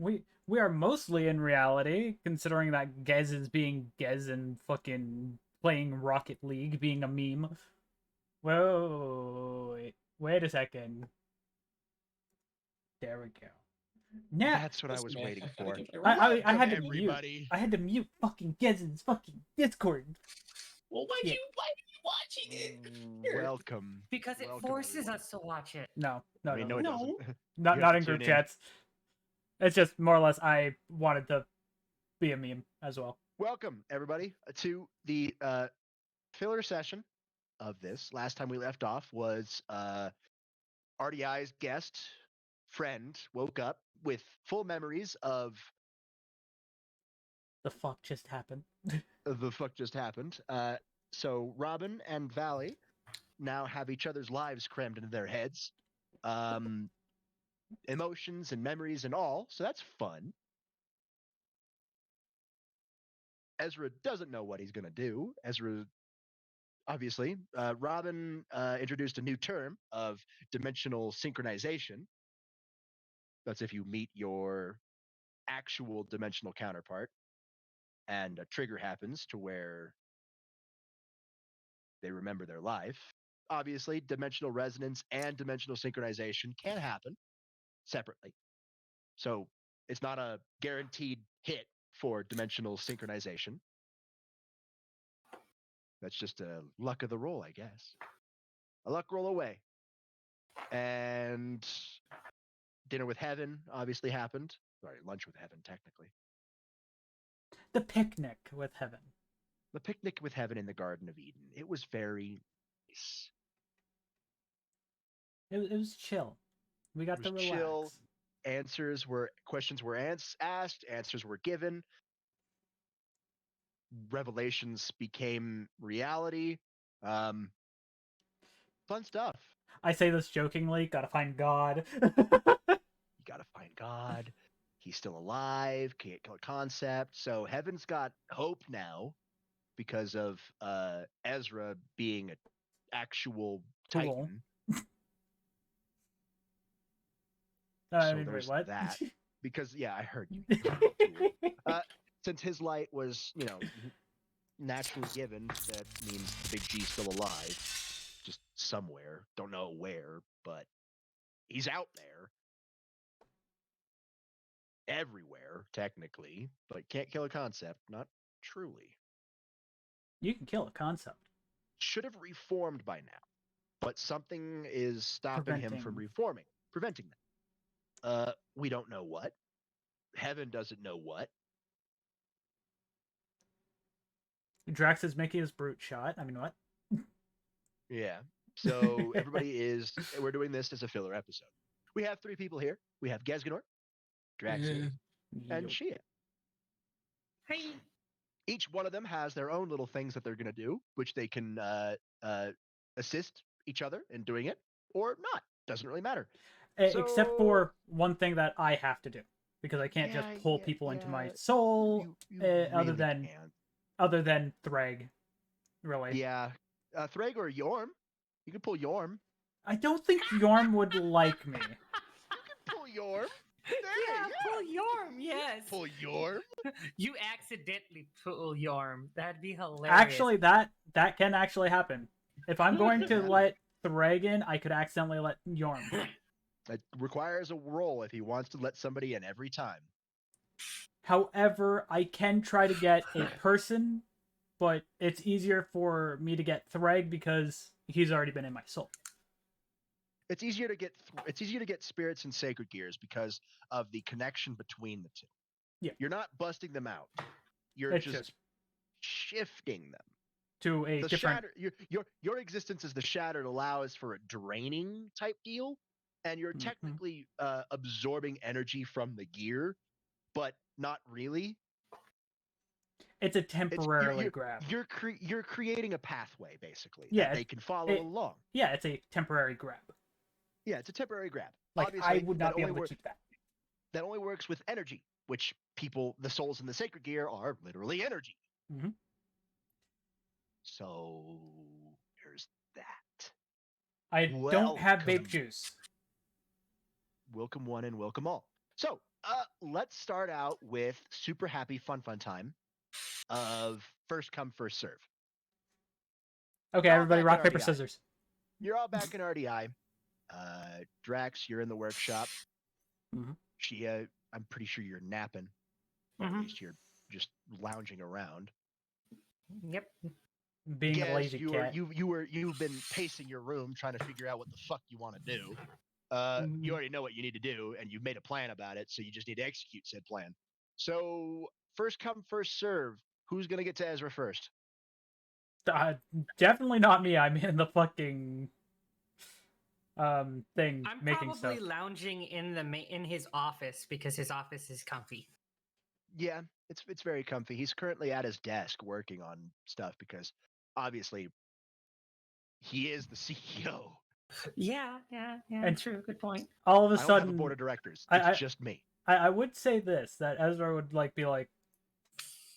we are mostly in reality, considering that Gez is being Gez and fucking playing Rocket League, being a meme. Whoa, wait a second. There we go. Now That's what I was waiting for. I had to everybody. mute. I had to mute fucking Gez's fucking Discord. Well, why are you watching it? Welcome. Because it Welcome, forces everyone. us to watch it. No, I mean, no, it doesn't. not You have not to in group tune in. chats. It's just more or less I wanted to be a meme as well. Welcome, everybody, to the filler session of this. Last time we left off was RDI's guest friend woke up with full memories of The fuck just happened? the fuck just happened. So Robin and Valley now have each other's lives crammed into their heads, emotions and memories and all. So that's fun. Ezra doesn't know what he's gonna do. Ezra, obviously, Robin introduced a new term of dimensional synchronization. That's if you meet your actual dimensional counterpart and a trigger happens to where they remember their life. Obviously, dimensional resonance and dimensional synchronization can happen separately. So it's not a guaranteed hit for dimensional synchronization. That's just a luck of the roll, I guess. A luck roll away. And dinner with heaven obviously happened. Sorry, lunch with heaven, technically. The picnic with heaven. The picnic with heaven in the Garden of Eden. It was very nice. It was chill. We got to relax. Chill. Questions were asked, answers were given. Revelations became reality. Fun stuff. I say this jokingly. Gotta find God. You gotta find God. He's still alive. Can't kill a concept. So heaven's got hope now because of Ezra being an actual Titan. I So mean, there's wait, what? that. Because I heard you. Since his light was, naturally given, that means Big G's still alive, just somewhere. Don't know where, but he's out there. Everywhere, technically, but can't kill a concept. Not truly. You can kill a concept. Should have reformed by now, but something is stopping him from reforming, preventing that. We don't know what. Heaven doesn't know what. Drax is making his brute shot. I mean, what? Yeah. So we're doing this as a filler episode. We have 3 people here. We have Gesganor, Draxus, and Shia. Hey. Each one of them has their own little things that they're going to do, which they can assist each other in doing it or not. Doesn't really matter. Except for one thing that I have to do, because I can't just pull people into my soul, other than Threg, really. Yeah, Threg or Yorm. You can pull Yorm. I don't think Yorm would like me. You can pull Yorm. Pull Yorm, yes. Pull Yorm? You accidentally pull Yorm. That'd be hilarious. Actually, that can actually happen. If I'm going to let Threg in, I could accidentally let Yorm. It requires a roll if he wants to let somebody in every time. However, I can try to get a person, but it's easier for me to get Threg because he's already been in my soul. It's easier to get spirits and sacred gears because of the connection between the two. Yeah. You're not busting them out. You're just shifting them to a different. Your existence as the shattered allows for a draining type deal, and you're technically absorbing energy from the gear, but not really. It's a temporarily grab. You're creating a pathway basically that they can follow along. Yeah, it's a temporary grab. Yeah, it's a temporary grab. Like, obviously, I would not be able to keep that. That only works with energy, which the souls in the sacred gear are literally energy. Mm-hmm. So there's that. I don't have vape juice. Welcome one and welcome all. So, let's start out with super happy fun time of first come first serve. Okay, All everybody, back rock in paper RDI. scissors. You're all back in RDI. Drax, you're in the workshop. Mhm. Shia, I'm pretty sure you're napping, or at least you're just lounging around. Yep. Being a Guess lazy cat. you've been pacing your room trying to figure out what the fuck you want to do. You already know what you need to do, and you've made a plan about it, so you just need to execute said plan. So first come first serve. Who's gonna get to Ezra first? Definitely not me. I'm in the fucking thing I'm making probably stuff. lounging in his office because his office is comfy. Yeah, it's very comfy. He's currently at his desk working on stuff because obviously he is the CEO. Yeah, And true. Good point. All of a I don't have a sudden, board of directors. It's just me. I would say this, that Ezra would be like,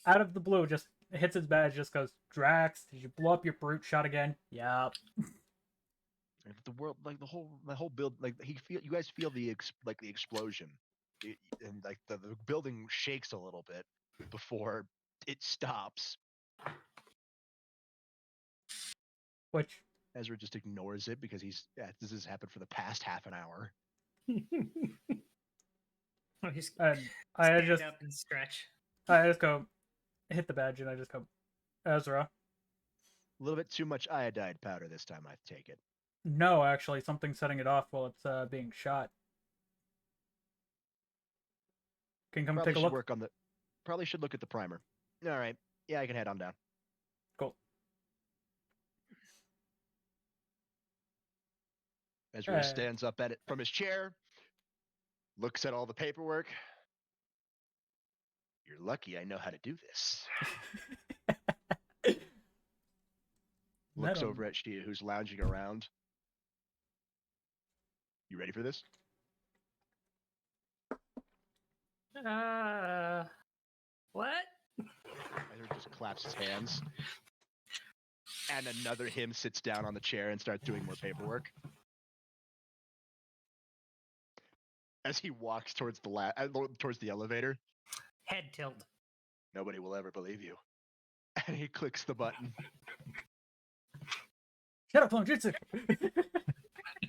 out of the blue, just hits his badge, just goes, Drax, did you blow up your brute shot again? Yeah. The world, like the whole build, like you guys feel the the explosion, and like the building shakes a little bit before it stops. Which Ezra just ignores it because this has happened for the past half an hour. Just and stand up and stretch. I just go, hit the badge, and I just go, Ezra. A little bit too much iodide powder this time, I take it. No, actually, something's setting it off while it's being shot. Can you come Probably take a should look? work on the. Probably should look at the primer. All right. Yeah, I can head on down. Cool. Ezra stands up at it from his chair, looks at all the paperwork. You're lucky I know how to do this. Looks over at Shia, who's lounging around. You ready for this? What? Ezra just claps his hands. And another him sits down on the chair and starts doing more paperwork. As he walks towards towards the elevator. Head tilt. Nobody will ever believe you. And he clicks the button. Shut up, Clone Jitsu!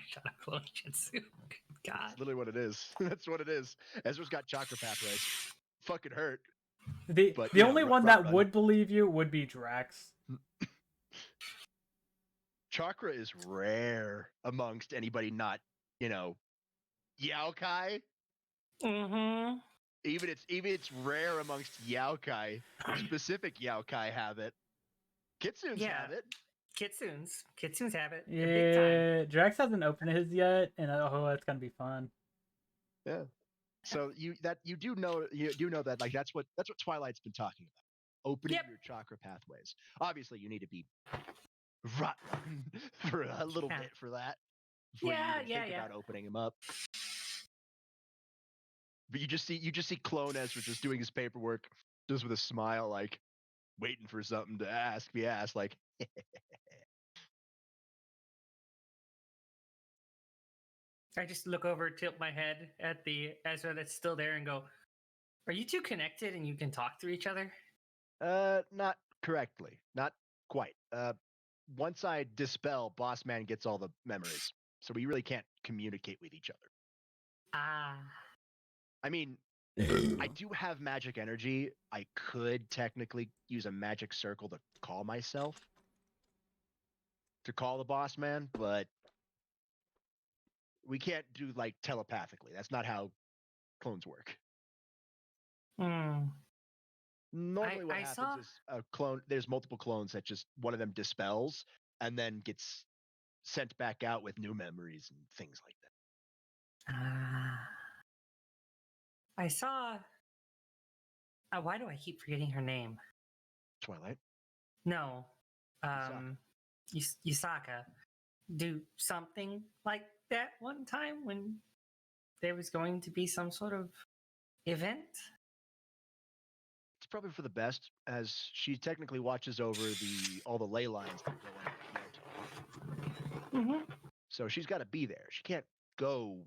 Shut up, Clone Jitsu. God. That's literally what it is. That's what it is. Ezra's got chakra pathways. Fucking hurt. The only one that would believe you would be Drax. Chakra is rare amongst anybody not, Yaokai. Mm-hmm. Even it's rare amongst Yaokai. Specific Yaokai have it. Kitsunes have it. Kitsunes have it. Yeah, big time. Drax hasn't opened his yet, and it's gonna be fun. Yeah. So you do know that like that's what Twilight's been talking about. Opening your chakra pathways. Obviously, you need to be rotten for a little bit for that. Before you even think about opening them up. But you just see Clone Ezra just doing his paperwork, just with a smile, like waiting for something to be asked, like. I just look over, tilt my head at the Ezra that's still there, and go, "Are you two connected and you can talk through each other?" Not correctly, not quite. Once I dispel, Boss Man gets all the memories, so we really can't communicate with each other. Ah. I mean, I do have magic energy. I could technically use a magic circle to call myself, to call the Boss Man, but we can't do like telepathically. That's not how clones work. Normally what happens is a clone, there's multiple clones that just one of them dispels and then gets sent back out with new memories and things like that. I saw. Why do I keep forgetting her name? Twilight? No. Yusaka. Do something like that one time when there was going to be some sort of event? It's probably for the best, as she technically watches over all the ley lines that go in the field. So she's got to be there. She can't go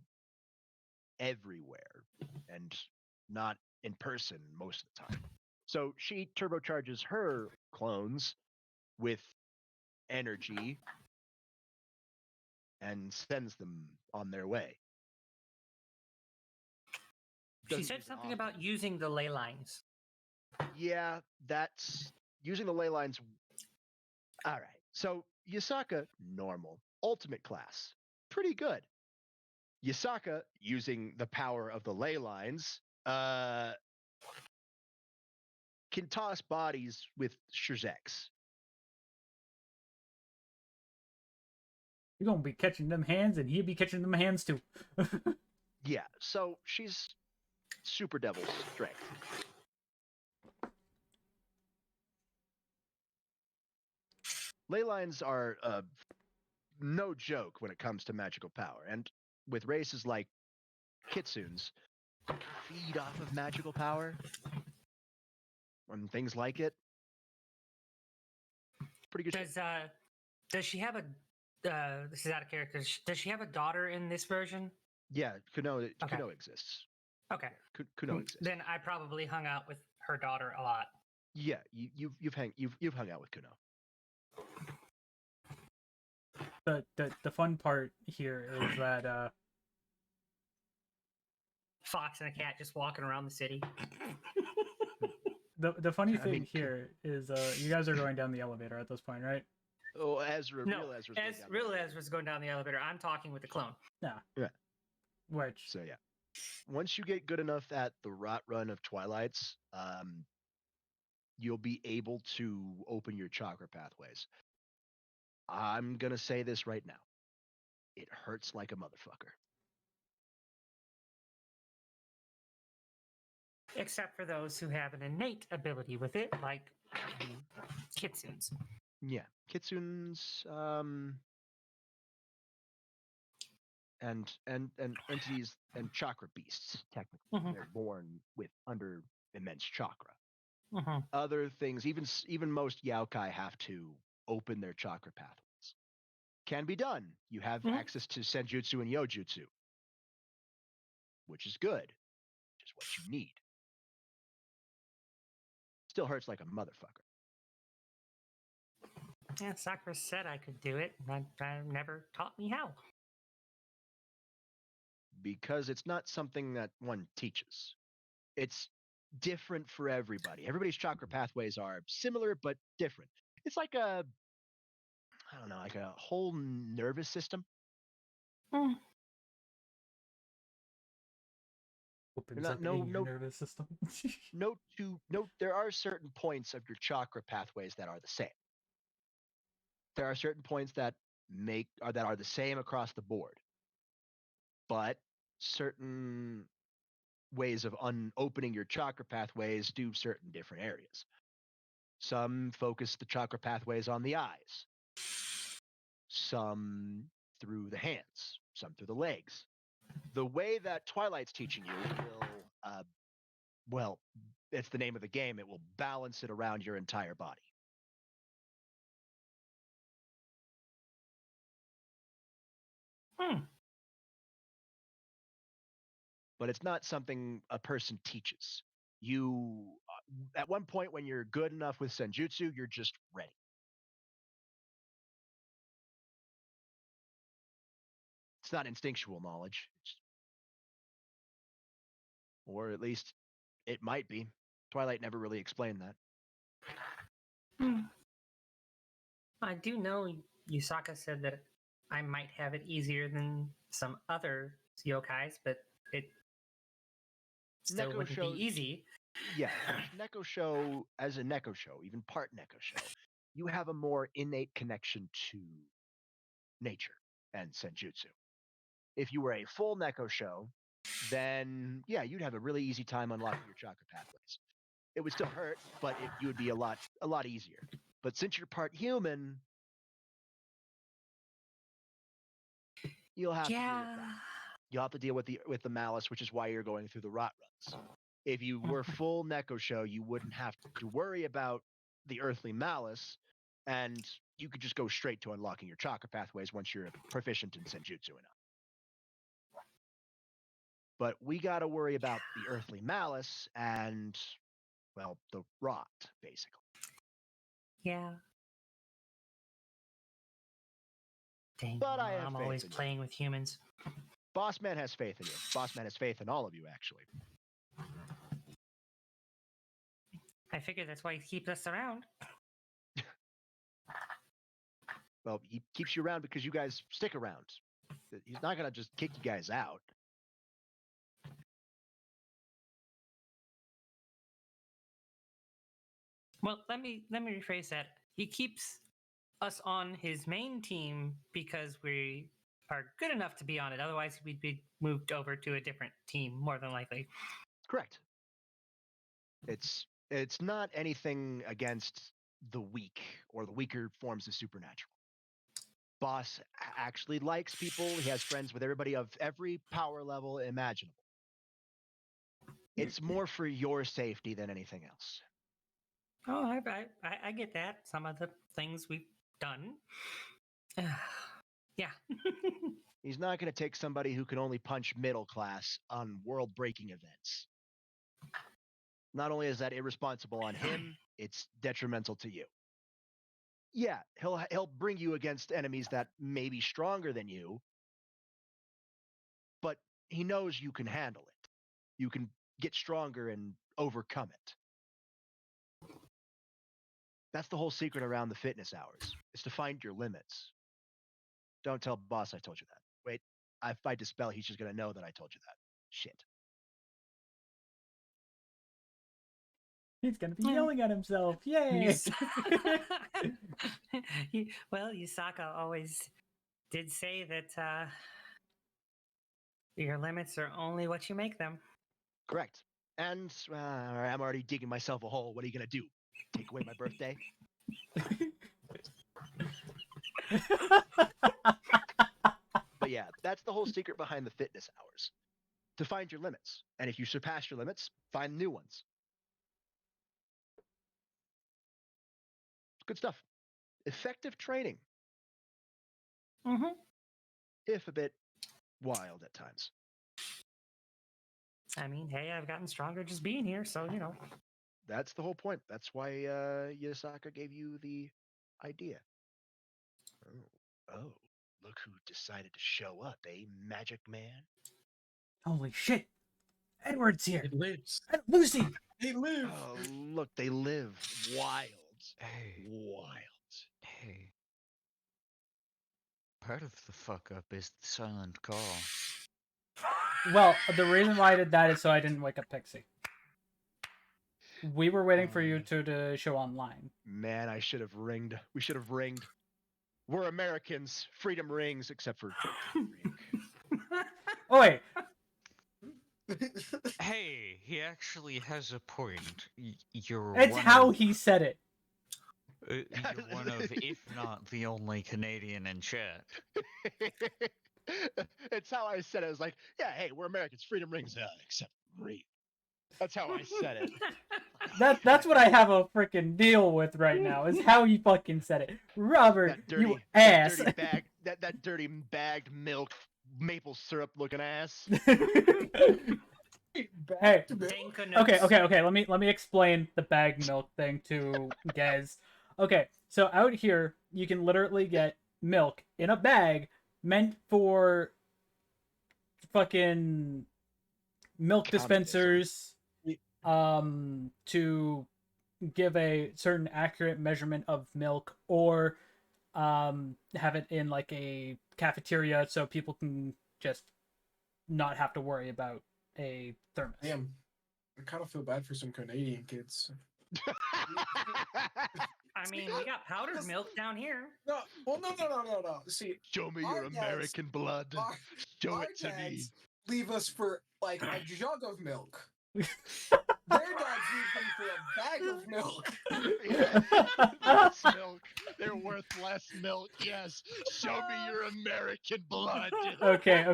everywhere, and not in person most of the time. So she turbocharges her clones with energy and sends them on their way. She Doesn't said use it something often. about using the ley lines. Yeah, that's using the ley lines. All right. So Yasaka, normal. Ultimate class, pretty good. Yasaka, using the power of the ley lines, can toss bodies with Shurzex. You're gonna be catching them hands, and he'll be catching them hands too. Yeah, so she's super devil strength. Ley lines are no joke when it comes to magical power, and with races like Kitsunes, feed off of magical power and things like it. Pretty good. Does she have a? This is out of character. Does she have a daughter in this version? Yeah, Kuno Okay. Kuno exists. Okay. Kuno exists. Then I probably hung out with her daughter a lot. Yeah, you've hung out with Kuno. The fun part here is that Fox and a cat just walking around the city. the funny I thing mean, here is you guys are going down the elevator at this point, right? Oh, Ezra, No, real Ezra's real Ezra's going down the elevator. I'm talking with the clone. Yeah. Yeah. Which So yeah, once you get good enough at the rot run of Twilights, you'll be able to open your chakra pathways. I'm gonna say this right now. It hurts like a motherfucker. Except for those who have an innate ability with it, like Kitsunes. Yeah, Kitsunes, and entities and chakra beasts. Technically, Mhm. they're born with under immense chakra. Mm-hmm. Other things, even most Yaokai have to open their chakra pathways. Can be done. You have access to Senjutsu and Yojutsu, which is good, which is what you need. Still hurts like a motherfucker. Yeah, Sakura said I could do it. I never taught me how. Because it's not something that one teaches. It's different for everybody. Everybody's chakra pathways are similar but different. It's like I don't know, like a whole nervous system. opens Not, up no, in your no, nervous system. no, there are certain points of your chakra pathways that are the same. There are certain points that are the same across the board. But certain ways of opening your chakra pathways do certain different areas. Some focus the chakra pathways on the eyes, some through the hands, some through the legs. The way that Twilight's teaching you will, well, it's the name of the game. It will balance it around your entire body. But it's not something a person teaches. You, at one point when you're good enough with Senjutsu, you're just ready. It's not instinctual knowledge. Or at least it might be. Twilight never really explained that. I do know Yusaka said that I might have it easier than some other yokais, but it still Neko wouldn't shows, be easy. Yeah, Neko Show, as a Neko Show, even part Neko Show, you have a more innate connection to nature and Senjutsu. If you were a full Neko Show, then yeah, you'd have a really easy time unlocking your chakra pathways. It would still hurt, but you would be a lot easier. But since you're part human, you'll have to deal with that. You'll have to deal with the malice, which is why you're going through the rot runs. If you were full Neko Show, you wouldn't have to worry about the earthly malice, and you could just go straight to unlocking your chakra pathways once you're proficient in Senjutsu enough. But we got to worry about the earthly malice and, well, the rot, basically. Yeah. Dang, But I have I'm faith always in you. playing with humans. Boss Man has faith in you. Boss Man has faith in all of you, actually. I figure that's why he keeps us around. Well, he keeps you around because you guys stick around. He's not going to just kick you guys out. Well, let me rephrase that. He keeps us on his main team because we are good enough to be on it. Otherwise, we'd be moved over to a different team, more than likely. Correct. It's not anything against the weak or the weaker forms of supernatural. Boss actually likes people. He has friends with everybody of every power level imaginable. It's more for your safety than anything else. Oh, I get that. Some of the things we've done. Yeah. He's not going to take somebody who can only punch middle class on world-breaking events. Not only is that irresponsible on him, it's detrimental to you. Yeah, he'll bring you against enemies that may be stronger than you, but he knows you can handle it. You can get stronger and overcome it. That's the whole secret around the fitness hours, is to find your limits. Don't tell boss I told you that. Wait, if I dispel, he's just going to know that I told you that. Shit. He's gonna be yelling at himself. Yay! Well, Yusaka always did say that your limits are only what you make them. Correct. And I'm already digging myself a hole. What are you going to do? Take away my birthday? But yeah, that's the whole secret behind the fitness hours. To find your limits. And if you surpass your limits, find new ones. Good stuff. Effective training, Mm-hmm. if a bit wild at times. I mean, hey, I've gotten stronger just being here, so you know. That's the whole point. That's why Yasaka gave you the idea. Oh, look who decided to show up, eh, Magic Man? Holy shit! Edward's here. It lives. Lucy. They live. Oh, look, they live wild. Hey, Wild. hey. Part of the fuck up is the silent call. Well, the reason why I did that is so I didn't wake up Pixie. We were waiting for you to show online. Man, I should have ringed. We should have ringed. We're Americans. Freedom rings, except for Oh wait, Hey, he actually has a point. You're it's one how of, he said it. You're one of, if not the only Canadian in chat. It's how I said it. I was like, yeah, hey, we're Americans. Freedom rings, except read. That's how I said it. That's what I have a freaking deal with right now. Is how he fucking said it, Robert. You ass. That dirty bagged milk, maple syrup looking ass. Hey. Danko Okay. Let me explain the bag milk thing to Gaz. Okay, so out here you can literally get milk in a bag meant for fucking milk dispensers to give a certain accurate measurement of milk, or have it in like a cafeteria so people can just not have to worry about a thermos. Damn, I kind of feel bad for some Canadian kids. I mean, we got powdered milk down here. No. See, Show me our your dads- American blood. Show our it to me. dads leave us for like a jug of milk. Their dads leave them for a bag of milk. Yeah. Less milk. They're worth less milk. Yes. Show me your American blood. Okay.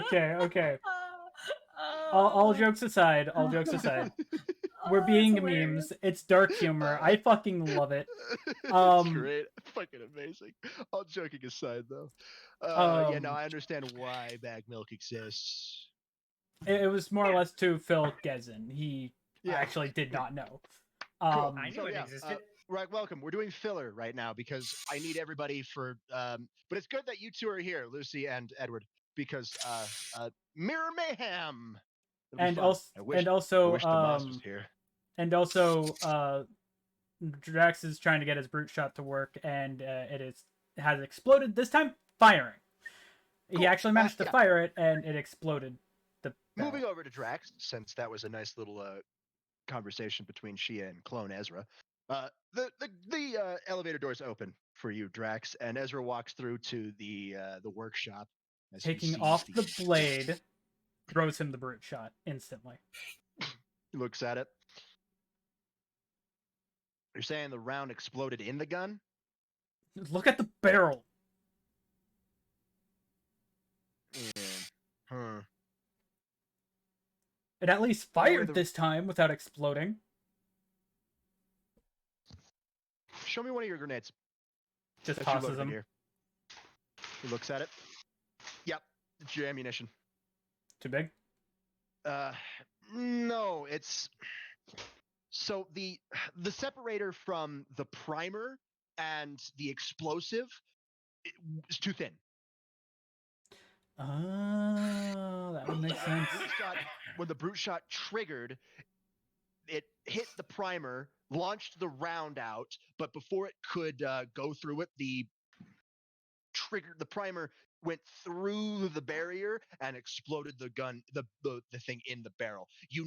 All jokes aside, we're being memes. It's dark humor. I fucking love it. It's great. Fucking amazing. All joking aside, though. Yeah, no, I understand why bag milk exists. It was more or less to Phil Gezin. He Yeah. actually did not know. Cool. I knew So, it yeah, existed. right, welcome. We're doing filler right now because I need everybody for. But it's good that you two are here, Lucy and Edward, because Mirror Mayhem. It'll be And fun. also, and also, I wish Tomas was here. and also, Drax is trying to get his brute shot to work, and has exploded. This time, firing. He Cool. actually managed to Yeah. fire it, and it exploded. Moving over to Drax, since that was a nice little conversation between Shia and clone Ezra. The elevator doors open for you, Drax, and Ezra walks through to the workshop. As he Taking sees off the blade, throws him the brute shot instantly. He looks at it. You're saying the round exploded in the gun? Look at the barrel. Yeah. It at least fired this time without exploding. Show me one of your grenades. Just that you tosses loaded in them. here. He looks at it. Yep, it's your ammunition. Too big? No, it's so the separator from the primer and the explosive is too thin. Oh, that would make sense. When the brute shot triggered, it hit the primer, launched the round out, but before it could go through it, the primer went through the barrier and exploded the gun, the thing in the barrel. You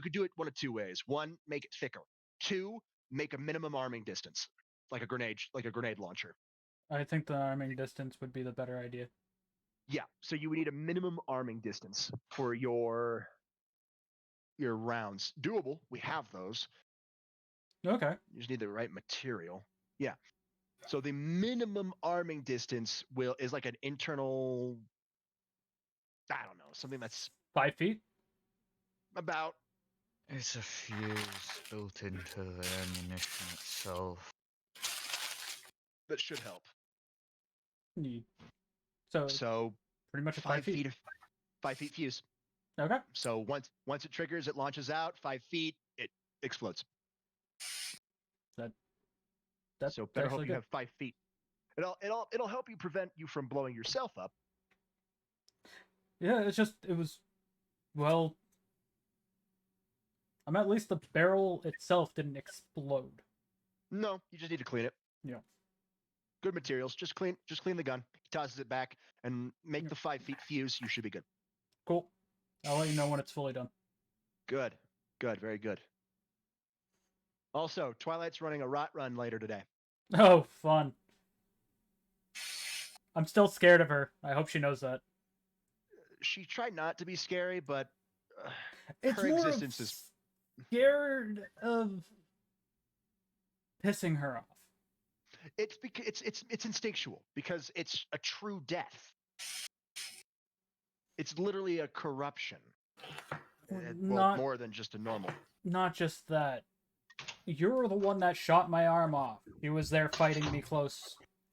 could do it one of two ways. One, make it thicker. Two, make a minimum arming distance, like a grenade launcher. I think the arming distance would be the better idea. Yeah, so you would need a minimum arming distance for your rounds. Doable. We have those. Okay. You just need the right material. Yeah. So the minimum arming distance is like an internal, I don't know, something that's 5 feet? about. It's a fuse built into the ammunition itself. That should help. So pretty much a 5 feet. 5 feet fuse. Okay. So once it triggers, it launches out 5 feet. It explodes. That's so better hope actually you good. have 5 feet. It'll help you prevent you from blowing yourself up. Yeah, well, at least the barrel itself didn't explode. No, you just need to clean it. Yeah. Good materials. Just clean the gun. He tosses it back and make the 5 feet fuse. You should be good. Cool. I'll let you know when it's fully done. Good. Very good. Also, Twilight's running a rot run later today. Oh, fun. I'm still scared of her. I hope she knows that. She tried not to be scary, but it's her more existence is scared of pissing her off. It's because it's instinctual because it's a true death. It's literally a corruption. More than just a normal. Not just that. You're the one that shot my arm off. He was there fighting me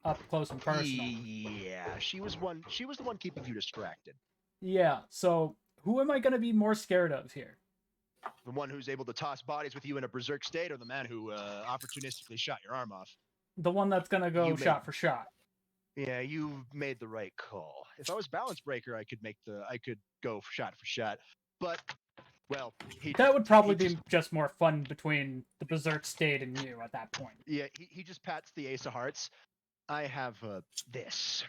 up close and personal. Yeah, she was the one keeping you distracted. Yeah, so who am I going to be more scared of here? The one who's able to toss bodies with you in a berserk state, or the man who opportunistically shot your arm off? The one that's going to go shot for shot. Yeah, you made the right call. If I was Balance Breaker, I could go shot for shot. But well, that would probably be just more fun between the berserk state and you at that point. Yeah, he just pats the Ace of Hearts. I have this.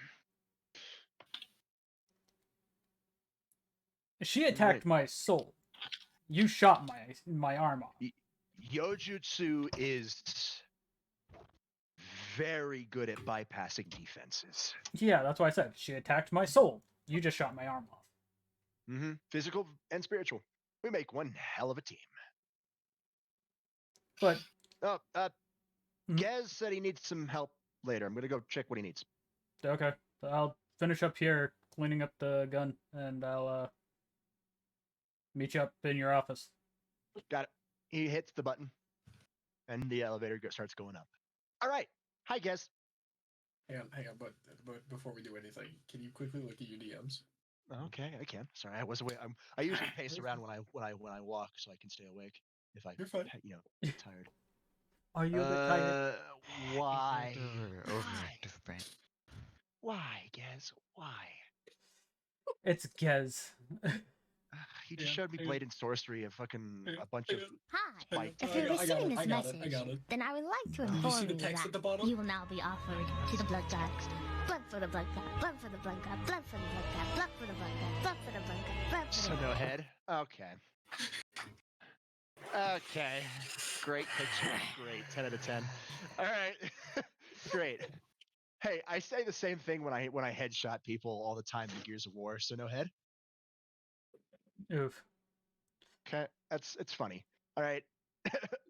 She attacked my soul. You shot my arm off. Yojutsu is very good at bypassing defenses. Yeah, that's why I said she attacked my soul. You just shot my arm off. Mm-hmm. Physical and spiritual. We make one hell of a team. But Gez said he needs some help later. I'm gonna go check what he needs. Okay, I'll finish up here cleaning up the gun, and I'll meet you up in your office. Got it. He hits the button, and the elevator starts going up. All right. Hi, Gez. Hang on. But before we do anything, can you quickly look at your DMs? Okay, I can. Sorry, I was away. I usually pace around when I walk so I can stay awake if I You're fine. get tired. Are you a bit tired? Why? Over Why? different. Why, Gez? Why? It's Gez. He just Yeah, showed me I- Blade and Sorcery, a bunch of Hi. spiked. If you're I got receiving it, this I got it, message, I got it. then I would like to Did you inform see the you text that at the bottom? you will now be offered to the blood god. Blood for the blood god. Blood for the blood god. Blood for the blood god. Blood for the blood god. Blood for the blood god. Blood for the So blood no god. head. Okay. Okay. Great picture. Great. 10 out of 10. All right. Great. Hey, I say the same thing when I headshot people all the time in Gears of War. So no head. Oof. Okay. It's funny. All right.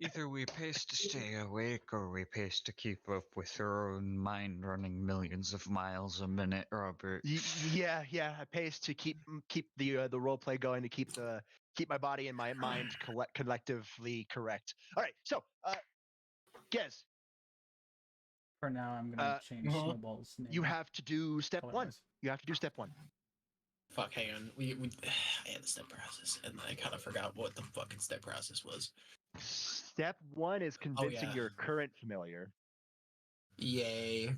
Either we pace to stay awake, or we pace to keep up with our own mind running millions of miles a minute, Robert. Yeah. I pace to keep the role play going, to keep my body and my mind collectively correct. All right. So, Gez, For now, I'm gonna change Uh-huh. Snowball's name. you have to do step one. color-wise. You have to do step one. Fuck, hang on. We I had the step process, and I kind of forgot what the fucking step process was. Step one is convincing yeah. your current familiar. Yay!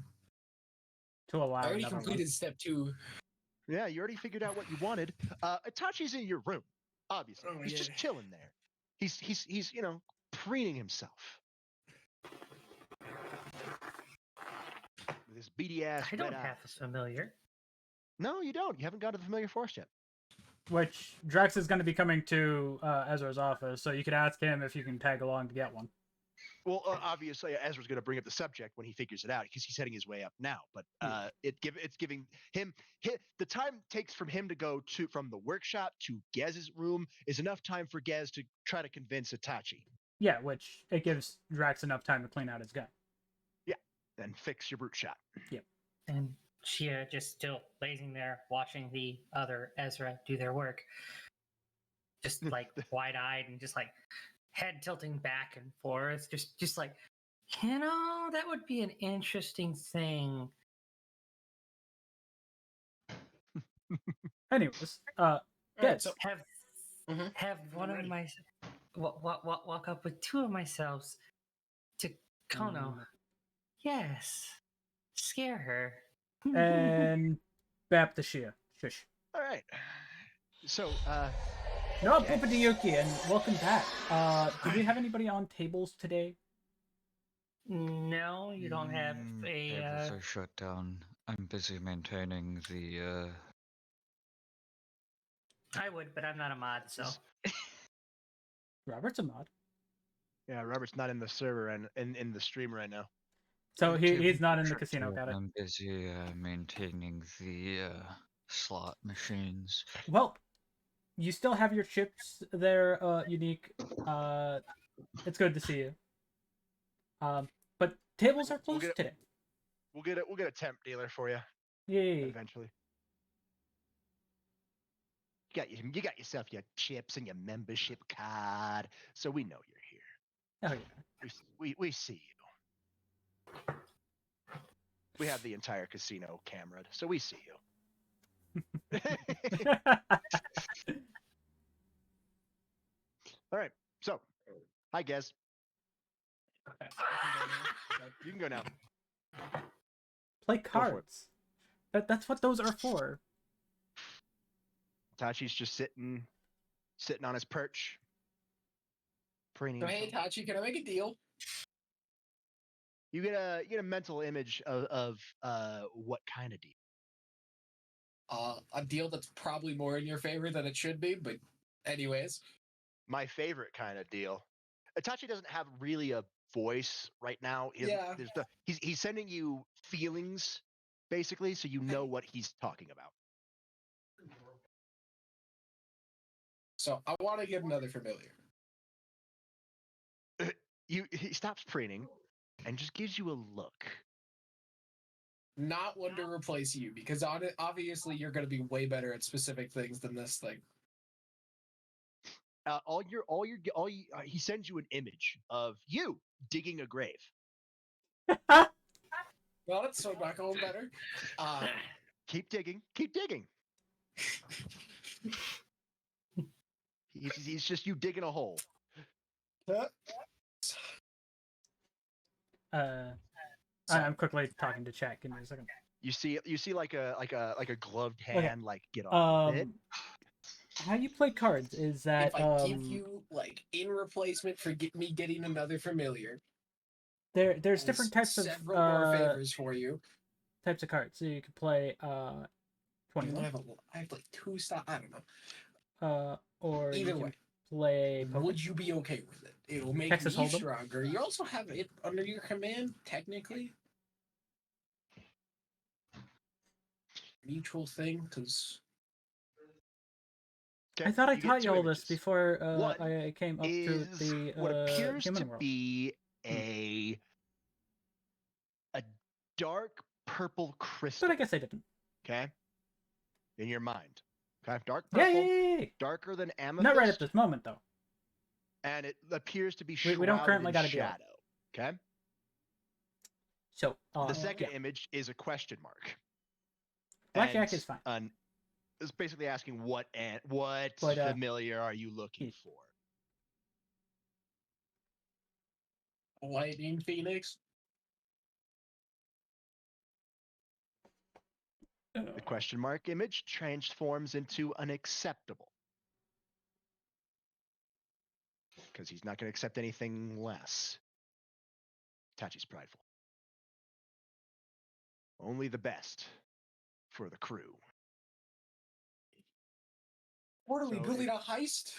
To allow I already another completed step 2. Yeah, you already figured out what you wanted. Itachi's in your room, obviously. Oh, He's yeah. just chilling there. He's preening himself with his beady ass I red don't eyes. have this familiar. No, you don't. You haven't gone to the familiar forest yet. one. Which Drax is going to be coming to Ezra's office, so you could ask him if you can tag along to get one. Well, obviously, Ezra's going to bring up the subject when he figures it out because he's heading his way up now. But it's giving him the time it takes from him to go from the workshop to Gez's room is enough time for Gez to try to convince Itachi. Yeah, which it gives Drax enough time to clean out his gun. Then fix your brute shot. And Shia just still lazing there, watching the other Ezra do their work. Just like wide-eyed and just like head tilting back and forth. Just like, that would be an interesting thing. Anyways, Alright, Gez. so Have Mhm. have one of ready. my walk up with two of myselves to Kono. Yes, scare her. and Baptishia. Shush. All right. So, No, Okay. Pupadiyuki, and welcome back. Do we have anybody on tables today? No, you don't have a. Tables are shut down. I'm busy maintaining the. I would, but I'm not a mod, so. Robert's a mod. yeah, Robert's not in the server and in the stream right now. So he's tables not are in the shut casino, down. got it. I'm busy maintaining the slot machines. Well, you still have your chips there, Unique. It's good to see you. But tables are We'll closed get- today. We'll get a temp dealer for you Yay. eventually. You got yourself your chips and your membership card, so we know you're here. Oh, yeah. We see you. We have the entire casino cameraed, so we see you. All right. So, hi, Gez. Okay. You can go now. Play for it. cards. That's what those are for. Tachi's just sitting on his perch. Preening So, hey, himself. Tachi, can I make a deal? You get a mental image of what kind of deal. A deal that's probably more in your favor than it should be, but anyways. My favorite kind of deal. Itachi doesn't have really a voice right now. Yeah. He's sending you feelings, basically, so you know what he's talking about. So I want to get another familiar. He stops preening and just gives you a look. Not one to replace you, because obviously you're going to be way better at specific things than this thing. He sends you an image of you digging a grave. Well, it's so not going better. Keep digging. He's just you digging a hole. I'm quickly talking to chat. Give me a second. You see like a gloved hand like get on with it. How you play cards is that If I give you like in replacement for me getting another familiar, there's different types of several more favors for you. types of cards. So you can play Even 21. though I have like 2 style. I don't know. Or Either you can way, play poker. would you be okay with it? It'll make Texas me Hold'em. stronger. You also have it under your command, technically. Mutual thing, because I thought I you get taught you 2 all this images. before One I came up to Is the what appears human to world. be a dark purple crystal. But I guess I didn't. Okay, in your mind. Okay, dark Yeah, purple, yeah. darker than amethyst. Not right at this moment, though. And it appears to be We shrouded don't currently in got a deal. shadow. Okay. So The second yeah. image is a question mark. Blackjack is fine. It's basically asking what But, familiar are you looking for? Lightning Phoenix. The question mark image transforms into unacceptable. Because he's not going to accept anything less. Tachi's prideful. Only the best for the crew. What are we So building a heist?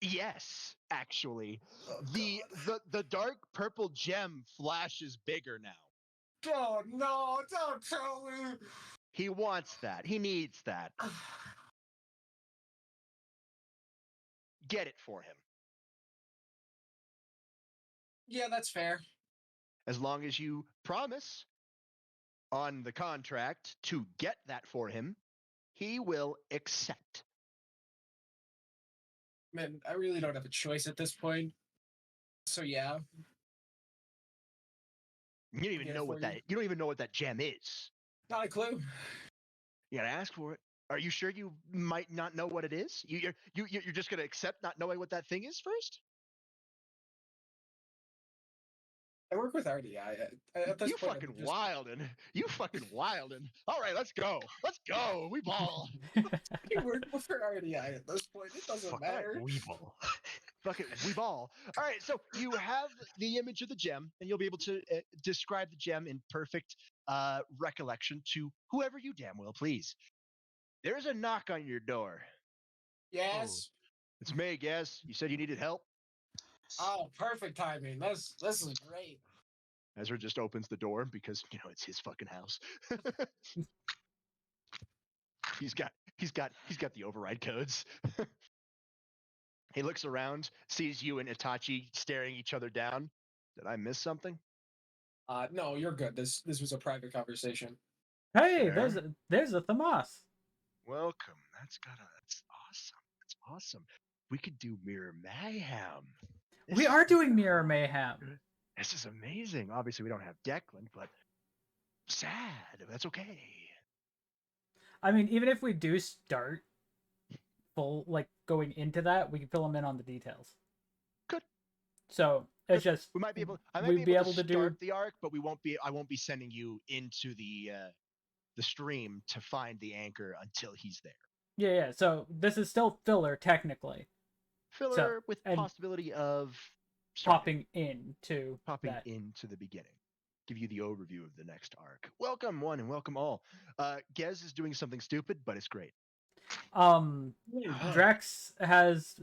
Yes, actually. Oh, The dark purple gem flashes bigger now. oh no, don't tell me. He wants that. He needs that. Get it for him. Yeah, that's fair. As long as you promise on the contract to get that for him, he will accept. Man, I really don't have a choice at this point. So yeah. You don't even Get it know for what you. you don't even know what that gem is. Not a clue. You gotta ask for it. Are you sure you might not know what it is? You're just gonna accept not knowing what that thing is first? I work with RDI. At this You point, fucking I'm just... wildin'. You fucking wildin'. All right, let's go. Let's go. We ball. I work with RDI at this point. It doesn't Fuck matter. that, we ball. Fuck it, we ball. All right, so you have the image of the gem, and you'll be able to describe the gem in perfect recollection to whoever you damn well please. There's a knock on your door. Yes. It's me, Guess. You said you needed help? Oh, perfect timing. This is great. Ezra just opens the door because it's his fucking house. he's got the override codes. He looks around, sees you and Itachi staring each other down. Did I miss something? No, you're good. This was a private conversation. Hey, Fair. there's a Thamas. Welcome. That's awesome. That's awesome. We could do Mirror Mayhem. We are doing Mirror Mayhem. This is amazing. Obviously, we don't have Declan, but sad. That's okay. I mean, even if we do start full, like going into that, we can fill them in on the details. Good. So it's just we might be able. I might we'd be able to do start the arc, but we won't be. I won't be sending you into the stream to find the anchor until he's there. Yeah. So this is still filler technically. Filler with possibility of popping into the beginning. Give you the overview of the next arc. Welcome one and welcome all. Gez is doing something stupid, but it's great. Drax has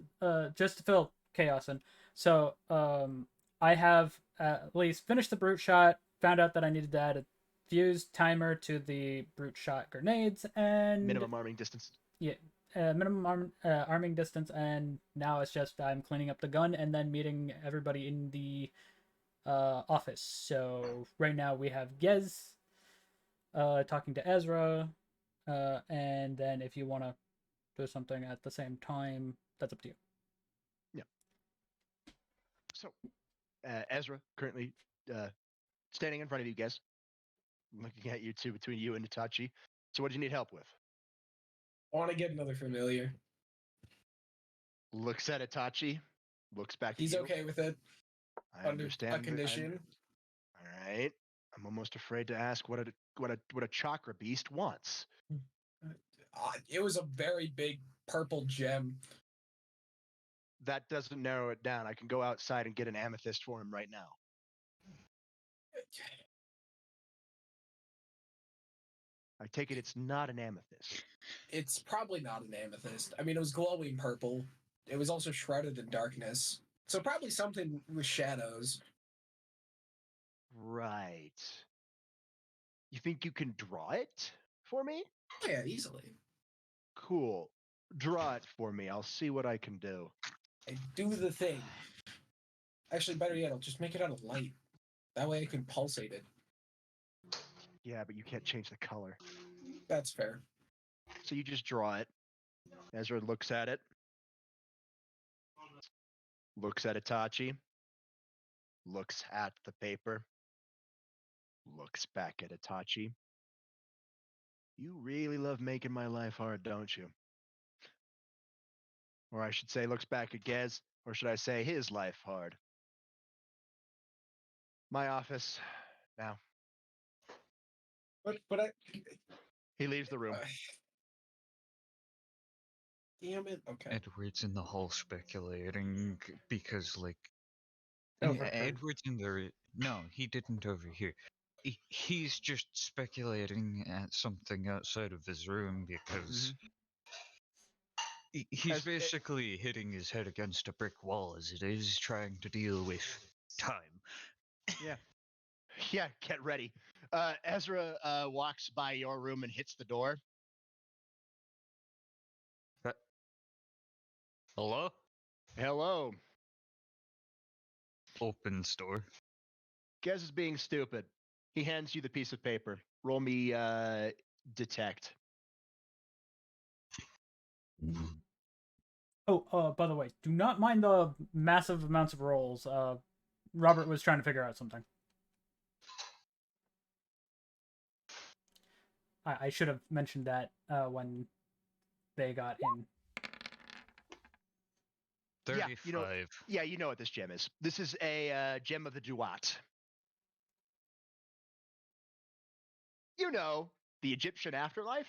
just to fill chaos in. So I have at least finished the brute shot. Found out that I needed to add a fuse timer to the brute shot grenades and minimum arming distance. Yeah, minimum arming distance, and now it's just I'm cleaning up the gun and then meeting everybody in the office. So right now we have Gez talking to Ezra, and then if you want to do something at the same time, that's up to you. Yeah. So Ezra currently standing in front of you, Gez, looking at you two between you and Itachi. So what do you need help with? want to get another familiar. Looks at Itachi. Looks back He's at you. okay with it. I Under understand. a condition. All right. I'm almost afraid to ask what a chakra beast wants. It was a very big purple gem. That doesn't narrow it down. I can go outside and get an amethyst for him right now. I take it it's not an amethyst. It's probably not an amethyst. I mean, it was glowing purple. It was also shrouded in darkness. So probably something with shadows. Right. You think you can draw it for me? Oh, yeah, easily. Cool. Draw it for me. I'll see what I can do. I do the thing. Actually, better yet, I'll just make it out of light. That way I can pulsate it. Yeah, but you can't change the color. That's fair. So you just draw it. Ezra looks at it. Looks at Itachi. Looks at the paper. Looks back at Itachi. You really love making my life hard, don't you? Or I should say, looks back at Gez. Or should I say, his life hard? My office. Now. But I... He leaves the room. Damn it. Okay. Edward's in the hall speculating because, like, Overheard. Edward's in the. No, he didn't overhear. He's just speculating at something outside of his room because he's basically hitting his head against a brick wall as it is, trying to deal with time. Yeah, get ready. Ezra walks by your room and hits the door. Hello? Hello. Opens door. Gez is being stupid. He hands you the piece of paper. Roll me detect. Oh, by the way, do not mind the massive amounts of rolls. Robert was trying to figure out something. I should have mentioned that when they got in. 35. You know what this gem is. This is a gem of the Duat. You know, the Egyptian afterlife?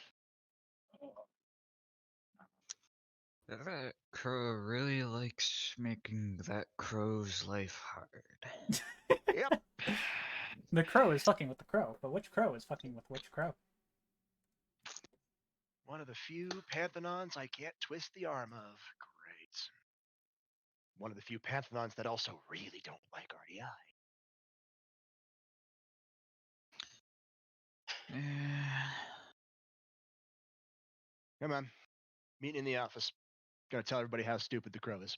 That crow really likes making that crow's life hard. Yep. The crow is fucking with the crow, but which crow is fucking with which crow? One of the few Panthenons I can't twist the arm of. Great. One of the few Panthenons that also really don't like RDI. Come on. Meeting in the office. Gotta tell everybody how stupid the crow is.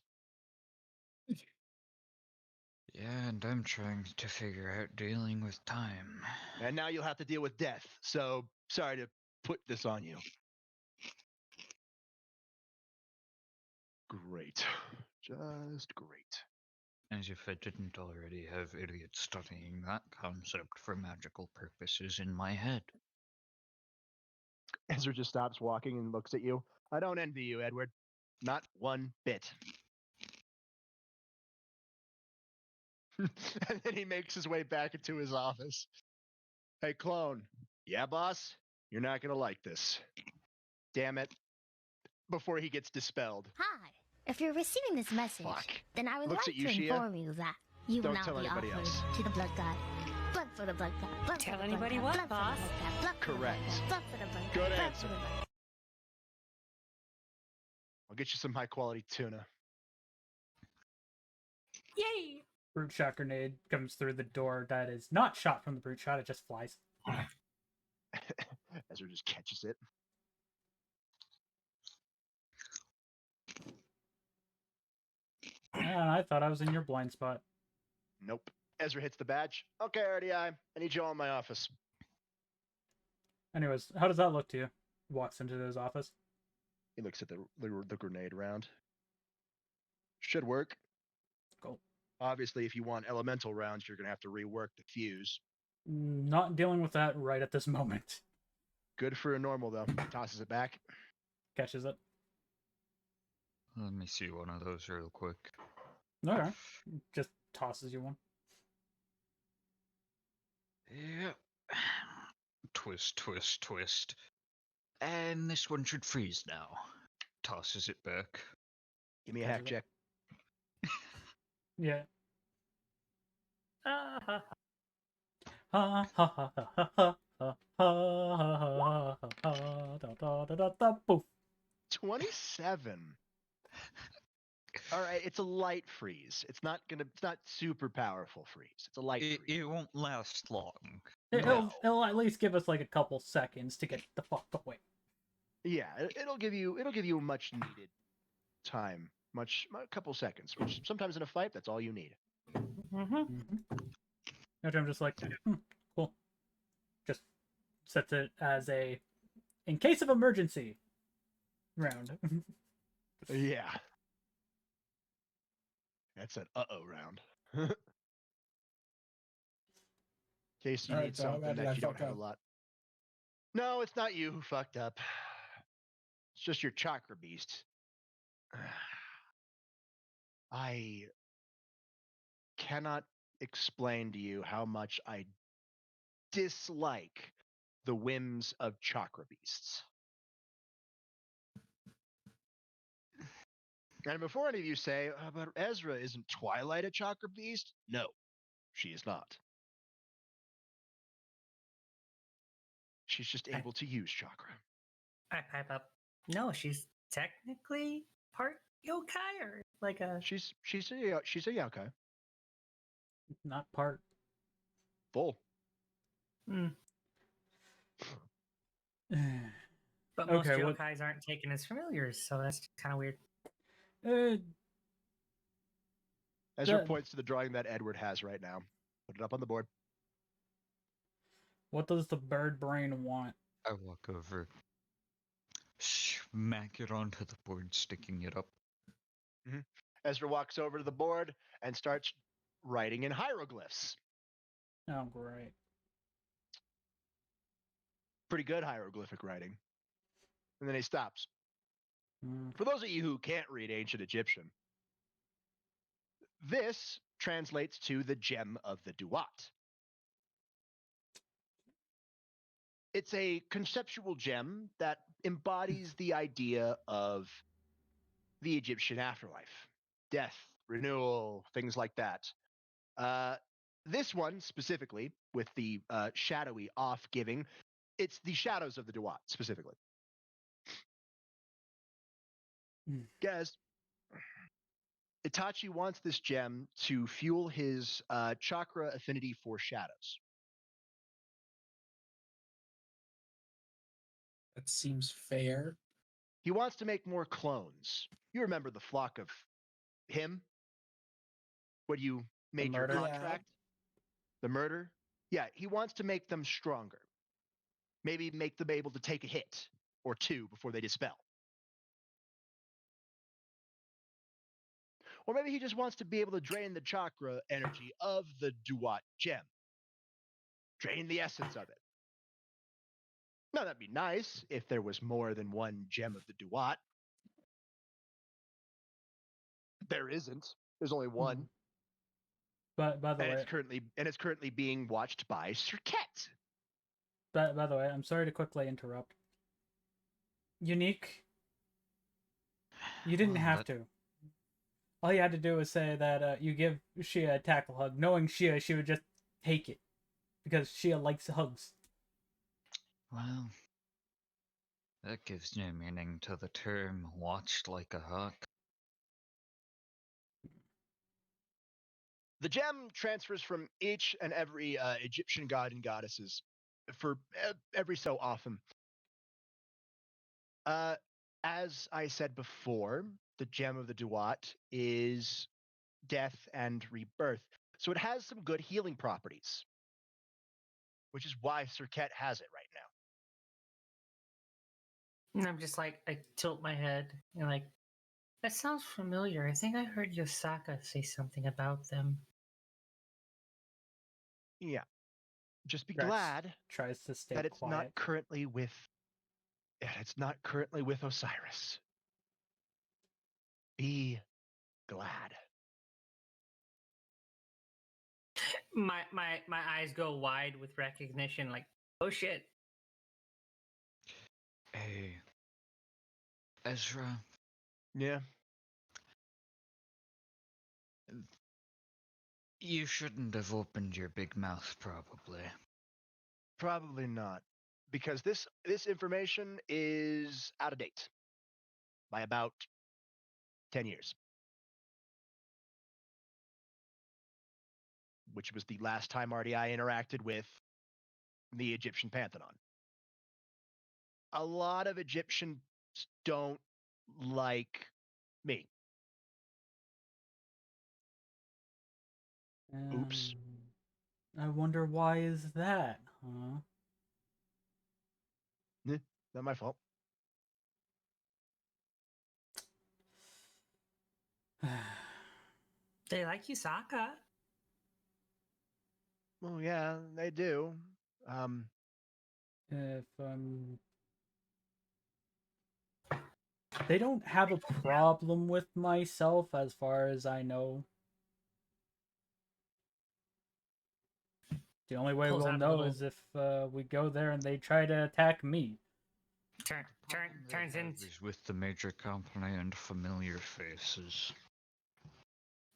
Yeah, and I'm trying to figure out dealing with time. And now you'll have to deal with death. So, sorry to put this on you. Great. Just great. As if I didn't already have idiots studying that concept for magical purposes in my head. Ezra just stops walking and looks at you. I don't envy you, Edward. Not one bit. And then he makes his way back into his office. Hey, clone. Yeah, boss? You're not going to like this. Damn it. Before he gets dispelled. Hi. If you're receiving this message, Fuck. then I would Looks like at you, to Shia. inform you that you Don't will now tell be anybody offered else. to the blood god. Blood for the blood god. Blood Tell for the anybody blood what, god. Blood for the blood god. Blood for the Correct. blood god. Blood for the blood god. Good Blood answer. for the blood. I'll get you some high quality tuna. Yay! Brute shot grenade comes through the door that is not shot from the brute shot, it just flies. Ezra just catches it. I thought I was in your blind spot. Nope. Ezra hits the badge. Okay, RDI. I need you all in my office. Anyways, how does that look to you? Walks into his office. He looks at the grenade round. Should work. Cool. Obviously, if you want elemental rounds, you're going to have to rework the fuse. Not dealing with that right at this moment. Good for a normal, though. Tosses it back. catches it. Let me see one of those real quick. Okay. Just tosses you one. Yep. Twist, twist, twist. And this one should freeze now. Tosses it back. Give me a Catches hack it. check. Yeah. Ah, ha, Ha ha ha ha ha ha ha ha ha ha da da da da da poof. 27. All right, it's a light freeze. It's not super powerful freeze. It's a light freeze. It won't last long. It'll at least give us like a couple seconds to get the fuck away. Yeah, it'll give you much needed time, a couple seconds, which sometimes in a fight that's all you need. Which I'm just like, cool. Just sets it as a in case of emergency round. Yeah. That's an round. In case you All need right, so how something bad did that I you don't fuck have up? a lot. No, it's not you who fucked up. It's just your chakra beast. I cannot explain to you how much I dislike the whims of chakra beasts. And before any of you say, but Ezra, isn't Twilight a chakra beast? No, she is not. She's just able to use chakra. I pipe up. No, she's technically part yokai or like a. She's a yokai. Not part. Full. But most Okay, what- yokais aren't taken as familiars, so that's kind of weird. Ezra That- points to the drawing that Edward has right now. Put it up on the board. What does the bird brain want? I walk over, smack it onto the board, sticking it up. Ezra walks over to the board and starts writing in hieroglyphs. Oh, great. Pretty good hieroglyphic writing. And then he stops. Mm. For those of you who can't read ancient Egyptian, this translates to the gem of the Duat. It's a conceptual gem that embodies the idea of the Egyptian afterlife, death, renewal, things like that. This one specifically, with the shadowy off giving, it's the shadows of the Duat specifically. Guys, Itachi wants this gem to fuel his chakra affinity for shadows. That seems fair. He wants to make more clones. You remember the flock of him? When you made your murder? Yeah. contract? The murder? Yeah, he wants to make them stronger. Maybe make them able to take a hit or two before they dispel. Or maybe he just wants to be able to drain the chakra energy of the Duat gem. Drain the essence of it. Now, that'd be nice if there was more than one gem of the Duat. There isn't. There's only one. But by the And way, it's currently being watched by Cirquette. by the way, I'm sorry to quickly interrupt. Unique. You didn't Well, have that- to. All you had to do was say that you give Shia a tackle hug. Knowing Shia, she would just take it. Because Shia likes hugs. Well, that gives new meaning to the term watched like a hawk. The gem transfers from each and every Egyptian god and goddesses for every so often. As I said before, the gem of the Duat is death and rebirth. So it has some good healing properties, which is why Cirquette has it right now. And I'm just like, I tilt my head and like, that sounds familiar. I think I heard Yosaka say something about them. Yeah. Just be Drax glad tries to stay that it's quiet. not currently with And it's not currently with Osiris. Be glad. My eyes go wide with recognition, like, oh shit. Hey, Ezra, Yeah. you shouldn't have opened your big mouth, probably. Probably not. Because this information is out of date by about 10 years. Which was the last time RDI interacted with the Egyptian Pantheon. A lot of Egyptians don't like me. Oops. I wonder why is that, huh? Not my fault. They like Yusaka. Well, yeah, they do. If they don't have a problem with myself as far as I know. The only way Pulls we'll out a know little- is if we go there and they try to attack me. Turns into Is with the major company and familiar faces.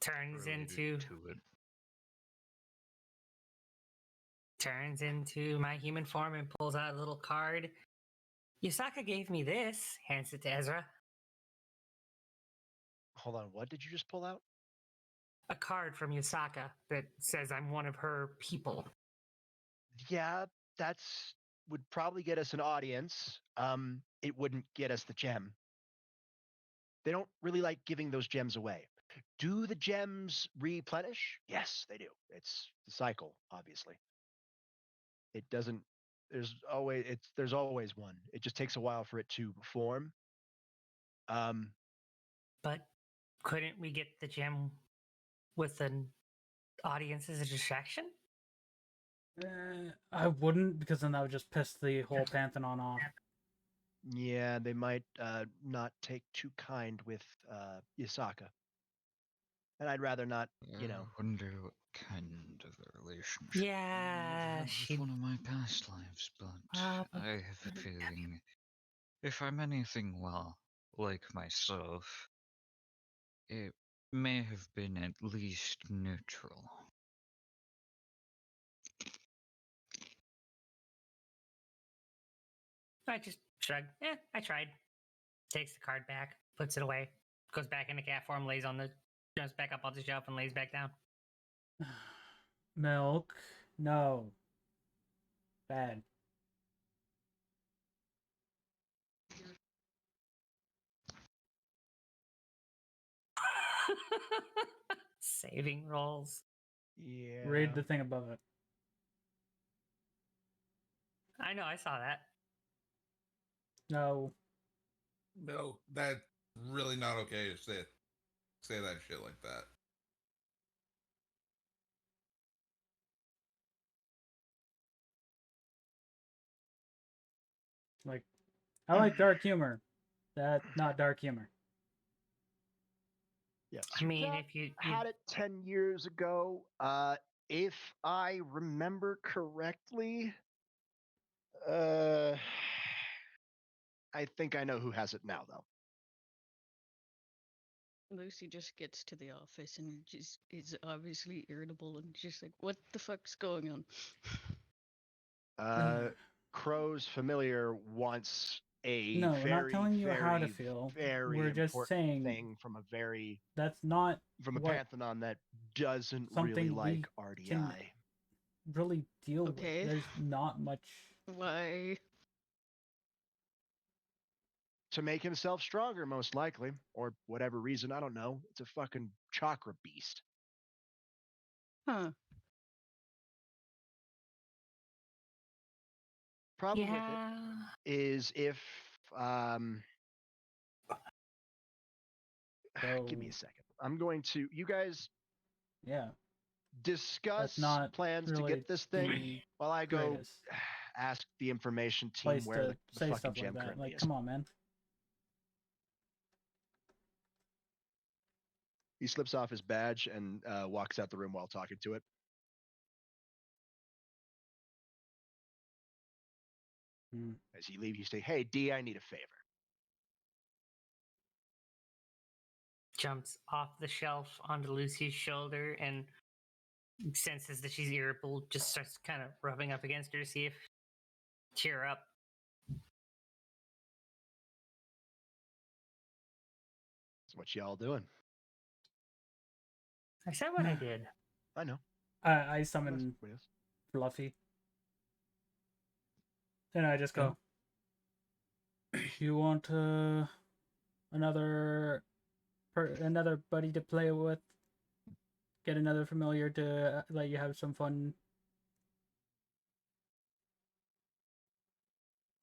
turns related into to it. turns into my human form and pulls out a little card. Yusaka gave me this. Hands it to Ezra. Hold on, what did you just pull out? A card from Yusaka that says I'm one of her people. Yeah, that's would probably get us an audience. It wouldn't get us the gem. They don't really like giving those gems away. Do the gems replenish? Yes, they do. It's the cycle, obviously. It doesn't. There's always one. It just takes a while for it to form. But couldn't we get the gem with an audience as a distraction? I wouldn't, because then that would just piss the whole Pantheon off. Yeah, they might not take too kind with Yasaka. And I'd rather not, I wonder what kind of a relationship Yeah, with she one of my past lives, but probably I have a feeling if I'm anything, well, like myself, it may have been at least neutral. I just shrug. I tried. Takes the card back, puts it away, goes back into cat form, jumps back up on the shelf and lays back down. Milk? No. Bad. Saving rolls. Yeah. Read the thing above it. I know, I saw that. No. No, that's really not okay to say that shit like that. Like, I like dark humor. That's not dark humor. Yes. I mean, That if you had it 10 years ago. If I remember correctly, I think I know who has it now, though. Lucy just gets to the office and just is obviously irritable and just like, what the fuck's going on? Crow's familiar wants a No, we're very, not telling you very, how to feel. very We're just important saying thing from that's not a what Pantheon that doesn't something really we like RDI. can really deal Okay. with. There's not much. Why? To make himself stronger, most likely, or whatever reason. I don't know. It's a fucking chakra beast. Huh. Problem with yeah. it is if give me a So, second. I'm going to you guys yeah. discuss not plans to really get this thing the while I go greatest. ask the information team place where to the say fucking stuff gem like that. currently Like, is. come on, man. He slips off his badge and walks out the room while talking to it. As he leaves, you say, "Hey, D, I need a favor." Jumps off the shelf onto Lucy's shoulder and senses that she's irritable, just starts kind of rubbing up against her to see if cheer up. That's what y'all doing. I said what I did. I know. I summon Fluffy. And I just go, you want another buddy to play with? Get another familiar to let you have some fun?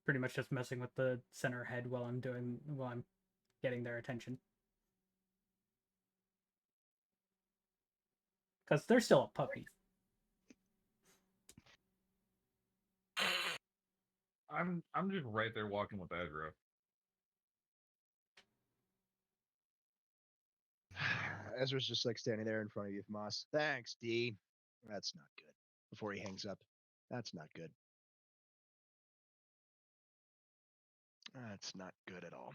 Pretty much just messing with the center head while I'm getting their attention. Because they're still a puppy. I'm just right there walking with Ezra. Ezra's just like standing there in front of you, Moss. Thanks, D. That's not good. Before he hangs up. That's not good. That's not good at all.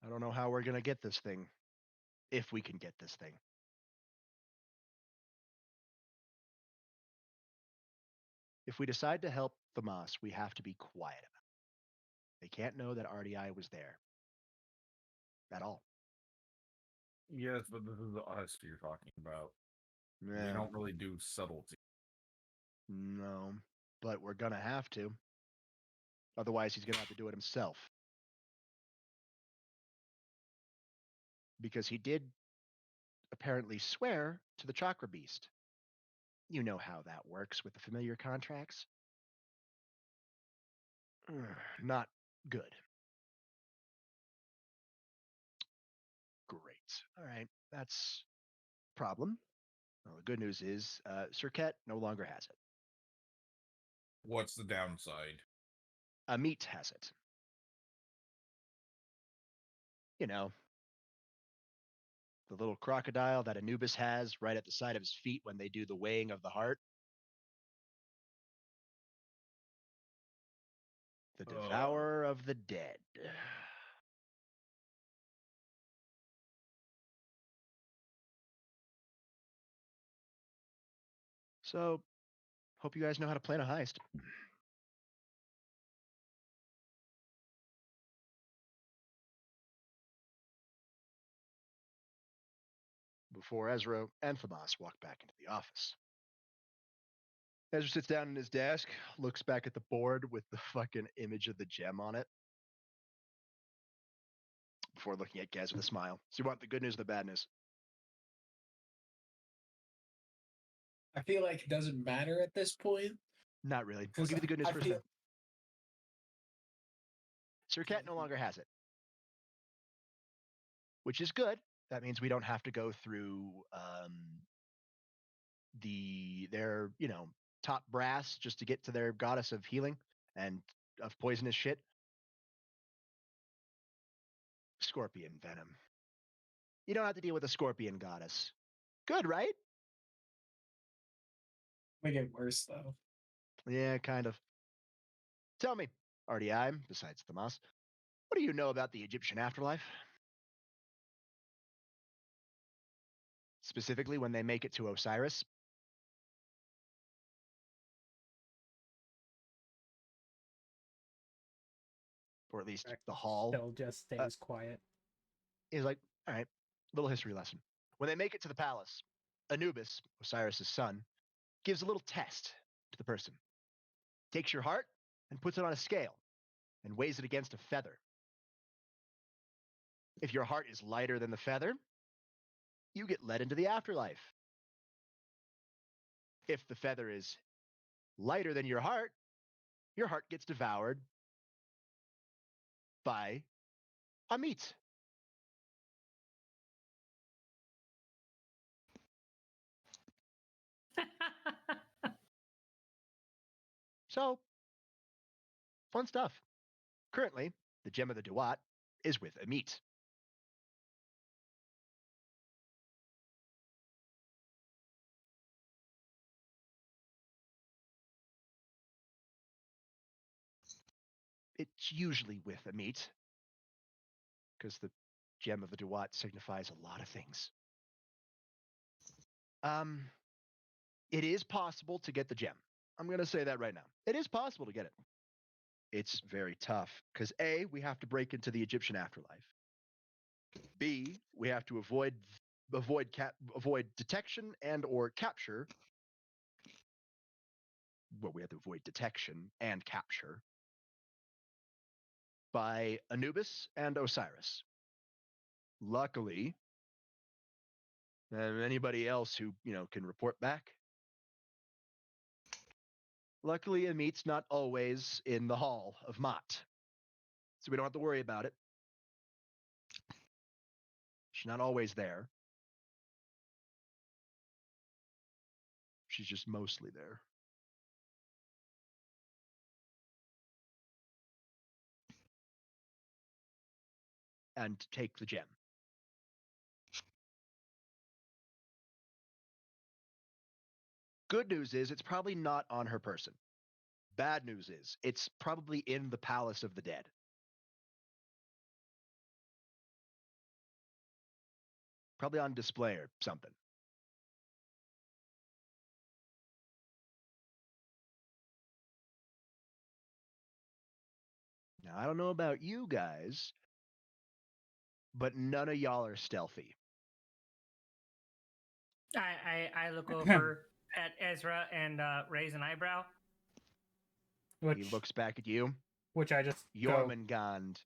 I don't know how we're going to get this thing. If we can get this thing. If we decide to help the Moss, we have to be quiet about it. They can't know that RDI was there. At all. Yes, but this is us you're talking about. Yeah. We don't really do subtlety. No, but we're going to have to. Otherwise, he's going to have to do it himself. Because he did apparently swear to the Chakra Beast. You know how that works with the familiar contracts. Not good. Great. All right, that's a problem. Well, the good news is Cirquette no longer has it. What's the downside? Amit has it. You know, the little crocodile that Anubis has right at the side of his feet when they do the weighing of the heart. The Devourer of the Dead. So, hope you guys know how to plan a heist. Before Ezra and Famas walk back into the office. Ezra sits down at his desk, looks back at the board with the fucking image of the gem on it. Before looking at Gaz with a smile. So you want the good news or the bad news? I feel like it doesn't matter at this point. Not really. We'll give you the good news first then. Cirquette no longer has it. Which is good. That means we don't have to go through their top brass just to get to their goddess of healing and of poisonous shit. Scorpion venom. You don't have to deal with a scorpion goddess. Good, right? Make it worse though. Yeah, kind of. Tell me, RDI, besides Thomas, what do you know about the Egyptian afterlife? Specifically when they make it to Osiris? Or at least the hall. Still just stays quiet. He's like, all right, little history lesson. When they make it to the palace, Anubis, Osiris' son, gives a little test to the person. Takes your heart and puts it on a scale and weighs it against a feather. If your heart is lighter than the feather, you get led into the afterlife. If the feather is lighter than your heart gets devoured by Amit. So, fun stuff. Currently, the gem of the Duat is with Amit. It's usually with Amit, because the gem of the Duat signifies a lot of things. It is possible to get the gem. I'm going to say that right now. It is possible to get it. It's very tough because A, we have to break into the Egyptian afterlife. B, we have to avoid detection and or capture. Well, we have to avoid detection and capture by Anubis and Osiris. Luckily, and anybody else who can report back. Luckily, Amit's not always in the hall of Mot, so we don't have to worry about it. She's not always there. She's just mostly there. And take the gem. Good news is it's probably not on her person. Bad news is it's probably in the Palace of the Dead. Probably on display or something. Now, I don't know about you guys, but none of y'all are stealthy. I look over at Ezra and raise an eyebrow. He looks back at you. Which I just Jormungand.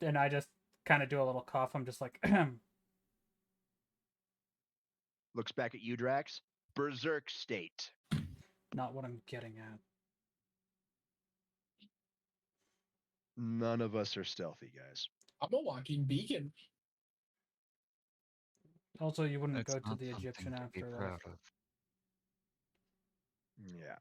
And I just kind of do a little cough. I'm just like, looks back at you, Drax. Berserk state. Not what I'm getting at. None of us are stealthy, guys. I'm a walking beacon. Also, you wouldn't That's go to not the something Egyptian to be afterlife. proud of. Yeah.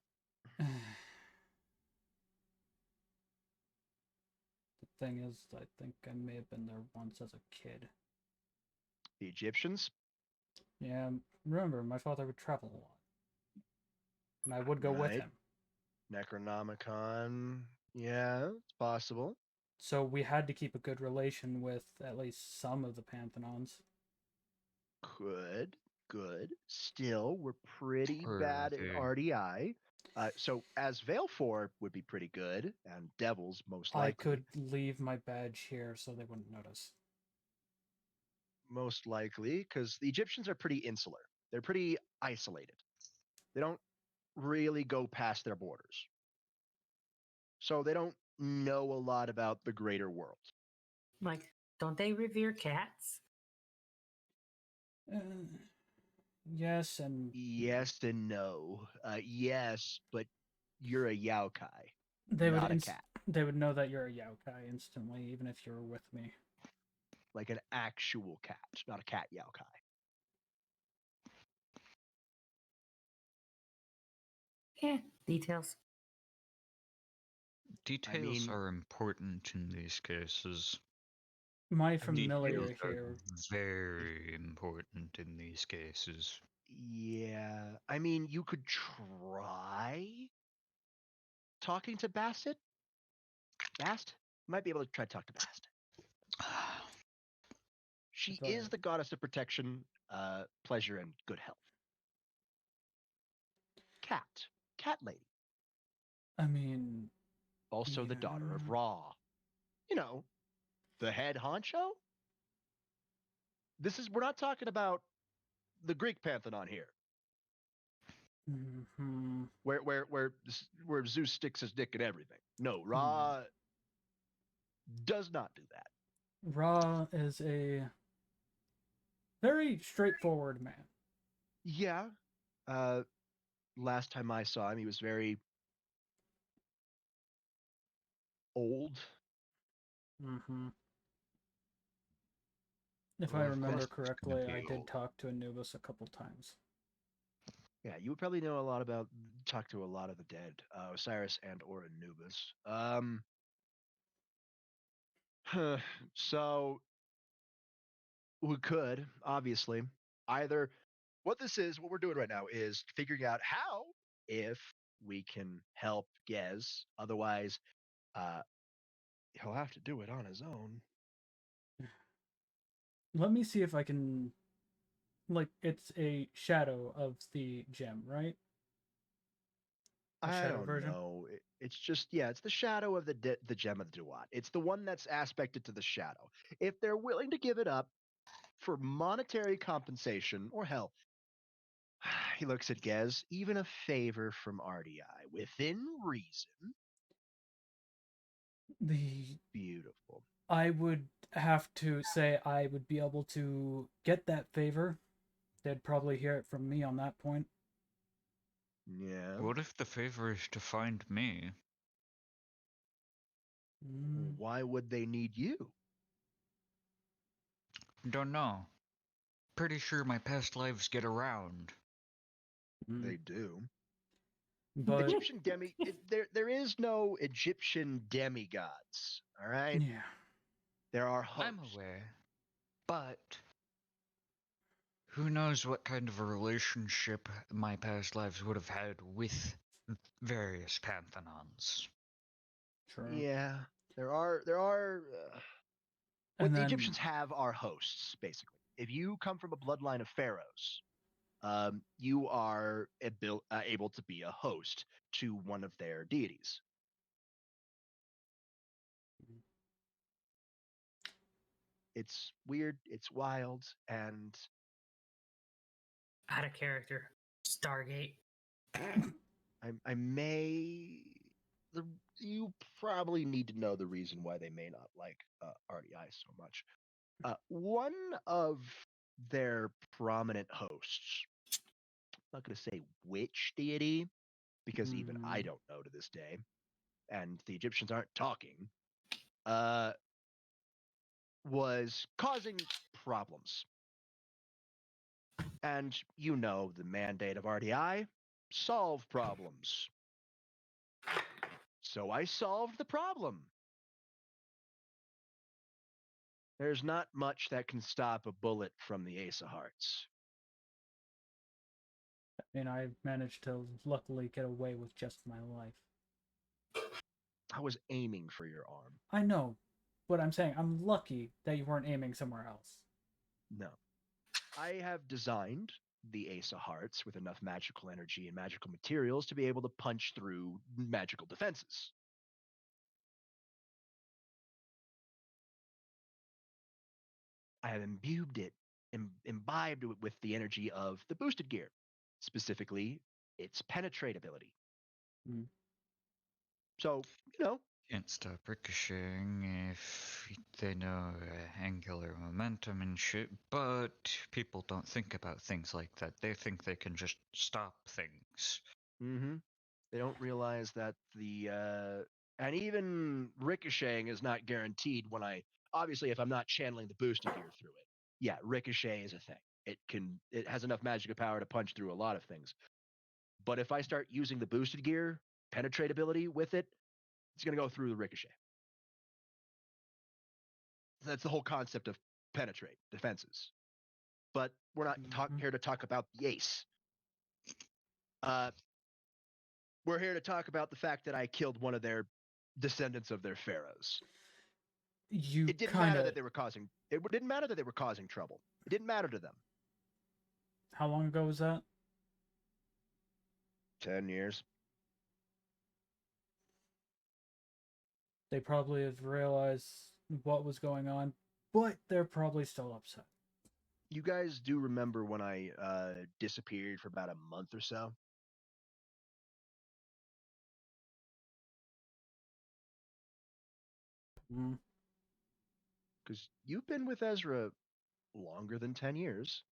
The thing is, I think I may have been there once as a kid. The Egyptians? Yeah, remember, my father would travel a lot. And I would go with him. Necronomicon. Yeah, it's possible. So we had to keep a good relation with at least some of the Panthenons. Good. Still, we're pretty bad in RDI. So as Valefor would be pretty good, and Devils most likely. I could leave my badge here so they wouldn't notice. Most likely, because the Egyptians are pretty insular. They're pretty isolated. They don't really go past their borders. So they don't know a lot about the greater world. Like, don't they revere cats? Yes and... Yes and no. Yes, but you're a Yaokai, they not would a cat. They would know that you're a Yaokai instantly, even if you were with me. Like an actual cat, not a cat Yaokai. Yeah, details. Details are important in these cases. My familiar Details here. Very important in these cases. Yeah, I mean, you could try talking to Bast. Bast? You might be able to try to talk to Bast. She is the goddess of protection, pleasure, and good health. Cat lady. I mean... Also the daughter of Ra. You know, the head honcho? We're not talking about the Greek pantheon here. Mm-hmm. Where Zeus sticks his dick in everything. No, Ra does not do that. Ra is a very straightforward man. Yeah. Last time I saw him, he was very old. Mm-hmm. If I remember correctly, I did talk to Anubis a couple times. Yeah, you would probably know a lot about, talk to a lot of the dead, Osiris and or Anubis. So we could obviously either what we're doing right now is figuring out how, if we can help Gez. Otherwise, uh, he'll have to do it on his own. Let me see if I can. Like, it's a shadow of the gem, right? A I shadow don't version. know. It's just, yeah, it's the shadow of the gem of the Duat. It's the one that's aspected to the shadow. If they're willing to give it up for monetary compensation, or hell, he looks at Gez, even a favor from RDI within reason. The Beautiful. I would have to say I would be able to get that favor. They'd probably hear it from me on that point. Yeah. What if the favor is to find me? Mm, Why would they need you? Don't know. Pretty sure my past lives get around. They mm. do. But Egyptian there is no Egyptian demigods. All right. yeah, There are I'm hosts. aware. But who knows what kind of a relationship my past lives would have had with various pantheons. sure. Yeah. There are what And the then Egyptians have are hosts, basically. If you come from a bloodline of pharaohs, you are able to be a host to one of their deities. It's weird, it's wild, and Out of character. Stargate. I may. The, you probably need to know the reason why they may not like RDI so much. One of their prominent hosts, I'm not going to say which deity, because even I mm, don't know to this day, and the Egyptians aren't talking, uh, was causing problems. And you know the mandate of RDI, solve problems. So I solved the problem. There's not much that can stop a bullet from the Ace of Hearts. I mean, I managed to luckily get away with just my life. I was aiming for your arm. I know, but I'm saying I'm lucky that you weren't aiming somewhere else. No. I have designed the Ace of Hearts with enough magical energy and magical materials to be able to punch through magical defenses. I have imbibed it with the energy of the boosted gear, specifically its penetrate ability. Mm. So, you know, Can't stop ricocheting if they know angular momentum and shit, but people don't think about things like that. They think they can just stop things. they don't realize that and even ricocheting is not guaranteed when obviously if I'm not channeling the boosted gear through it. Yeah, ricochet is a thing. It has enough magical power to punch through a lot of things. But if I start using the boosted gear, penetrate ability with it, it's going to go through the ricochet. That's the whole concept of penetrate defenses. But we're not here to talk about the ace. We're here to talk about the fact that I killed one of their descendants of their pharaohs. You It didn't kind matter of. that they were causing. It didn't matter that they were causing trouble. It didn't matter to them. How long ago was that? 10 years. They probably have realized what was going on, but they're probably still upset. You guys do remember when I disappeared for about a month or so? Mm. Because you've been with Ezra longer than 10 years.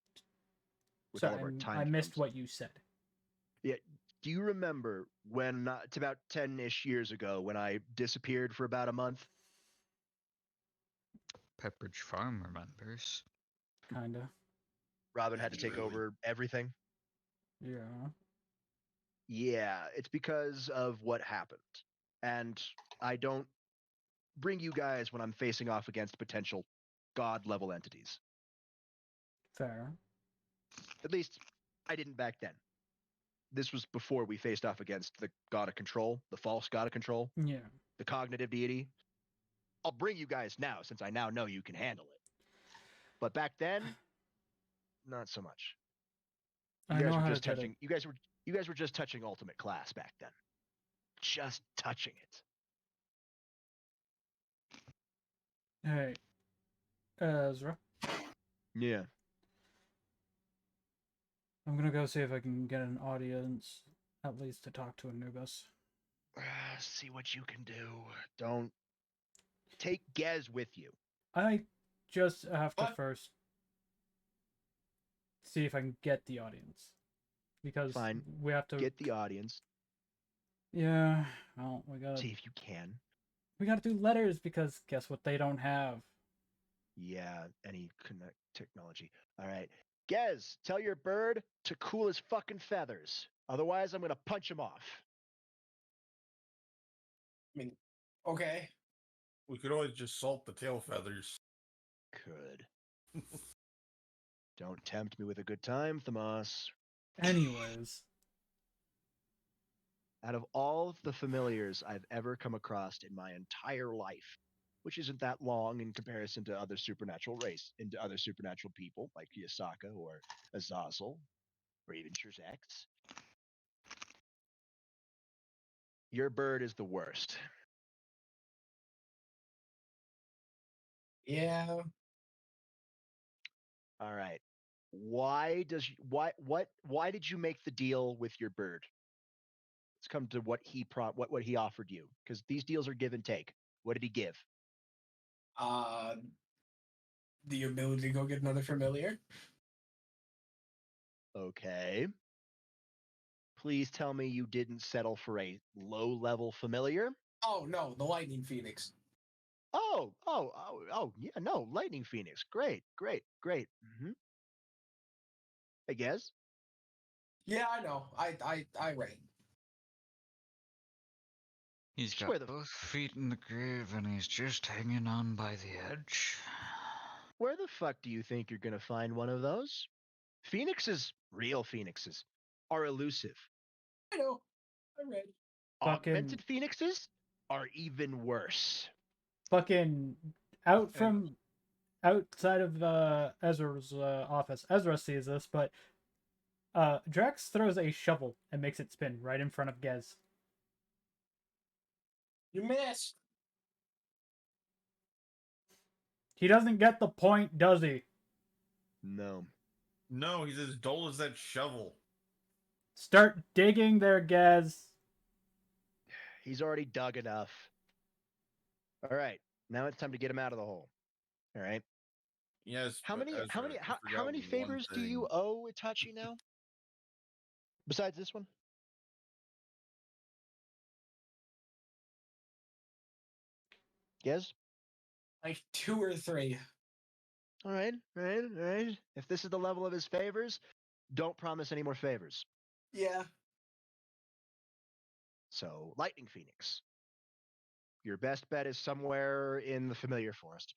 With all of our Sorry, I time missed jumps. what you said. Yeah. Do you remember when it's about 10-ish years ago when I disappeared for about a month? Pepperidge Farm remembers. Kinda. Robin had to Did he take really? over everything. Yeah. Yeah, it's because of what happened. And I don't bring you guys when I'm facing off against potential god level entities. Fair. At least I didn't back then. This was before we faced off against the god of control, the false god of control, Yeah. the cognitive deity. I'll bring you guys now since I now know you can handle it. But back then, not so much. You I guys know were how to just get touching. You guys were just touching ultimate class back then. Just touching it. it. Hey, Ezra. Yeah. I'm gonna go see if I can get an audience, at least to talk to Anubis. See what you can do. Don't take Gez with you. I just have to What? first see if I can get the audience. Because Fine. we have to Get the audience. Yeah, well, See if you can. we gotta do letters because guess what they don't have? Yeah, any connect technology. All right. Gez, tell your bird to cool his fucking feathers. Otherwise, I'm gonna punch him off. I mean, okay. We could always just salt the tail feathers. Could. Don't tempt me with a good time, Thamas. Anyways. Out of all of the familiars I've ever come across in my entire life, which isn't that long in comparison to other supernatural into other supernatural people like Yasaka or Azazel or even Shirzex, your bird is the worst. Yeah. All right. Why did you make the deal with your bird? Let's come to what he offered you, because these deals are give and take. What did he give? Uh, the ability to go get another familiar. Okay. Please tell me you didn't settle for a low-level familiar. Oh no, the lightning phoenix. Oh, yeah, no, Lightning Phoenix. Great. I guess. Yeah, I know. I read. He's Swear got the both feet in the grave and he's just hanging on by the edge. Where the fuck do you think you're gonna find one of those? Real phoenixes, are elusive. I know. I read. Augmented phoenixes are even worse. Fucking outside of Ezra's office. Ezra sees this, but Drax throws a shovel and makes it spin right in front of Gez. You missed. He doesn't get the point, does he? No. No, he's as dull as that shovel. Start digging there, Gez. He's already dug enough. All right, now it's time to get him out of the hole. All right. Yes. How but many Ezra, how many you how, how forgot many one favors do you thing. owe Itachi now? Besides this one? Yes? Like 2 or 3. All right. If this is the level of his favors, don't promise any more favors. Yeah. So, Lightning Phoenix. Your best bet is somewhere in the Familiar Forest.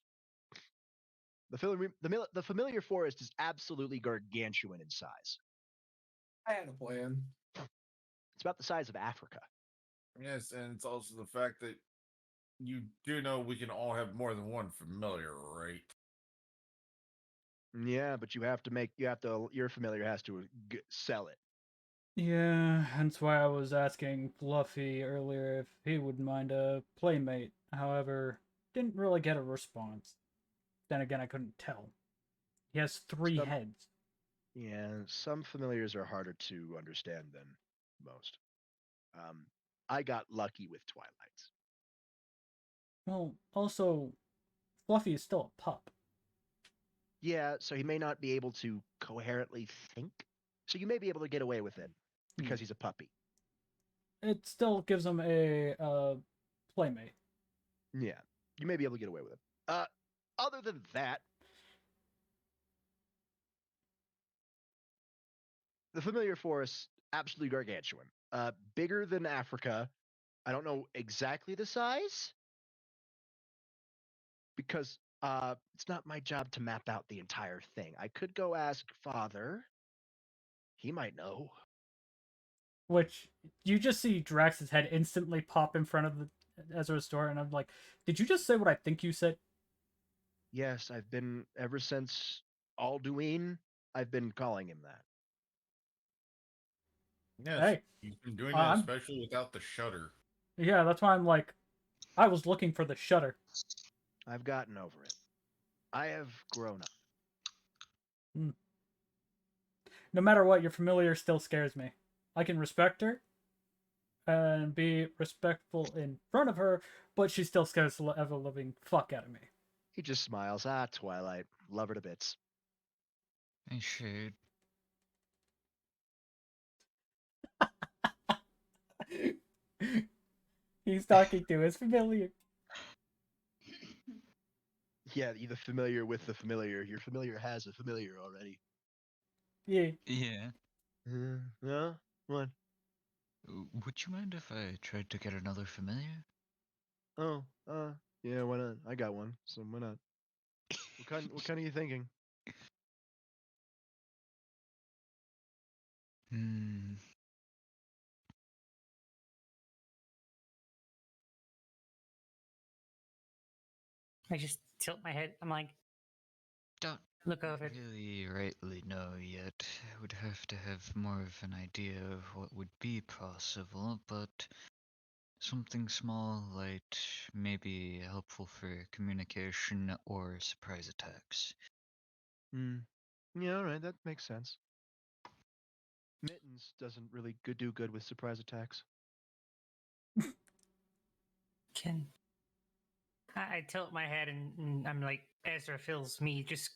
The Familiar Forest is absolutely gargantuan in size. I had a plan. It's about the size of Africa. Yes, and it's also the fact that you do know we can all have more than one familiar, right? Yeah, but your familiar has to sell it. Yeah, hence why I was asking Fluffy earlier if he would mind a playmate. However, didn't really get a response. Then again, I couldn't tell. He has 3 heads. Yeah, some familiars are harder to understand than most. I got lucky with Twilight's. Well, also, Fluffy is still a pup. Yeah, so he may not be able to coherently think. So you may be able to get away with it because he's a puppy. It still gives him a playmate. Yeah, you may be able to get away with it. Other than that, the familiar forest absolutely gargantuan. bigger than Africa. I don't know exactly the size because it's not my job to map out the entire thing. I could go ask Father. He might know. Which you just see Drax's head instantly pop in front of the Ezra's door, and I'm like, did you just say what I think you said? Yes, I've been ever since Alduin. I've been calling him that. Yes, Hey, you've been doing it, I'm especially without the shutter. yeah, that's why I'm like, I was looking for the shutter. I've gotten over it. I have grown up. No matter what, your familiar still scares me. I can respect her and be respectful in front of her, but she still scares the ever living fuck out of me. He just smiles. Ah, Twilight. Love her to bits. I should. He's talking to his familiar. Yeah, the familiar with the familiar. Your familiar has a familiar already. Yeah. Yeah. Yeah? What? Would you mind if I tried to get another familiar? Oh, yeah, why not? I got one, so why not? What kind are you thinking? Hmm. I just tilt my head. I'm like, Don't look over. really rightly know yet. I would have to have more of an idea of what would be possible, but something small, light, maybe helpful for communication or surprise attacks. Yeah, alright, that makes sense. Mittens doesn't really do good with surprise attacks. Can I tilt my head and I'm like, Ezra feels me just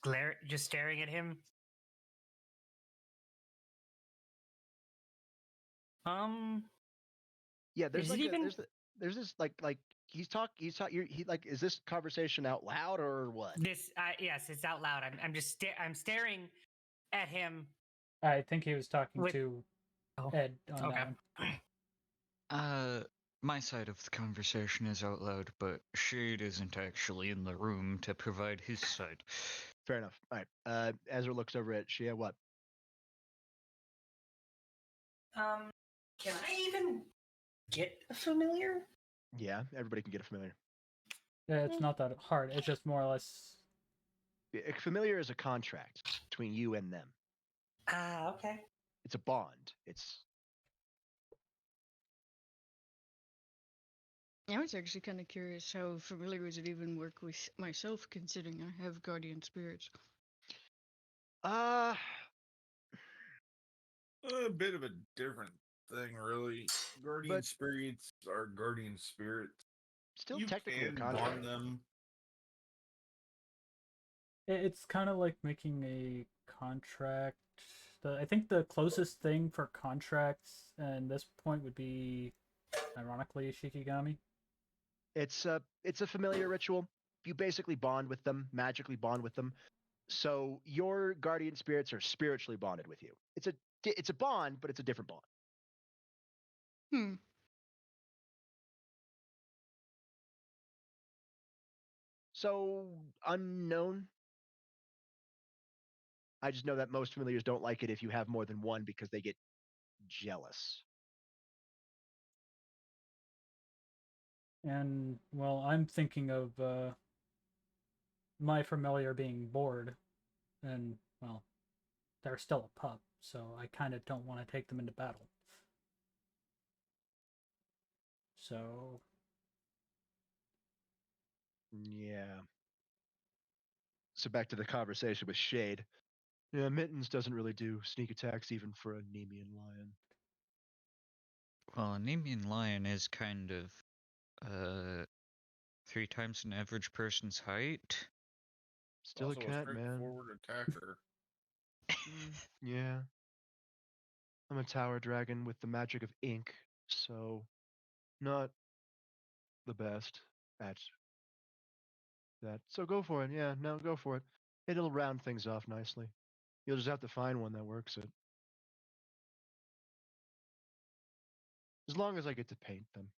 staring at him. Yeah, there's Is it like even? there's this like he like is this conversation out loud or what? This, yes, it's out loud. I'm just I'm staring at him. I think he was talking With- to Oh, Ed on okay. that one. My side of the conversation is out loud, but Shade isn't actually in the room to provide his side. Fair enough. All right. Ezra looks over at Shia. What? Can I even get a familiar? Yeah, everybody can get a familiar. Yeah, it's not that hard. It's just more or less. A familiar is a contract between you and them. Ah, okay. It's a bond. It's I was actually kind of curious how familiar would it even work with myself, considering I have guardian spirits. uh A bit of a different thing, really. Guardian But- spirits are guardian spirits. still You technically a can contract. bond them. It's kind of like making a contract. I think the closest thing for contracts at this point would be, ironically, Shikigami. It's a familiar ritual. You basically bond with them, magically bond with them. So your guardian spirits are spiritually bonded with you. It's a bond, but it's a different bond. Hmm. So unknown. I just know that most familiars don't like it if you have more than one because they get jealous. And, well, I'm thinking of my familiar being bored. And, well, they're still a pup, so I kind of don't want to take them into battle. So, Yeah. So back to the conversation with Shade. Yeah, Mittens doesn't really do sneak attacks even for a Nemean lion. Well, a Nemean lion is kind of 3 times an average person's height. Still Also a cat, man. straightforward attacker. Yeah. I'm a tower dragon with the magic of ink, so not the best at that. So go for it. Yeah, no, go for it. It'll round things off nicely. You'll just have to find one that works it. As long as I get to paint them.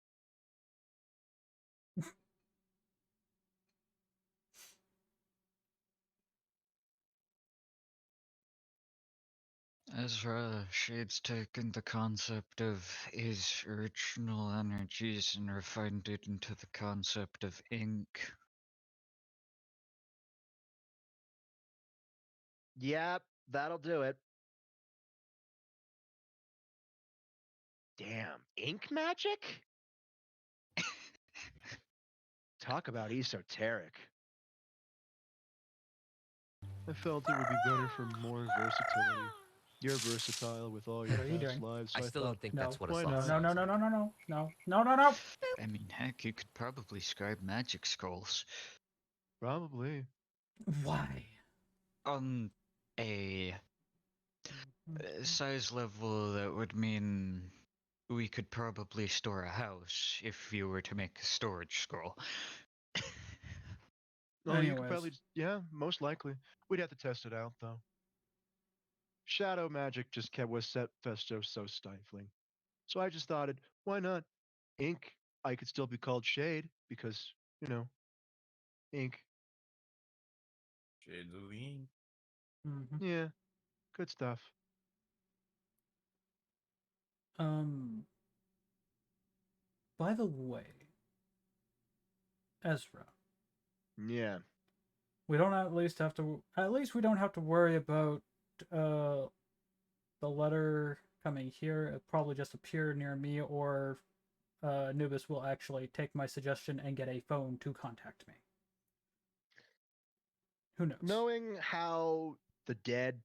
Ezra, Shade's taken the concept of his original energies and refined it into the concept of ink. Yep, that'll do it. Damn, ink magic? Talk about esoteric. I felt it would be better for more versatility. You're versatile with all your What are you past doing? lives, so I I still thought, don't think No. that's what a why soft not? No, sounds no, no, like. no, no, no, no, no, no, no. I mean, heck, you could probably scribe magic scrolls Probably. Why? on a size level that would mean we could probably store a house if you were to make a storage scroll. Oh, you could probably, Anyways. yeah, most likely. We'd have to test it out, though. Shadow magic just kept was set Festo so stifling. So I just thought, why not? Ink, I could still be called Shade because, ink. Shades of the ink. Mhm. Yeah, good stuff. By the way, Ezra, Yeah. we don't at least have to. At least we don't have to worry about uh the letter coming here. It'll probably just appear near me, or Anubis will actually take my suggestion and get a phone to contact me. Who knows? Knowing how the dead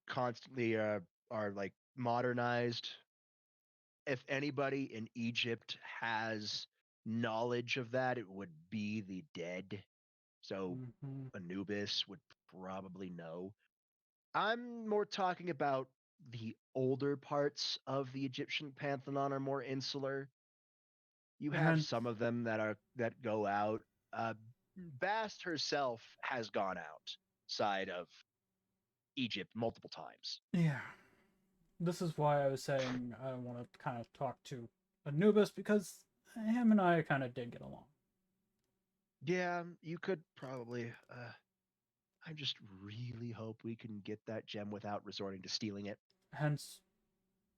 constantly are like modernized, if anybody in Egypt has knowledge of that, it would be the dead. So Mhm. Anubis would probably know. I'm more talking about the older parts of the Egyptian pantheon are more insular. You have And some of them that go out. Uh, Bast herself has gone outside of Egypt multiple times. yeah, this is why I was saying I want to kind of talk to Anubis, because him and I kind of did get along. Yeah, you could probably. I just really hope we can get that gem without resorting to stealing it. Hence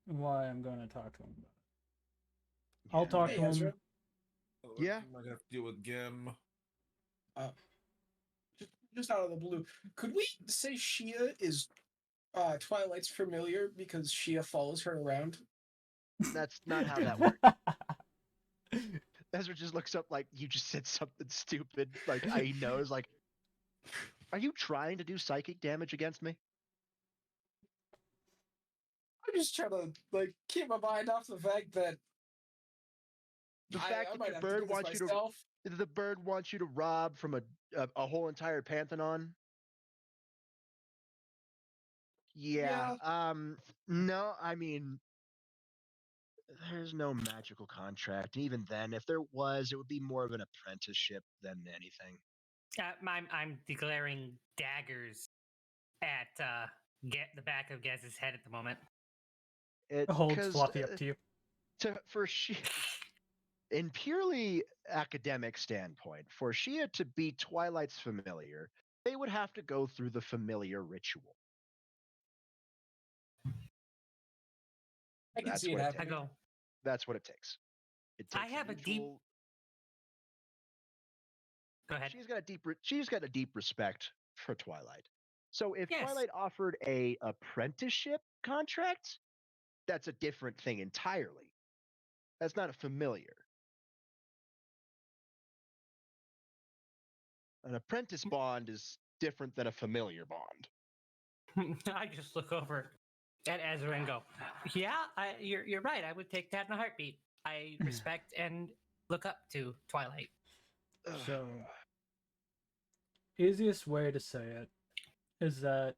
why I'm going to talk to him about it. I'll Yeah. talk Hey, to Ezra. him. Otherwise, Yeah. you might have to deal with Gem. Uh, just out of the blue, could we say Shia is Twilight's familiar because Shia follows her around? That's not how that works. Ezra just looks up like you just said something stupid. Like he knows. Like, are you trying to do psychic damage against me? I'm just trying to keep my mind off the fact that The I fact that might your have to do bird this wants you to myself. the bird wants you to rob from a whole entire pantheon. Yeah. Yeah. No, I mean, there's no magical contract. And even then, if there was, it would be more of an apprenticeship than anything. I'm declaring daggers at get the back of Gaz's head at the moment. It Holds because Fluffy up to you. in purely academic standpoint, for Shia to be Twilight's familiar, they would have to go through the familiar ritual. I can That's see it what it happening. I go. That's what it takes. It I takes have a deep. mutual- Go ahead. She's got a deep respect for Twilight. So if Yes. Twilight offered a apprenticeship contract, that's a different thing entirely. That's not a familiar. An apprentice bond is different than a familiar bond. I just look over at Ezra and go, "Yeah, you're right. I would take that in a heartbeat. I respect and look up to Twilight." So, easiest way to say it is that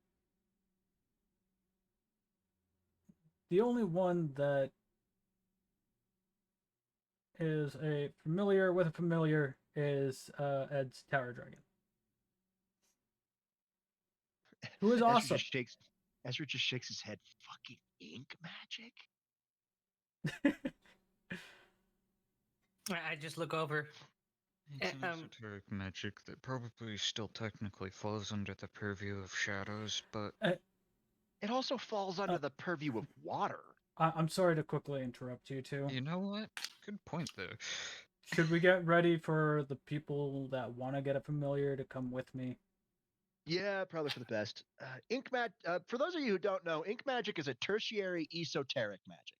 the only one that is a familiar with a familiar is Ed's Tower Dragon, who is awesome. Ezra just shakes his head. Fucking ink magic. I just look over. It's an Um, esoteric magic that probably still technically falls under the purview of shadows, but It also falls under the purview of water. I'm sorry to quickly interrupt you two. you know what? Good point there. Should we get ready for the people that want to get a familiar to come with me? Yeah, probably for the best. Ink mag. For those of you who don't know, ink magic is a tertiary esoteric magic.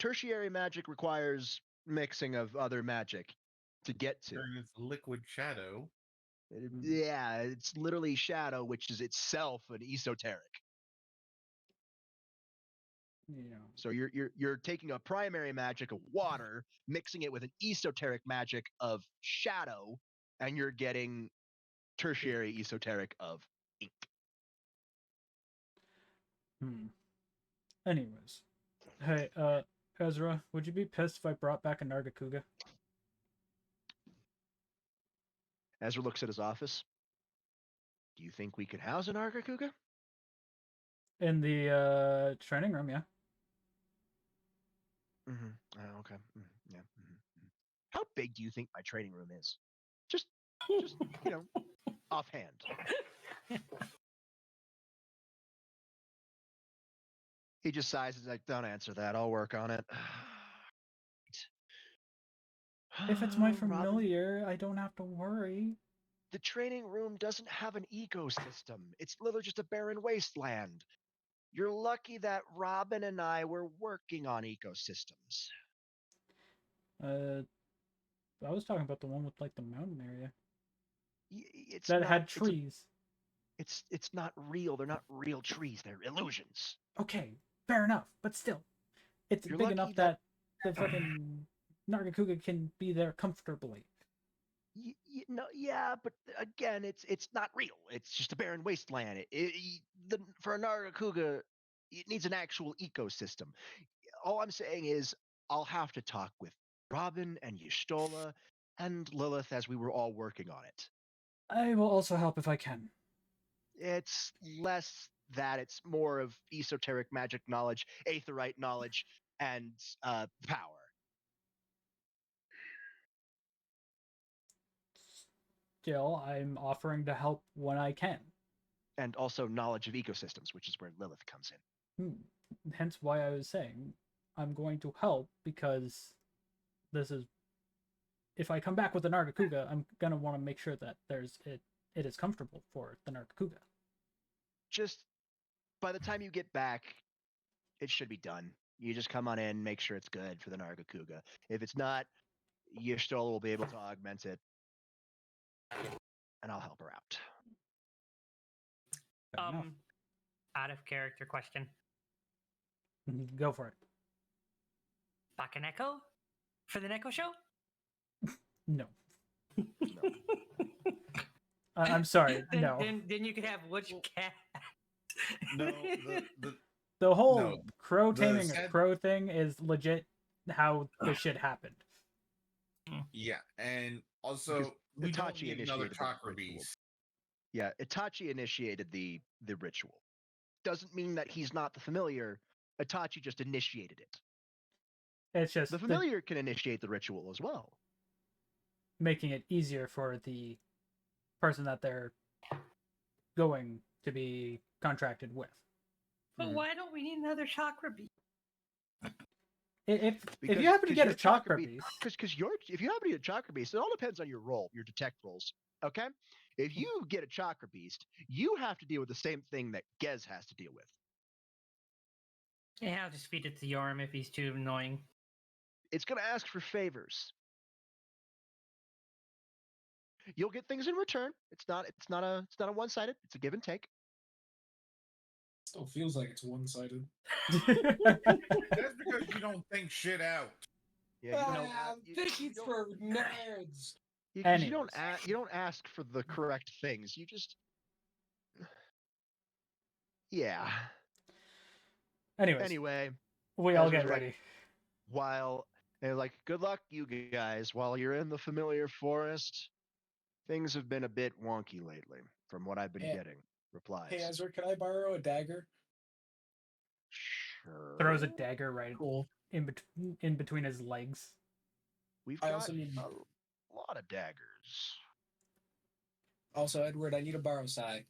Tertiary magic requires mixing of other magic to get to. Turn its liquid shadow. Yeah, it's literally shadow, which is itself an esoteric. You know, So you're taking a primary magic of water, mixing it with an esoteric magic of shadow, and you're getting tertiary esoteric of ink. Anyways, hey, Ezra, would you be pissed if I brought back a Nargacuga? Ezra looks at his office. Do you think we could house an Argakuga? In the training room, yeah. Mm-hmm. Oh, okay. Yeah. How big do you think my training room is? Just offhand. He just sighs. He's like, "Don't answer that. I'll work on it." If it's my Robin, familiar, I don't have to worry. the training room doesn't have an ecosystem. It's literally just a barren wasteland. You're lucky that Robin and I were working on ecosystems. I was talking about the one with like the mountain area It's that not, had trees. It's not real. They're not real trees. They're illusions. Okay, fair enough, but still, it's You're big lucky enough that the fucking Nargacuga can be there comfortably. No, yeah, but again, it's not real. It's just a barren wasteland. For a Nargacuga, it needs an actual ecosystem. All I'm saying is I'll have to talk with Robin and Y'shtola and Lilith as we were all working on it. I will also help if I can. It's less that, it's more of esoteric magic knowledge, aetherite knowledge, and power. Still, I'm offering to help when I can. And also knowledge of ecosystems, which is where Lilith comes in. Hence why I was saying I'm going to help, because this is, if I come back with the Nargacuga, I'm gonna want to make sure that it is comfortable for the Nargacuga. Just by the time you get back, it should be done. You just come on in, make sure it's good for the Nargacuga. If it's not, Y'shtola will be able to augment it, and I'll help her out. Fair enough. Out of character question. Go for it. Back an echo for the Neko show? No. No. I'm sorry. then, No. Then you could have which cat? No, The whole No, crow the taming a sad- crow thing is legit how the shit happened. yeah, and also Because we don't Itachi need another initiated the chakra ritual. beast. Yeah, Itachi initiated the ritual. Doesn't mean that he's not the familiar. Itachi just initiated it. It's just The familiar can initiate the ritual as well. making it easier for the person that they're going to be contracted with. But why don't we need another chakra beast? If you happen to get a chakra beast, because if you happen to get a chakra beast, it all depends on your roll, your detect rolls. Okay, if you get a chakra beast, you have to deal with the same thing that Gez has to deal with. Yeah, I'll just feed it to Yorm if he's too annoying. It's going to ask for favors. You'll get things in return. It's not a one-sided. It's a give and take. Still feels like it's one-sided. That's because you don't think shit out. Yeah, Thinking for nerds. you Anyways. don't ask for the correct things. You just yeah. anyways, Anyway, we all Ezra's get like, ready. while they're like, good luck, you guys. While you're in the familiar forest, things have been a bit wonky lately, from what I've been getting. Replies. Hey Ezra, can I borrow a dagger? throws a dagger right Cool. in between his legs. We've I got also need- a lot of daggers. Also, Edward, I need to borrow Sai.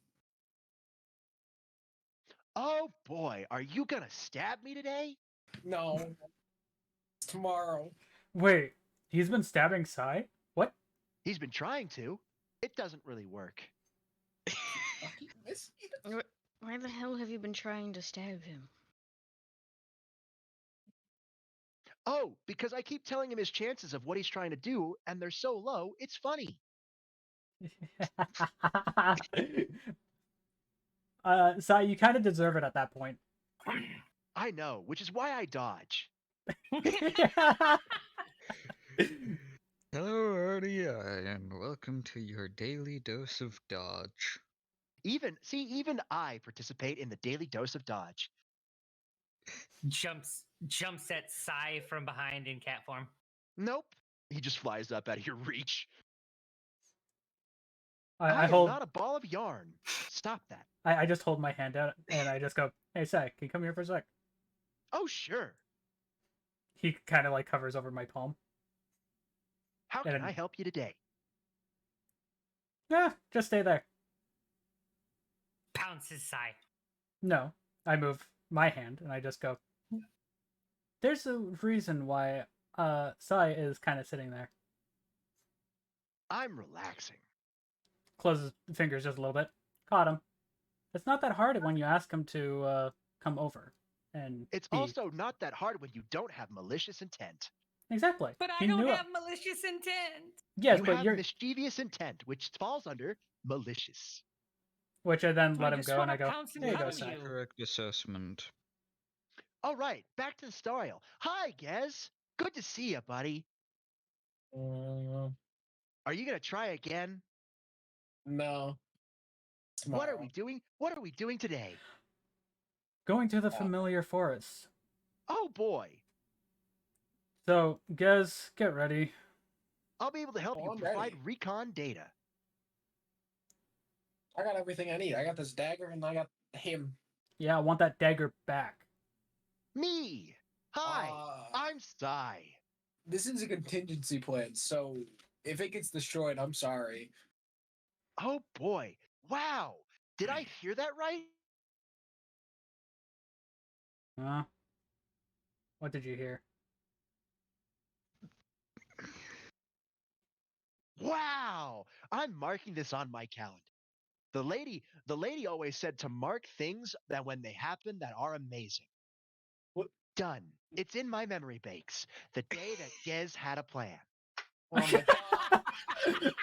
Oh boy, are you gonna stab me today? No. It's tomorrow. Wait, he's been stabbing Sai? What? He's been trying to. It doesn't really work. Why the hell have you been trying to stab him? Oh, because I keep telling him his chances of what he's trying to do, and they're so low, it's funny. Sai, you kind of deserve it at that point. I know, which is why I dodge. Hello, RDI, and welcome to your daily dose of dodge. Even I participate in the daily dose of dodge. Jumps at Sai from behind in cat form. Nope. He just flies up out of your reach. I am hold. not a ball of yarn. Stop that. I just hold my hand out and I just go, "Hey, Sai, can you come here for a sec?" Oh, sure. He kind of like covers over my palm. How can And- I help you today? Yeah, just stay there. Pounces Sai. No, I move my hand and I just go. There's a reason why Sai is kind of sitting there. I'm relaxing. Closes fingers just a little bit. Caught him. It's not that hard when you ask him to come over. And It's be- also not that hard when you don't have malicious intent. exactly. But He I don't knew it. have malicious intent. Yes, you but have you're mischievous intent, which falls under malicious. which I then let I him just go and I wanna go. pounce and There you go, cuddle Sai. you. Correct assessment. All right, back to the story. Hi, Gez. Good to see you, buddy. Are you gonna try again? No. What are Tomorrow. we doing? What are we doing today? Going to the familiar forest. Oh boy, So, Gez, get ready. I'll be able to help Oh, you I'm provide ready. recon data. I got everything I need. I got this dagger and I got him. Yeah, I want that dagger back. Me. Hi, I'm Sai. This is a contingency plan, so if it gets destroyed, I'm sorry. Oh boy, wow. Did I hear that right? Huh? What did you hear? Wow. I'm marking this on my calendar. The lady always said to mark things that when they happen that are amazing. What? Done. It's in my memory banks. The day that Gez had a plan. Oh my god.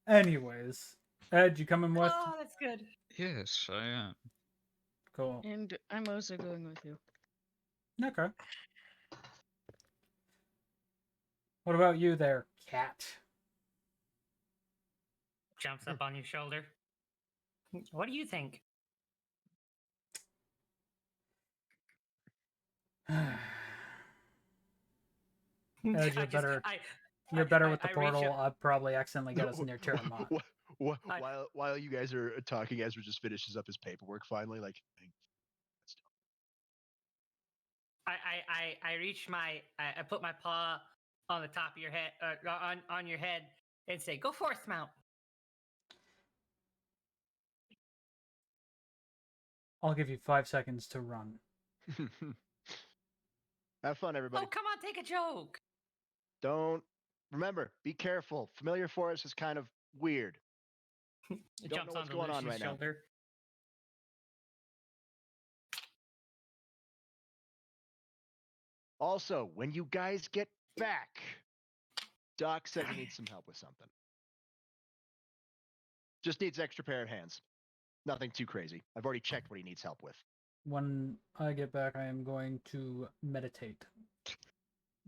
Anyways, Ed, you coming with? Oh, that's good. Yes, I am. Cool. And I'm also going with you. Okay. What about you there, cat? Jumps up on your shoulder. What do you think? Ed, you're I just- better. I- You're I- better I- with the I reach portal. up- I'll probably accidentally get us near Terramont. I- While you guys are talking, Ezra just finishes up his paperwork finally. Like, I reach my I put my paw on the top of your head on your head and say, "Go forth, mount." I'll give you 5 seconds to run. have fun, everybody. Oh, come on, take a joke. Don't remember. Be careful. Familiar forest is kind of weird. It Don't jumps know what's onto going on Lucian's right now. shoulder. Also, when you guys get back, Doc said he needs some help with something. Just needs extra pair of hands. Nothing too crazy. I've already checked what he needs help with. When I get back, I am going to meditate.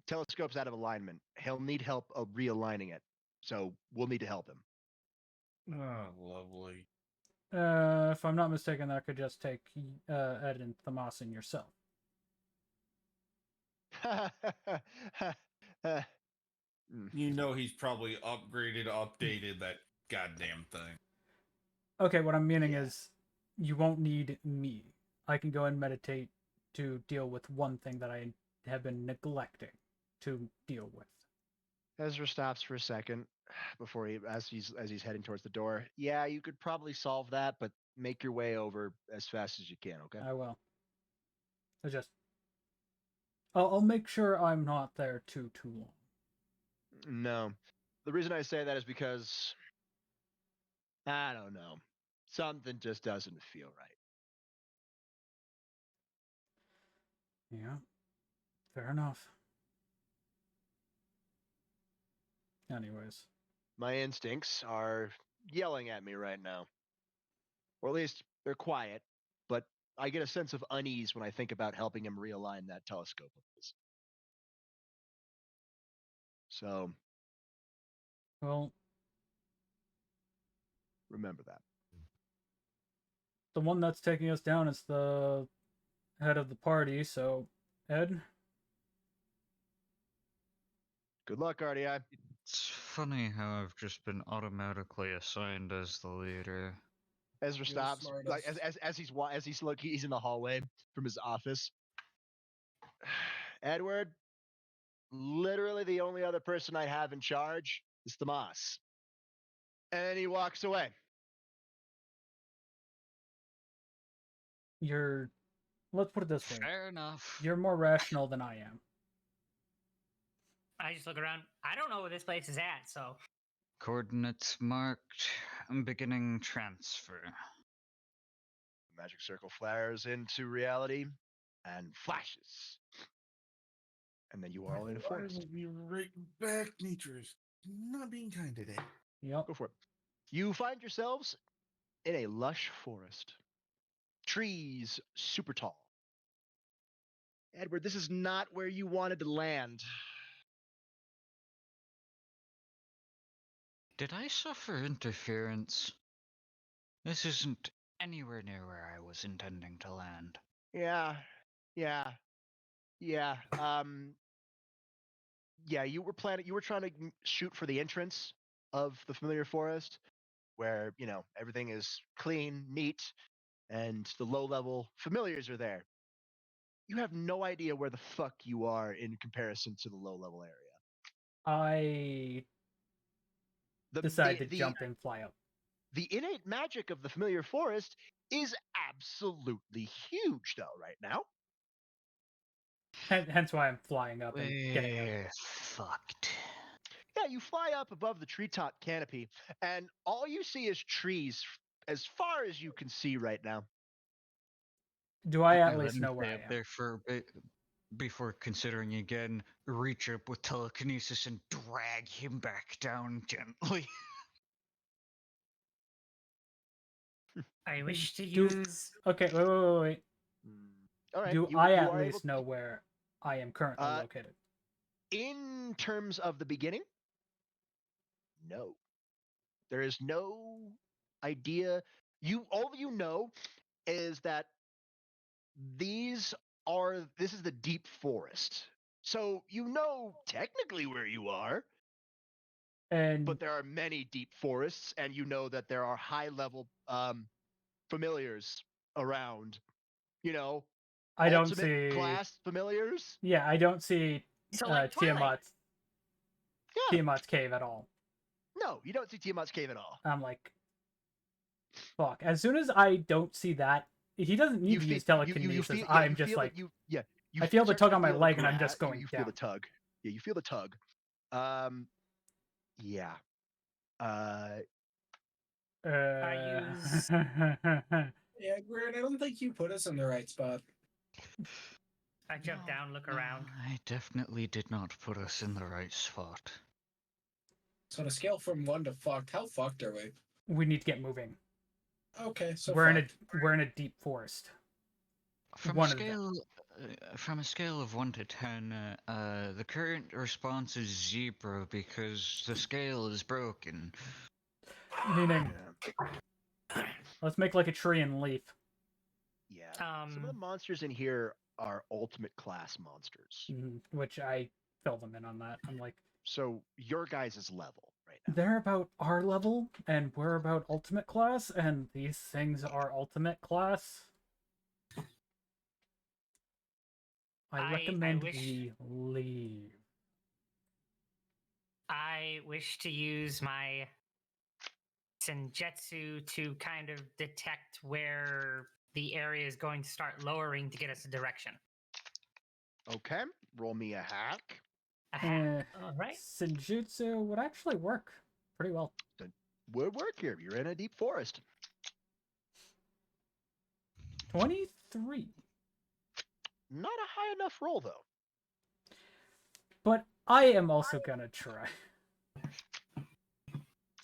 Telescope's out of alignment. He'll need help realigning it. So we'll need to help him. Oh, lovely. If I'm not mistaken, that could just take Ed and Thomas and yourself. You know he's probably updated that goddamn thing. Okay, what I'm meaning Yeah. is, you won't need me. I can go and meditate to deal with one thing that I have been neglecting to deal with. Ezra stops for a second before as he's heading towards the door. Yeah, you could probably solve that, but make your way over as fast as you can. Okay. I will. I'll make sure I'm not there too long. No, the reason I say that is because I don't know, something just doesn't feel right. Yeah, fair enough. Anyways, My instincts are yelling at me right now, or at least they're quiet. But I get a sense of unease when I think about helping him realign that telescope of his. So well, remember that. the one that's taking us down is the head of the party, so Ed? Good luck, RDI. It's funny how I've just been automatically assigned as the leader. Ezra You're stops, smart like as- he's in the hallway from his office. Edward, literally the only other person I have in charge is Tomas. And he walks away. Let's put it this way. Fair enough. You're more rational than I am. I just look around. I don't know where this place is at, so Coordinates marked. I'm beginning transfer. The magic circle flares into reality and flashes. And then you are all in a I forest. will be right back, Nature's not being kind today. Yep. Go for it. You find yourselves in a lush forest. Trees super tall. Edward, this is not where you wanted to land. Did I suffer interference? This isn't anywhere near where I was intending to land. Yeah. Yeah, you were trying to shoot for the entrance of the familiar forest where, everything is clean, neat, and the low level familiars are there. You have no idea where the fuck you are in comparison to the low level area. I The decide the to the, jump and fly up. the innate magic of the familiar forest is absolutely huge though right now. Hence why I'm flying up and getting out. We're fucked. Yeah, you fly up above the treetop canopy, and all you see is trees as far as you can see right now. Do I at let least me know where stay I up am? there for a bit before considering again. Reach up with telekinesis and drag him back down gently. I wish to Do- use. Okay, wait. All right, Do you I you at are able least know where I am currently located? in terms of the beginning. No, there is no idea. All you know is that this is the deep forest. So you know technically where you are, And but there are many deep forests, and you know that there are high level familiars around. I don't Ultimate see. class familiars. Yeah, I don't see So like Twilight. Yeah. Tiamat's cave at all. No, you don't see Tiamat's cave at all. I'm like, fuck. As soon as I don't see that, he doesn't need to use telekinesis. I'm just like, I feel the tug on my leg, and I'm just going you down. feel the tug. Yeah, you feel the tug. Yeah. use- Yeah, Grant, I don't think you put us in the right spot. I jump down, look No, around. I definitely did not put us in the right spot. So on a scale from 1 to fucked, how fucked are we? We need to get moving. Okay, so we're fucked. in a deep forest. From One a of them. scale of 1 to 10, the current response is 0 because the scale is broken. Meaning, let's make like a tree and leaf. Yeah. Some of the monsters in here are ultimate class monsters. Which I fill them in on that. I'm like, so your guys' level right now. They're about our level, and we're about ultimate class, and these things are ultimate class. I recommend wish we leave. I wish to use my Senjutsu to kind of detect where the area is going to start lowering to get us a direction. Okay, roll me a hack. All right. Senjutsu would actually work pretty well. Would work here. You're in a deep forest. 23. Not a high enough roll though. But I am also gonna try.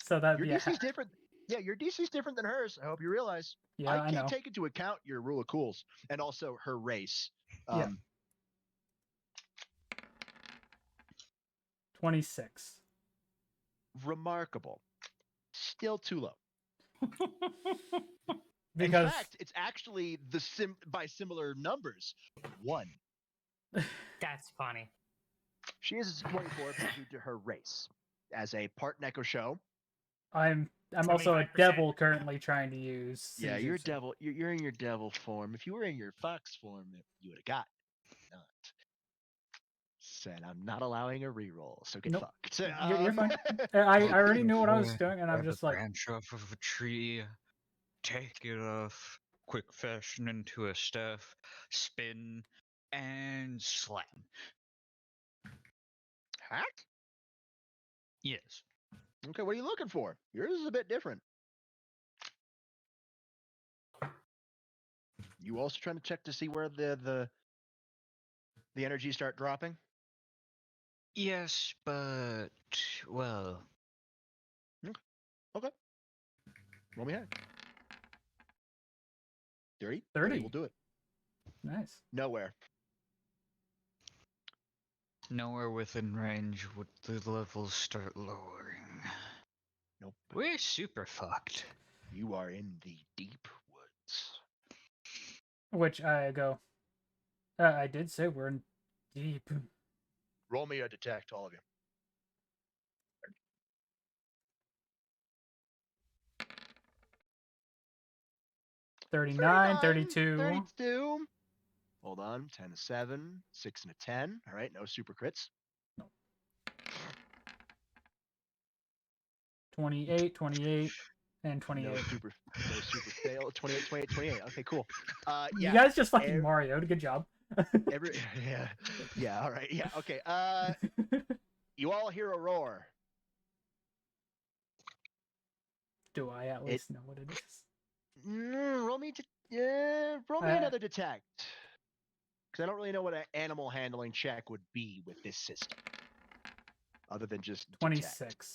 So that'd Your be a DC's different. Yeah, your DC's different than hers. I hope you realize. Yeah, I I can't know. take into account your rule of cools and also her race. Yeah. 26. Remarkable. Still too low. Because In fact, it's actually by similar numbers. 1. That's funny. She is 24 due to her race. As a part Neko show. I'm also a 25%. devil currently trying to use. Yeah, you're a Senjutsu. devil. You're in your devil form. If you were in your fox form, you would have got. Not. Said I'm not allowing a reroll, so get Nope. fucked. You're fine. I already knew what I was Grab doing, and I'm just a like, branch off of a tree, take it off, quick fashion into a staff, spin, and slam. Hack? Yes. Okay, what are you looking for? Yours is a bit different. You also trying to check to see where the energies start dropping? Yes, but well, Okay. Roll me ahead. 30? 30. We'll do it. Nice. Nowhere. nowhere within range would the levels start lowering. Nope. We're super fucked. You are in the deep woods. Which I go. I did say we're in deep. Roll me a detect, all of you. 39, 32. 32. Hold on. 10, 7, 6, and a 10. All right, no super crits. 28, 28, and 28. No super fail. 28, 28, 28. Okay, cool. Yeah. You guys just fucking Mario'd. Good job. Yeah. All right. Yeah. Okay. You all hear a roar. Do I at least know what it is? Roll me another detect. Because I don't really know what an animal handling check would be with this system, other than just 26. detect.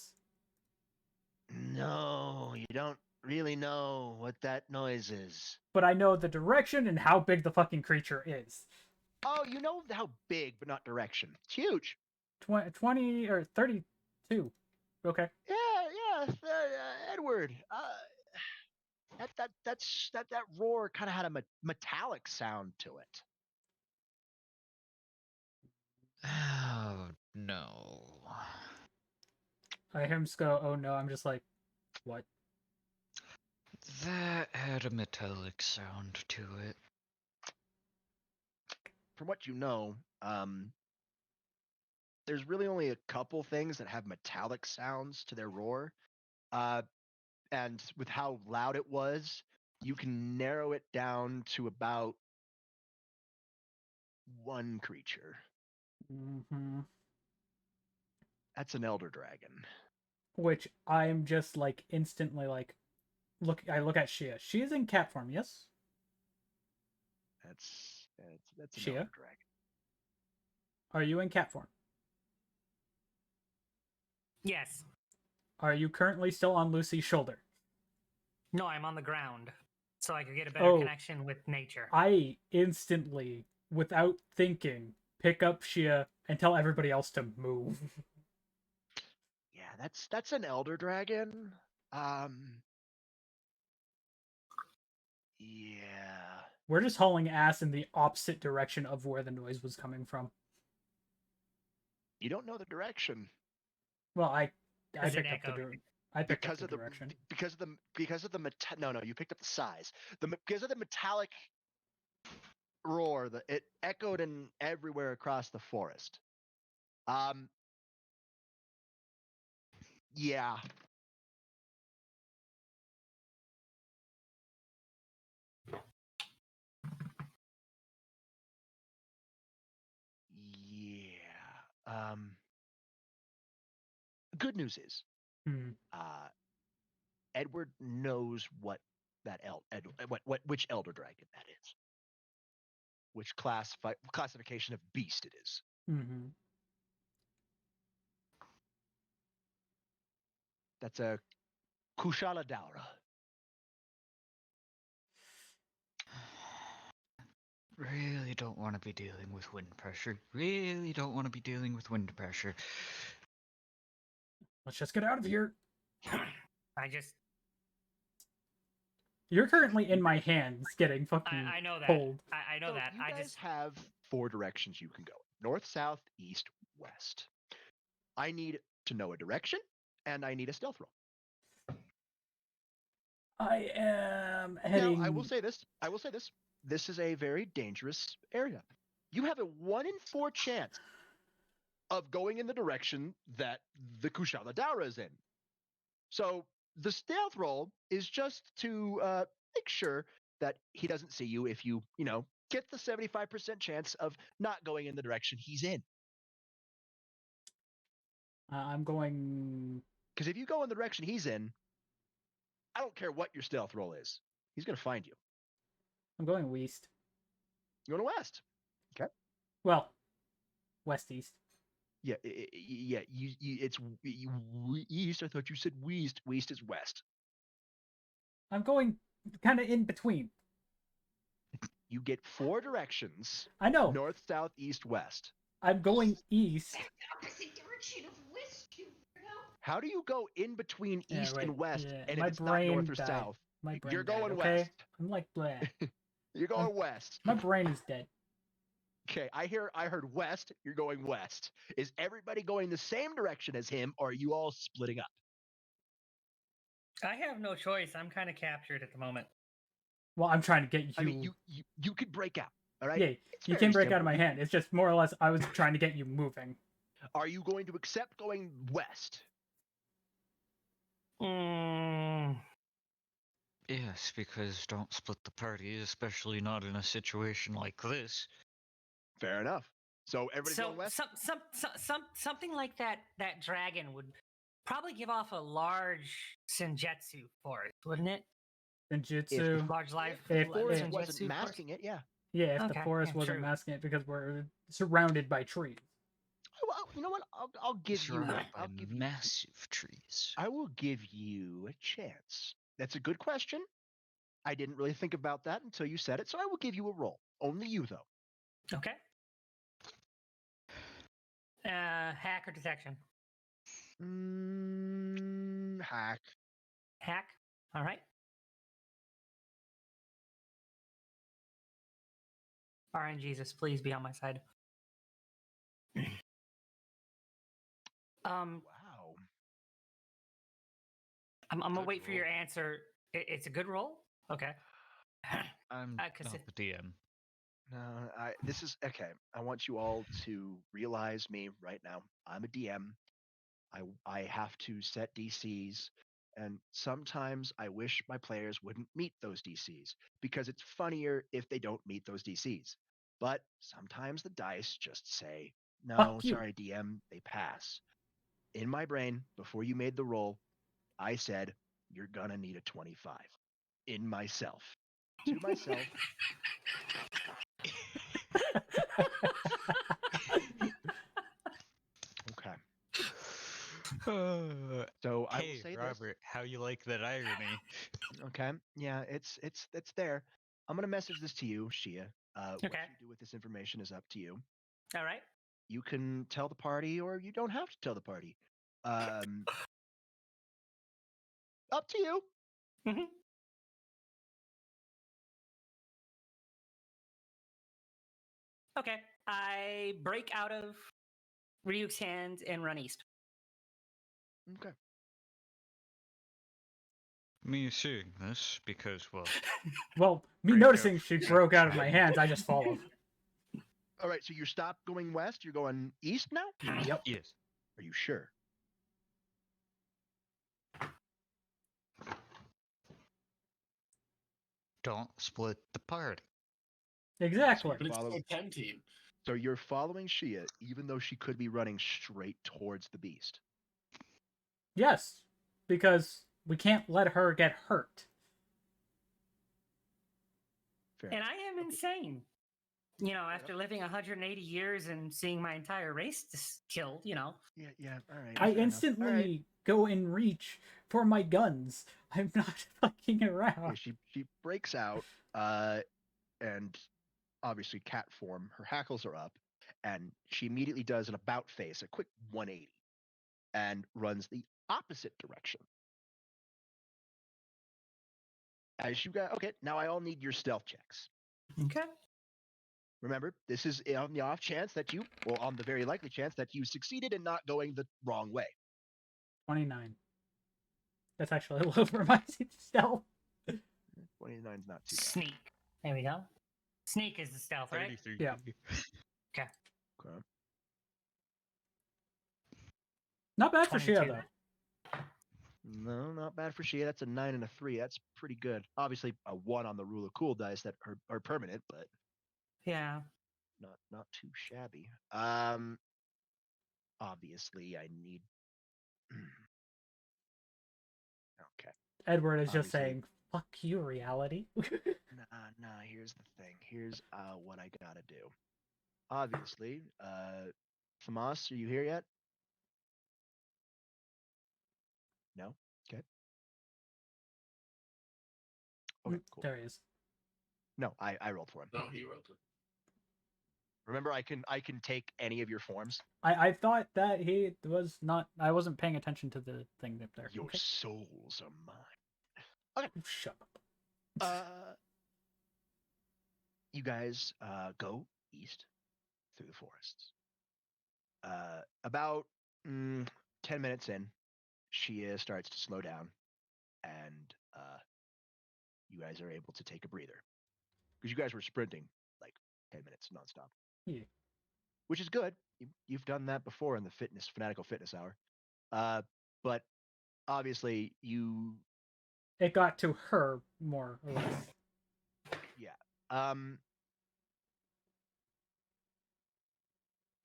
No, you don't really know what that noise is. But I know the direction and how big the fucking creature is. Oh, you know how big, but not direction. It's huge. 20 or 32. Okay. Yeah, Edward. That roar kind of had a metallic sound to it. Oh no. I hear him go, oh no. I'm just like, what? That had a metallic sound to it. From what you know, there's really only a couple things that have metallic sounds to their roar. And with how loud it was, you can narrow it down to about one creature. Mm-hmm. That's an elder dragon. Which I'm just like instantly like, I look at Shia. She is in cat form, yes? That's an Shia? elder dragon. Are you in cat form? Yes. Are you currently still on Lucy's shoulder? No, I'm on the ground, so I could get a better connection with nature. I instantly, without thinking, pick up Shia and tell everybody else to move. Yeah, that's an elder dragon. Yeah. We're just hauling ass in the opposite direction of where the noise was coming from. You don't know the direction. Well, I Is it picked up the echoed? I picked because up the of direction. because of the no, you picked up the size. Because of the metallic roar. It echoed in everywhere across the forest. Yeah. Yeah. Good news is, Hmm. Edward knows what that which elder dragon that is, which classification of beast it is. Mm-hmm. That's a Kushala Daura. Really don't want to be dealing with wind pressure. Really don't want to be dealing with wind pressure. Let's just get out of here. I just You're currently in my hands, getting fucking I know that. cold. I know So that. you I guys just have 4 directions you can go: north, south, east, west. I need to know a direction, and I need a stealth roll. I am Now, heading. I will say this. This is a very dangerous area. You have a 1 in 4 chance of going in the direction that the Kushala Daura is in. So the stealth roll is just to make sure that he doesn't see you if you get the 75% chance of not going in the direction he's in. I'm going. Because if you go in the direction he's in, I don't care what your stealth roll is. He's going to find you. I'm going west. You're going west. Okay. Well, west east. Yeah, yeah. It's east. I thought you said west. West is west. I'm going kind of in between. You get 4 directions: I know. north, south, east, west. I'm going east. Opposite direction of west, you weirdo. How do you go in between Yeah, east wait, and west? yeah, And my if it's not north brain or died. south, My brain you're died, going okay? west. I'm like bleh. You're going west. My brain is dead. Okay, I heard west. You're going west. Is everybody going the same direction as him, or are you all splitting up? I have no choice. I'm kind of captured at the moment. Well, I'm trying to get you. I mean, you could break out. All right. Yeah, It's you very can break out of simple. my hand. It's just more or less I was trying to get you moving. Are you going to accept going west? Mm, Yes, because don't split the party, especially not in a situation like this. Fair enough. So everybody's so going west. something like that dragon would probably give off a large senjutsu force, wouldn't it? Ninjutsu. Large life. If If- forest if- wasn't senjutsu force? masking it, yeah. Yeah, if the Okay, forest yeah, wasn't true. masking it because we're surrounded by trees. Well, you know what? I'll give you. Surrounded by I'll give you. massive trees. I will give you a chance. That's a good question. I didn't really think about that until you said it, so I will give you a roll. Only you, though. Okay. Hack or detection? Hack. Hack. All right. RNGesus, please be on my side. Wow. I'm gonna Good wait for your roll. answer. It's a good roll. Okay. I'm not 'cause the DM. No, this is okay. I want you all to realize me right now. I'm a DM. I have to set DCs, and sometimes I wish my players wouldn't meet those DCs because it's funnier if they don't meet those DCs. But sometimes the dice just say, "No, Fuck you. sorry, DM, they pass." In my brain, before you made the roll, I said, "You're gonna need a 25." In myself. To myself. Okay. So I will Hey, say Robert, how you like that irony? this. Okay. Yeah, it's there. I'm gonna message this to you, Shia. What Okay. you do with this information is up to you. All right. You can tell the party, or you don't have to tell the party. Up to you. Mhm. Okay. I break out of Ryuk's hands and run east. Okay. Me seeing this because, well, Well, Me Great noticing joke. she broke out of my hands, I just followed. All right, so you stopped going west. You're going east now. Yep. Yes. Are you sure? Don't split the party. Exactly. But it's Follow- so tempting. So you're following Shia, even though she could be running straight towards the beast. Yes, because we can't let her get hurt. Fair And enough. I am insane. You know, after living 180 years and seeing my entire race killed, you know. Yeah. All right. I fair enough. instantly All right. go and reach for my guns. I'm not fucking Yeah, around. she breaks out, and obviously cat form. Her hackles are up, and she immediately does an about face, a quick 180, and runs the opposite direction. As you guys, okay, now I all need your stealth checks. Okay. Remember, this is on the off chance that you, well, on the very likely chance that you succeeded in not going the wrong way. 29. That's actually low for my stealth. 29 is not too bad. Sneak. There we go. Sneak is the stealth, right? 33. Yeah. Okay. Not bad for 22. Shia, though. No, not bad for Shia. That's a 9 and a 3. That's pretty good. Obviously, a 1 on the rule of cool dice that are permanent, but Yeah. not too shabby. Obviously, I need. Okay. Edward is just Obviously. saying, fuck you, reality. Nah. Here's the thing. Here's what I gotta do. Obviously, Famas, are you here yet? No. Okay. Okay. Cool. There he is. No, I rolled for him. No, he wrote it. Remember, I can take any of your forms. I thought that he was not. I wasn't paying attention to the thing up there. Your Okay. souls are mine. Shut up. You guys go east through the forests. About 10 minutes in, Shia starts to slow down, and you guys are able to take a breather. Because you guys were sprinting like 10 minutes nonstop. Yeah. Which is good. You've done that before in the fanatical fitness hour. But obviously It got to her more or less. yeah.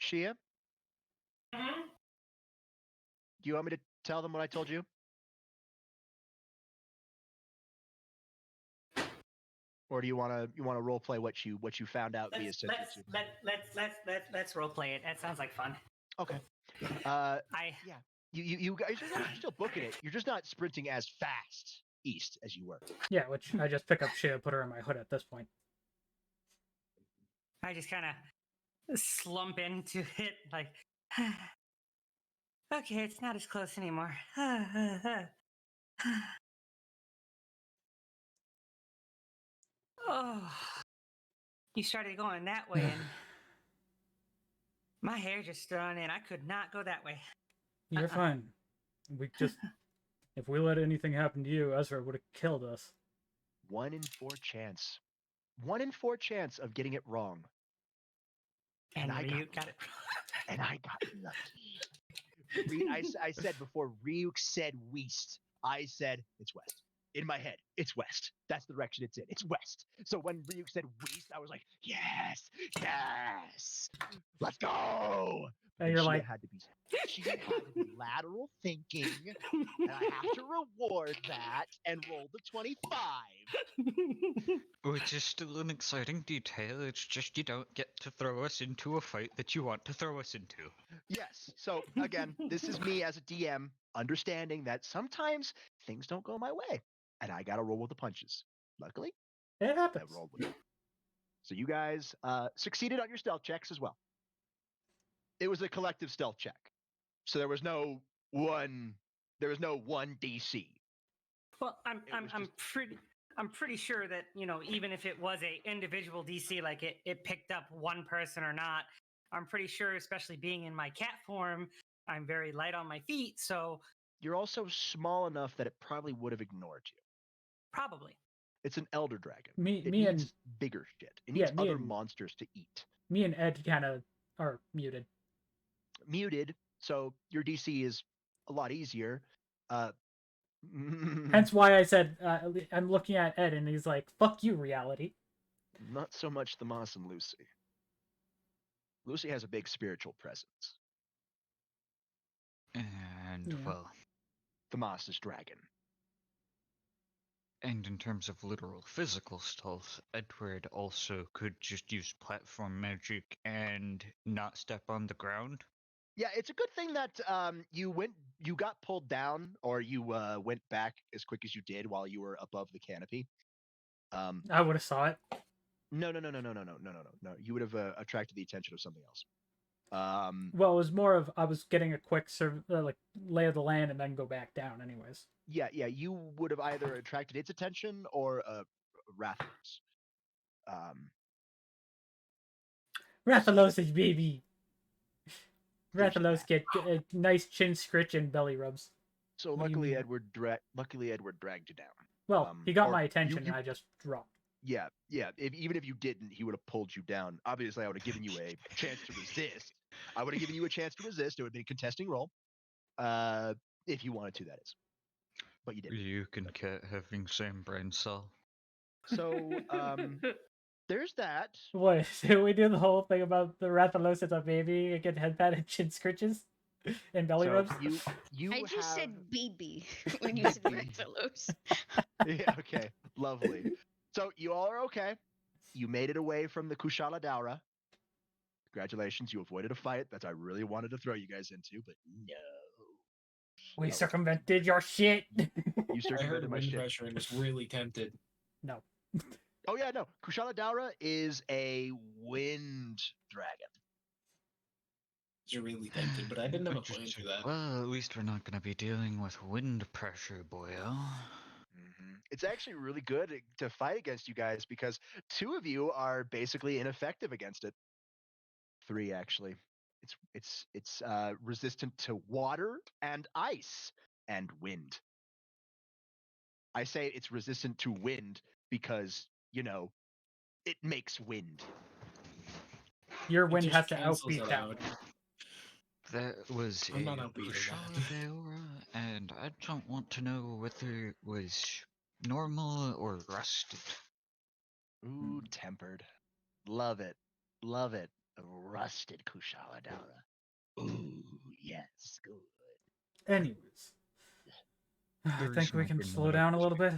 Shia, Mhm. do you want me to tell them what I told you? Or do you want to role play what you found out via Let's role play it. That sounds like fun. Okay. I You guys are still booking it. You're just not sprinting as fast east as you were. Yeah, which I just pick up Shia, put her in my hood at this point. just kind of slump into it like okay, it's not as close anymore. Oh, you started going that way and my hair just stood on end. I could not go that way. You're fine. We just, if we let anything happen to you, Ezra would have killed us. 1 in 4 chance. 1 in 4 chance of getting it wrong. And I you got it. And I got lucky. I said before Ryuk said west. I said it's west. In my head, it's west. That's the direction it's in. It's west. So when Ryuk said west, I was like, yes, let's go. And you're she like, had to be lateral thinking, and I have to reward that and roll the 25. Which is still an exciting detail. It's just you don't get to throw us into a fight that you want to throw us into. Yes. So again, this is me as a DM understanding that sometimes things don't go my way, and I got to roll with the punches. Luckily, it I happens. rolled with it. So you guys succeeded on your stealth checks as well. It was a collective stealth check, so there was no one DC. Well, I'm pretty sure that, you know, even if it was a individual DC, like it picked up one person or not, I'm pretty sure, especially being in my cat form, I'm very light on my feet, so You're also small enough that it probably would have ignored you. probably. It's an elder dragon. Me It and needs bigger shit. It yeah, needs other monsters to eat. me and Ed kind of are muted. Muted, so your DC is a lot easier. Hence why I said I'm looking at Ed, and he's like, "Fuck you, reality." Not so much the Moss and Lucy. Lucy has a big spiritual presence. And, Yeah. well, The Moss is dragon. and in terms of literal physical stealth, Edward also could just use platform magic and not step on the ground. Yeah, it's a good thing that you got pulled down, or you went back as quick as you did while you were above the canopy. I would have saw it. No. You would have attracted the attention of something else. Well, it was more of I was getting a quick like lay of the land and then go back down, anyways. Yeah. You would have either attracted its attention or Rathalos. Rathalos, baby. Rathalos get a nice chin scritch and belly rubs. So What do you luckily, mean? Edward dragged you down. Well, he got or my attention, you- and I just dropped. Yeah. Even if you didn't, he would have pulled you down. Obviously, I would have given you a chance to resist. I would have given you a chance to resist. It would be a contesting roll. If you wanted to, that is. But you didn't. You can get having same brain cell. So, there's that. What? Did we do the whole thing about the Rathalos as a baby and get headpad and chin scritches and belly So rubs? you I just have... said BB when you said BB. Rathalos. Yeah, okay. Lovely. So you all are okay. You made it away from the Kushala Daura. Congratulations, you avoided a fight that I really wanted to throw you guys into, but no. We No. circumvented your shit. You I heard circumvented my wind shit. pressure and was really tempted. No. Oh yeah, no. Kushala Daura is a wind dragon. Was really tempted, but I didn't have a plan for that. Well, at least we're not going to be dealing with wind pressure, boyo. It's actually really good to fight against you guys because 2 of you are basically ineffective against it. 3 actually. It's resistant to water and ice and wind. I say it's resistant to wind because, it makes wind. Your It wind just has to cancels outbeat it that out. one. That was I'm a not outbeating Kushala that. Daora, and I don't want to know whether it was normal or rusted. Ooh, tempered. Love it. Love it. A rusted Kushala Daura. Ooh, yes. Good. Anyways. I think we can slow down a little bit.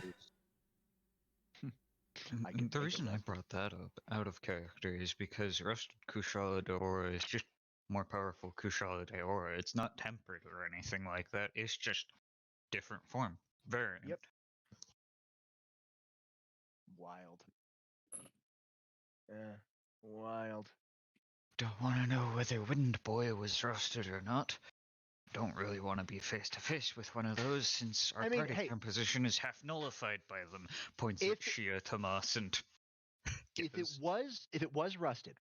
I can The take a reason I rest. brought that up out of character is because rusted Kushala Daora is just more powerful Kushala Daora. It's not tempered or anything like that. It's just different form. Variant. Yep. Wild. Wild. Don't want to know whether Wind Boy was rusted or not. Don't really want to be face to face with one of those since our party hey, composition is half nullified by them. Points at Shia, Tomas, and if it Gibbons. was rusted,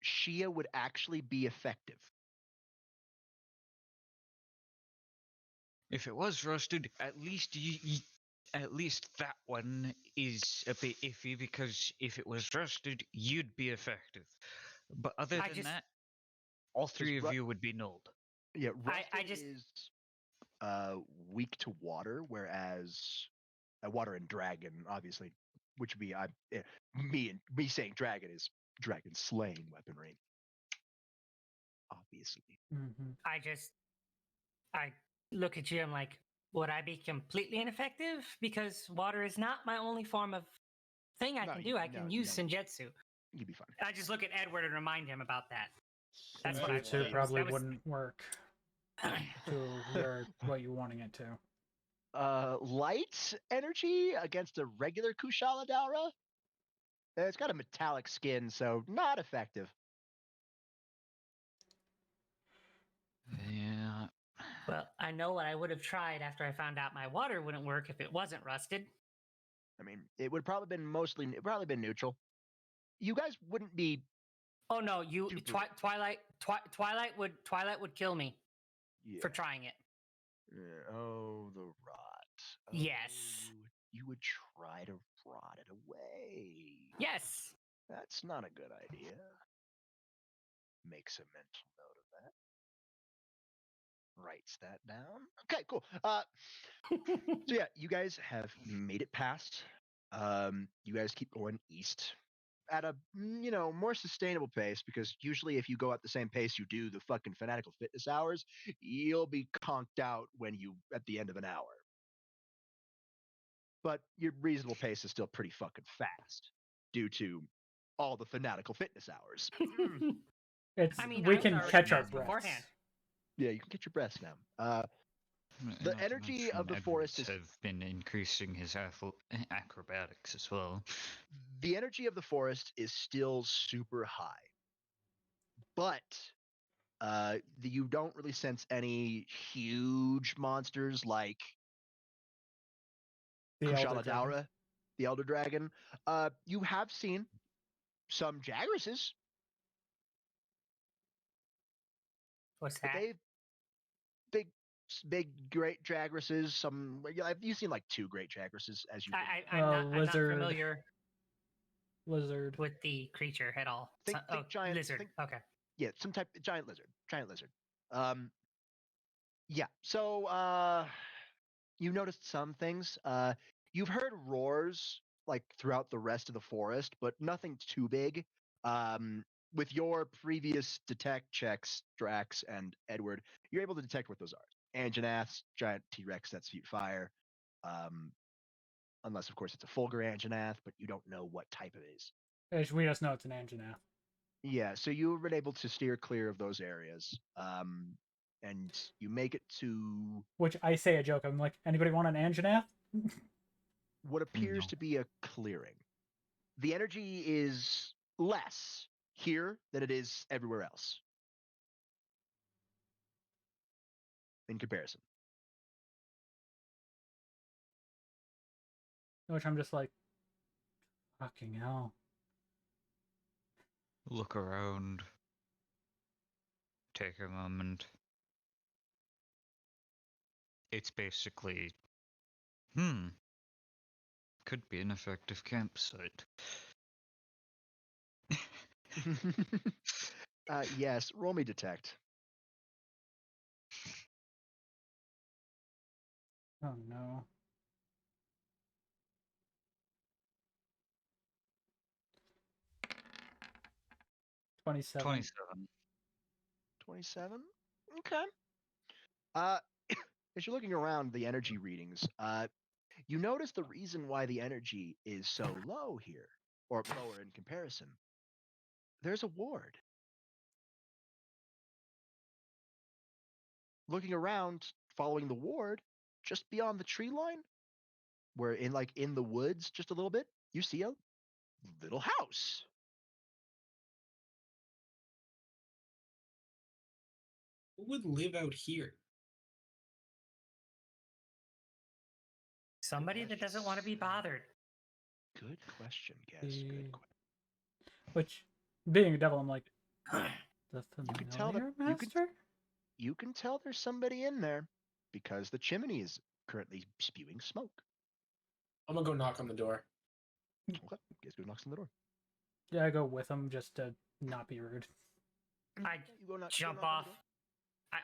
Shia would actually be effective. If it was rusted, at least at least that one is a bit iffy because if it was rusted, you'd be effective. But other than that, all 3 of you would be nulled. Yeah, rusted is weak to water, whereas water and dragon, obviously, which would be me saying dragon is dragon slaying weaponry. Obviously. Mm-hmm. I look at you, I'm like, would I be completely ineffective? Because water is not my only form of thing I can do. I can use Senjutsu. You'd be fine. I just look at Edward and remind him about that. That's what Senjutsu probably wouldn't work to what you're wanting it to. Light energy against a regular Kushala Daura? It's got a metallic skin, so not effective. Yeah. Well, I know what I would have tried after I found out my water wouldn't work if it wasn't rusted. I mean, it would probably been neutral. You guys wouldn't be. Oh no, Twilight would kill me for trying it. Oh, the rot. Yes. you would try to rot it away. Yes. That's not a good idea. Makes a mental note of that. Writes that down. Okay, cool. So yeah, you guys have made it past. You guys keep going east at a more sustainable pace, because usually if you go at the same pace you do the fucking fanatical fitness hours, you'll be conked out when you at the end of an hour. But your reasonable pace is still pretty fucking fast due to all the fanatical fitness hours. It's I mean, we I was can already catch our fast breaths. beforehand. Yeah, you can get your breaths now. The Not to energy of mention the forest is Edwards have been increasing his acrobatics as well. the energy of the forest is still super high, but you don't really sense any huge monsters like The Elder Dragon. Kushala, the Elder Dragon. You have seen some Jagresses, What's but that? they big great Jagresses. You've seen like 2 great Jagresses as you. I'm not Lizard. familiar Lizard. with the creature at all. Think giant lizard. Okay. Yeah, some type giant lizard. Yeah. So you noticed some things. You've heard roars like throughout the rest of the forest, but nothing too big. With your previous detect checks, Drax and Edward, you're able to detect what those are. Anganaths, giant T-Rex that spew fire. Unless of course it's a Fulgur Anganath, but you don't know what type it is. We just know it's an Anganath. Yeah, so you've been able to steer clear of those areas. And you make it to Which I say a joke. I'm like, anybody want an Anganath? what appears No. to be a clearing. The energy is less here than it is everywhere else in comparison. Which I'm just like, fucking hell. Look around. Take a moment. It's basically, could be an effective campsite. Yes, roll me detect. Oh no. $27. 27. 27? Okay. As you're looking around the energy readings, you notice the reason why the energy is so low here, or lower in comparison. There's a ward. Looking around, following the ward, just beyond the tree line, where in the woods just a little bit, you see a little house. Who would live out here? Somebody that doesn't want to be bothered. Good question, Guess. Good question. Which, being a devil, I'm like, the You can tell that familiar master? you can tell there's somebody in there because the chimney is currently spewing smoke. I'm gonna go knock on the door. Okay, guess who knocks on the door? Yeah, I go with him just to not be rude. I You go jump knock on off. the door?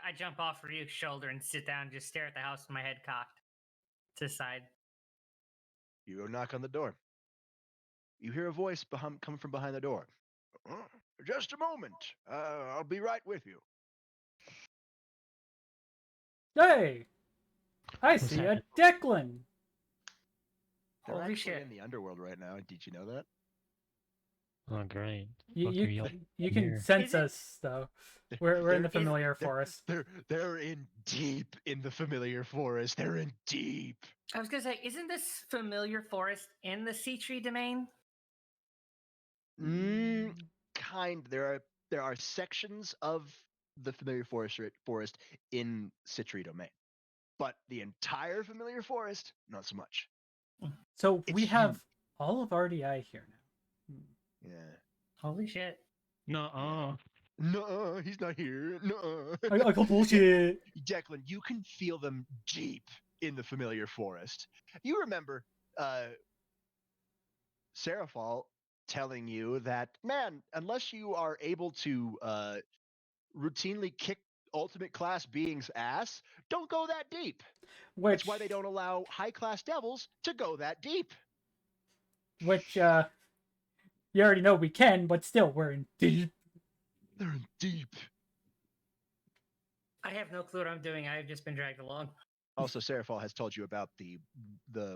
I jump off Ryuk's shoulder and sit down, and just stare at the house with my head cocked to the side. You go knock on the door. You hear a voice coming from behind the door. Just a moment. I'll be right with you. Hey! I What's see a happening? Declan! They're Holy actually shit. in the underworld right now. Did you know that? Oh, great. You, Fuck you, me up you can here. sense Is it- us, though. We're in the They're familiar forest. They're in deep in the familiar forest. They're in deep. I was gonna say, isn't this familiar forest in the sea tree domain? Kind. There are sections of the familiar forest in Citri domain, but the entire familiar forest, not so much. So It's we have all of RDI here now. Yeah. Holy shit. No, No, he's not here. No. I call bullshit. Declan, you can feel them deep in the familiar forest. You remember Seraphal telling you that, man, unless you are able to routinely kick ultimate class beings' ass, don't go that deep. Which, That's why they don't allow high class devils to go that deep. Which, you already know we can, but still, we're in deep. They're in deep. I have no clue what I'm doing. I've just been dragged along. Also, Seraphal has told you about the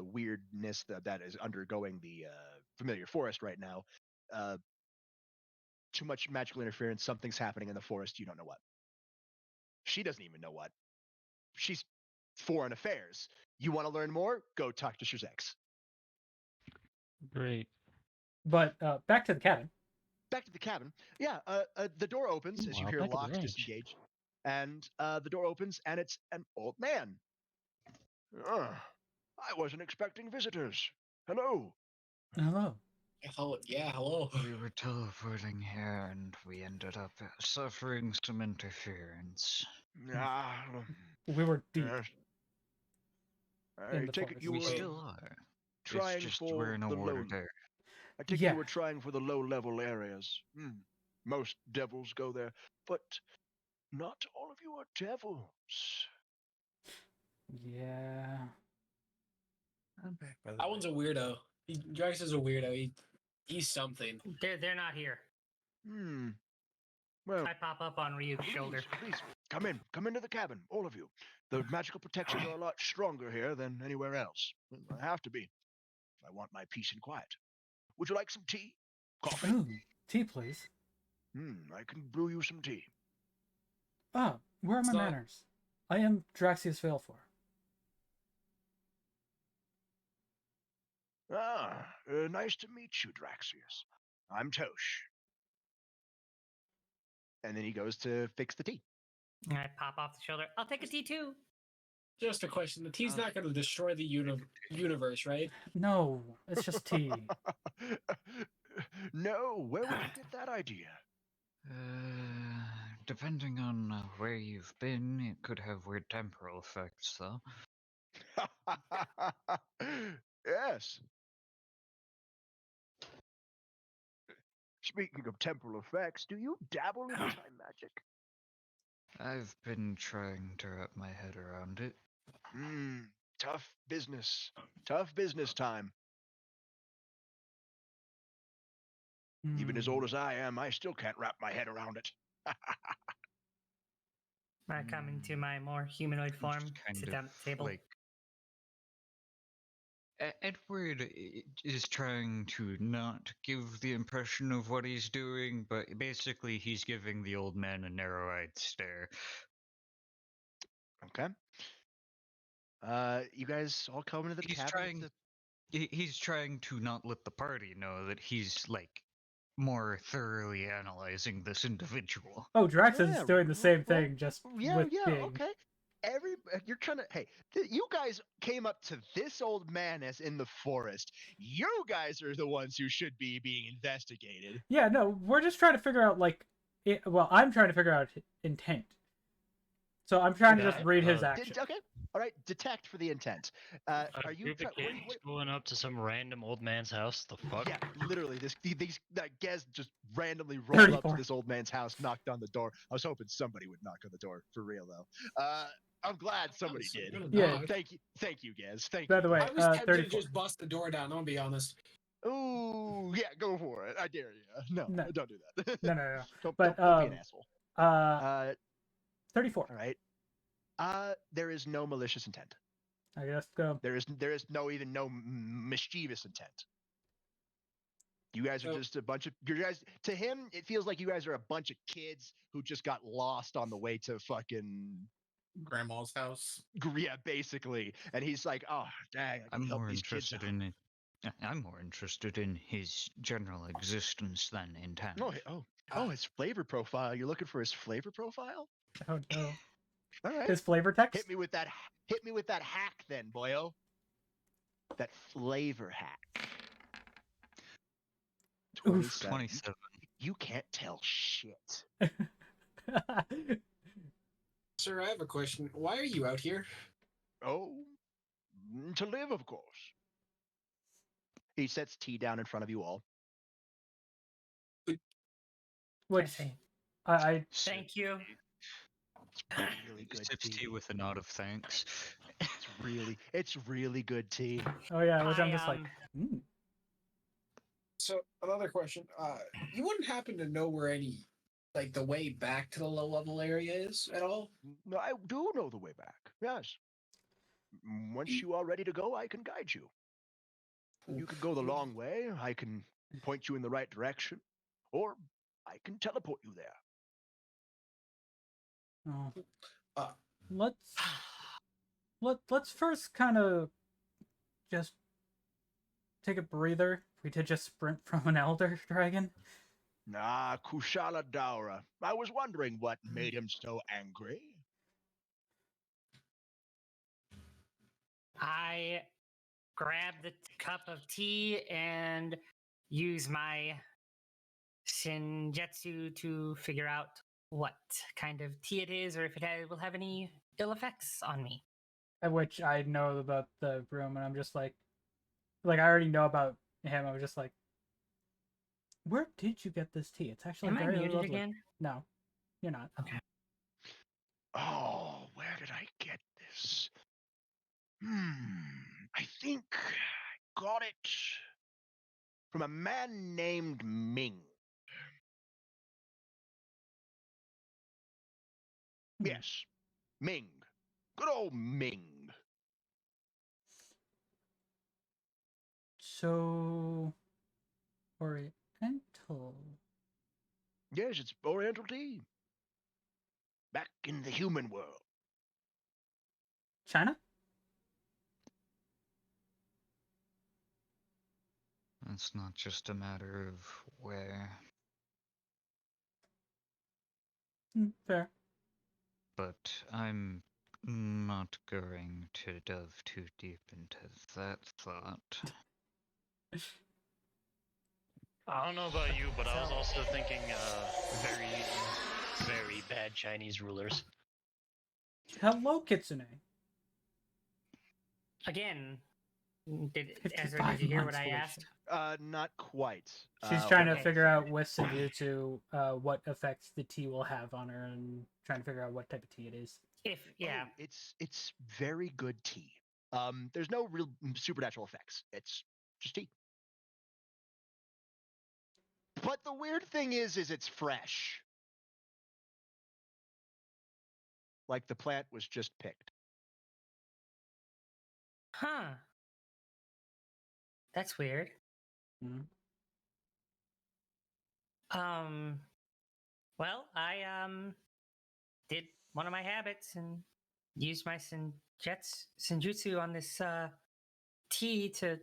weirdness that is undergoing the familiar forest right now. Too much magical interference. Something's happening in the forest. You don't know what. She doesn't even know what. She's foreign affairs. You want to learn more? Go talk to Shazix. Great. But back to the cabin. Back to the cabin. Yeah, the door opens as you Wow, hear back at the locks ranch. disengage. And the door opens and it's an old man. I wasn't expecting visitors. Hello. Hello. Hello, yeah, hello. We were teleporting here and we ended up suffering some interference. Ah, We were deep yes. I in the take it forest. you We were still are. trying It's just for we're in a the low. watered area. I take it Yeah. you were trying for the low-level areas. Most devils go there, but not all of you are devils. Yeah. I'm back, by the That way. one's a weirdo. Drax is a weirdo. He's something. They're not here. Well, I pop up on Ryuk's shoulder. please, come into the cabin, all of you. The magical protections are a lot stronger here than anywhere else. I have to be if I want my peace and quiet. Would you like some tea? Coffee? Ooh, tea, please. I can brew you some tea. Ah, where are my It's not- manners? I am Draxius Veilfor. Nice to meet you, Draxius. I'm Tosh. And then he goes to fix the tea. I pop off the shoulder. I'll take a tea too. Just a question. The tea's not going to destroy the universe, right? No, it's just tea. No, where would you get that idea? Depending on where you've been, it could have weird temporal effects, though. Yes. Speaking of temporal effects, do you dabble in time magic? I've been trying to wrap my head around it. Tough business. Tough business time. Even as old as I am, I still can't wrap my head around it. I come into my more humanoid form, sit down at the table. Like, Edward is trying to not give the impression of what he's doing, but basically he's giving the old man a narrow-eyed stare. Okay. You guys all come into the cabin. He's trying to not let the party know that he's like more thoroughly analyzing this individual. Oh, Drax is Yeah, doing the same well, thing, just Yeah, with yeah, being. okay. You're trying to. Hey, you guys came up to this old man as in the forest. You guys are the ones who should be being investigated. Yeah, no, we're just trying to figure out well, I'm trying to figure out intent. So I'm trying to just read his action. Okay, all right. Detect for the intent. A Are you group of kids going up to some random old man's house? The fuck? Yeah, literally. These Gez just randomly rolled up to 34. this old man's house, knocked on the door. I was hoping somebody would knock on the door for real though. I'm glad somebody did. Yeah. Thank you, Gez. Thank By you. the way, I was tempted 34. to just bust the door down. I'm gonna be honest. Ooh, yeah, go for it. I dare you. No, No. don't do that. No. don't But, be an asshole. 34. All right. There is no malicious intent. I guess go. There is no mischievous intent. You guys are just a bunch of you guys. To him, it feels like you guys are a bunch of kids who just got lost on the way to fucking Grandma's house. Yeah, basically. And he's like, "Oh, dang, I can I'm help more these kids interested out." in it. I'm more interested in his general existence than intent. Oh, his flavor profile. You're looking for his flavor profile? Oh no. All right. His flavor text? Hit me with that hack then, boyo. That flavor hack. 27. You can't tell shit. Sir, I have a question. Why are you out here? Oh, to live, of course. He sets tea down in front of you all. Which say? I Thank you. It's really good Sips tea tea. with a nod of thanks. It's really good tea. oh yeah, which I'm I, just like, So another question. You wouldn't happen to know where any like the way back to the low level area is at all? No, I do know the way back. Yes. Once you are ready to go, I can guide you. You could go the long way. I can point you in the right direction, or I can teleport you there. oh, Uh, let's let's first kind of just take a breather. We did just sprint from an elder dragon. Ah, Kushala Daura. I was wondering what made him so angry. I grab the cup of tea and use my Shinjutsu to figure out what kind of tea it is or if will have any ill effects on me. At which I know about the room, and I'm just like I already know about him. I was just like, where did you get this tea? It's actually Am I very muted lovely. again? No, you're not. Okay. Oh, where did I get this? I think I got it from a man named Ming. Yes, Ming. Good old Ming. So Oriental. Yes, it's Oriental tea. Back in the human world. China? It's not just a matter of where, Fair. but I'm not going to delve too deep into that thought. I don't know about you, but I was So- also thinking very, very bad Chinese rulers. Hello, Kitsune. Again, Ezra, 55 did you hear what months, I holy asked? Not quite. She's trying to okay. figure out with Senjutsu what effects the tea will have on her, and trying to figure out what type of tea it is. Yeah. Oh, it's very good tea. There's no real supernatural effects. It's just tea. But the weird thing is it's fresh. Like the plant was just picked. Huh. That's weird. Mhm. Well, I did one of my habits and used my Senjutsu on this tea to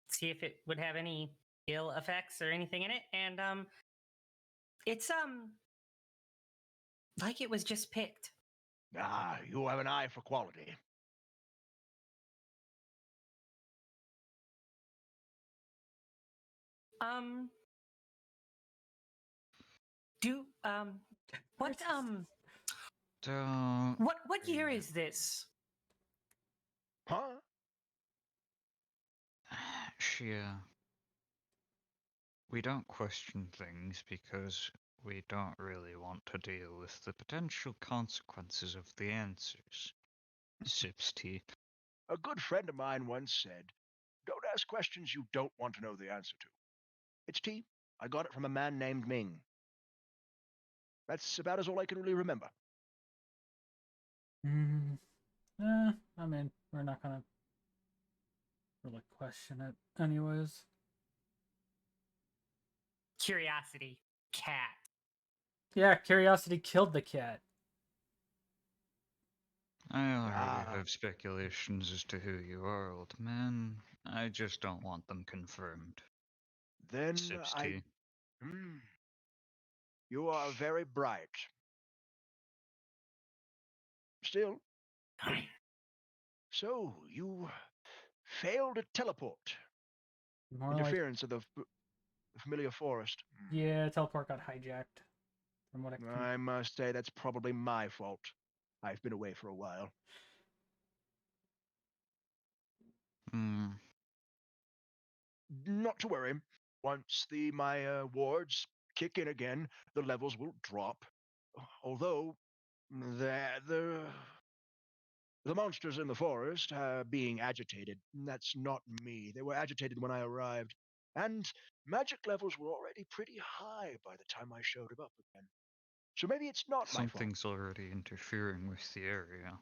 see if it would have any ill effects or anything in it, and it's like it was just picked. Ah, you have an eye for quality. Um, do what Don't. what year is this? Huh? Shia, we don't question things because we don't really want to deal with the potential consequences of the answers. Sips tea. A good friend of mine once said, "Don't ask questions you don't want to know the answer to." It's tea. I got it from a man named Ming. That's about all I can really remember. I mean, we're not gonna really question it, anyways. Curiosity, cat. Yeah, curiosity killed the cat. I already Ah. have speculations as to who you are, old man. I just don't want them confirmed. Then Sips I. tea. You are very bright. Still. So you failed to teleport. More like, Interference of the familiar forest. yeah, teleport got hijacked. From what I can. I must say that's probably my fault. I've been away for a while. Hmm. not to worry. Once the Maya wards kick in again, the levels will drop. Although the monsters in the forest are being agitated. That's not me. They were agitated when I arrived. And magic levels were already pretty high by the time I showed up again. So maybe it's not my fault. Something's already interfering with the area.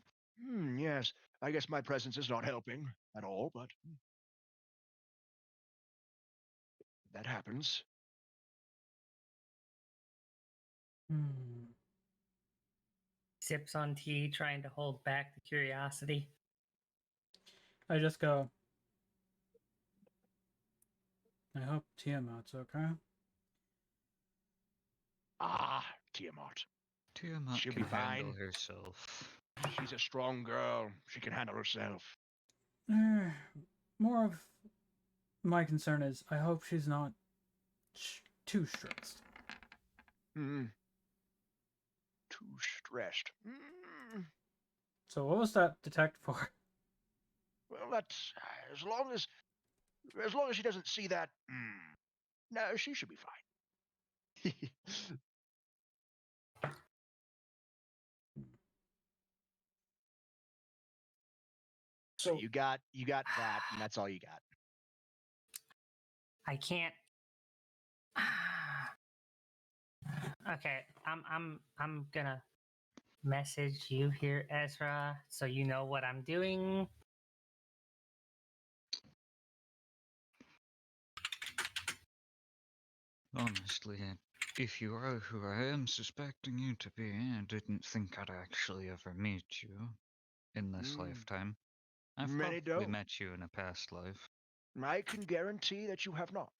Yes. I guess my presence is not helping at all, but that happens. Sips on tea, trying to hold back the curiosity. I just go. I hope Tiamat's okay. Ah, Tiamat. Tiamat She'll can be handle fine. herself. She's a strong girl. She can handle herself. More of my concern is I hope she's not too stressed. Too stressed. So what was that detect for? Well, that's as long as she doesn't see that. No, she should be fine. So you got that, and that's all you got. I can't. Okay, I'm gonna message you here, Ezra, so you know what I'm doing. Honestly, if you are who I am suspecting you to be, I didn't think I'd actually ever meet you in this lifetime. I've Many probably don't. met you in a past life. I can guarantee that you have not.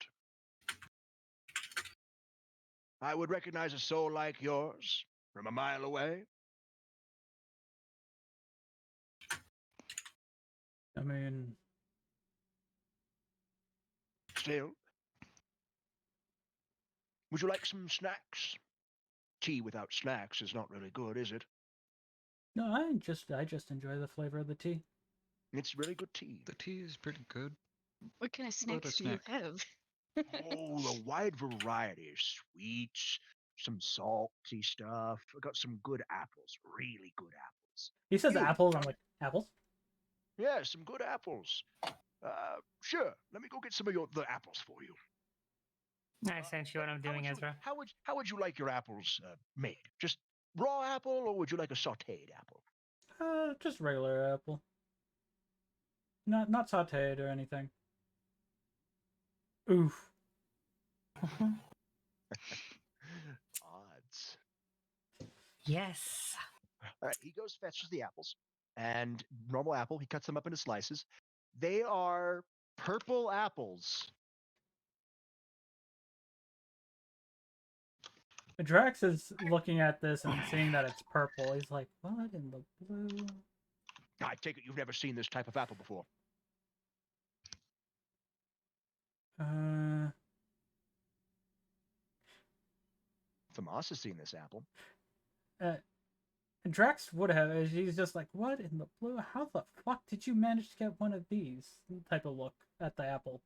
I would recognize a soul like yours from a mile away. I mean, Still, would you like some snacks? Tea without snacks is not really good, is it? no, I just enjoy the flavor of the tea. It's really good tea. The tea is pretty good. What kind of snacks do you snack. have? Oh, a wide variety of sweets, some salty stuff. I got some good apples, really good apples. He says apples. I'm like, apples? Yeah, some good apples. Sure. Let me go get some of the apples for you. I sent you what I'm doing, Ezra. How would you like your apples made? Just raw apple, or would you like a sautéed apple? Just regular apple. Not sautéed or anything. Oof. Odds. Yes. All right, he goes fetches the apples, and normal apple. He cuts them up into slices. They are purple apples. Drax is looking at this and seeing that it's purple. He's like, what in the blue? I take it you've never seen this type of apple before. Tomas has seen this apple. Drax would have. He's just like, what in the blue? How the fuck did you manage to get one of these? Type of look at the apple.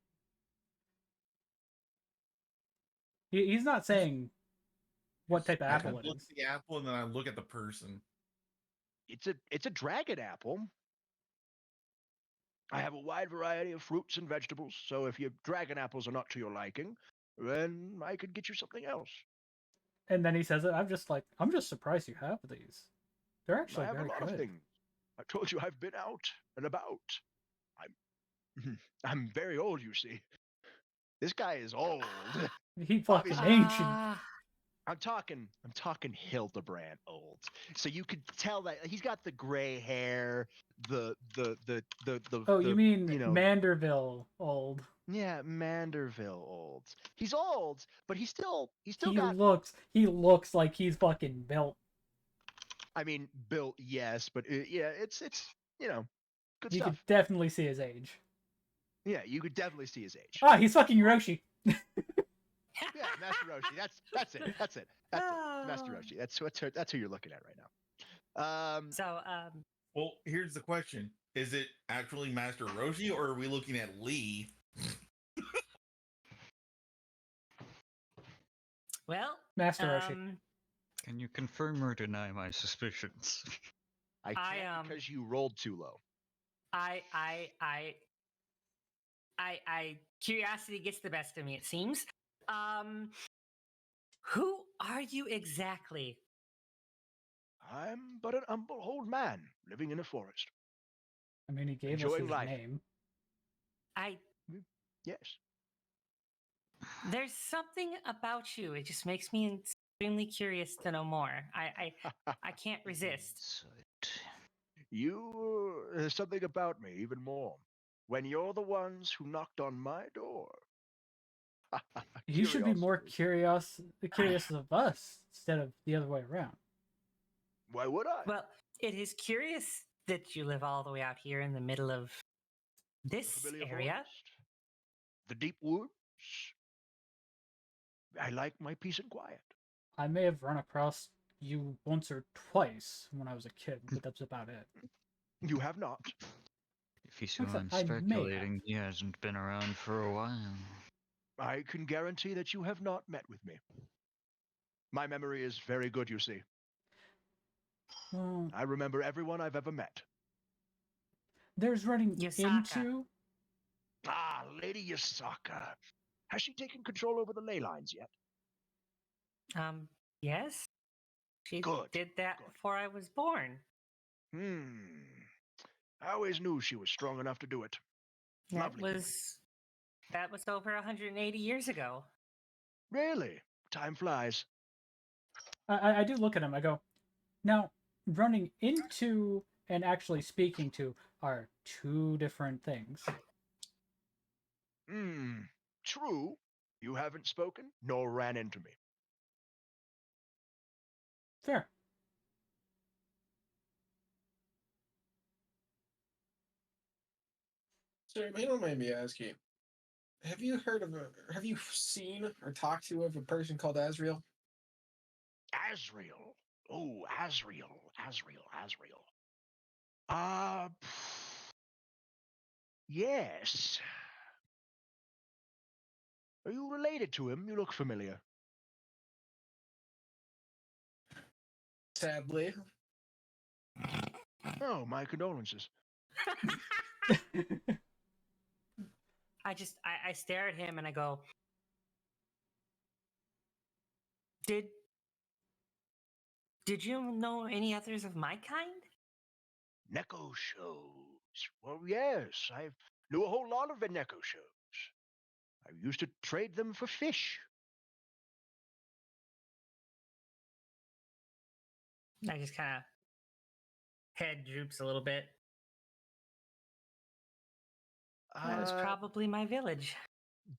He's not saying what type of apple it look is. at the apple and then I look at the person. It's a dragon apple. I have a wide variety of fruits and vegetables, so if your dragon apples are not to your liking, then I could get you something else. And then he says it. I'm just surprised you have these. They're actually I have very a lot good. of things. I told you I've been out and about. I'm very old, you see. This guy is old. He fucking ancient. I'm talking Hildebrand old. So you could tell that he's got the gray hair, the Oh, you mean you know, Manderville old? Yeah, Manderville old. He's old, but he still He got. He looks like he's fucking built. I mean, built, yes, but yeah, it's good You stuff. could definitely see his age. Yeah, you could definitely see his age. Ah, he's fucking Hiroshi. Yeah, Master Roshi. That's it. That's Master Roshi. That's who you're looking at right now. Well, here's the question: is it actually Master Roshi, or are we looking at Lee? Master Roshi. Can you confirm or deny my suspicions? I can't because you rolled too low. Curiosity gets the best of me, it seems. Who are you exactly? I'm but an humble old man living in a forest. I mean, he gave us Enjoying his life. name. Yes. There's something about you. It just makes me extremely curious to know more. I can't resist. There's something about me even more. When you're the ones who knocked on my door. He should be more Curiosity. curious of us instead of the other way around. Why would I? Well, it is curious that you live all the way out here in the middle of The this familiar area. forest, the deep woods. I like my peace and quiet. I may have run across you once or twice when I was a kid, but that's about it. You have not. If he's who Like I I'm said, I may have. speculating, he hasn't been around for a while. I can guarantee that you have not met with me. My memory is very good, you see. Well, I remember everyone I've ever met. there's running Yasaka. into. Ah, Lady Yasaka. Has she taken control over the ley lines yet? Yes. She Good, did that good. before I was born. I always knew she was strong enough to do it. Lovely woman. That was over 180 years ago. Really? Time flies. I do look at him. I go, now, running into and actually speaking to are two different things. True. You haven't spoken nor ran into me. Fair. Sir, may not mind me asking, have you seen or talked to of a person called Azriel? Azriel. Oh, Azriel. Uh, yes. Are you related to him? You look familiar. Sadly. Oh, my condolences. I stare at him and I go, Did you know any others of my kind? Neko shows. Well, yes, I knew a whole lot of the Neko shows. I used to trade them for fish. I just kind of head droops a little bit. That was probably my village.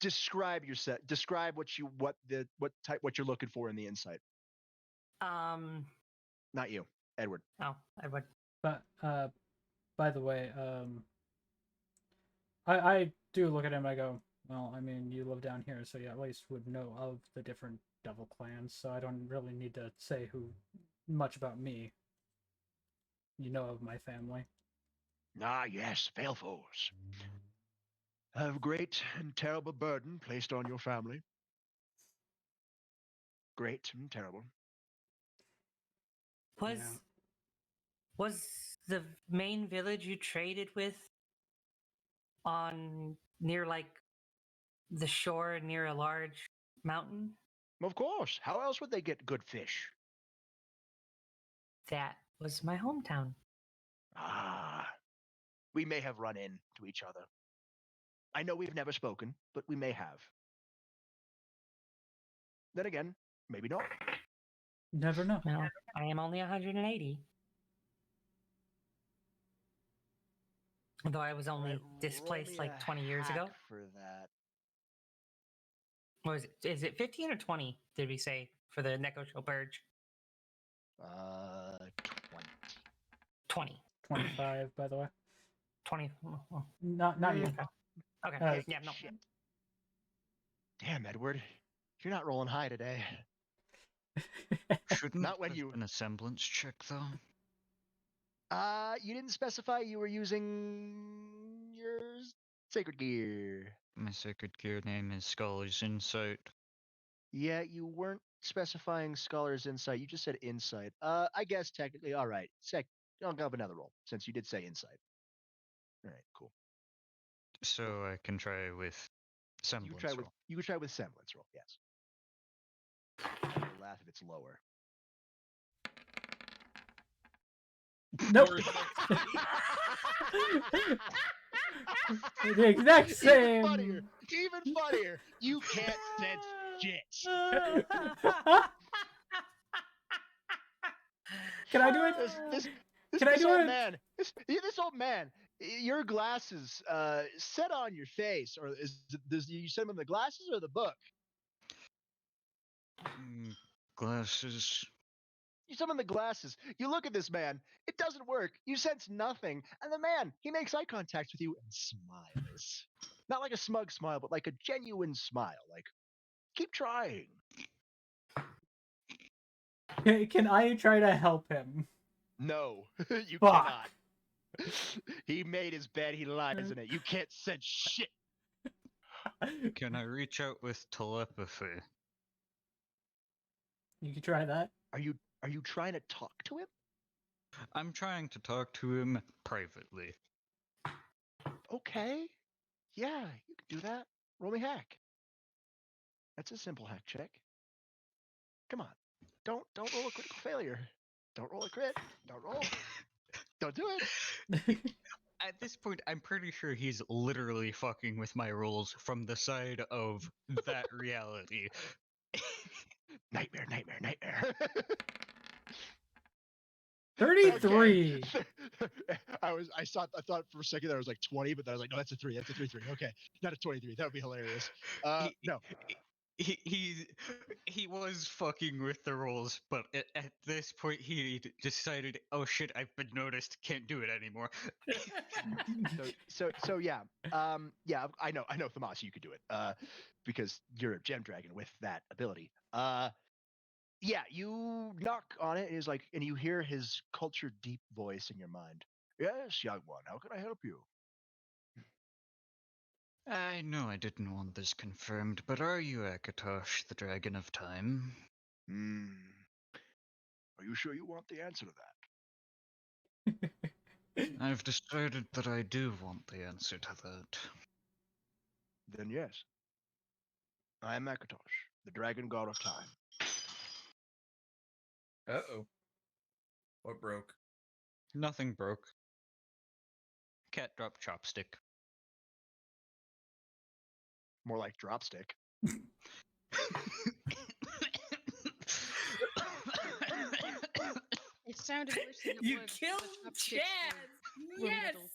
Describe your set. Describe what you're looking for in the insight. Not you, Edward. Oh, Edward. But by the way, I do look at him. I go, well, I mean, you live down here, so you at least would know of the different devil clans. So I don't really need to say much about me. You know of my family. Ah, yes, Failfoes. A great and terrible burden placed on your family. Great and terrible. Was the main village you traded with near like the shore near a large mountain? Of course. How else would they get good fish? That was my hometown. Ah, we may have run into each other. I know we've never spoken, but we may have. Then again, maybe not. Never know. No, I am only 180. Though I was only displaced like 20 years ago. For that. What is it? Is it 15 or 20, did we say, for the Neko Show Purge? 20. 20. 25, by the way. 20. Not you. Okay. Yeah, no. Shit. Damn, Edward. You're not rolling high today. Shouldn't Not when have been a semblance check, though. You didn't specify you were using your sacred gear. My sacred gear name is Scholar's Insight. Yeah, you weren't specifying scholar's insight. You just said insight. I guess technically, all right. I'll have another roll since you did say insight. All right, cool. So I can try with You semblance can roll. try with semblance roll. Yes. I'll laugh if it's lower. Nope. Or The exact same. Even funnier. You can't sense shit. Can I do it? Can I do old it? man, this old man, your glasses set on your face, or does you send him the glasses or the book? Glasses. You summon the glasses. You look at this man. It doesn't work. You sense nothing. And the man, he makes eye contact with you and smiles. Not like a smug smile, but like a genuine smile. Like, keep trying. Can I try to help him? No, you Fuck. cannot. He made his bed. He lies in it. You can't sense shit. Can I reach out with telepathy? You can try that. Are you trying to talk to him? I'm trying to talk to him privately. Okay. Yeah, you can do that. Roll me hack. That's a simple hack check. Come on. Don't roll a critical failure. Don't roll a crit. Don't roll. Don't do it. At this point, I'm pretty sure he's literally fucking with my rolls from the side of that reality. Nightmare. 33. I thought for a second that I was like 20, but then I was like, no, that's a 3. That's a 3. Okay, not a 23. That would be hilarious. No. He was fucking with the rolls, but at this point he decided, oh shit, I've been noticed, can't do it anymore. So yeah, yeah, I know, Thamas, you could do it, because you're a gem dragon with that ability. Yeah, you knock on it, and he's like, and you hear his cultured deep voice in your mind. Yes, young one, how can I help you? I know I didn't want this confirmed, but are you Akatosh, the Dragon of Time? Are you sure you want the answer to that? I've decided that I do want the answer to that. Then yes. I am Akatosh, the dragon god of time. Uh-oh. What broke? Nothing broke. Cat dropped chopstick. More like dropstick. It sounded worse than it You was. killed The chopsticks Chaz! were Yes! metal.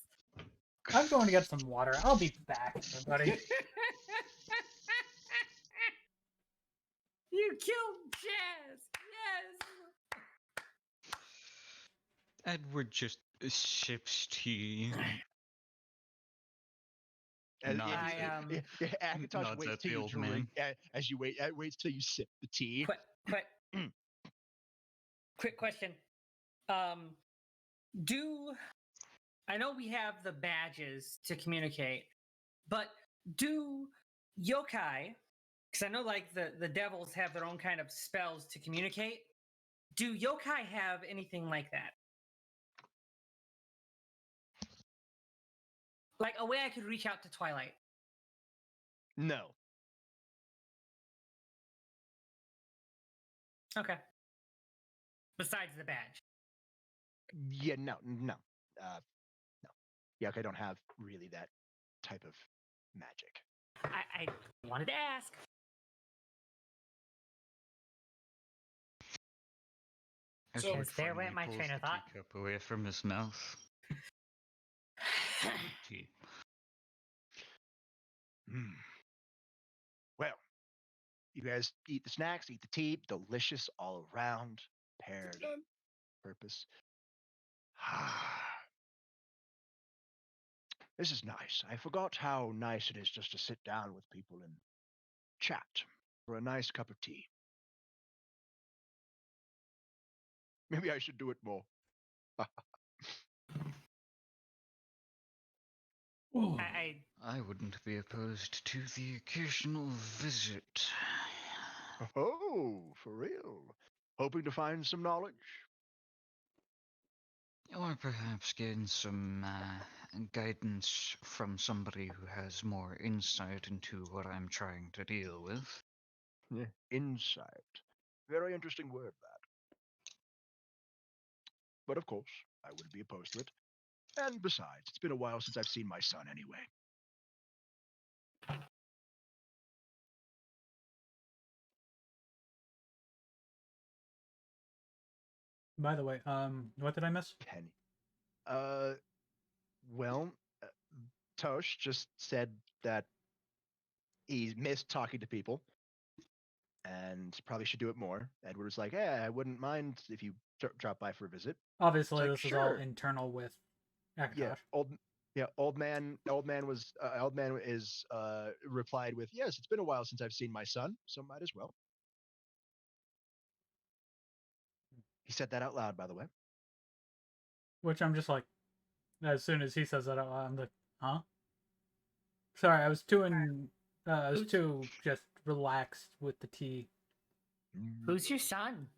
I'm going to get some water. I'll be back, everybody. You killed Chaz! Yes! Edward just sips tea. As, Nods Akatosh nods waits at till the you old drink. man. As you wait, waits till you sip the tea. Quick question. I know we have the badges to communicate, but do yokai, because I know like the devils have their own kind of spells to communicate, do yokai have anything like that? Like a way I could reach out to Twilight? No. Okay. Besides the badge. Yeah, no. No. Yeah, I don't have really that type of magic. I wanted to ask. So- Edward There went finally my pulls train the of thought. teacup away from his mouth. Tea. Well, you guys eat the snacks, eat the tea, delicious all around, paired purpose. This is nice. I forgot how nice it is just to sit down with people and chat for a nice cup of tea. Maybe I should do it more. I I wouldn't be opposed to the occasional visit. Oh, for real? Hoping to find some knowledge? Or perhaps gain some guidance from somebody who has more insight into what I'm trying to deal with. Yeah, insight. Very interesting word, that. But of course, I wouldn't be opposed to it. And besides, it's been a while since I've seen my son anyway. By the way, what did I miss? Penny. Uh, well, Tosh just said that he missed talking to people and probably should do it more. Edward was like, "Yeah, I wouldn't mind if you drop by for a visit." Obviously, like, this is all "Sure." internal with Yeah, Akatosh. old man is replied with, "Yes, it's been a while since I've seen my son, so might as well." He said that out loud, by the way. Which I'm just like, as soon as he says that out loud, I'm like, huh? Sorry, I was too just relaxed with the tea. Who's your son?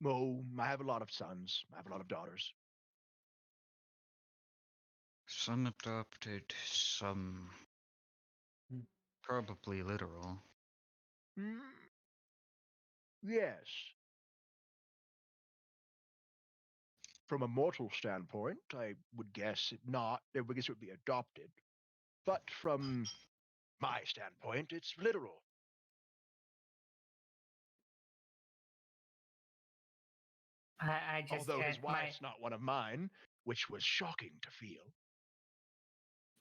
Oh, I have a lot of sons. I have a lot of daughters. Some adopted, some probably literal. Yes. From a mortal standpoint, I would guess it not. I would guess it would be adopted. But from my standpoint, it's literal. I just Although his my wife's not one of mine, which was shocking to feel.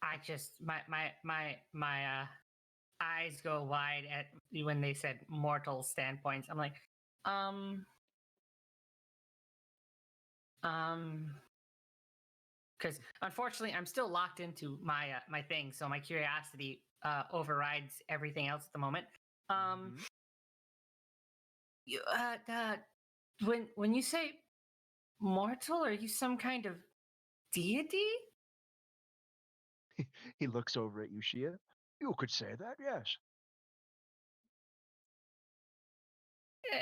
I just my eyes go wide at when they said mortal standpoints. I'm like, because unfortunately I'm still locked into my my thing, so my curiosity overrides everything else at the moment. You, when you say mortal, are you some kind of deity? He looks over at you, Shia. You could say that, yes.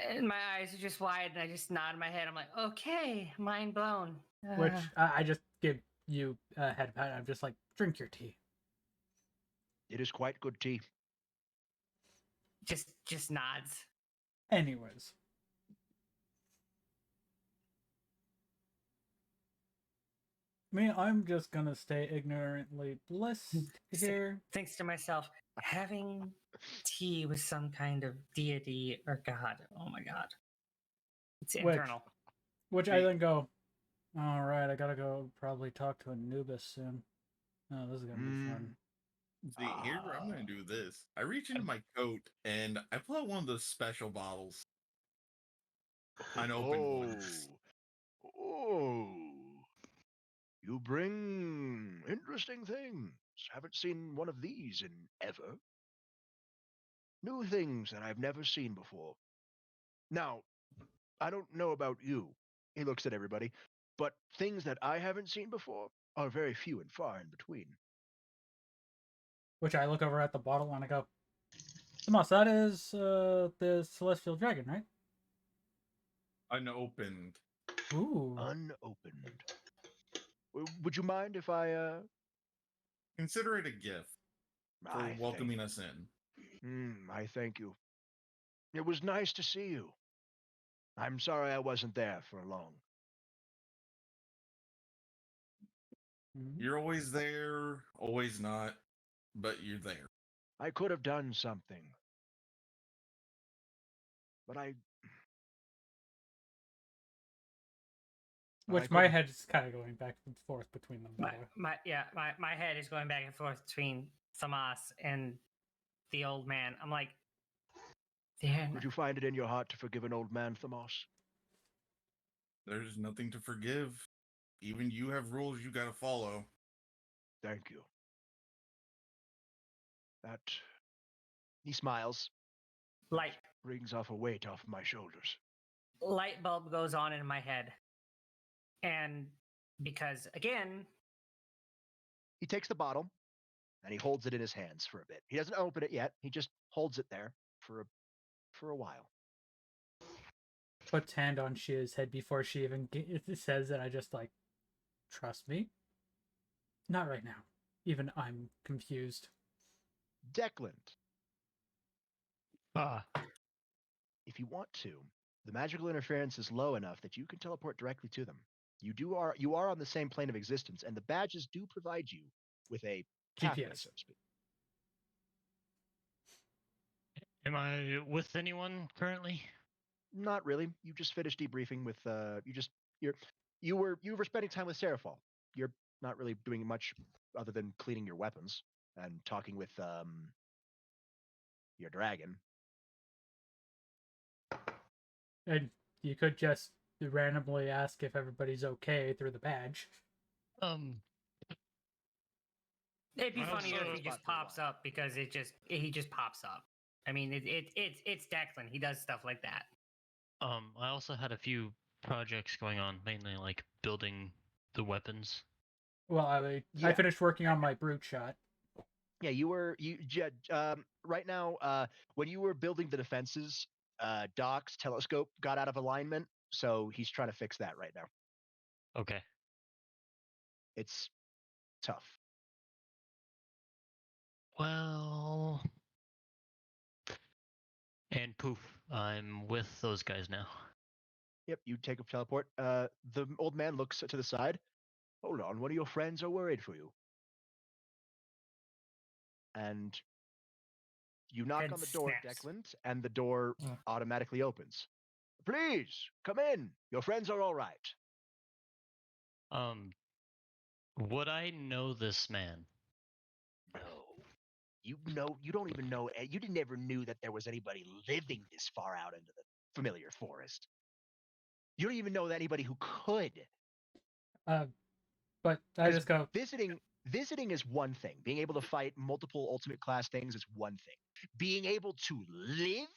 And my eyes are just wide, and I just nod my head. I'm like, okay, mind blown. Which I just give you a head pat. I'm just like, drink your tea. It is quite good tea. Just nods. Anyways. I'm just gonna stay ignorantly blissed here. Thanks to myself, having tea with some kind of deity or god. Oh my god. It's internal. Which I then go, all right, I gotta go probably talk to Anubis soon. Oh, this is gonna be fun. See, here I'm gonna do this. I reach into my coat and I pull out one of those special bottles. Unopened ones. Oh. You bring interesting things. Haven't seen one of these in ever. New things that I've never seen before. Now, I don't know about you. He looks at everybody. But things that I haven't seen before are very few and far in between. Which I look over at the bottle and I go, Tomas, that is the celestial dragon, right? Unopened. Ooh. Unopened. Would you mind if I Consider it a gift for welcoming us in. I thank you. It was nice to see you. I'm sorry I wasn't there for long. You're always there, always not, but you're there. I could have done something. But Which my head is kind of going back and forth between them. My head is going back and forth between Tomas and the old man. I'm like, would you find it in your heart to forgive an old man, Tomas? There's nothing to forgive. Even you have rules you gotta follow. Thank you. He smiles. Light brings off a weight off my shoulders. Light bulb goes on in my head. And because again, he takes the bottle and he holds it in his hands for a bit. He doesn't open it yet. He just holds it there for for a while. Puts hand on Shia's head before she even says it. I just like, trust me. Not right now. Even I'm confused. Declan, Ah, if you want to, the magical interference is low enough that you can teleport directly to them. You are on the same plane of existence, and the badges do provide you with a pathway, GPS. so to speak. am I with anyone currently? Not really. You just finished debriefing with you were spending time with Seraphol. You're not really doing much other than cleaning your weapons and talking with your dragon. And you could just randomly ask if everybody's okay through the badge. It'd be I funnier if also- he just Spot for a pops up because he just pops up. I mean, it's Declan. He does stuff like that. I also had a few projects going on, mainly like building the weapons. Well, I Yeah. finished working on my brute shot. Yeah, right now, when you were building the defenses, Doc's telescope got out of alignment, so he's trying to fix that right now. Okay. It's tough. Well, and poof, I'm with those guys now. Yep, you take a teleport. The old man looks to the side. Hold on, one of your friends are worried for you. And you knock Head on the door, snaps. Declan, and the door Yeah. automatically opens. Please, come in. Your friends are all right. Would I know this man? No. You don't even know, you never knew that there was anybody living this far out into the familiar forest. You don't even know anybody who could. But I 'Cause just go, visiting is one thing. Being able to fight multiple ultimate class things is one thing. Being able to live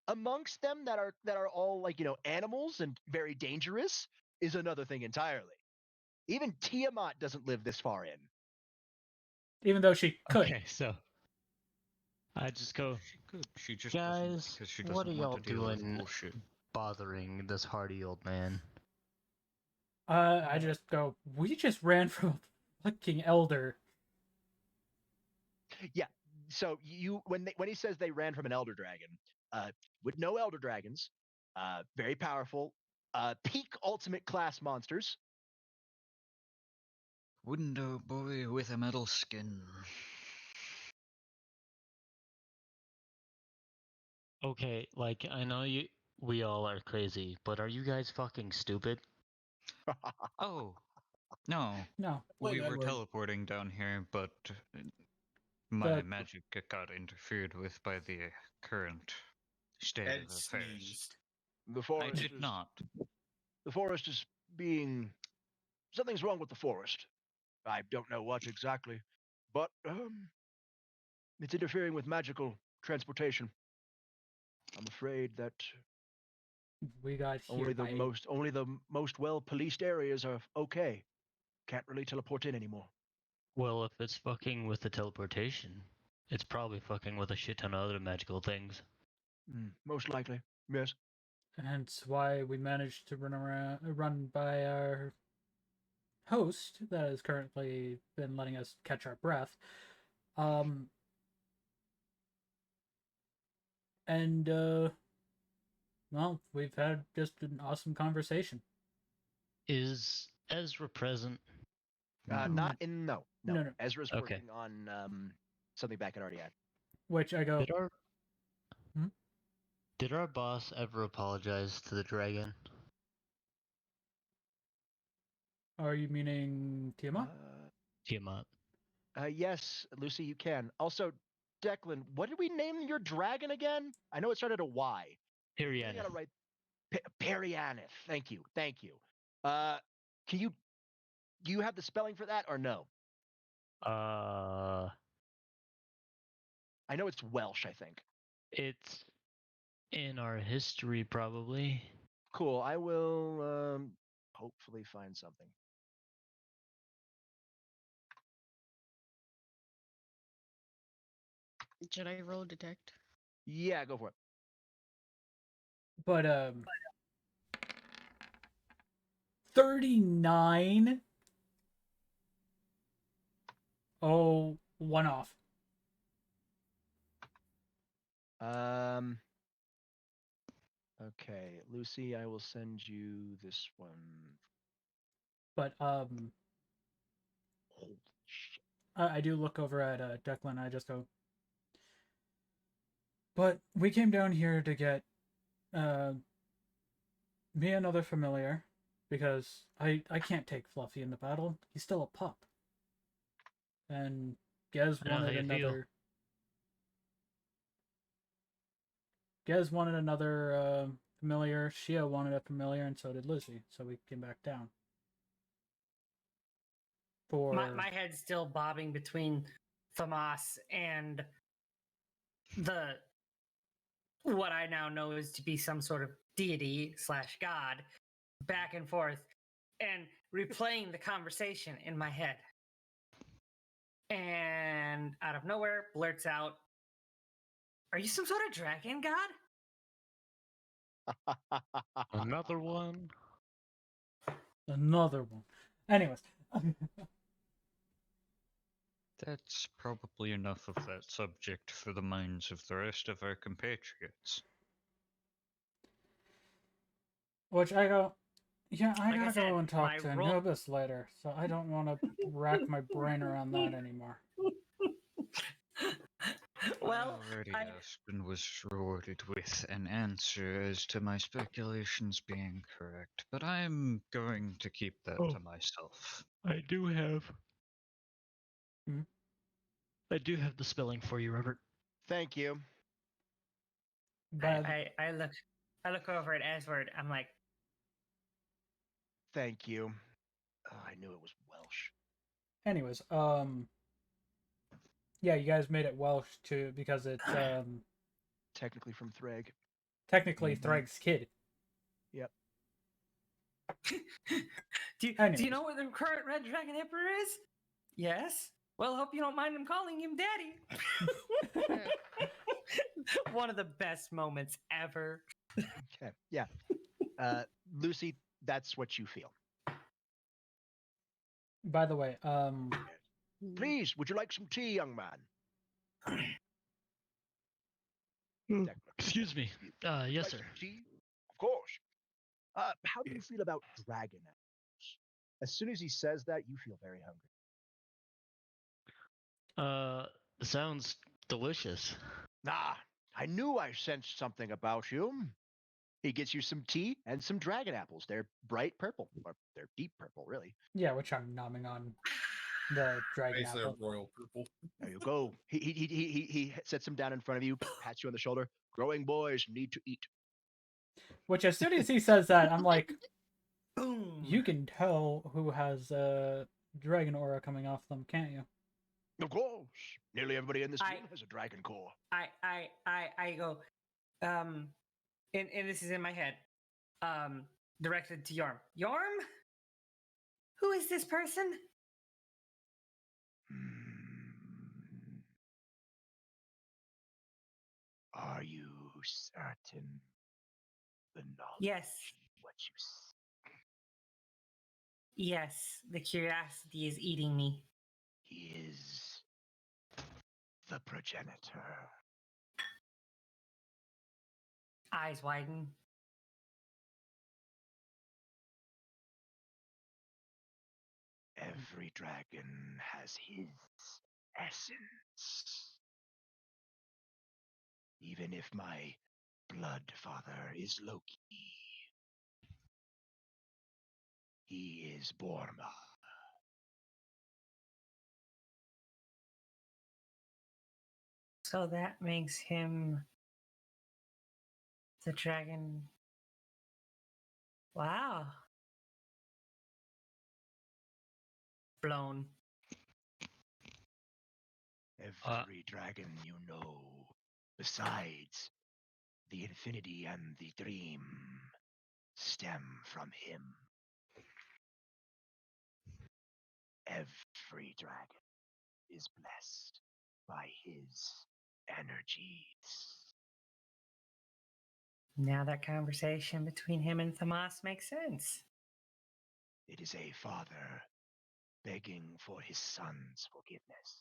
amongst them that are all like, animals and very dangerous is another thing entirely. Even Tiamat doesn't live this far in. even though she could. Okay, so I just go, She could. She just guys, doesn't because she what doesn't are want y'all to deal with doing bullshit. bothering this hardy old man? I just go, we just ran from a fucking elder. Yeah. So when he says they ran from an elder dragon, with no elder dragons, very powerful, peak ultimate class monsters. Window boy with a metal skin. Okay, like I know we all are crazy, but are you guys fucking stupid? Oh, no. No. Wait, We were Edward. teleporting down here, but my The- magic got interfered with by the current state Ed of affairs. sneezed. The I forest did not. The forest is being something's wrong with the forest. I don't know what exactly, but it's interfering with magical transportation. I'm afraid that We got here only the by most well policed areas are okay. Can't really teleport in anymore. Well, if it's fucking with the teleportation, it's probably fucking with a shit ton of other magical things. Most likely, yes. hence why we managed to run by our host that has currently been letting us catch our breath. And well, we've had just an awesome conversation. Is Ezra present? Not in no. No. Ezra's Okay. working on something back at Artiad. Which I go, Did our Hmm? Did our boss ever apologize to the dragon? are you meaning Tiamat? Tiamat. Yes, Lucy, you can. Also, Declan, what did we name your dragon again? I know it started a Y. I Hirianith. gotta write Perianith. Thank you. Can you do you have the spelling for that or no? I know it's Welsh, I think. It's in our history, probably. Cool. I will hopefully find something. Should I roll detect? Yeah, go for it. But 39. Oh, one off. Okay, Lucy, I will send you this one. But Holy shit. I do look over at Declan. I just go. But we came down here to get me another familiar because I can't take Fluffy into battle. He's still a pup. And Gez I know how wanted you feel. another. Gez wanted another familiar. Shia wanted a familiar, and so did Lizzie. So we came back down. For My head's still bobbing between Famas and the what I now know is to be some sort of deity / god, back and forth, and replaying the conversation in my head. And out of nowhere, blurts out, "Are you some sort of dragon god?" Another one. another one. Anyways. That's probably enough of that subject for the minds of the rest of our compatriots. Which I go, yeah, I Like I gotta said, go and talk my to roll- Anubis later, so I don't want to rack my brain around that anymore. Well, I already I- asked and was rewarded with an answer as to my speculations being correct, but I'm going to keep that Oh. to myself. I do have. Hmm? I do have the spelling for you, Robert. Thank you. But I look over at Edward. I'm like, Thank you. Oh, I knew it was Welsh. anyways, yeah, you guys made it Welsh too because it's Technically from Threg. technically Mhm. Threg's kid. Yep. do you Anyways. know where the current Red Dragon Emperor is? Yes. Well, hope you don't mind him calling him Daddy. One of the best moments ever. Okay. Yeah. Lucy, that's what you feel. By the way, Please, would you like some tea, young man? Mm. Declan, Excuse me. would you Yes, like sir. some tea? Of course. How do you feel about dragon apples? As soon as he says that, you feel very hungry. Sounds delicious. Ah, I knew I sensed something about you. He gets you some tea and some dragon apples. They're bright purple, or they're deep purple, really. yeah, which I'm nomming on the dragon Basically apple. a royal purple. There you go. He sets them down in front of you, pats you on the shoulder. Growing boys need to eat. Which as soon as he says that, I'm like, Boom. you can tell who has dragon aura coming off them, can't you? Of course, nearly everybody in this room has a dragon core. I go, and this is in my head, directed to Yorm. Yorm, who is this person? Are you certain the knowledge Yes. what you seek? Yes, the curiosity is eating me. He is the progenitor. Eyes widen. Every dragon has his essence. Even if my blood father is Loki, he is Borma. So that makes him the dragon. Wow. Blown. Every dragon you know, besides the infinity and the dream, stem from him. Every dragon is blessed by his energies. Now that conversation between him and Thomas makes sense. It is a father begging for his son's forgiveness.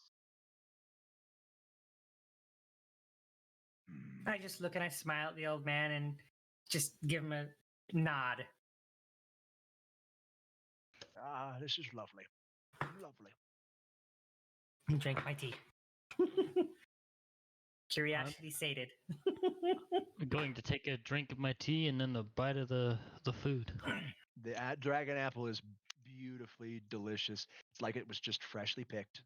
I just look and I smile at the old man and just give him a nod. Ah, this is lovely. Lovely. And drink my tea. Curiosity sated. I'm going to take a drink of my tea and then a bite of the food. The dragon apple is beautifully delicious. It's like it was just freshly picked.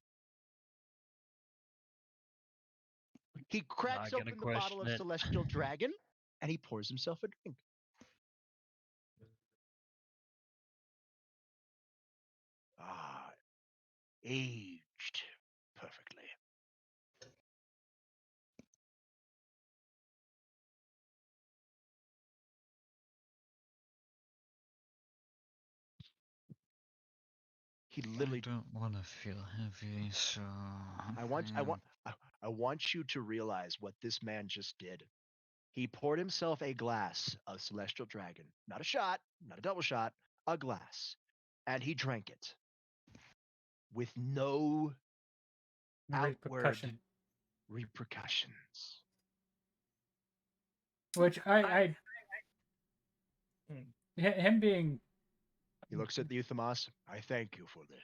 He cracks Not gonna open the bottle of question it. Celestial Dragon and he pours himself a drink. Ah, aged perfectly. He I literally. don't want to feel heavy, so I want you to realize what this man just did. He poured himself a glass of Celestial Dragon, not a shot, not a double shot, a glass, and he drank it with no outward Repercussion. repercussions. Which him being He looks at you, Thomas. I thank you for this.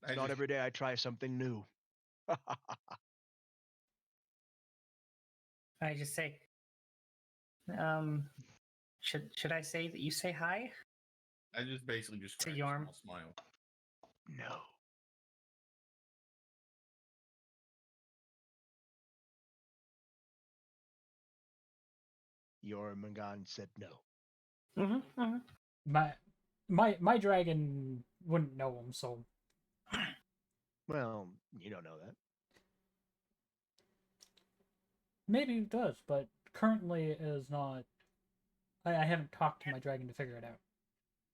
I Not just- every day I try something new. I just say, should I say that you say hi? I just basically just To crack a Yorm. small smile. No. Jormungand said no. Mm-hmm, mm-hmm. my dragon wouldn't know him, so Well, you don't know that. maybe it does, but currently it is not. I haven't talked to my dragon to figure it out.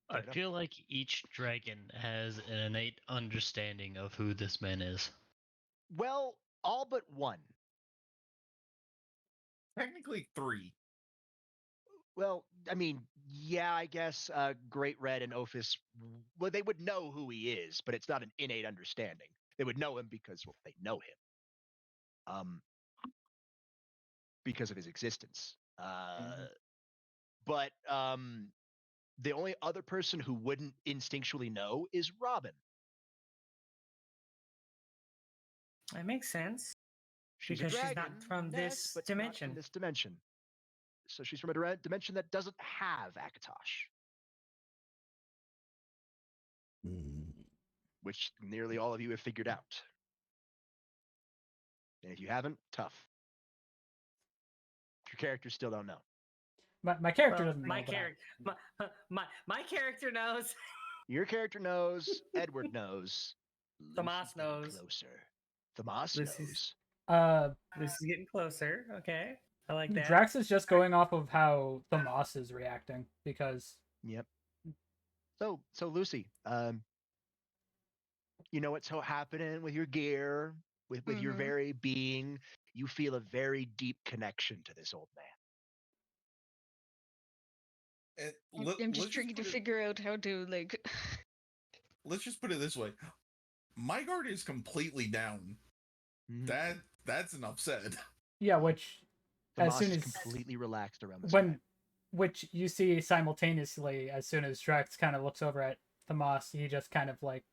I Fair enough. feel like each dragon has an innate understanding of who this man is. Well, all but one. Technically 3. Well, I mean, yeah, I guess Great Red and Ophis, well, they would know who he is, but it's not an innate understanding. They would know him because, well, they know him. Because of his existence. But the only other person who wouldn't instinctually know is Robin. That makes sense. She's Because a she's dragon, not from yes, this but not dimension. from this dimension. So she's from a dimension that doesn't have Akatosh, which nearly all of you have figured out. And if you haven't, tough. Your characters still don't know. My character Well, doesn't know. my but character, my character knows. Your character knows. Edward knows. Thomas Lucy's getting knows. Closer. Thomas Lucy's- knows. This is getting closer. Okay, I like that. Drax is just going off of how Thomas is reacting because Yep. So Lucy, you know what's so happening with your gear, with your Mhm. very being. You feel a very deep connection to this old man. And I'm just trying to figure out how to like. Let's just put it this way. My guard is completely down. Mhm. That's an upset. yeah, which Thomas as soon is as completely relaxed around this when guy. which you see simultaneously as soon as Drax kind of looks over at Thomas, he just kind of like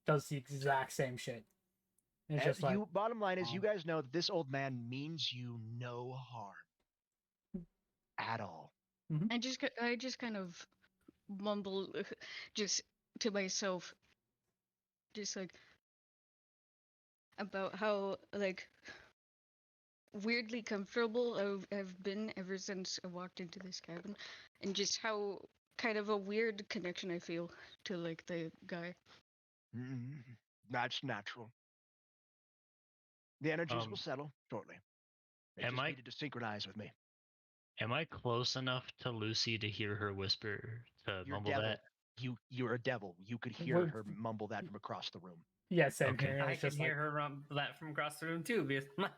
does the exact same shit. And it's just like Bottom line is, you oh. guys know that this old man means you no harm at all. I just kind of mumble, just to myself, just like about how like weirdly comfortable I've been ever since I walked into this cabin, and just how kind of a weird connection I feel to like the guy. That's natural. The energies will Um, settle shortly. They am just I- needed to synchronize with me. Am I close enough to Lucy to hear her whisper to You're mumble devil. that? You're a devil. You could hear We're- her mumble that from across the room. yeah, same Okay. here. I It's can just hear like her that from across the room too. Because my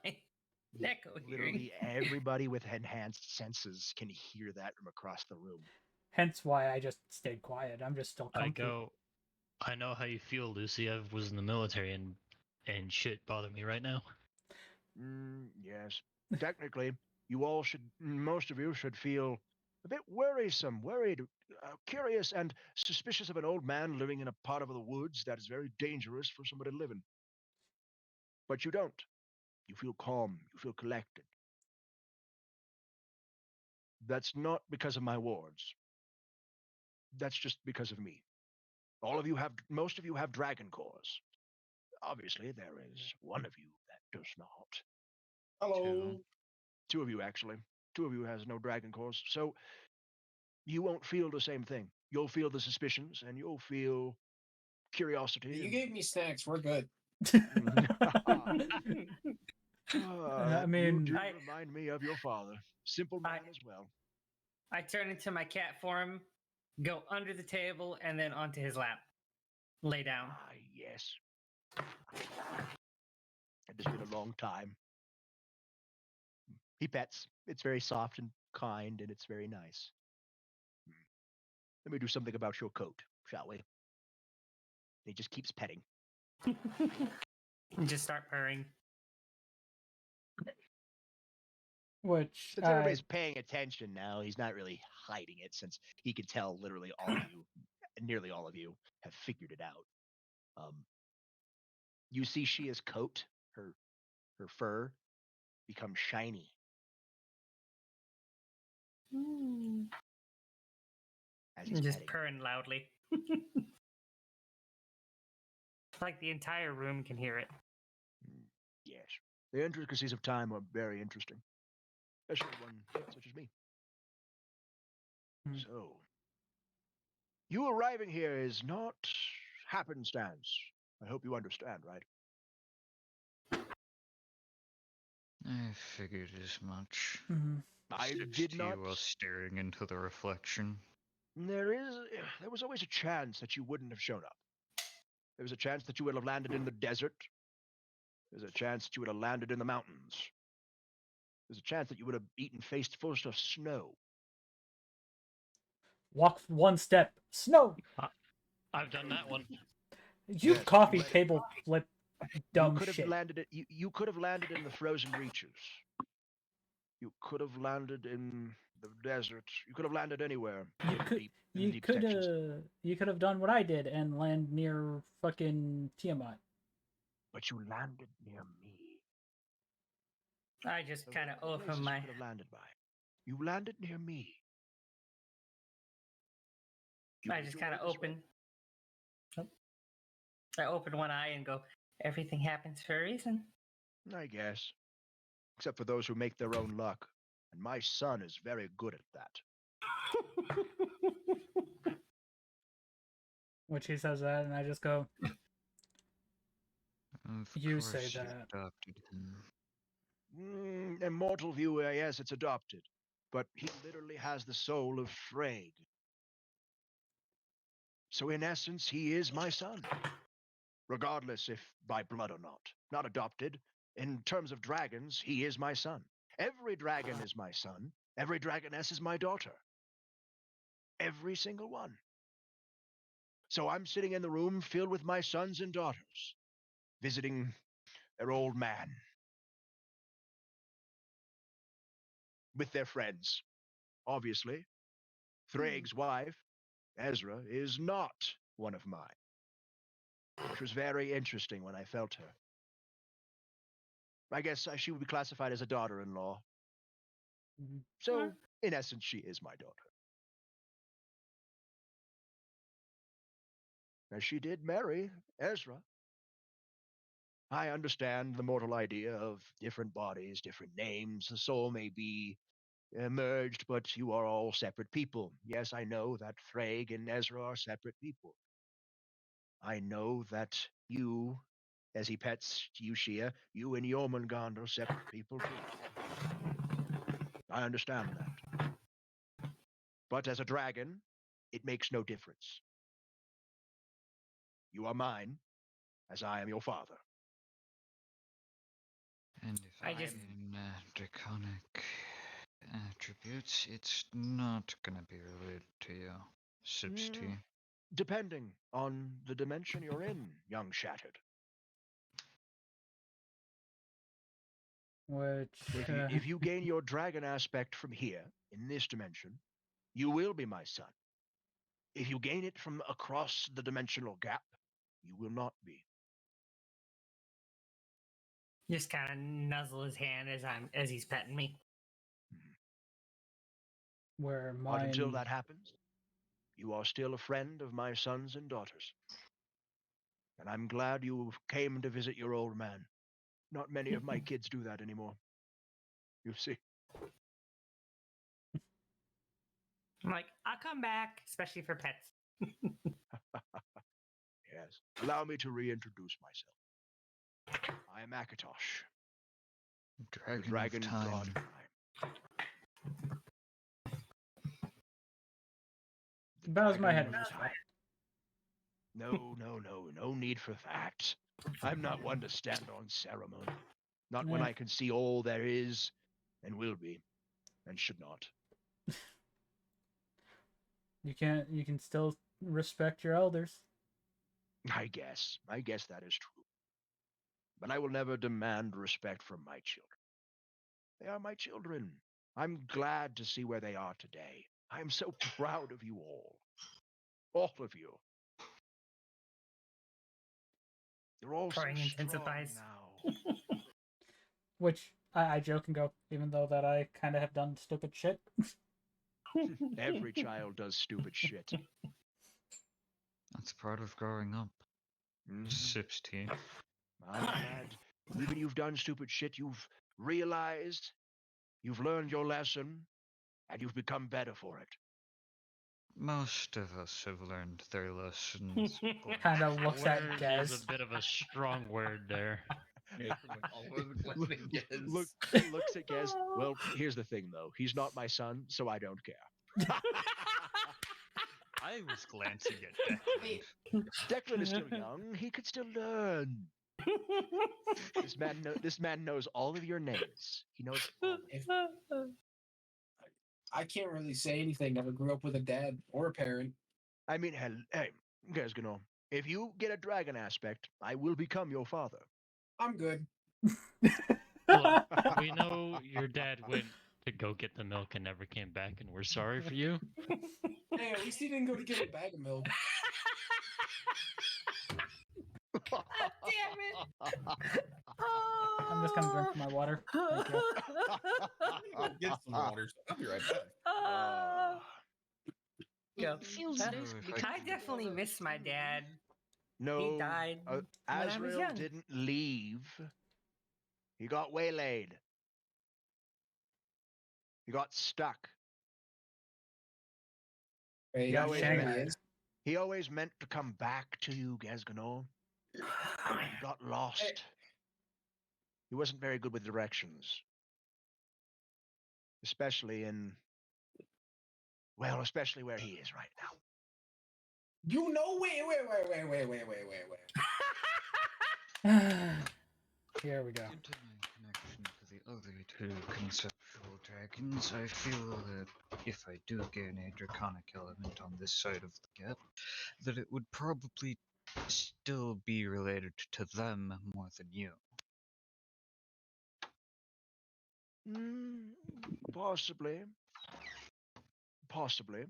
Echo hearing. Literally everybody with enhanced senses can hear that from across the room. Hence why I just stayed quiet. I'm just still comfy. I know how you feel, Lucy. I was in the military and shit bother me right now. Yes. Technically, most of you should feel a bit worried, curious, and suspicious of an old man living in a part of the woods that is very dangerous for somebody to live in. But you don't. You feel calm. You feel collected. That's not because of my wards. That's just because of me. Most of you have dragon cores. Obviously, there is one of you that does not. Hello. Two of you, actually. Two of you has no dragon cores. So you won't feel the same thing. You'll feel the suspicions, and you'll feel curiosity. You and- gave me snacks. We're good. I You mean, do remind me of your father. Simple man as well. I turn into my cat form, go under the table, and then onto his lap. Lay down. Yes. It has been a long time. He pets. It's very soft and kind, and it's very nice. Let me do something about your coat, shall we? He just keeps petting. And just start purring. which Since everybody's paying attention now, he's not really hiding it, since he can tell literally all of you, nearly all of you, have figured it out. You see Shia's coat, her fur, become shiny. As he's Just petting. purring loudly. Like the entire room can hear it. Yes. The intricacies of time are very interesting. Especially one such as me. So, you arriving here is not happenstance. I hope you understand, right? I figured as much. I Sips did tea not. while staring into the reflection. There was always a chance that you wouldn't have shown up. There was a chance that you would have landed in the desert. There's a chance that you would have landed in the mountains. There's a chance that you would have eaten faced full of snow. walk one step, snow. I've done that one. You Yes, coffee you- table flip dumb shit. You could have landed in the frozen reaches. You could have landed in the desert. You could have landed anywhere. You could have done what I did and land near fucking Tiamat. But you landed near me. I just Of kind of all the open places my. you could have landed by. You landed near me. I just kind of open. Oh. I open one eye and go. Everything happens for a reason. I guess. Except for those who make their own luck. And my son is very good at that. Which he says that, and I just go, Of You course say you that. adopted him. Immortal view, yes, it's adopted. But he literally has the soul of Freyg. So in essence, he is my son. Regardless if by blood or not. Not adopted. In terms of dragons, he is my son. Every dragon is my son. Every dragoness is my daughter. Every single one. So I'm sitting in the room filled with my sons and daughters, visiting their old man with their friends. Obviously, Thraig's wife, Ezra, is not one of mine, which was very interesting when I felt her. I guess she would be classified as a daughter-in-law. So, in essence, she is my daughter. As she did marry Ezra. I understand the mortal idea of different bodies, different names. The soul may be merged, but you are all separate people. Yes, I know that Thraig and Ezra are separate people. I know that you, as he pets you, Shia, you and Jormungand are separate people too. I understand that. But as a dragon, it makes no difference. You are mine, as I am your father. And if I I just- gain draconic attributes, it's not gonna be related to you, Sips T. Depending on the dimension you're in, young Shattered. Which If you gain your dragon aspect from here, in this dimension, you will be my son. If you gain it from across the dimensional gap, you will not be. Just kind of nuzzle his hand as he's petting me. where But until mine that happens, you are still a friend of my sons and daughters. And I'm glad you came to visit your old man. Not many of my kids do that anymore. You see. I'm like, I'll come back, especially for pets. Yes. Allow me to reintroduce myself. I am Akatosh, the Dragon dragon of god of time. time. The bows my head dragon in of respect. No need for that. I'm not one to stand on ceremony. Not when Yeah. I can see all there is and will be, and should not. You can still respect your elders. I guess that is true. But I will never demand respect from my children. They are my children. I'm glad to see where they are today. I am so proud of you all. All of you. You're all so Crying strong intensifies. now. Which I joke and go, even though that I kind of have done stupid shit. Every child does stupid shit. That's part of growing up, Mhm. Sips T. I'm glad. Even you've done stupid shit, you've realized, you've learned your lesson, and you've become better for it. Most of us have learned their lessons. but Kind of looks at Learned Des. is a bit of a strong word there. Yeah, like always blaming Gez. Looks at Gez. Well, here's the thing, though. He's not my son, so I don't care. I was glancing at Declan. Declan is still young. He could still learn. This man knows all of your names. He knows all of If I can't really say anything. Never grew up with a dad or a parent. I mean, hey, guys, if you get a dragon aspect, I will become your father. I'm good. Look, we know your dad went to go get the milk and never came back, and we're sorry for you. Hey, at least he didn't go to get a bag of milk. Damn it! I'm just gonna drink my water. Thank you. I'll get some water. I'll be right back. Go. It feels Huh? nice. if because I definitely miss my dad. No, He died when I was Azrael young. didn't leave. He got waylaid. He got stuck. Hey, got always Shanghai. really is. He always meant to come back to you, Gazganor. He got lost. He wasn't very good with directions. Especially especially where he is right now. You know, wait. Here we go. Due to my connection to the other two conceptual dragons, I feel that if I do gain a draconic element on this side of the gap, that it would probably still be related to them more than you. Possibly.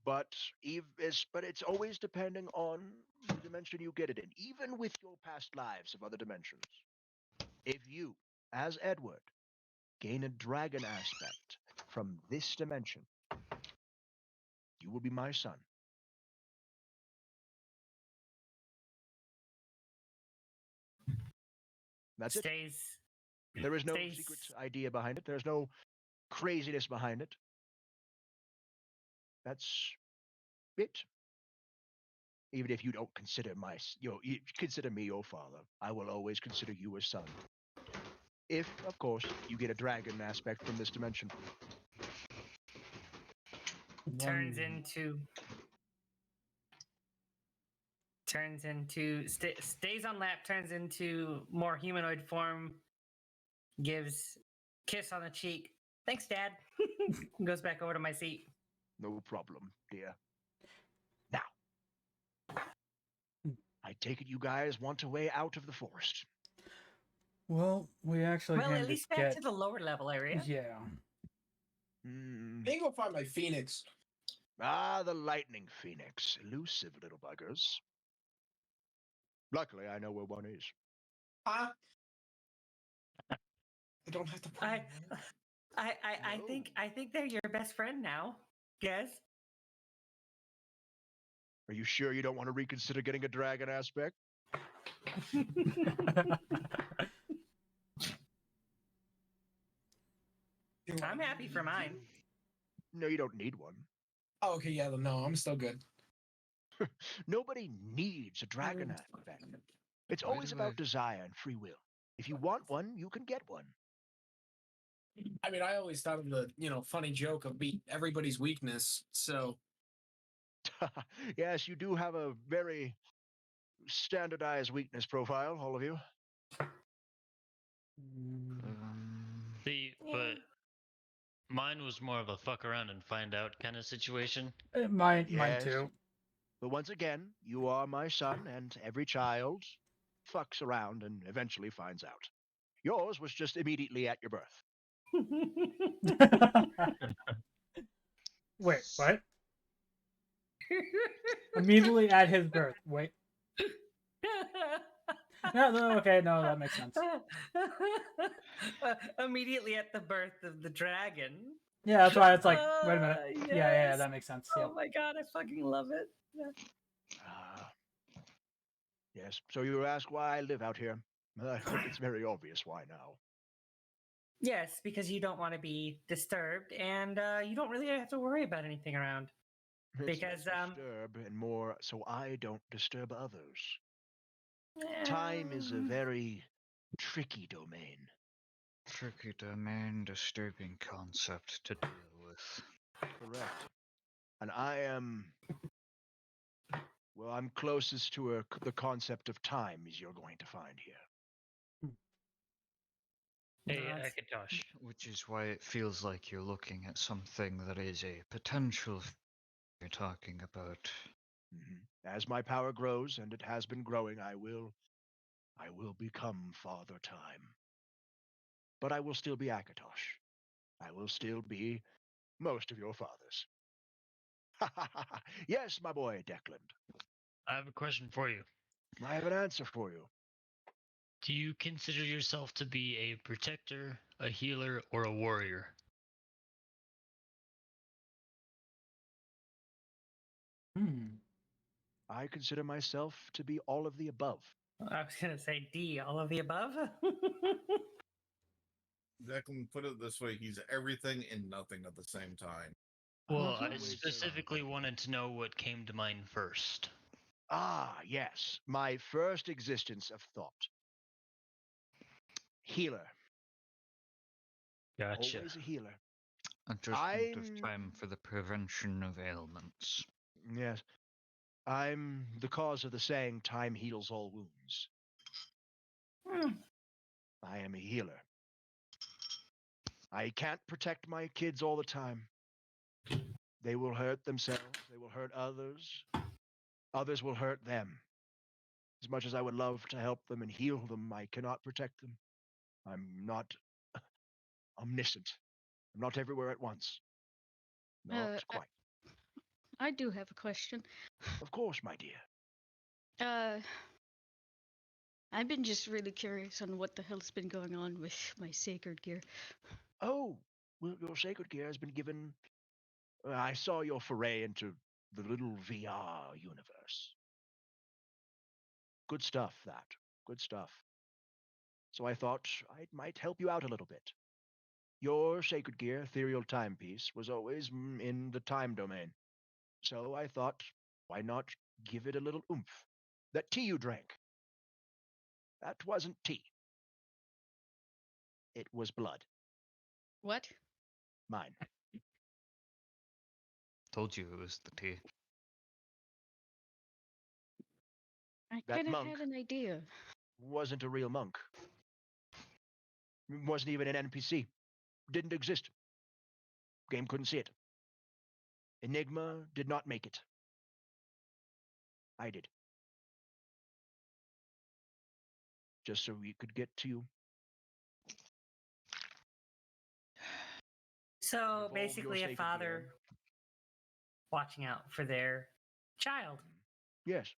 But it's always depending on the dimension you get it in. Even with your past lives of other dimensions, if you, as Edward, gain a dragon aspect from this dimension, you will be my son. That's it. Stays. There is no Stays. secret idea behind it. There's no craziness behind it. That's it. Even if you don't consider you consider me your father, I will always consider you a son. If, of course, you get a dragon aspect from this dimension. Turns One- into stays on lap, turns into more humanoid form, gives kiss on the cheek. Thanks, Dad. Goes back over to my seat. No problem, dear. Now, I take it you guys want a way out of the forest. Well, we actually Well, came at to least back get. to the lower level area. Yeah. Hmm. I can go find my phoenix. Ah, the lightning phoenix. Elusive little buggers. Luckily, I know where one is. Huh? I don't have to. I think they're your best friend now. Yes. Are you sure you don't want to reconsider getting a dragon aspect? I'm happy for mine. No, you don't need one. Oh, okay, yeah, no, I'm still good. Nobody needs a dragon aspect. It's Why always do about I- desire and free will. If you want one, you can get one. I mean, I always thought of the, funny joke of being everybody's weakness. So, Yes, you do have a very standardized weakness profile, all of you. See, but mine was more of a fuck around and find out kind of situation. Mine Yes. too. But once again, you are my son, and every child fucks around and eventually finds out. Yours was just immediately at your birth. Wait, what? Immediately at his birth. Wait. No, okay, no, that makes sense. Immediately at the birth of the dragon. Yeah, that's why it's like, wait a minute. Yeah, Yes. that makes sense. Oh Yeah. my god, I fucking love it. Yes, so you ask why I live out here. I think it's very obvious why now. Yes, because you don't want to be disturbed, and you don't really have to worry about anything around. It's Because, less disturb and more so I don't disturb others. Time is a um, very tricky domain. Tricky domain, disturbing concept to deal with. Correct. And I am. Well, I'm closest to the concept of time as you're going to find here. Hey, No, it's- Akatosh. Which is why it feels like you're looking at something that is a potential you're talking about. As my power grows, and it has been growing, I will become Father Time. But I will still be Akatosh. I will still be most of your fathers. Yes, my boy Declan. I have a question for you. I have an answer for you. Do you consider yourself to be a protector, a healer, or a warrior? I consider myself to be all of the above. I was gonna say D, all of the above. Declan put it this way: he's everything and nothing at the same time. Well, I always specifically wanted to know what came to mind first. Ah, yes, my first existence of thought. Healer. Gotcha. Always a healer. Adjustment of time for the prevention of ailments. Yes. I'm the cause of the saying, time heals all wounds. I am a healer. I can't protect my kids all the time. They will hurt themselves. They will hurt others. Others will hurt them. As much as I would love to help them and heal them, I cannot protect them. I'm not omniscient. I'm not everywhere at once. Not quite. I do have a question. Of course, my dear. I've been just really curious on what the hell's been going on with my sacred gear. Oh, well, your sacred gear has been given. I saw your foray into the little VR universe. Good stuff, that. Good stuff. So I thought I might help you out a little bit. Your sacred gear, ethereal timepiece, was always in the time domain. So I thought, why not give it a little oomph? That tea you drank. That wasn't tea. It was blood. What? Mine. Told you it was the tea. I That kind of monk had an idea. wasn't a real monk. It wasn't even an NPC. Didn't exist. Game couldn't see it. Enigma did not make it. I did. Just so we could get to you. So Involve your basically, a sacred father gear. watching out for their child. Yes,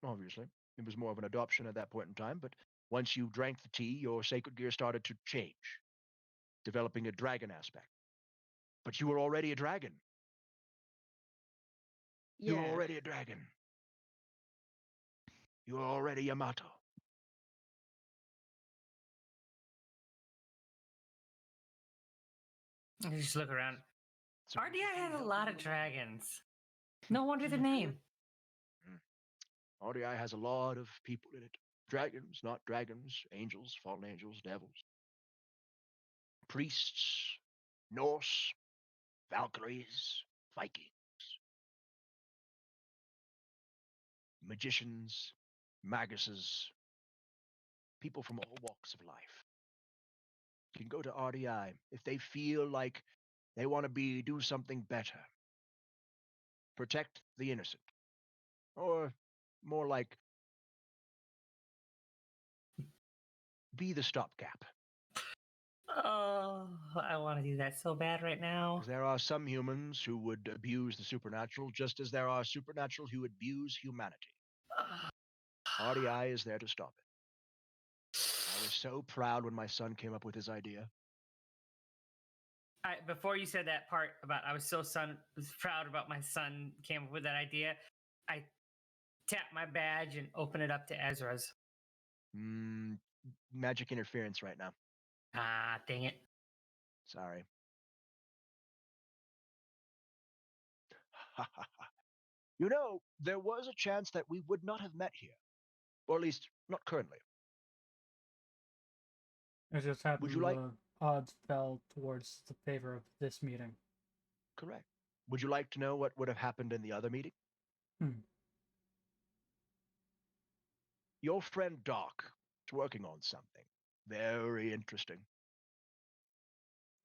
obviously. It was more of an adoption at that point in time, but once you drank the tea, your sacred gear started to change, developing a dragon aspect. But you were already a dragon. You were Yeah. already a dragon. You were already Yamato. You just look around. So we RDI should has a help lot you of along. dragons. No wonder the name. RDI has a lot of people in it. Dragons, not dragons, angels, fallen angels, devils. Priests, Norse, Valkyries, Vikings. Magicians, maguses, people from all walks of life can go to RDI if they feel like they want to do something better. Protect the innocent. Or more like be the stopgap. Oh, I want to do that so bad right now. Because there are some humans who would abuse the supernatural, just as there are supernatural who abuse humanity. RDI is there to stop it. I was so proud when my son came up with his idea. Before you said that part about I was proud about my son came up with that idea, I tap my badge and open it up to Ezra's. Magic interference right now. Ah, dang it. Sorry. You know, there was a chance that we would not have met here. Or at least, not currently. It just happened Would you like- the odds fell towards the favor of this meeting. Correct. Would you like to know what would have happened in the other meeting? Your friend Doc is working on something very interesting.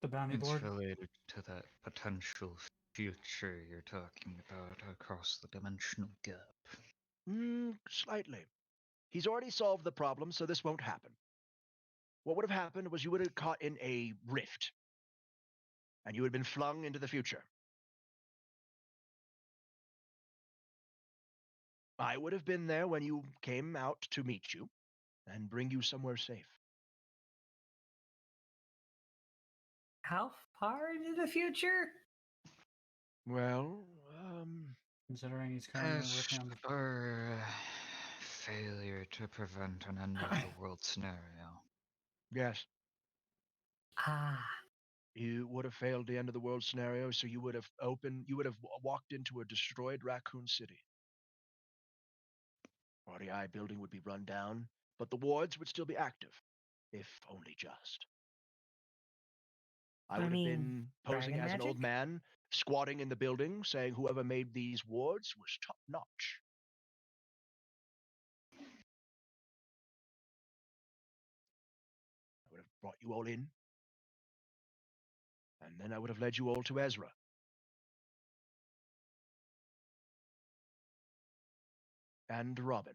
The bounty It's board. related to that potential future you're talking about across the dimensional gap. Slightly. He's already solved the problem, so this won't happen. What would have happened was you would have caught in a rift, and you would have been flung into the future. I would have been there when you came out to meet you and bring you somewhere safe. How far into the future? Well, Considering he's currently As working on the for failure to prevent an end of the world scenario. yes, Ah, you would have failed the end of the world scenario, so you would have walked into a destroyed Raccoon City. RDI building would be run down, but the wards would still be active, if only just. I I would have mean, been posing dragon as an old magic? man, squatting in the building, saying whoever made these wards was top notch. I would have brought you all in, and then I would have led you all to Ezra. And Robin.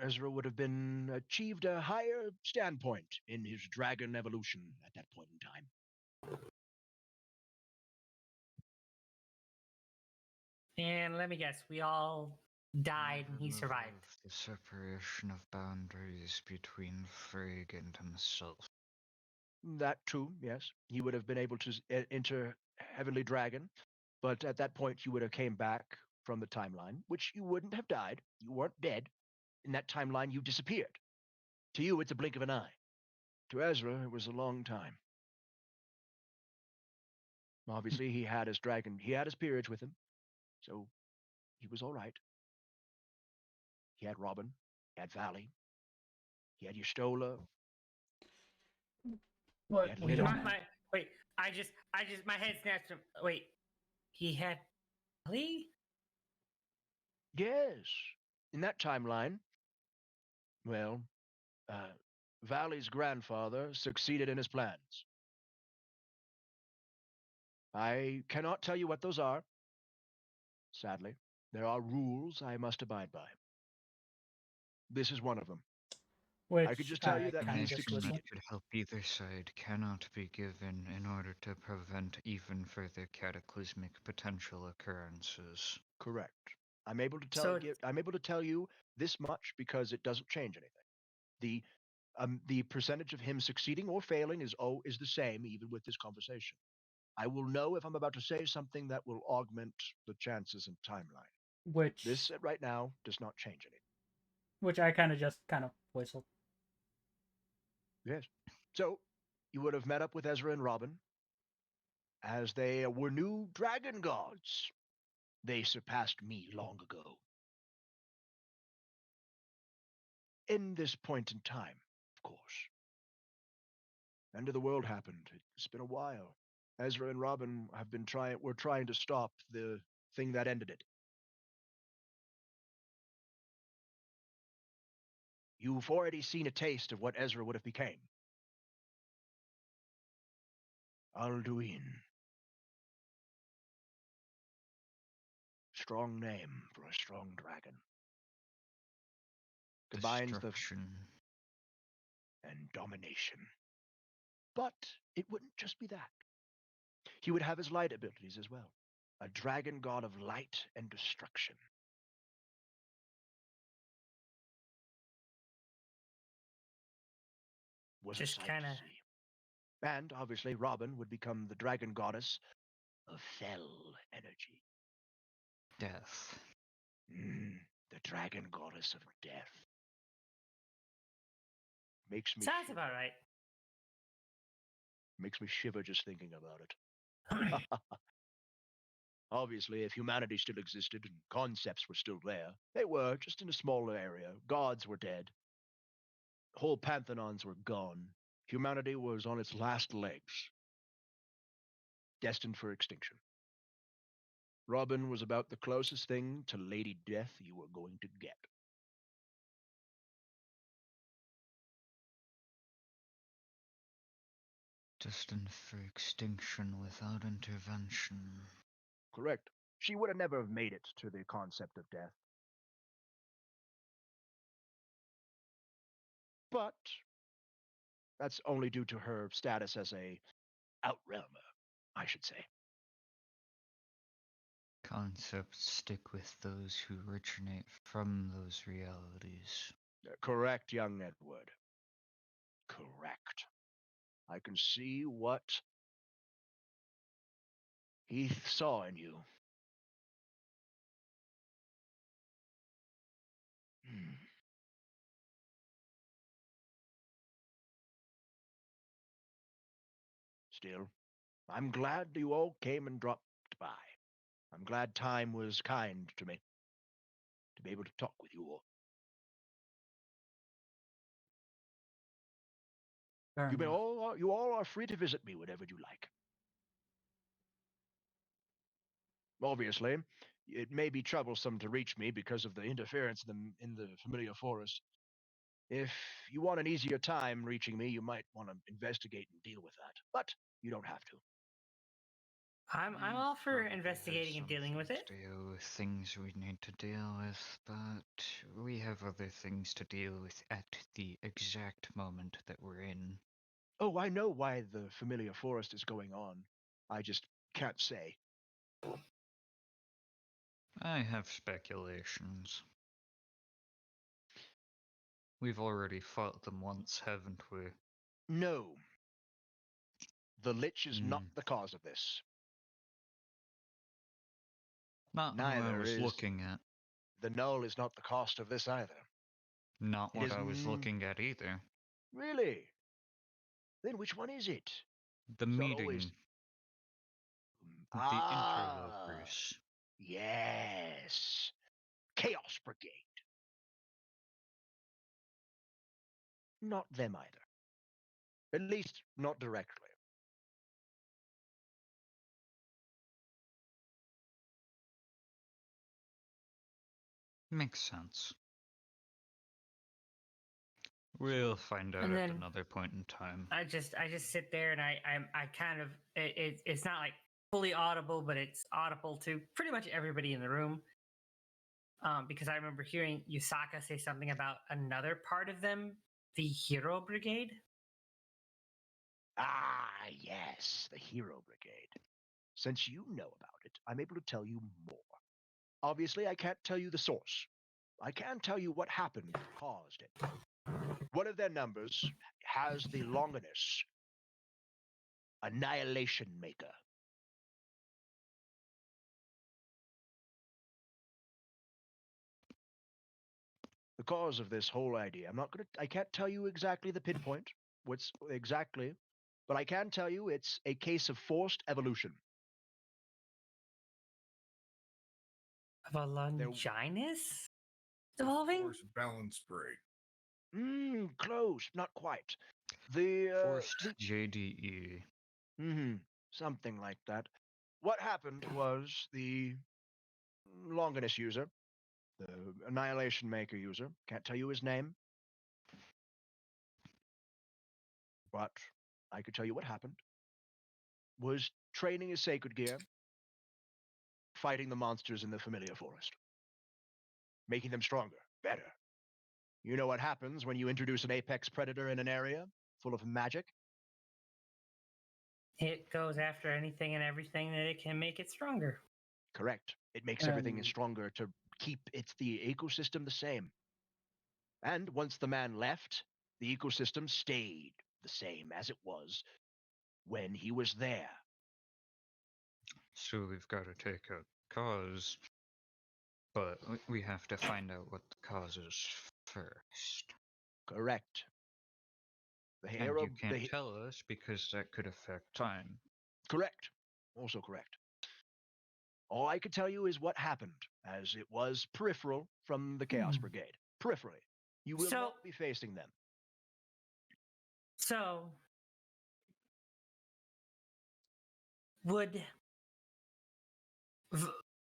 Ezra would have been achieved a higher standpoint in his dragon evolution at that point in time. And let me guess, we all died and he Remove survived. The separation of boundaries between Frigg and himself. That too, yes. He would have been able to enter Heavenly Dragon, but at that point you would have came back from the timeline, which you wouldn't have died. You weren't dead. In that timeline, you disappeared. To you, it's a blink of an eye. To Ezra, it was a long time. Obviously, he had his peerage with him, so he was all right. He had Robin, he had Valley, he had Yustola. But Yeah, we we don't. don't- Wait, my head snatched him. Wait, he had Lee? Yes. In that timeline, Well, Valley's grandfather succeeded in his plans. I cannot tell you what those are. Sadly, there are rules I must abide by. This is one of them. I could Which just tell you I that kind he of just Information listened. that could help either side cannot be given in order to prevent even further cataclysmic potential occurrences. correct. I'm able to So I'm able to tell you this much because it doesn't change anything. The percentage of him succeeding or failing is the same even with this conversation. I will know if I'm about to say something that will augment the chances and timeline. This Which right now does not change anything. I kind of just kind of whistled. Yes. So you would have met up with Ezra and Robin as they were new dragon gods. They surpassed me long ago. In this point in time, of course. End of the world happened. It's been a while. Ezra and Robin have been were trying to stop the thing that ended it. You've already seen a taste of what Ezra would have became. Alduin. Strong name for a strong dragon. Combines the Destruction. and domination. But it wouldn't just be that. He would have his light abilities as well. A dragon god of light and destruction. Was a just sight kind to of see. And obviously, Robin would become the dragon goddess of fell energy. Death. The dragon goddess of death. Makes me sounds shiver. about right. Makes me shiver just thinking about it. Obviously, if humanity still existed and concepts were still there, they were, just in a smaller area. Gods were dead. Whole pantheons were gone. Humanity was on its last legs, destined for extinction. Robin was about the closest thing to Lady Death you were going to get. Destined for extinction without intervention. Correct. She would have never made it to the concept of death. But that's only due to her status as a outrealmer, I should say. Concepts stick with those who originate from those realities. Correct, young Edward. Correct. I can see what he saw in you. Hmm. Still, I'm glad you all came and dropped by. I'm glad time was kind to me to be able to talk with you all. Fair enough. You all are free to visit me whenever you like. Obviously, it may be troublesome to reach me because of the interference in the familiar forest. If you want an easier time reaching me, you might want to investigate and deal with that. But you don't have to. I'm We all for probably have investigating and some dealing with things it. to deal with, things we need to deal with, but we have other things to deal with at the exact moment that we're in. Oh, I know why the familiar forest is going on. I just can't say. I have speculations. We've already fought them once, haven't we? No. The Lich is not Hmm. the cause of this. Not who I Neither was is looking at. the Null is not the cost of this either. Not It what is I was looking at either. really. Then which one is it? The It's not meeting. always The ah interlopers. yes, Chaos Brigade. Not them either. At least not directly. Makes sense. We'll find out And at then- another point in time. I just sit there and I kind of it's not like fully audible, but it's audible to pretty much everybody in the room. Because I remember hearing Yusaka say something about another part of them, the Hero Brigade. Ah, yes, the Hero Brigade. Since you know about it, I'm able to tell you more. Obviously, I can't tell you the source. I can tell you what happened that caused it. One of their numbers has the Longinus, Annihilation Maker. The cause of this whole idea, I can't tell you exactly the pinpoint, what's exactly, but I can tell you it's a case of forced evolution. Of a Longinus evolving? Force balance break. Close, not quite. The Forced JDE. something like that. What happened was the Longinus user, the Annihilation Maker user, can't tell you his name, but I could tell you what happened, was training his sacred gear, fighting the monsters in the familiar forest, making them stronger, better. You know what happens when you introduce an apex predator in an area full of magic? It goes after anything and everything that it can make it stronger. Correct. It makes everything stronger to keep the ecosystem the same. And once the man left, the ecosystem stayed the same as it was when he was there. So we've got to take out cause, but we have to find out what the cause is first. Correct. The And hero. you can't tell us because that could affect time. Correct. Also correct. All I could tell you is what happened, as it was peripheral from the Chaos Brigade. Peripherally. You will not be facing them. So, would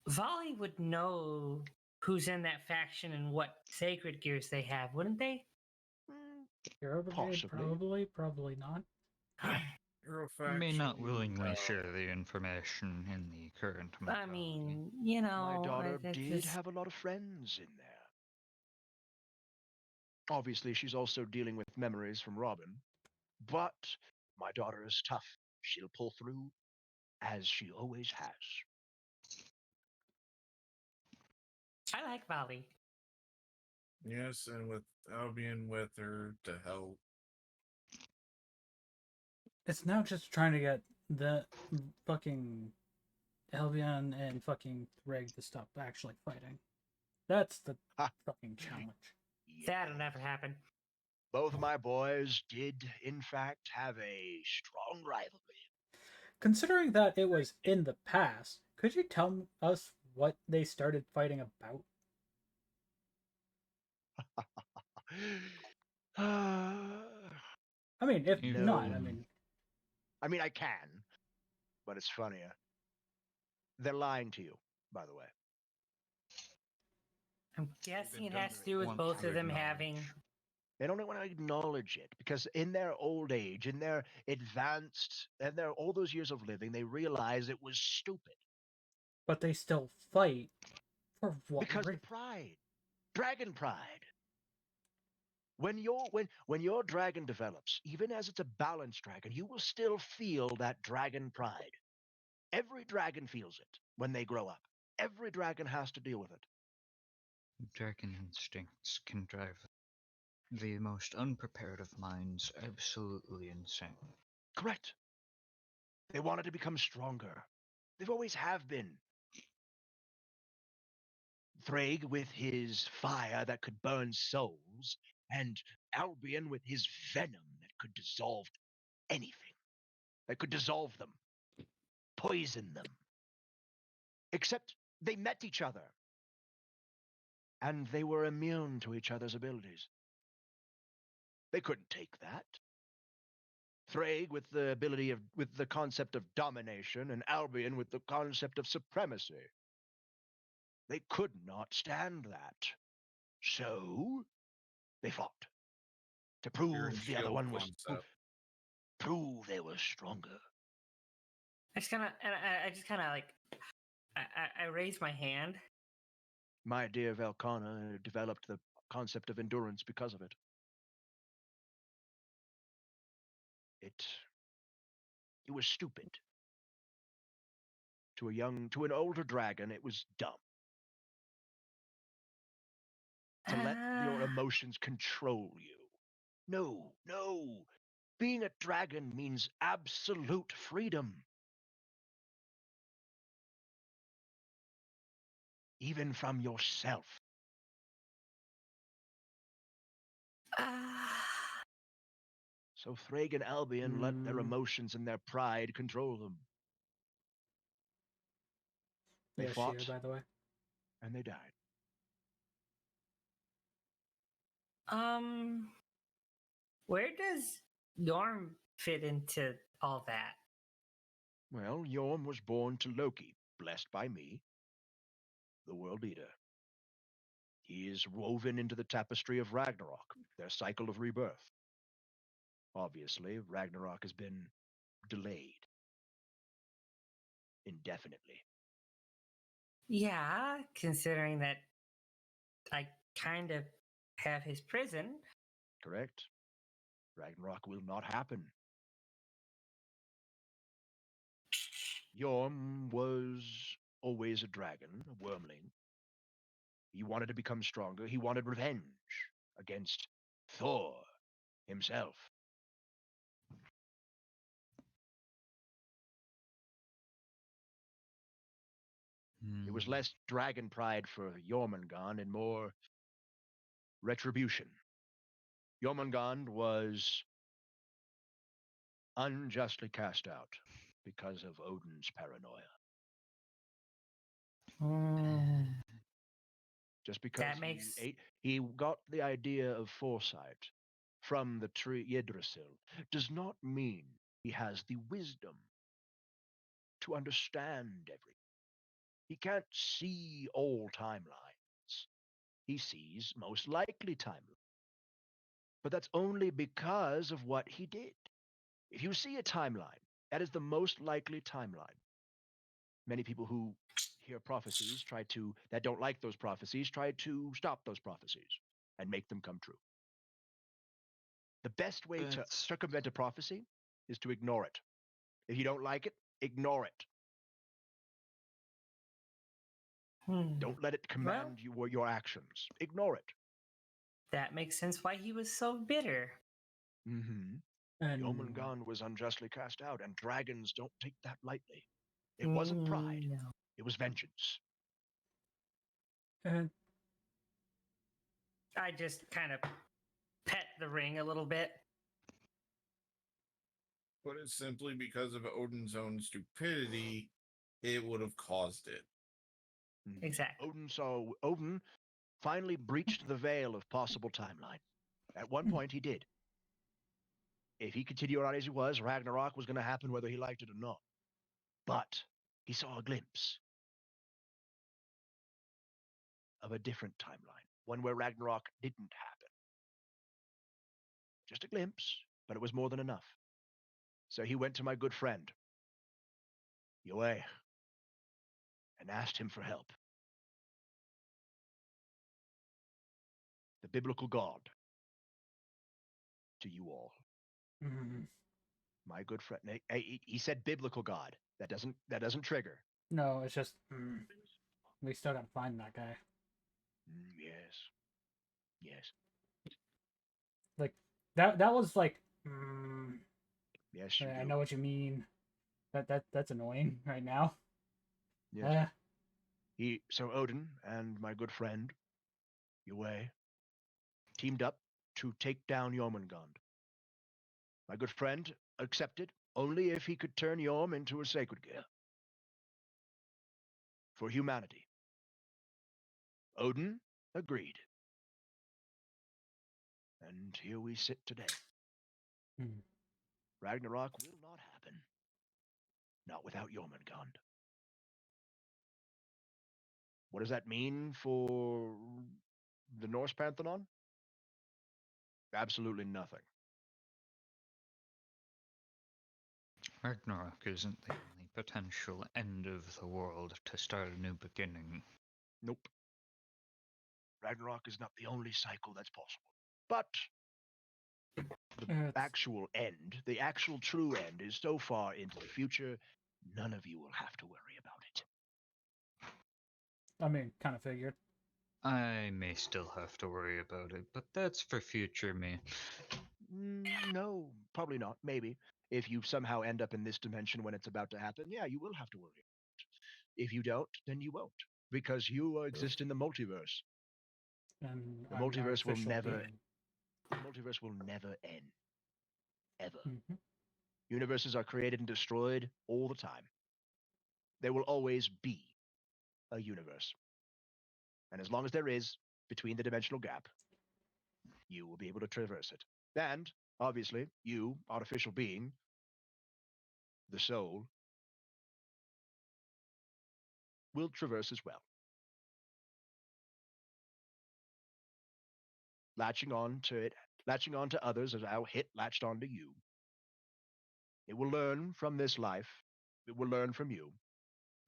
Volley would know who's in that faction and what sacred gears they have, wouldn't they? Hero Brigade, Possibly. probably not. May not willingly share the information in the current I mean, you know, my daughter did just... have a lot of friends in there. Obviously, she's also dealing with memories from Robin, but my daughter is tough. She'll pull through, as she always has. I like Volley. Yes, and with Albion with her to help. It's now just trying to get the fucking Albion and fucking Reg to stop actually fighting. That's the fucking challenge. That'll never happen. Both of my boys did, in fact, have a strong rivalry. Considering that it was in the past, could you tell us what they started fighting about? I mean, if not, I mean, I can, but it's funnier. They're lying to you, by the way. I'm guessing it has to do with both of them having... They don't want to acknowledge it because in their old age, in their advanced, and their all those years of living, they realize it was stupid. But they still fight for what? Because of pride, dragon pride. When your dragon develops, even as it's a balanced dragon, you will still feel that dragon pride. Every dragon feels it when they grow up. Every dragon has to deal with it. Dragon instincts can drive the most unprepared of minds absolutely insane. Correct. They wanted to become stronger. They've always have been. Thrag with his fire that could burn souls, and Albion with his venom that could dissolve anything. That could dissolve them. Poison them. Except they met each other. And they were immune to each other's abilities. They couldn't take that. Thrag with the concept of domination, and Albion with the concept of supremacy. They could not stand that. So they fought. To Spear and prove the other shield one was concept. prove they were stronger. I just kind of, and I just kind of like, I raise my hand. My dear Velcana developed the concept of endurance because of it. It was stupid. To an older dragon, it was dumb. To let your emotions control you. No, no. Being a dragon means absolute freedom. Even from yourself. So Thrag and Albion let their emotions and their pride control them. They Yeah, fought, Shia, by the way. and they died. Where does Yorm fit into all that? Well, Yorm was born to Loki, blessed by me, the world leader. He is woven into the tapestry of Ragnarok, their cycle of rebirth. Obviously, Ragnarok has been delayed indefinitely. Yeah, considering that I kind of have his prison. Correct? Ragnarok will not happen. Yorm was always a dragon, a wormling. He wanted to become stronger. He wanted revenge against Thor himself. It was less dragon pride for Jormungand and more retribution. Jormungand was unjustly cast out because of Odin's paranoia. Just because That makes he got the idea of foresight from the tree Yggdrasil does not mean he has the wisdom to understand everything. He can't see all timelines. He sees most likely timelines. But that's only because of what he did. If you see a timeline, that is the most likely timeline. Many people who hear prophecies that don't like those prophecies, try to stop those prophecies and make them come true. The best way to circumvent a prophecy is to ignore it. If you don't like it, ignore it. Don't let it command your actions. Ignore it. That makes sense why he was so bitter. Mm-hmm. And Jormungand was unjustly cast out, and dragons don't take that lightly. It wasn't pride. No. It was vengeance. and I just kind of pet the ring a little bit. Put it simply, because of Odin's own stupidity, it would have caused it. Exactly. Odin finally breached the veil of possible timeline. At one point, he did. If he continued on as he was, Ragnarok was going to happen whether he liked it or not. But he saw a glimpse of a different timeline, one where Ragnarok didn't happen. Just a glimpse, but it was more than enough. So he went to my good friend, Yue, and asked him for help. The biblical God to you all. My good friend. He said biblical God. That doesn't trigger. no, it's just we still gotta find that guy. Yes. Yes. Like that was like. Yes, you I do. know what you mean. That's annoying right now. Yes. So Odin and my good friend Yue teamed up to take down Jormungand. My good friend accepted only if he could turn Yorm into a sacred gear for humanity. Odin agreed. And here we sit today. Ragnarok will not happen. Not without Jormungand. What does that mean for the Norse Pantheon? Absolutely nothing. Ragnarok isn't the only potential end of the world to start a new beginning. Nope. Ragnarok is not the only cycle that's possible. But the actual end, the actual true end, is so far into the future, none of you will have to worry about it. I mean, kind of figured. I may still have to worry about it, but that's for future me. No, probably not. Maybe. If you somehow end up in this dimension when it's about to happen, yeah, you will have to worry. If you don't, then you won't. Because you exist in the multiverse. And The I'm an multiverse will artificial never being. the multiverse will never end. Ever. Mm-hmm. Universes are created and destroyed all the time. There will always be a universe. And as long as there is, between the dimensional gap, you will be able to traverse it. And, obviously, you, artificial being, the soul, will traverse as well. Latching on to it, latching on to others as how it latched onto you. It will learn from this life, it will learn from you,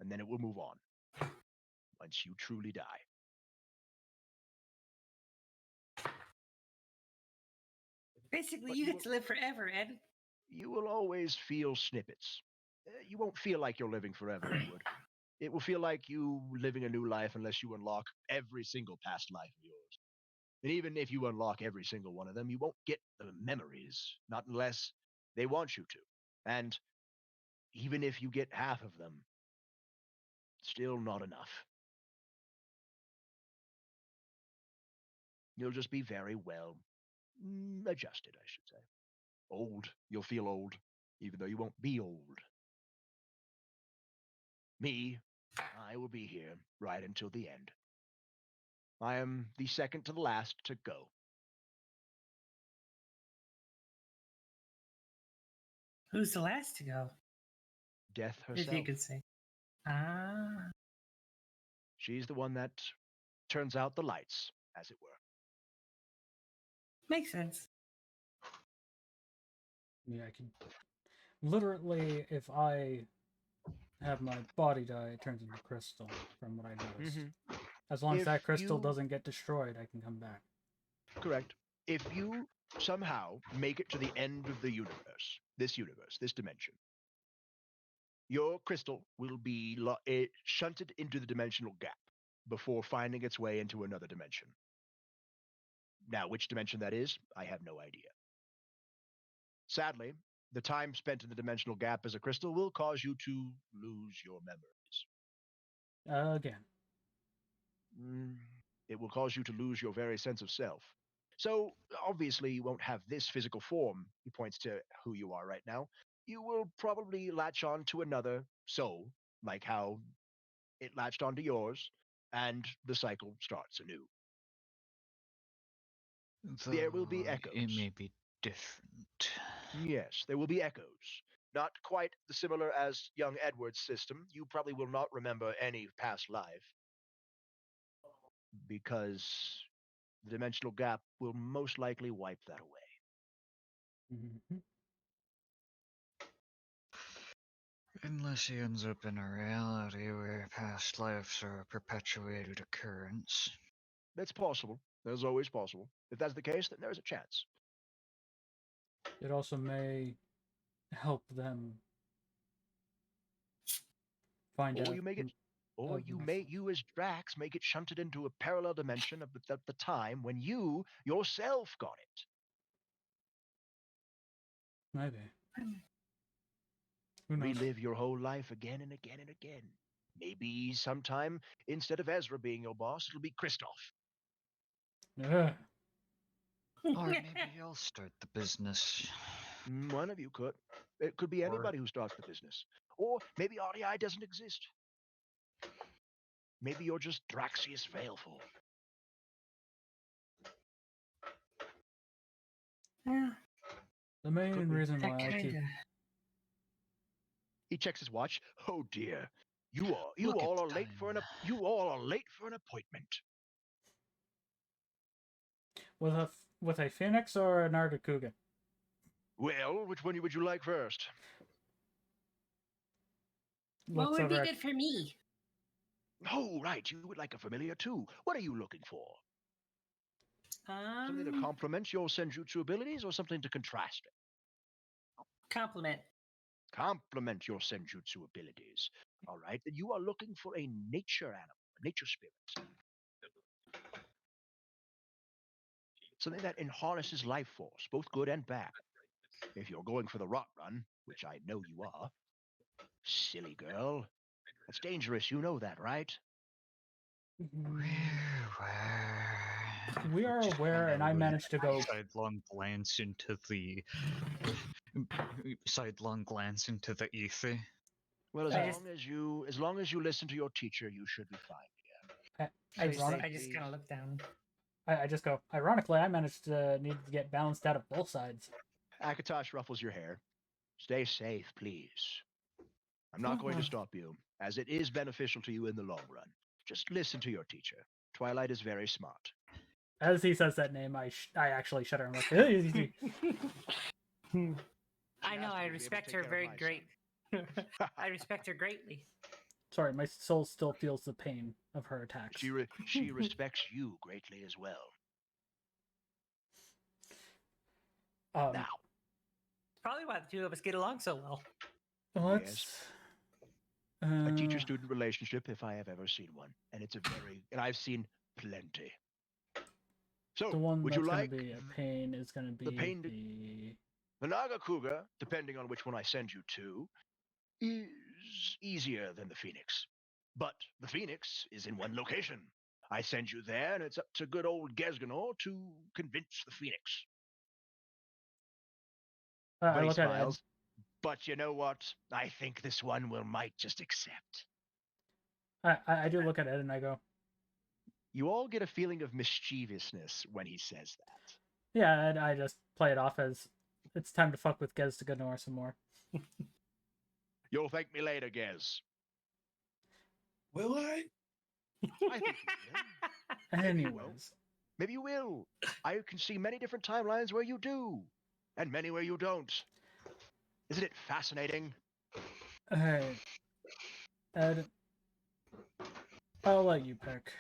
and then it will move on once you truly die. Basically, But you you get to live forever, Ed. You will always feel snippets. You won't feel like you're living forever, Edward. It will feel like you living a new life unless you unlock every single past life of yours. And even if you unlock every single one of them, you won't get the memories, not unless they want you to. And even if you get half of them, still not enough. You'll just be very well adjusted, I should say. Old. You'll feel old, even though you won't be old. Me, I will be here right until the end. I am the second to the last to go. Who's the last to go? Death If you herself. could say. Ah. She's the one that turns out the lights, as it were. Makes sense. Yeah, I can. Literally, if I have my body die, it turns into crystal, from what I noticed. As long as that crystal doesn't get destroyed, I can come back. Correct. If you somehow make it to the end of the universe, this dimension, your crystal will be shunted into the dimensional gap before finding its way into another dimension. Now, which dimension that is, I have no idea. Sadly, the time spent in the dimensional gap as a crystal will cause you to lose your memories. Again. It will cause you to lose your very sense of self. So, obviously, you won't have this physical form. He points to who you are right now. You will probably latch on to another soul, like how it latched onto yours, and the cycle starts anew. There will be echoes. It may be different. Yes, there will be echoes. Not quite the similar as young Edward's system. You probably will not remember any past life, because the dimensional gap will most likely wipe that away. Mm-hmm. Unless he ends up in a reality where past lives are a perpetuated occurrence. That's possible. That's always possible. If that's the case, then there's a chance. It also may help them find out. You as Drax may get shunted into a parallel dimension of the time when you yourself got it. Maybe. Who knows? Relive your whole life again and again and again. Maybe sometime, instead of Ezra being your boss, it'll be Kristoff. Yeah. Or maybe you'll start the business. One of you could. It could be anybody who starts the business. Or maybe RDI doesn't exist. Maybe you're just Draxius Failful. Yeah. The main reason why I keep... He checks his watch. Oh dear. You all are late for an appointment. With a With a phoenix or an Nargacuga? Well, which one would you like first? What Looks would be over at good for me? Oh, right. You would like a familiar too. What are you looking for? Something to complement your senjutsu abilities or something to contrast it? Compliment. Complement your senjutsu abilities. All right, then you are looking for a nature animal, a nature spirit. Something that harnesses life force, both good and bad. If you're going for the rot run, which I know you are, silly girl, that's dangerous. You know that, right? We are Just aware, kinda and I like managed to go. sidelong glance into the sidelong glance into the ether. Well, I just- as long as you listen to your teacher, you should be fine. Ironic. I just kind of look down. I just go. Ironically, I managed to need to get balanced out of both sides. Akatosh ruffles your hair. Stay safe, please. I'm not going to stop you, as it is beneficial to you in the long run. Just listen to your teacher. Twilight is very smart. As he says that name, I actually shudder. I'm like, I know. I Master will be able to respect take her care of very my great. I respect her greatly. sorry, my soul still feels the pain of her attacks. She respects you greatly as well. Now, Probably why the two of us get along so well. let's. a teacher-student relationship, if I have ever seen one, and I've seen plenty. So, The one would that's you like going to be a pain is going to be the Nagakuga, depending on which one I send you to, is easier than the Phoenix. But the Phoenix is in one location. I send you there, and it's up to good old Gesganor to convince the Phoenix. I But he look at Ed. smiles. But you know what? I think this one might just accept. I do look at Ed and I go, You all get a feeling of mischievousness when he says that. yeah, and I just play it off as it's time to fuck with Gez to Gunor some more. You'll thank me later, Gez. Will I? I think you will. Anyways, Maybe you will. I can see many different timelines where you do, and many where you don't. Isn't it fascinating? alright. Ed, I'll let you pick.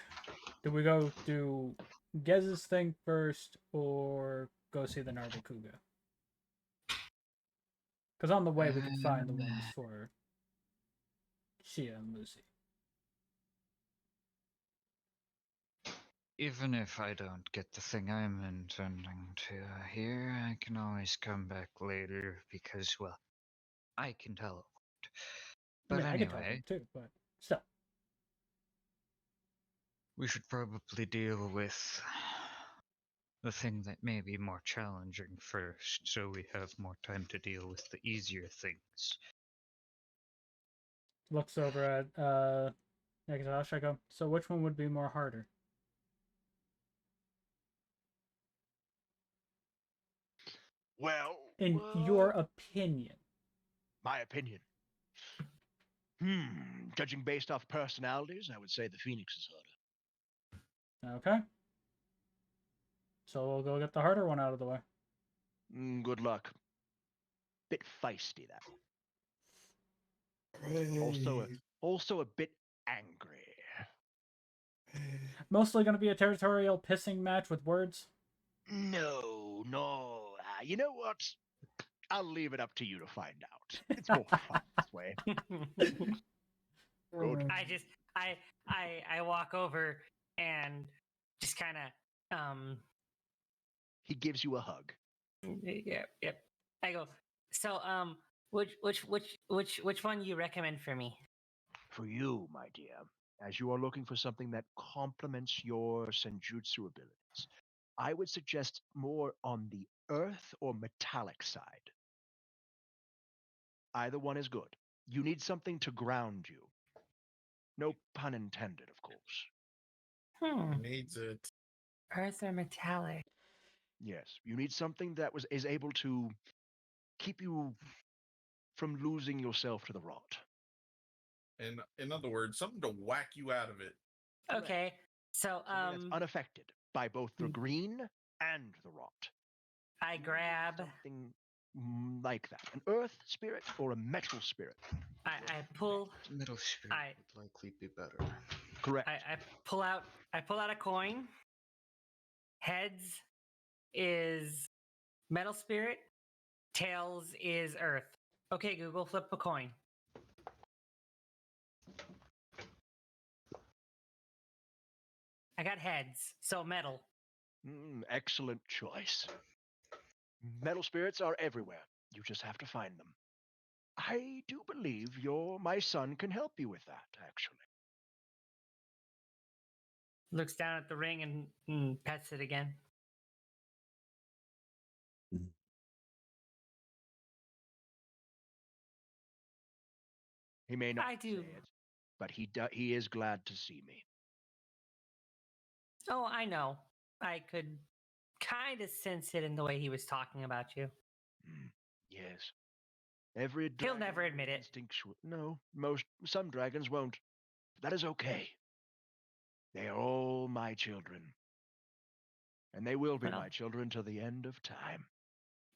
Do we go do Gez's thing first or go see the Nargacuga? Because on the way we could find the ones for Shia and Lucy. Even if I don't get the thing I'm intending to here, I can always come back later because, well, I can teleport. But I mean, I could tell anyway, them too, but still. we should probably deal with the thing that may be more challenging first, so we have more time to deal with the easier things. Looks over at Nagatosh. I go, so which one would be more harder? Well, In your opinion. my opinion. Judging based off personalities, I would say the Phoenix is harder. Okay. So we'll go get the harder one out of the way. Good luck. Bit feisty, that. Also a bit angry. Mostly going to be a territorial pissing match with words. No. You know what? I'll leave it up to you to find out. It's more fun this way. Good. I walk over and just kind of He gives you a hug. Yep. I go. So which one you recommend for me? For you, my dear, as you are looking for something that complements your senjutsu abilities, I would suggest more on the earth or metallic side. Either one is good. You need something to ground you. No pun intended, of course. Needs it. Earth or metallic? Yes, you need something that is able to keep you from losing yourself to the rot. And in other words, something to whack you out of it. Okay. So Something that's unaffected by both the green and the rot. I grab. Something like that. An earth spirit or a metal spirit. I pull. Metal spirit I- would likely be better. Correct. I pull out. I pull out a coin. Heads is metal spirit. Tails is earth. Okay, Google, flip a coin. I got heads, so metal. Excellent choice. Metal spirits are everywhere. You just have to find them. I do believe my son can help you with that, actually. Looks down at the ring and pets it again. He may not I do. say it, but he is glad to see me. Oh, I know. I could kind of sense it in the way he was talking about you. Yes. Every He'll dragon never admit it. instinctual. No, some dragons won't. That is okay. They are all my children. And they will be Well. my children till the end of time.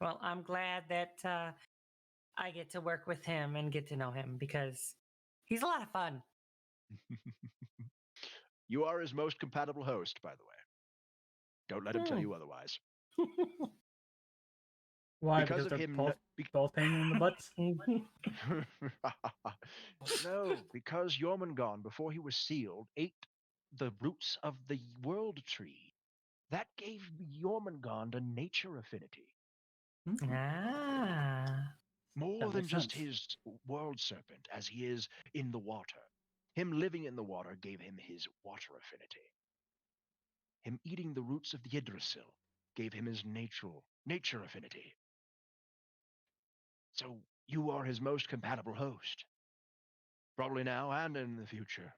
Well, I'm glad that I get to work with him and get to know him because he's a lot of fun. You are his most compatible host, by the way. Don't let him tell you otherwise. Why? Because Because of they're him, both pain in the butts? No, because Jormungand, before he was sealed, ate the roots of the world tree. That gave Jormungand a nature affinity. Ah. More That than makes just sense. his world serpent, as he is in the water. Him living in the water gave him his water affinity. Him eating the roots of the Yggdrasil gave him his nature affinity. So you are his most compatible host. Probably now and in the future.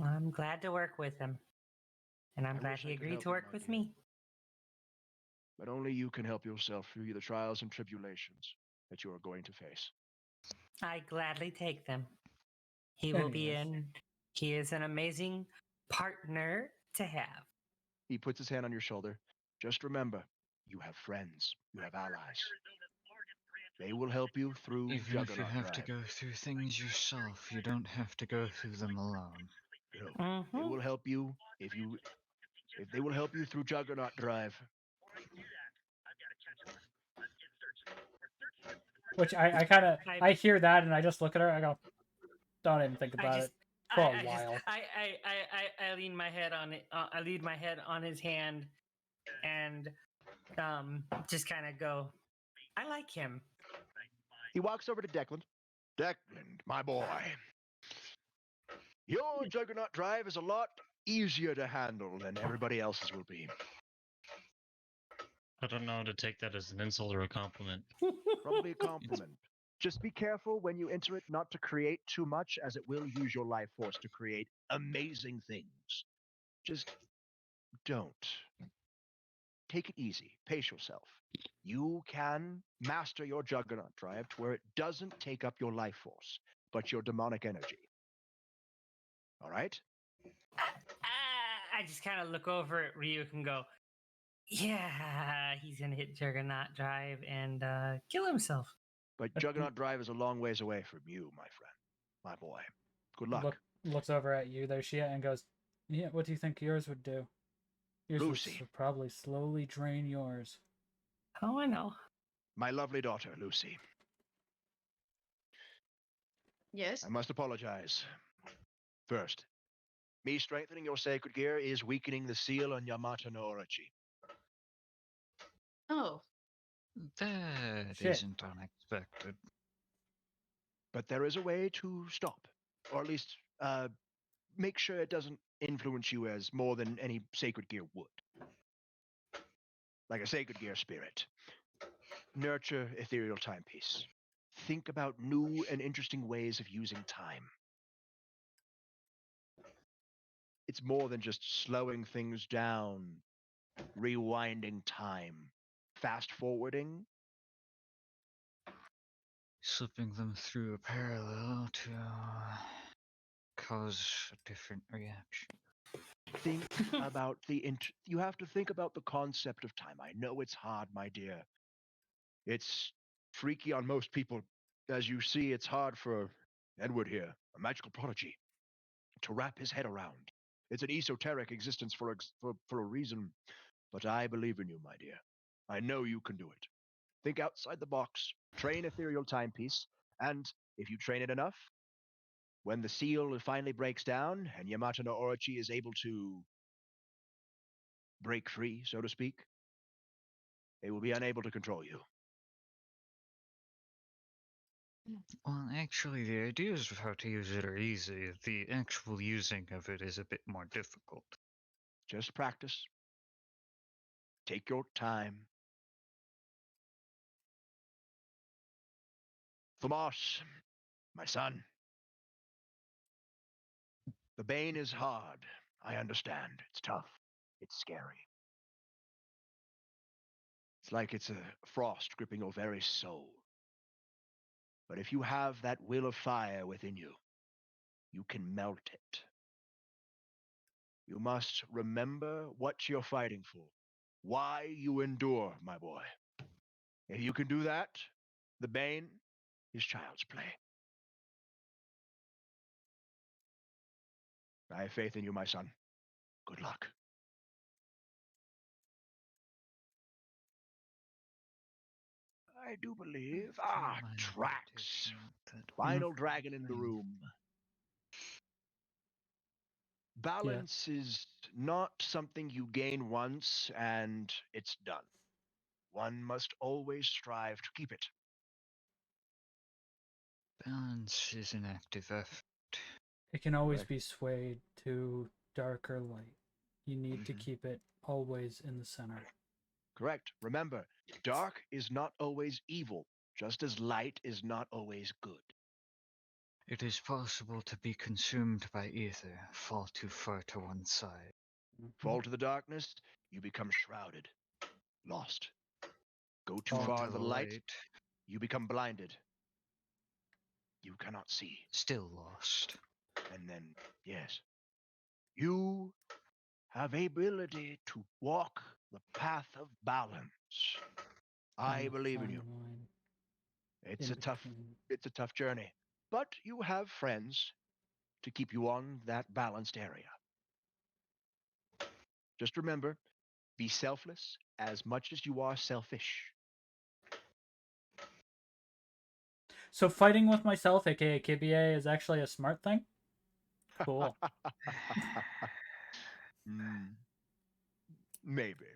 I'm glad to work with him. And I'm I glad wish I he could agreed help to you, work my with dear. me. But only you can help yourself through the trials and tribulations that you are going to face. I gladly take them. He is an amazing partner to have. He puts his hand on your shoulder. Just remember, you have friends. You have allies. They will help you through Even if you Juggernaut have to Drive. go through things yourself, you don't have to go through them alone. No, they will help you if they will help you through Juggernaut Drive. Which I hear that and I just look at her. I go, don't even think about it for a while. I lean my head on it. I lean my head on his hand, and just kind of go. I like him. He walks over to Declan. Declan, my boy. Your Juggernaut Drive is a lot easier to handle than everybody else's will be. I don't know how to take that as an insult or a compliment. Probably a compliment. Just be careful when you enter it not to create too much, as it will use your life force to create amazing things. Just don't. Take it easy. Pace yourself. You can master your Juggernaut Drive to where it doesn't take up your life force, but your demonic energy. All right? I just kind of look over at Ryuk and go, yeah, he's going to hit Juggernaut Drive and kill himself. But Juggernaut Drive is a long ways away from you, my friend. My boy. Good luck. Looks over at you there, Shia, and goes, yeah, what do you think yours would do? Yours Lucy. would probably slowly drain yours. Oh, I know. My lovely daughter, Lucy. Yes. I must apologize. First, me strengthening your sacred gear is weakening the seal on Yamata no Orochi. Oh. That Shit. not unexpected. But there is a way to stop, or at least make sure it doesn't influence you as more than any sacred gear would. Like a sacred gear spirit. Nurture ethereal timepiece. Think about new and interesting ways of using time. It's more than just slowing things down, rewinding time, fast forwarding. Slipping them through a parallel to cause a different reaction. think about you have to think about the concept of time. I know it's hard, my dear. It's freaky on most people. As you see, it's hard for Edward here, a magical prodigy, to wrap his head around. It's an esoteric existence for a reason, but I believe in you, my dear. I know you can do it. Think outside the box, train ethereal timepiece, and if you train it enough, when the seal finally breaks down and Yamato no Orochi is able to break free, so to speak, they will be unable to control you. Well, actually, the ideas of how to use it are easy. The actual using of it is a bit more difficult. Just practice. Take your time. Thamos, my son. The Bane is hard. I understand. It's tough. It's scary. It's like it's a frost gripping your very soul. But if you have that will of fire within you, you can melt it. You must remember what you're fighting for, why you endure, my boy. If you can do that, the Bane is child's play. I have faith in you, my son. Good luck. I do believe. Trax. Final dragon in the room. Balance is not something you gain once and it's done. One must always strive to keep it. Balance is an active effort. It can always Correct. be swayed to dark or light. You need to keep it always in the center. Correct. Remember, dark is not always evil, just as light is not always good. It is possible to be consumed by either, fall too far to one side. Fall to the darkness, you become shrouded, lost. Go too Fall far to to the light, you become blinded. You cannot see. Still lost. And then, yes, you have ability to walk the path of balance. I believe in you. It's a tough journey, but you have friends to keep you on that balanced area. Just remember, be selfless as much as you are selfish. So fighting with myself, aka KBA, is actually a smart thing? Cool. Maybe.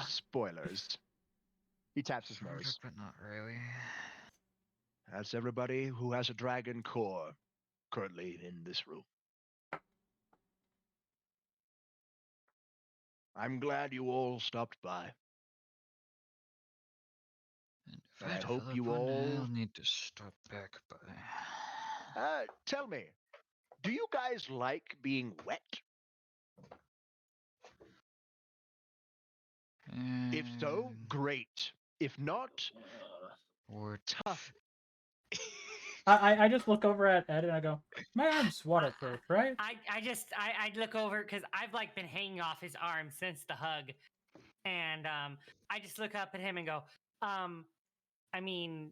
Spoilers. He taps his nose. But not really. That's everybody who has a dragon core currently in this room. I'm glad you all stopped by. And I hope you all I'll need to stop back by. Tell me, do you guys like being wet? If so, great. If not, or tough. I just look over at Ed and I go, my arm's waterproof, right? I look over because I've like been hanging off his arm since the hug, and I just look up at him and go, I mean,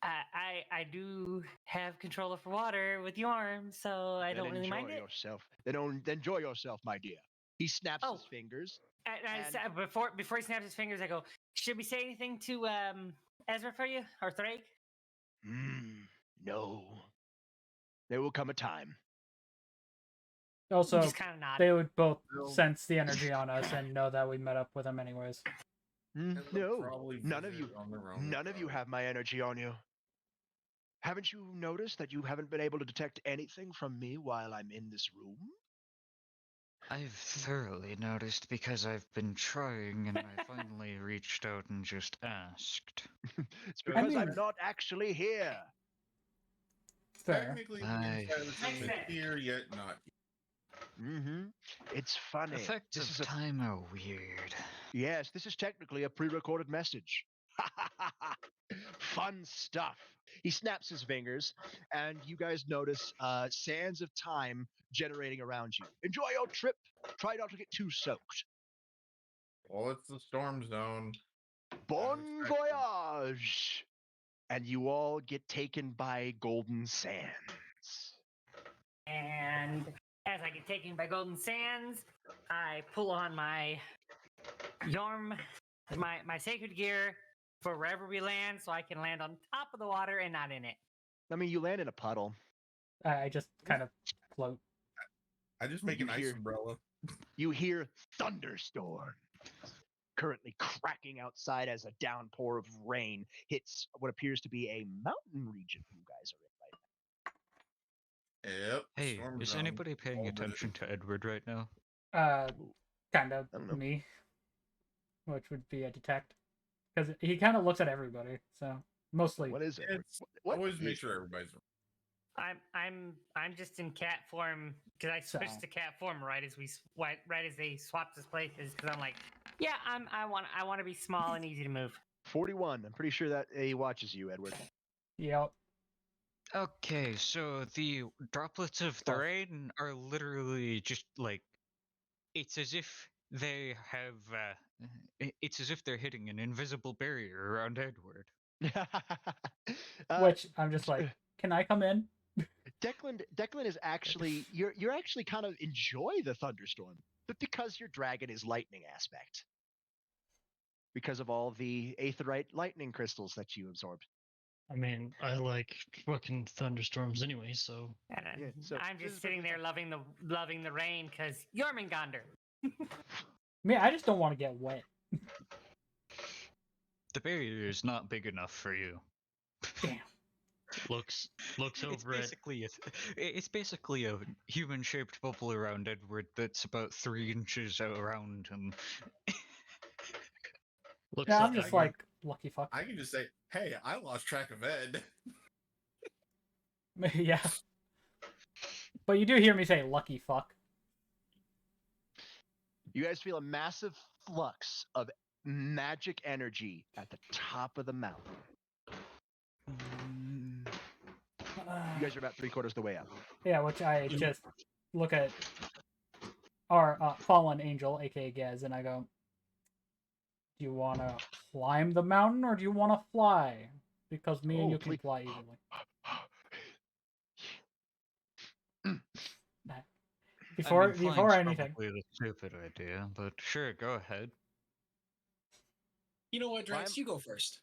I do have control over water with your arm, so I don't really mind it. Then enjoy yourself, my dear. He snaps his fingers. Before he snaps his fingers, I go, should we say anything to Ezra for you or Thrake? No. There will come a time. Also, just kind of nod. They would both sense the energy on us and know that we met up with him anyways. No, none of you have my energy on you. Haven't you noticed that you haven't been able to detect anything from me while I'm in this room? I've thoroughly noticed because I've been trying and I finally reached out and just asked. It's because I'm not actually here. Fair. Technically, the inside of the room is here, yet not. It's funny. Effects of time are weird. Yes, this is technically a pre-recorded message. Fun stuff. He snaps his fingers, and you guys notice sands of time generating around you. Enjoy your trip. Try not to get too soaked. Well, it's the storm zone. Bon Unexpected. voyage! And you all get taken by golden sands. And as I get taken by Golden Sands, I pull on my Yorm, my sacred gear for wherever we land, so I can land on top of the water and not in it. I mean, you land in a puddle. I just kind of float. I just make You an ice hear- umbrella. You hear thunderstorm currently cracking outside as a downpour of rain hits what appears to be a mountain region you guys are in right Yep. Hey, storm is zone. anybody paying All good. attention to Edward right now? Kind of I don't know. me, which would be a detect, because he kind of looks at everybody. So mostly, now. What is it? It's What always make is sure it? everybody's. I'm just in cat form because I switched So- to cat form right as they swapped his places because I'm like, yeah, I want to be small and easy to move. 41. I'm pretty sure that he watches you, Edward. yep. Okay, so the droplets of the Twelve. rain are literally just like it's as if they have it's as if they're hitting an invisible barrier around Edward. Which I'm just like, can I come in? Declan is actually you're actually kind of enjoy the thunderstorm, but because your dragon is lightning aspect, because of all the aetherite lightning crystals that you absorbed. I mean, I like fucking thunderstorms anyway, so And Yeah, so I'm this just is sitting there perfectly loving the rain because Jormungandr. Me, I just don't want to get wet. The barrier is not big enough for you. Damn. looks It's over at basically a human-shaped bubble around Edward that's about 3 inches out around him. looks Yeah, at I'm just I- like lucky fuck. I can just say, hey, I lost track of Ed. Yeah. But you do hear me say lucky fuck. You guys feel a massive flux of magic energy at the top of the mountain. You guys are about 3/4 of the way up. Yeah, which I just look at our fallen angel, aka Gaz, and I go, do you want to climb the mountain or do you want to fly? Because me and Oh, you can please. fly easily. Before flying's anything. probably the stupid idea, but sure, go ahead. You know what, Drax? Climb- You go first.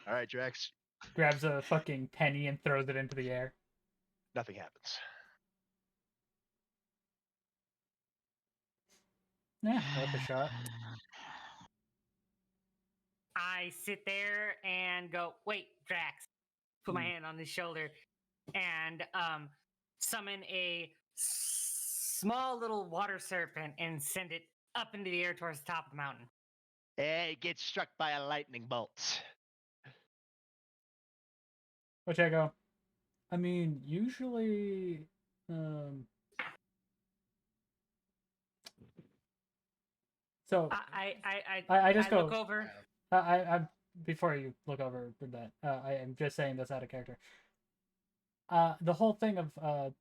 All right, Drax. Grabs a fucking penny and throws it into the air. Nothing happens. Yeah, worth a shot. I sit there and go, wait, Drax. Put my hand on his shoulder and summon a small little water serpent and send it up into the air towards the top of the mountain. Hey, get struck by a lightning bolt. Which I go, I mean, usually, so I just look go, over. I before you look over for that, I am just saying this out of character. The whole thing of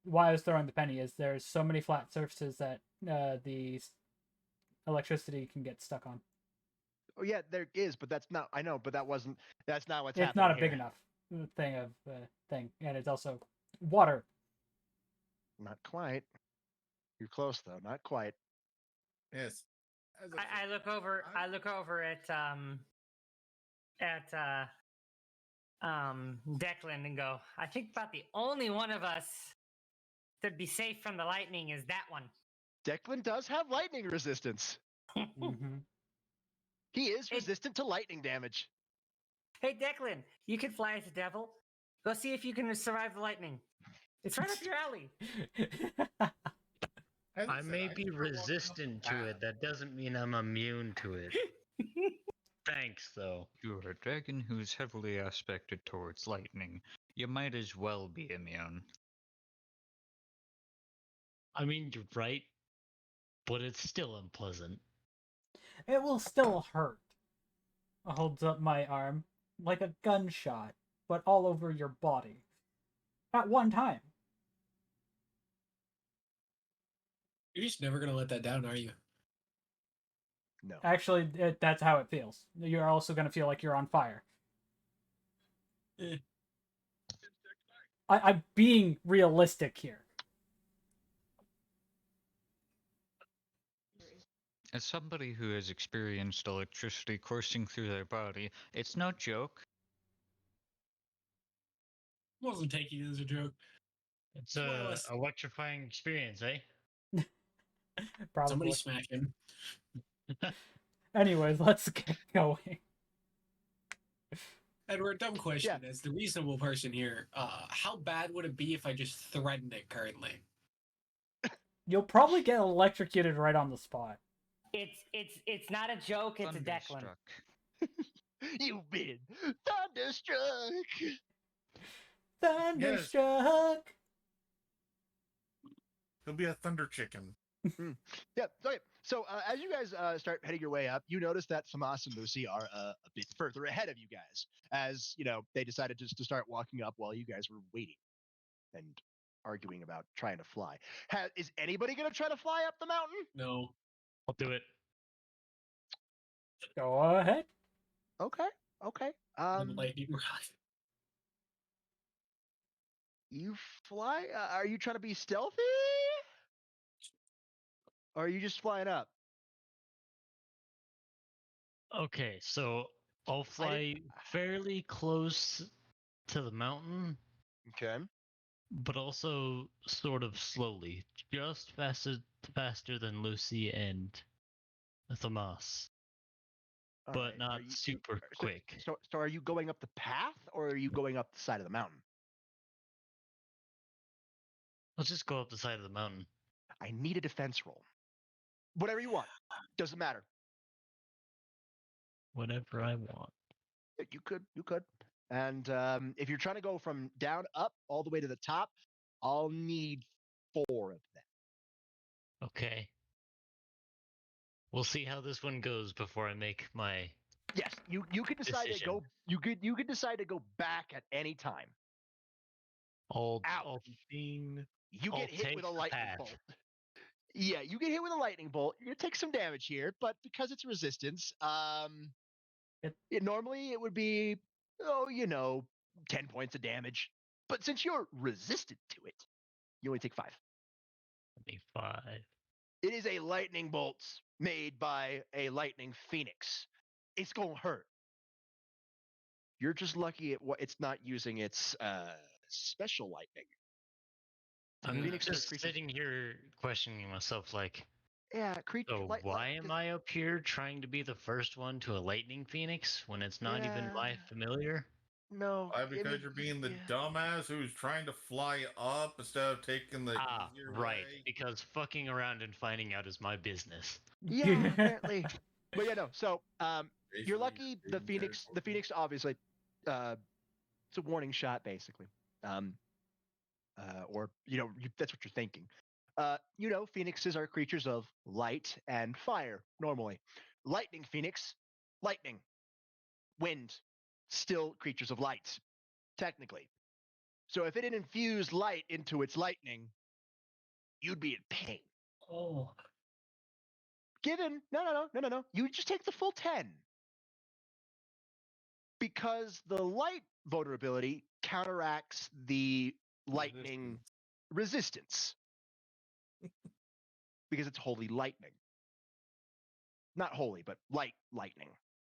why I was throwing the penny is there's so many flat surfaces that the electricity can get stuck on. Oh yeah, there is, but that's not. I know, but that's not what's It's happening. not a here. big enough thing, and it's also water. Not quite. You're close though. Not quite. Yes. As I look over. I look over at Declan and go, I think about the only one of us that'd be safe from the lightning is that one. Declan does have lightning resistance. Mm-hmm. He is It- resistant to lightning damage. Hey, Declan, you can fly as a devil. Go see if you can survive the lightning. It's right up your alley. I may be resistant to it. That doesn't mean I'm immune to it. Thanks, though. You're a dragon who's heavily aspected towards lightning. You might as well be immune. I mean, you're right, but it's still unpleasant. It will still hurt. I holds up my arm. like a gunshot, but all over your body at one time. You're just never gonna let that down, are you? No. Actually, that's how it feels. You're also going to feel like you're on fire. Eh. I'm being realistic here. As somebody who has experienced electricity coursing through their body, it's no joke. Wasn't taking it as a joke. It's More or a less- electrifying experience, eh? Probably. Somebody smack him. Anyways, let's get going. Edward, dumb question. As the reasonable person here, how bad would it be if I just threatened it currently? You'll probably get electrocuted right on the spot. It's not a joke. It's a Declan. Thunderstruck. You've been thunderstruck. Thunderstruck. He'll be a thunder chicken. Yeah. Okay. So as you guys start heading your way up, you notice that Samas and Lucy are a bit further ahead of you guys, as they decided just to start walking up while you guys were waiting and arguing about trying to fly. Is anybody gonna try to fly up the mountain? No. I'll do it. Go ahead. Okay. Lightning rod. You fly. Are you trying to be stealthy? Or are you just flying up? Okay, so I'll fly fairly close to the mountain, Okay. but also sort of slowly, just faster than Lucy and Thomas, All but right. not super quick. So are you going up the path or are you going up the side of the mountain? Let's just go up the side of the mountain. I need a defense roll. Whatever you want. Doesn't matter. Whatever I want. You could. And if you're trying to go from down up all the way to the top, I'll need 4 of them. Okay. We'll see how this one goes before I make my. Yes, you can decide Decision. to go. You could decide to go back at any time. I'll You I'll get hit with a take the lightning path. bolt. Yeah, you get hit with a lightning bolt. You're gonna take some damage here, but because it's resistance, normally it would be 10 points of damage. But since you're resistant to it, you only take 5. 5. It is a lightning bolt made by a lightning phoenix. It's gonna hurt. You're just lucky it's not using its special lightning. I'm Phoenix are just creatures- sitting here questioning myself, like, Yeah, creature. so why am I up here trying to be the first one to a lightning phoenix when it's not even my familiar? No, Why? Because you're being the dumbass who's trying to fly up instead of taking the easier Right. way. Because fucking around and finding out is my business. Yeah, apparently. But yeah, no. So you're Basically, lucky. The being Phoenix, obviously, it's a warning shot, basically. Or that's what you're thinking. Phoenixes are creatures of light and fire normally. Lightning phoenix, lightning, wind, still creatures of light, technically. So if it had infused light into its lightning, you'd be in pain. Oh. No. You just take the full 10. Because the light vulnerability counteracts the lightning resistance. Because it's holy lightning. Not holy, but light lightning.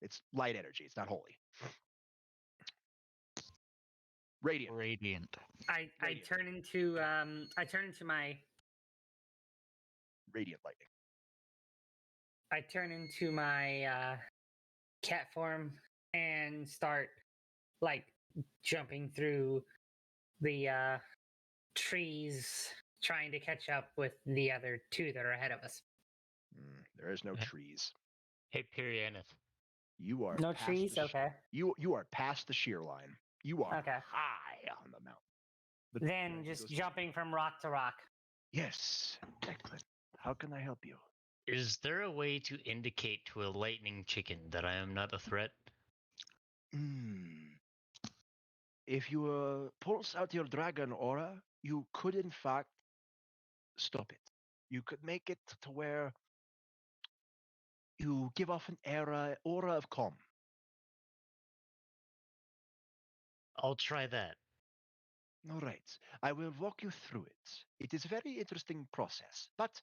It's light energy. It's not holy. Radiant. I Radiant. turn into my Radiant lightning. I turn into my cat form and start like jumping through the trees, trying to catch up with the other 2 that are ahead of us. There is no Okay. trees. Hey, Perianeth. You are No past trees? the Okay. You are past the shear line. You are Okay. high on the mountain. But Then it just goes- jumping from rock to rock. Yes, Declan. How can I help you? Is there a way to indicate to a lightning chicken that I am not a threat? If you pulse out your dragon aura, you could in fact stop it. You could make it to where you give off an aura of calm. I'll try that. All right, I will walk you through it. It is a very interesting process, but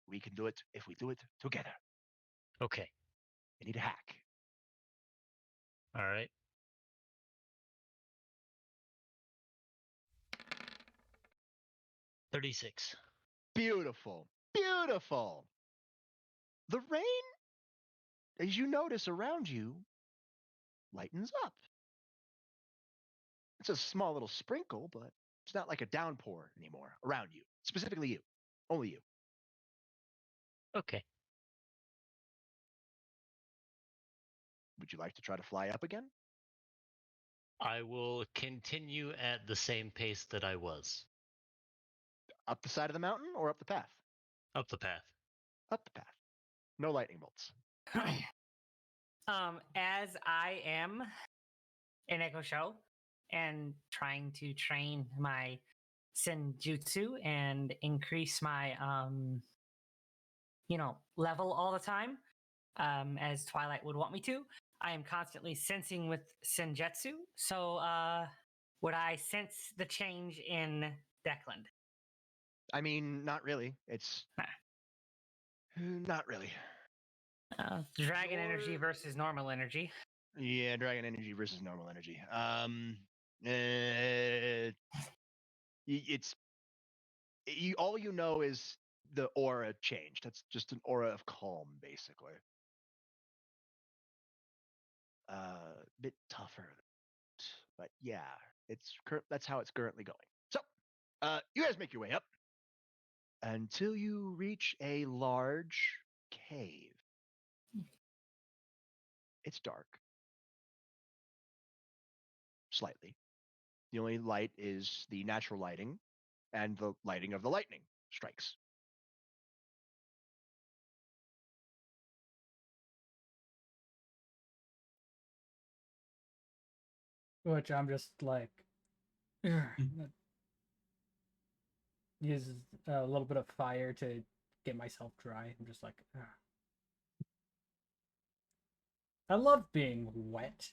we can do it if we do it together. Okay. You need a hack. All right. $36. Beautiful, beautiful. The rain, as you notice around you, lightens up. It's a small little sprinkle, but it's not like a downpour anymore around you. Specifically you. Only you. Okay. Would you like to try to fly up again? I will continue at the same pace that I was. Up the side of the mountain or up the path? Up the path. Up the path. No lightning bolts. As I am in Echo Show and trying to train my senjutsu and increase my level all the time, as Twilight would want me to, I am constantly sensing with senjutsu. So would I sense the change in Declan? I mean, not really. It's not really. Dragon energy versus normal energy. Yeah, dragon energy versus normal energy. All you know is the aura changed. That's just an aura of calm, basically. Bit tougher, but yeah, that's how it's currently going. So, you guys make your way up until you reach a large cave. It's dark. Slightly. The only light is the natural lighting and the lighting of the lightning strikes. Which I'm just like, use a little bit of fire to get myself dry. I'm just like, ugh. I love being wet.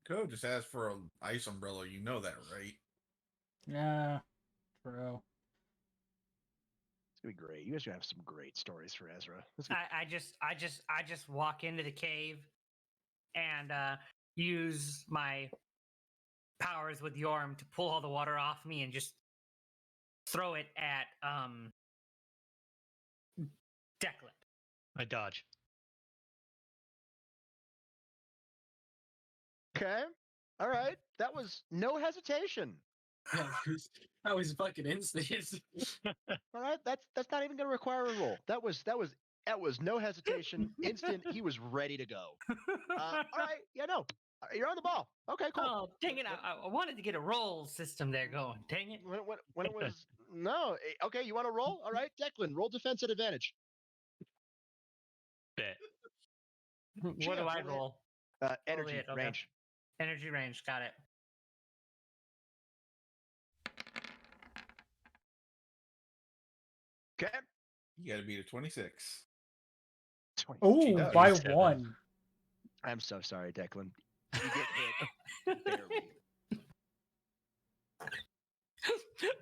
Go just ask for an ice umbrella. You know that, right? Yeah, bro. It's gonna be great. You guys are gonna have some great stories for Ezra. I just walk into the cave and use my powers with Yorm to pull all the water off me and just throw it at Declan. I dodge. Okay. All right. That was no hesitation. Yeah, that was fucking instant. All right. That's not even gonna require a roll. That was no hesitation. Instant. He was ready to go. All right. Yeah. No. You're on the ball. Okay. Cool. Oh, dang it. I wanted to get a roll system there going. Dang it. When it was no. Okay. You want to roll? All right. Declan, roll defense at advantage. Bet. What Chia, do I roll it. roll? Energy it, okay. range. Energy range. Got it. Okay. You got to beat a 26. 20. Oh, does. by 7. one. I'm so sorry, Declan. You get hit barely.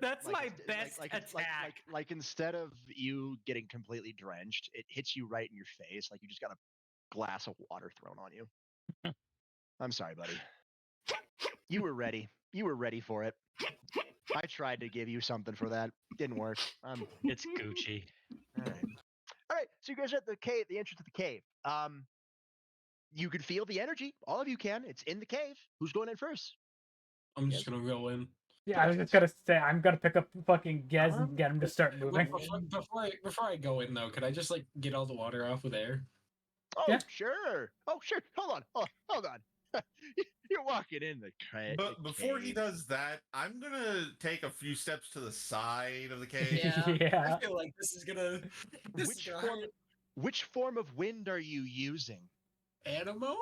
That's my it's- best attack. Like instead of you getting completely drenched, it hits you right in your face. Like you just got a glass of water thrown on you. I'm sorry, buddy. You were ready. You were ready for it. I tried to give you something for that. Didn't work. It's Gucci. All right. All right. So you guys are at the cave, the entrance to the cave. You can feel the energy. All of you can. It's in the cave. Who's going in first? I'm just gonna go in. Yeah, I was just gonna say I'm gonna pick up fucking Gez and get him to start moving. Before I go in though, could I just like get all the water off with air? Oh, Yeah. sure. Oh, sure. Hold on. You're walking in the cave. But before he does that, I'm going to take a few steps to the side of the cave. Yeah. I feel like this is gonna. Which form of wind are you using? Animo?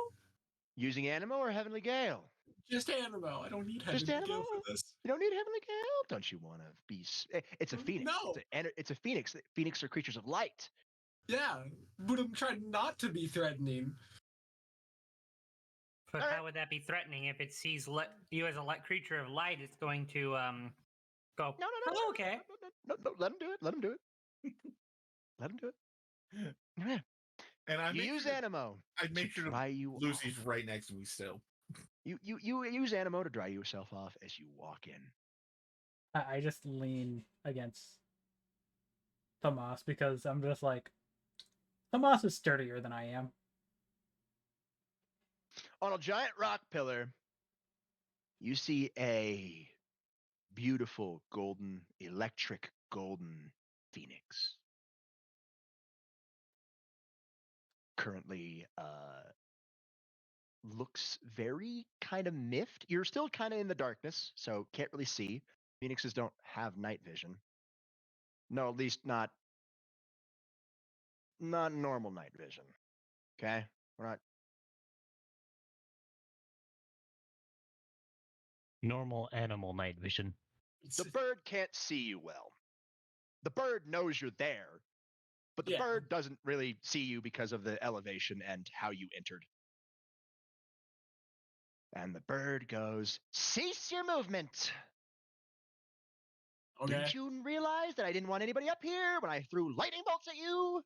Using Animo or Heavenly Gale? Just Animo. I don't need Just Heavenly Gale Animo? for this. You don't need Heavenly Gale? Don't you want to be? It's a phoenix. No. It's a phoenix. Phoenix are creatures of light. Yeah, but I'm trying not to be threatening. But All how right. would that be threatening if it sees you as a creature of light? It's going to go. No. Oh, okay. No. Let him do it. Let him do it. Let him do it. Yeah. And I You make use sure Animo. I make to sure dry you Lucy's off. right next to me still. You use Animo to dry yourself off as you walk in. I just lean against Tomas because I'm just like, Tomas is sturdier than I am. On a giant rock pillar, you see a beautiful electric golden phoenix. Currently, looks very kind of miffed. You're still kind of in the darkness, so can't really see. Phoenixes don't have night vision. No, at least not normal night vision. Okay? We're not Normal animal night vision. the bird can't see you well. The bird knows you're there, but the Yeah. bird doesn't really see you because of the elevation and how you entered. And the bird goes, "Cease your movement." Okay. Didn't you realize that I didn't want anybody up here when I threw lightning bolts at you?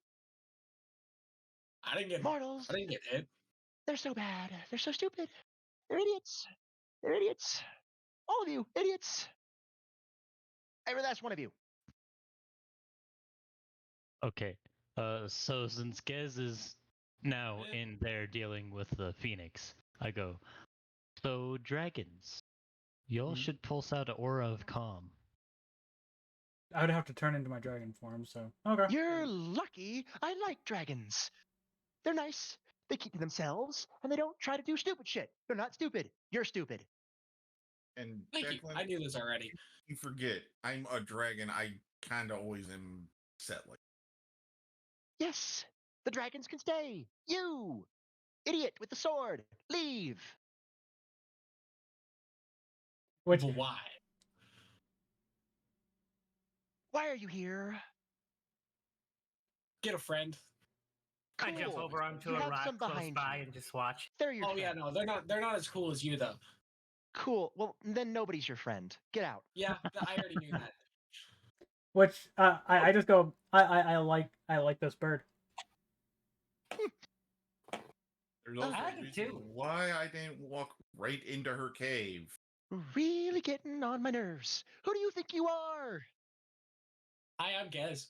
I didn't get Mortals, I didn't get hit. they're so bad. They're so stupid. They're idiots. They're idiots. All of you, idiots. Every last one of you. Okay. So since Gez is now in there dealing with the Phoenix, I go, so dragons, y'all Mhm. should pulse out an aura of calm. I would have to turn into my dragon form, so okay. You're lucky. I like dragons. They're nice. They keep to themselves, and they don't try to do stupid shit. They're not stupid. You're stupid. And Thank you. Declan, I knew this already. you forget, I'm a dragon. I kind of always am set like. Yes, the dragons can stay. You, idiot with the sword, leave. Which But why? Why are you here? Get a friend. I jump Cool. over onto You a have rock some close behind by you. and just watch. They're your Oh yeah, friend. no, they're not as cool as you though. Cool. Well, then nobody's your friend. Get out. Yeah, I already knew that. I just go I like this bird. There's also I a like it reason too. why I didn't walk right into her cave. Really getting on my nerves. Who do you think you are? Hi, I'm Gez.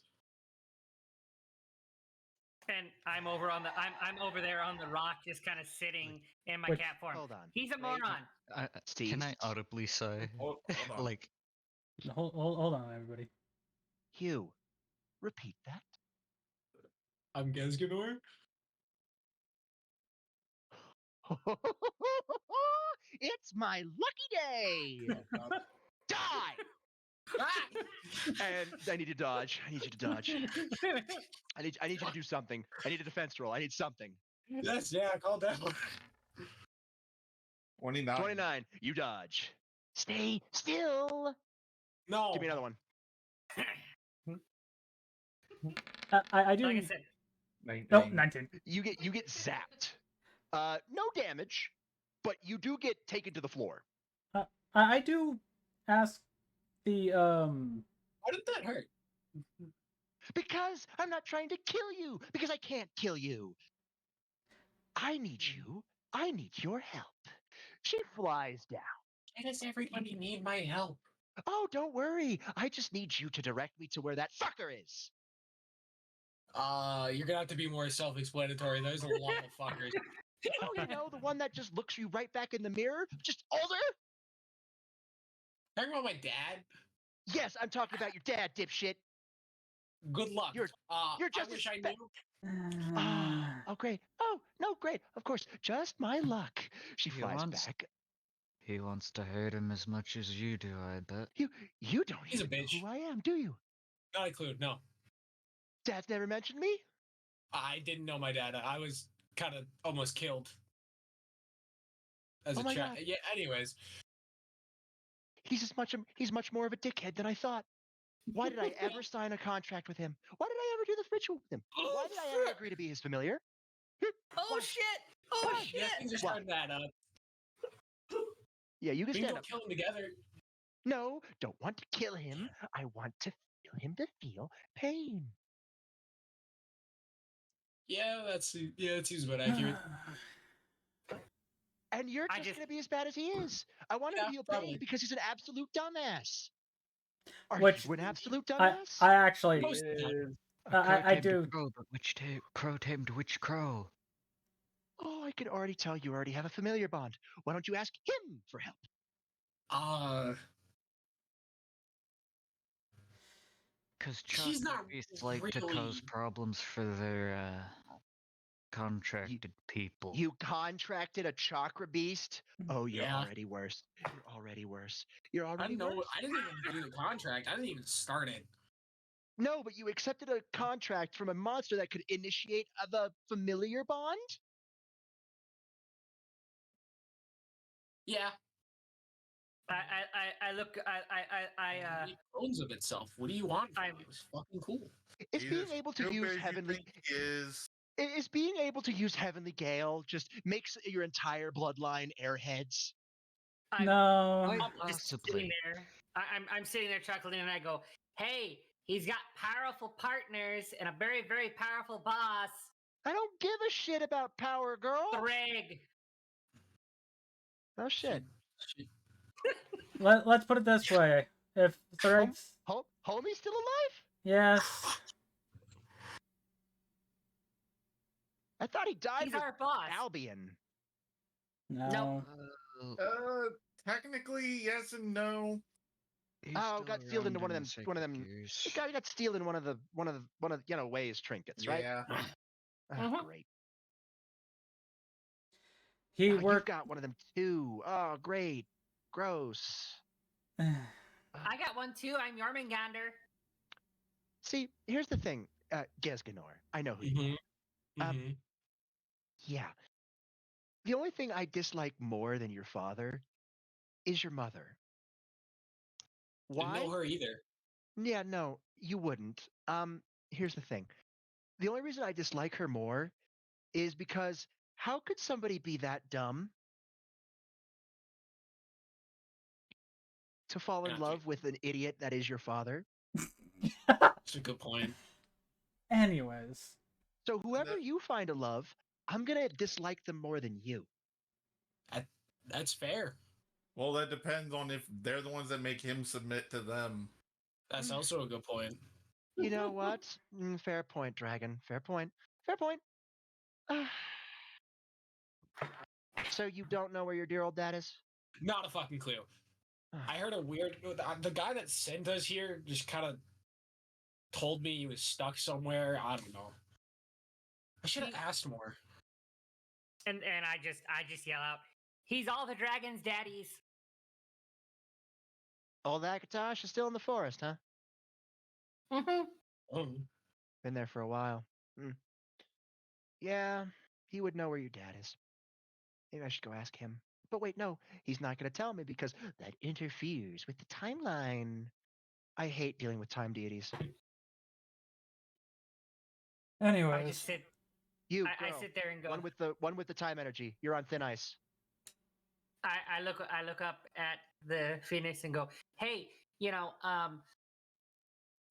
And I'm over there on the rock, just kind of sitting in my Which- cat form. Hold on. He's a Wait. moron. Can I Steve? audibly say, Hold on. like, Hold on, everybody. Hugh, repeat that. I'm Gez Ganor. It's my lucky day. Die! And I need to dodge. I need you to dodge. I need you to do something. I need a defense roll. I need something. Yes, yeah, calm down. 29. 29. You dodge. Stay still. No. Give me another one. I do. Like I said, 19. Nope, 19. You get zapped. No damage, but you do get taken to the floor. I do ask the How did that hurt? Because I'm not trying to kill you. Because I can't kill you. I need you. I need your help. She flies down. Why does everybody need my help? Oh, don't worry. I just need you to direct me to where that fucker is. You're gonna have to be more self-explanatory. There's a lot of fuckers. Oh, you know, the one that just looks you right back in the mirror? Just older? Talking about my dad. Yes, I'm talking about your dad, dipshit. Good luck. You're just I wish a I spe- knew. Oh, great. Oh, no, great. Of course, just my luck. She He flies wants- back. he wants to hurt him as much as you do, I bet. You don't He's a even know bitch. who I am, do you? Not a clue. No, Dad's never mentioned me? I didn't know my dad. I was kind of almost killed. as Oh a my chat. God. Yeah. Anyways, He's much more of a dickhead than I thought. Why did I ever sign a contract with him? Why did I ever do the ritual with him? Why did I ever agree to be his familiar? Oh Why? shit! Oh Why? yeah, shit! things are Why? starting to add up. Yeah, you can We can stand go up. kill them together. No, don't want to kill him. I want to feel him to feel pain. Yeah, that seems about accurate. And you're I just just- going to be as bad as he is. I want him Yeah, to feel probably. pain because he's an absolute dumbass. Are Which- you an absolute I dumbass? I actually Most of the time. A crow I tamed a do. crow, but which crow tamed which crow? Oh, I can already tell you already have a familiar bond. Why don't you ask him for help? Because He's not chakra beasts like to cause really- problems for their contracted people. You contracted a chakra beast? Oh, you're Yeah. already worse. You're already worse. You're I already didn't know. worse. I didn't even do the contract. I didn't even start it. No, but you accepted a contract from a monster that could initiate the familiar bond? Yeah. I look. It owns of itself. What do you want from I'm- me? It was fucking cool. Is He's being as able to stupid use as you heavenly think he is. is being able to use heavenly gale just makes your entire bloodline airheads? No. I'm just sitting there. I'm sitting there chuckling, and I go, "Hey, he's got powerful partners and a very, very powerful boss, I don't give a shit about power, girl. Threg." Oh shit. Let's put it this way: if Thread's Homie's still alive? yes, I thought he died He's with our boss. Albion. no. Technically, yes and no. He's Oh, still got sealed around into one of in them. the One of sacred them. gears. The guy got sealed in one of Way's trinkets, right? Yeah. Oh, Mhm. great. He Oh, you've worked. got one of them too. Oh, great. Gross. I got one too. I'm Jormungandr. See, here's the thing, Gesganor. I know who you are. Mm-hmm. Yeah. The only thing I dislike more than your father is your mother. Didn't Why? know her either. Yeah, no, you wouldn't. Here's the thing. The only reason I dislike her more is because how could somebody be that dumb to fall in Gotcha. love with an idiot that is your father? That's a good point. Anyways, So whoever you find a love, I'm gonna dislike them more than you. That's fair. Well, that depends on if they're the ones that make him submit to them. That's also a good point. You know what? Fair point, Dragon. Fair point. Fair point. So you don't know where your dear old dad is? Not a fucking clue. I heard a weird. The guy that sent us here just kind of told me he was stuck somewhere. I don't know. I should have asked more. And I just yell out, "He's all the dragons' daddies." Old Akatosh is still in the forest, huh? Mm-hmm. Been there for a while. Yeah, he would know where your dad is. Maybe I should go ask him. But wait, no, he's not going to tell me because that interferes with the timeline. I hate dealing with time deities. I anyways, just sit. You, I girl, sit there and go. one with the time energy. You're on thin ice. I look up at the Phoenix and go, "Hey,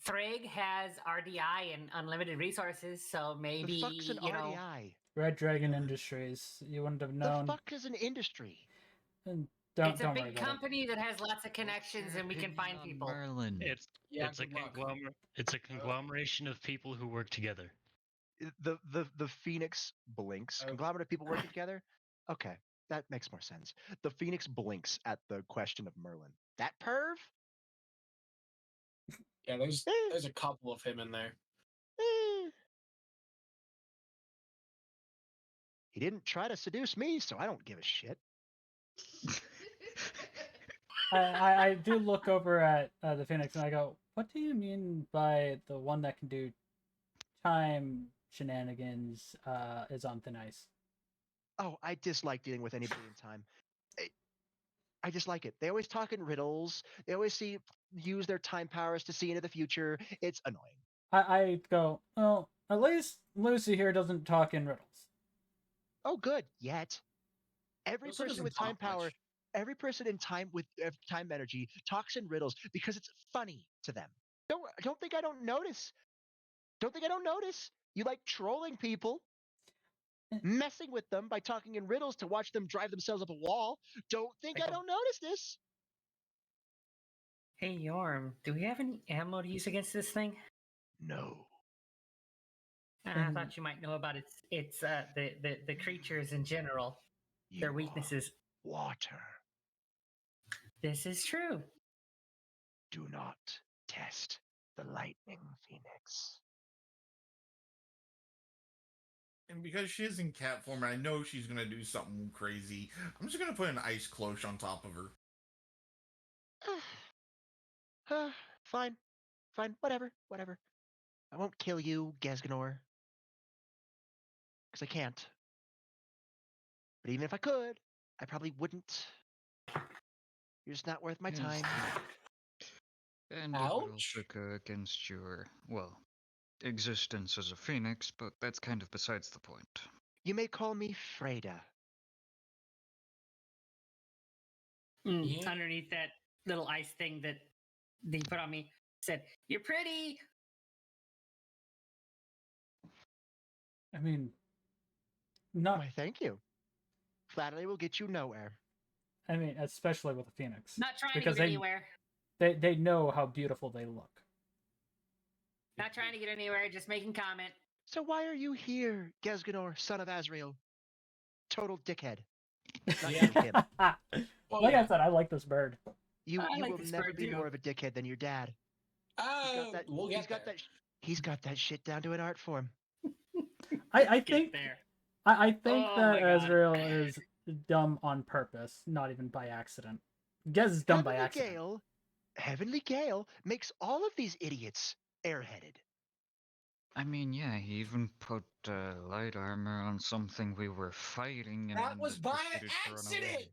Threg has RDI and unlimited resources, so maybe The fuck's an RDI? Red Dragon Industries. You wouldn't have The known. fuck is an industry? And it's a don't worry big about company that has lots of What's connections, your and we can opinion find on people." Merlin. Yeah, It's a good luck. it's a conglomeration of people who work together. The Phoenix blinks. Oh. Conglomerate of people working together? Okay, that makes more sense. The Phoenix blinks at the question of Merlin. That perv? Yeah, there's Eh, a couple of him in there. eh. He didn't try to seduce me, so I don't give a shit. I do look over at the Phoenix and I go, "What do you mean by the one that can do time shenanigans is on thin ice?" Oh, I dislike dealing with anybody in time. I just like it. They always talk in riddles. They always use their time powers to see into the future. It's annoying. I go, well, at least Lucy here doesn't talk in riddles. Oh, good. Yet. Every Also person doesn't with time talk power, much. every person in time with time energy talks in riddles because it's funny to them. Don't think I don't notice. Don't think I don't notice. You like trolling people, messing with them by talking in riddles to watch them drive themselves up a wall. Don't think I don't notice this. Hey Yorm, do we have any ammo to use against this thing? No. I thought you might know about the creatures in general, their You weaknesses. are water. This is true. Do not test the lightning phoenix. And because she is in cat form, I know she's gonna do something crazy. I'm just gonna put an ice cloche on top of her. Fine. Fine. Whatever. Whatever. I won't kill you, Gesganor. Because I can't. But even if I could, I probably wouldn't. You're just not worth my Yes. time. And it would Ouch. also go against your, well, existence as a phoenix, but that's kind of besides the point. You may call me Freda. Yeah. Underneath that little ice thing that they put on me said, "You're pretty." I mean, not. Why, thank you. Flattery will get you nowhere. I mean, especially with a phoenix, Not trying because to get anywhere. they know how beautiful they look. Not trying to get anywhere. Just making comment. So why are you here, Gesganor, son of Azrael? Total dickhead. Not Yeah. you, him. Oh, Like yeah. I said, I like this bird. You I like will this never bird, be too. more of a dickhead than your dad. We'll get there. He's got that shit down to an art form. I Get think there. I think Oh that my God. Ezreal is dumb on purpose, not even by accident. Gez is dumb by accident. Heavenly Gale makes all of these idiots airheaded. I mean, yeah, he even put light armor on something we were fighting, and That then was it by proceeded to run away.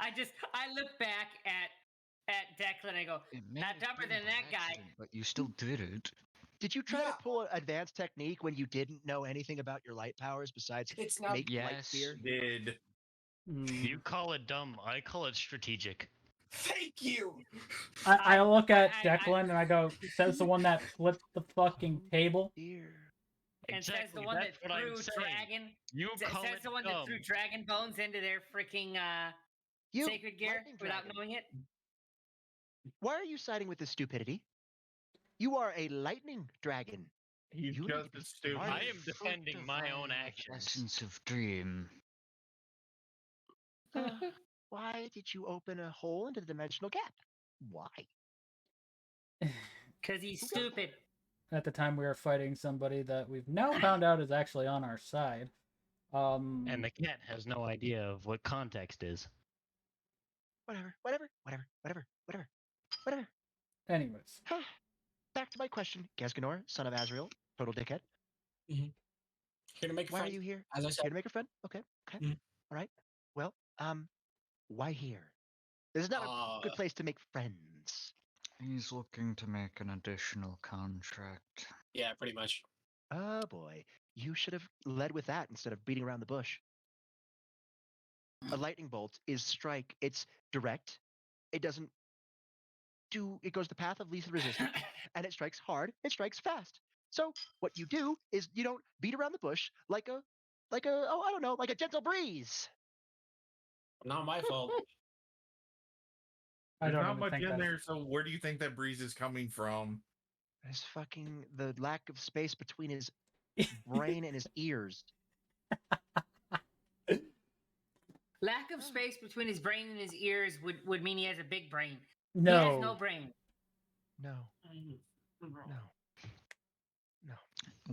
accident. I look back at Declan and I go, It may not have dumber been than by that guy. accident, but you still did it. Did you try Yeah. to pull an advanced technique when you didn't know anything about your light powers besides It's not. make light Yes. spear? Did. You call it dumb. I call it strategic. Thank you. I look at I- Declan and I go, says the one that flipped the fucking table. Dear. And says the Exactly. one That's that what threw I'm saying. dragon. You call Says it the one dumb. that threw dragon bones into their freaking You, sacred gear lightning without dragon. knowing it. Why are you siding with this stupidity? You are a lightning dragon. He's You need just to be as stupid. smarter. I am defending my own actions. Essence of dream. Why did you open a hole into the dimensional gap? Why? Because he's stupid. At the time, we were fighting somebody that we've now found out is actually on our side. And the cat has no idea of what context is. Whatever. Anyways, Back to my question. Gesganor, son of Azrael, total dickhead. Here to make a Why are friend. you here? As I said. Here to make a friend? Okay. Mhm. All right. Well, why here? This is not a good place to make friends. He's looking to make an additional contract. Yeah, pretty much. Oh boy. You should have led with that instead of beating around the bush. A lightning bolt is strike. It's direct. It doesn't do, it goes the path of least resistance, and it strikes hard. It strikes fast. So what you do is you don't beat around the bush like a gentle breeze. Not my fault. I There's don't not even much think in that. there, so where do you think that breeze is coming from? There's fucking the lack of space between his brain and his ears. Lack of space between his brain and his ears would mean he has a big brain. He has no brain. No.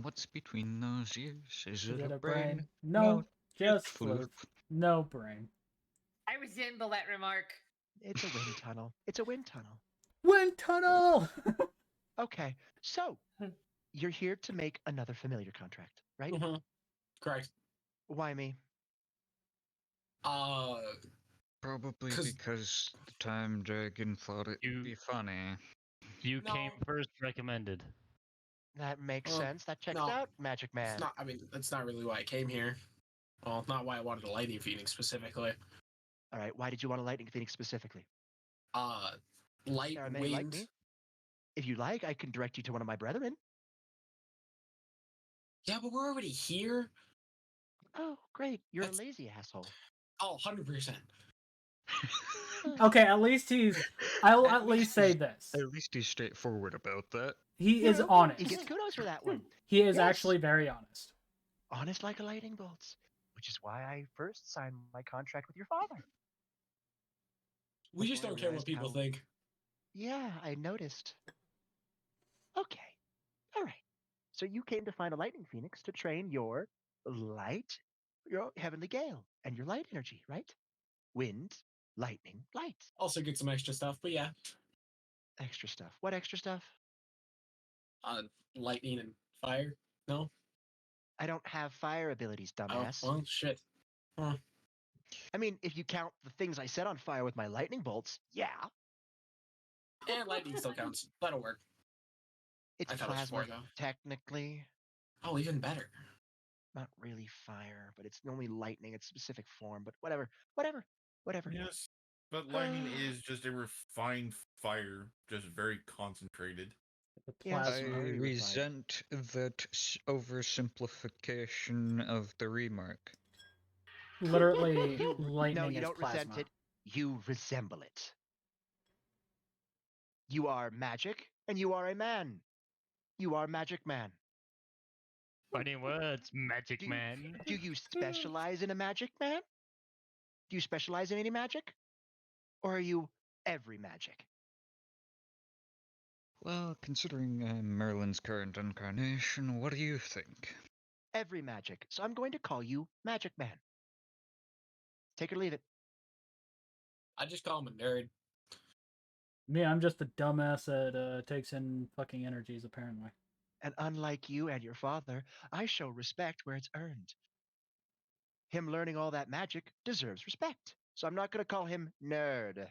What's between those ears? Is Is it it a brain? No, just floof. floof. No brain. I resemble that remark. It's a wind tunnel. It's a wind tunnel. Wind tunnel. Okay, so you're here to make another familiar contract, right? Mhm. Correct. Why me? Probably 'Cause- because the time dragon thought it You- would be funny. You No. came first recommended. That makes Well, sense. That checks no. out, Magic It's Man. not. I mean, that's not really why I came here. Well, not why I wanted a lightning phoenix specifically. All right, why did you want a lightning phoenix specifically? Light, There are many like wind. me. If you like, I can direct you to one of my brethren. Yeah, but we're already here. Oh, great. You're That's- a lazy asshole. Oh, 100%. Okay, at least I'll At at least least say he's- this. At least he's straightforward about that. He You is know, honest. He gets kudos for that one. He is Yes. actually very honest. Honest like a lightning bolt, which is why I first signed my contract with your father. We just Before I don't care what realized people how- think. Yeah, I noticed. Okay. All right. So you came to find a lightning phoenix to train your light, your heavenly gale, and your light energy, right? Wind, lightning, light. Also get some extra stuff, but yeah. Extra stuff. What extra stuff? Lightning and fire. No? I don't have fire abilities, Oh, dumbass. well, shit. Huh. I mean, if you count the things I set on fire with my lightning bolts, yeah. And lightning still counts. That'll work. It's I thought it was plasma, 4, though. technically. Oh, even better. Not really fire, but it's only lightning. It's specific form, but whatever. Whatever. Yes, but lightning is just a refined fire, just very concentrated. The Yes, I plasma. very refined. resent that oversimplification of the remark. Literally, No, lightning you is don't plasma. resent it. You resemble it. You are magic, and you are a man. You are Magic Man. Funny words, Magic Do- Man. Do you specialize in a magic man? Do you specialize in any magic? Or are you every magic? Well, considering Merlin's current incarnation, what do you think? Every magic. So I'm going to call you Magic Man. Take it or leave it. I just call him a nerd. Me, I'm just a dumbass that takes in fucking energies, apparently. And unlike you and your father, I show respect where it's earned. Him learning all that magic deserves respect. So I'm not going to call him nerd.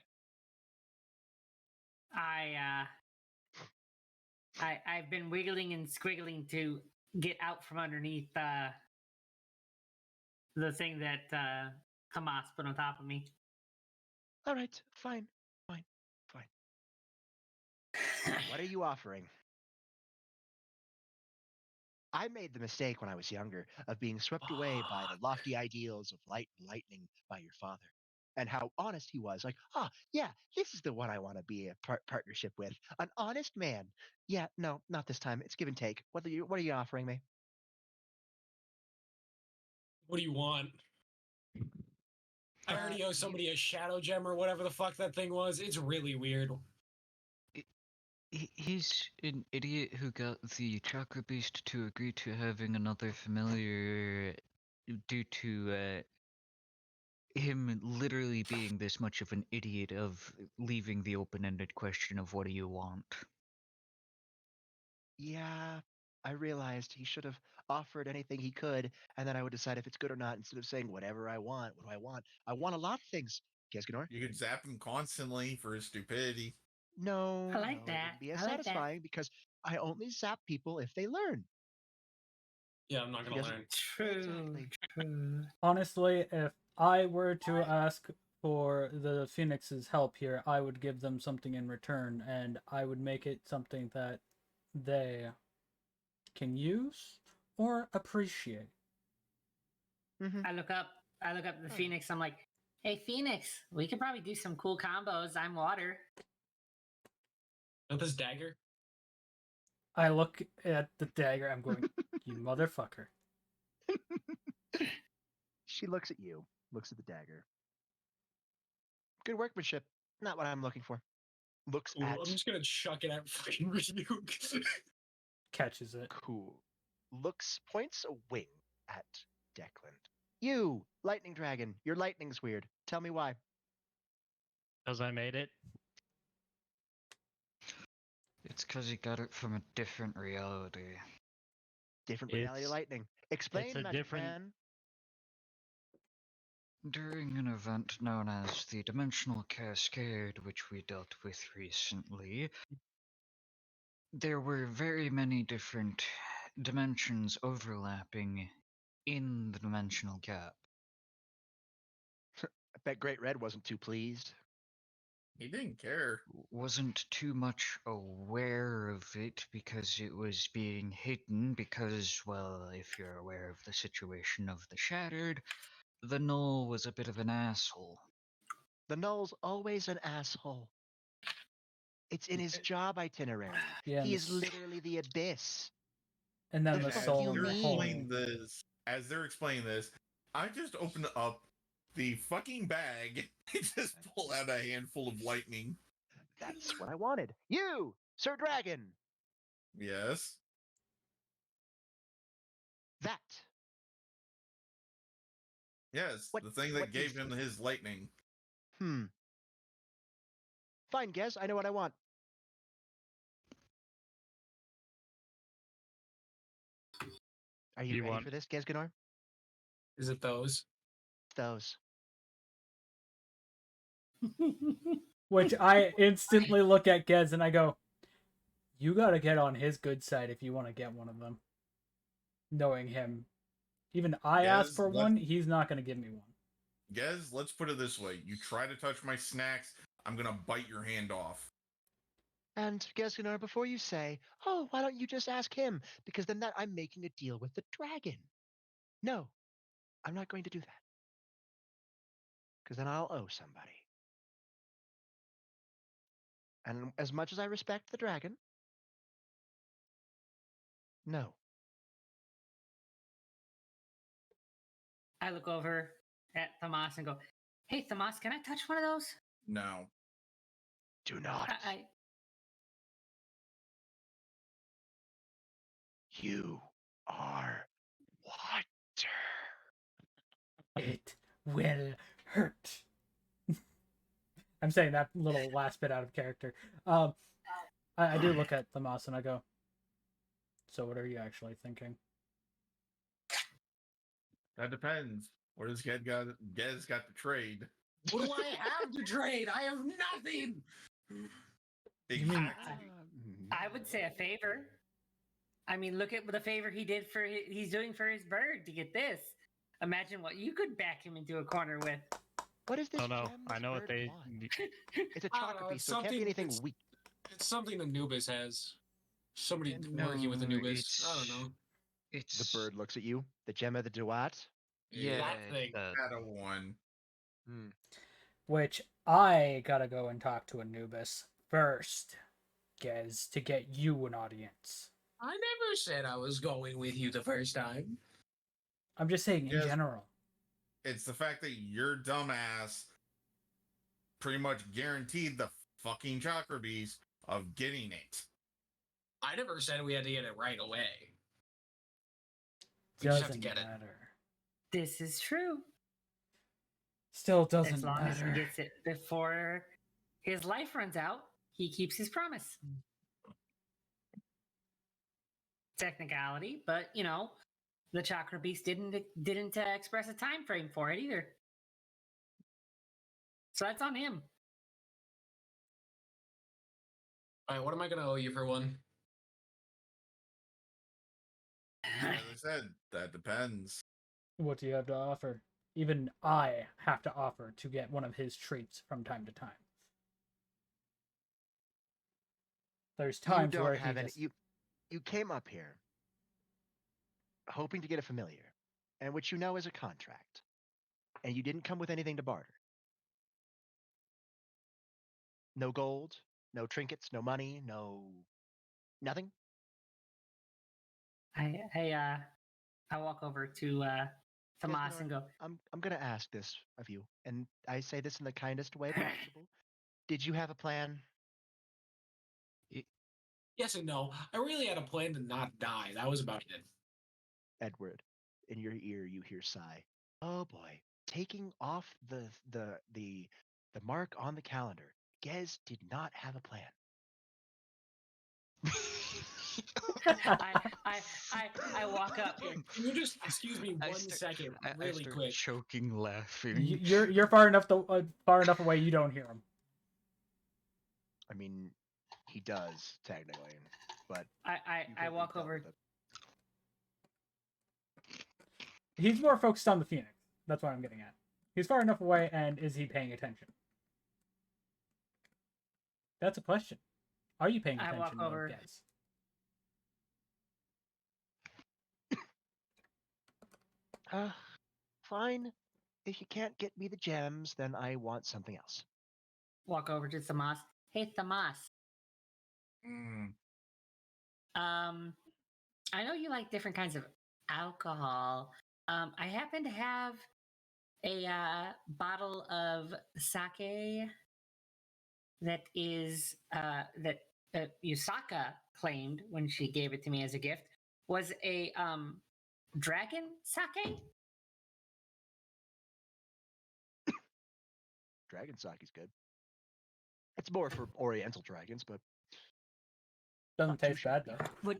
I've been wiggling and squiggling to get out from underneath the thing that Hamas put on top of me. All right, fine. What are you offering? I made the mistake when I was younger of being swept away by the lofty ideals of light and lightning by your father. And how honest he was. Like, yeah, this is the one I want to be a partnership with. An honest man. Yeah, no, not this time. It's give and take. What are you offering me? What do you want? I already owe somebody a shadow gem or whatever the fuck that thing was. It's really weird. He's an idiot who got the Chakra Beast to agree to having another familiar due to him literally being this much of an idiot of leaving the open-ended question of what do you want. Yeah, I realized he should have offered anything he could, and then I would decide if it's good or not instead of saying whatever I want. What do I want? I want a lot of things. Gesganor? You could zap him constantly for his stupidity. No, I like no, it that. wouldn't be as I like that. satisfying because I only zap people if they learn. Yeah, I'm not He gonna doesn't- learn. True. Exactly. True. Honestly, if I were to ask for the Phoenix's help here, I would give them something in return, and I would make it something that they can use or appreciate. Mhm. I look up the Phoenix. I'm like, hey Phoenix, we could probably do some cool combos. I'm water. With this dagger? I look at the dagger, I'm going, you motherfucker. She looks at you, looks at the dagger. Good workmanship. Not what I'm looking for. Looks Ooh, at I'm just gonna chuck it at fucking Rebuke. Catches it. cool. Points a wing at Declan. You, lightning dragon. Your lightning's weird. Tell me why. Because I made it. It's because he got it from a different reality. Different reality It's- lightning. Explain, a Magic different- Man. During an event known as the Dimensional Cascade, which we dealt with recently, there were very many different dimensions overlapping in the dimensional gap. I bet Great Red wasn't too pleased. He didn't care. Wasn't too much aware of it because it was being hidden because, well, if you're aware of the situation of the Shattered, the Null was a bit of an asshole. The Null's always an asshole. It's in his job itinerary. Yeah, He is and literally the abyss. then The the fuck soul you and the mean? hole. As they're explaining this, I just opened up the fucking bag and just pull out a handful of lightning. That's what I wanted. You, Sir Dragon. Yes. That. Yes, What- the thing that what gave is him his lightning. Fine, Gez. I know what I want. Are you You ready want- for this, Gezganor? Is it those? Those. Which I instantly look at Gez and I go, you gotta get on his good side if you want to get one of them. Knowing him. Even I asked Gez, for one, he's not gonna give me one. Gez, let's put it this way. You try to touch my snacks, I'm gonna bite your hand off. And Gezganor, before you say, oh, why don't you just ask him? Because then that I'm making a deal with the dragon. No, I'm not going to do that. Because then I'll owe somebody. And as much as I respect the dragon, no. I look over at Thomas and go, "Hey, Thomas, can I touch one of those?" No. Do not. I You are water. It will hurt. I'm saying that little last bit out of character. I do look at Tomas and I go, so what are you actually thinking? That depends. What does Gez got to trade? What do I have to trade? I have nothing. You mean- Exactly. I would say a favor. I mean, look at the favor he's doing for his bird to get this. Imagine what you could back him into a corner with. What is this? Oh no, gem I this know what bird they. wants? It's a I don't chakra know, piece, it's so it can't be something- anything it's- weak. It's something Anubis has. Somebody No, working with Anubis. I don't it's- know. It's The bird looks at you. The gem of the Duat. Yeah, that it's thing. that. Out of one. Which I gotta go and talk to Anubis first, Gez, to get you an audience. I never said I was going with you the first time. I'm just saying in Yes. general. It's the fact that your dumbass pretty much guaranteed the fucking chakra beast of getting it. I never said we had to get it right away. We just have to Doesn't get it. matter. This is true. Still doesn't As long as he matter. gets it before his life runs out, he keeps his promise. Technicality, but you know, the chakra beast didn't express a time frame for it either. So that's on him. All right, what am I gonna owe you for one? As I said, that depends. What do you have to offer? Even I have to offer to get one of his treats from time to time. There's times you where don't have he any. just... You came up here hoping to get a familiar, and which you know is a contract, and you didn't come with anything to barter. No gold, no trinkets, no money, no nothing. I walk over to Tomas and go, I'm gonna ask this of you, and I say this in the kindest way possible. Did you have a plan? Yes and no. I really had a plan to not die. That was about it. Edward, in your ear you hear sigh. Oh boy, taking off the mark on the calendar. Gez did not have a plan. I I walk up. Can you just excuse me I one start- second, I really start quick? choking, laughing. You're far enough away you don't hear him. I mean, he does technically, but I you've I already walk dealt over. with it. He's more focused on the Phoenix. That's what I'm getting at. He's far enough away, and is he paying attention? That's a question. Are you paying I walk attention, over. Gez? Fine. If you can't get me the gems, then I want something else. Walk over to Tomas. Hey, Tomas. Mm. I know you like different kinds of alcohol. I happen to have a bottle of sake that is that Yusaka claimed when she gave it to me as a gift was a dragon sake. Dragon sake's good. It's more for Oriental dragons, but Doesn't not too taste bad shabby. though.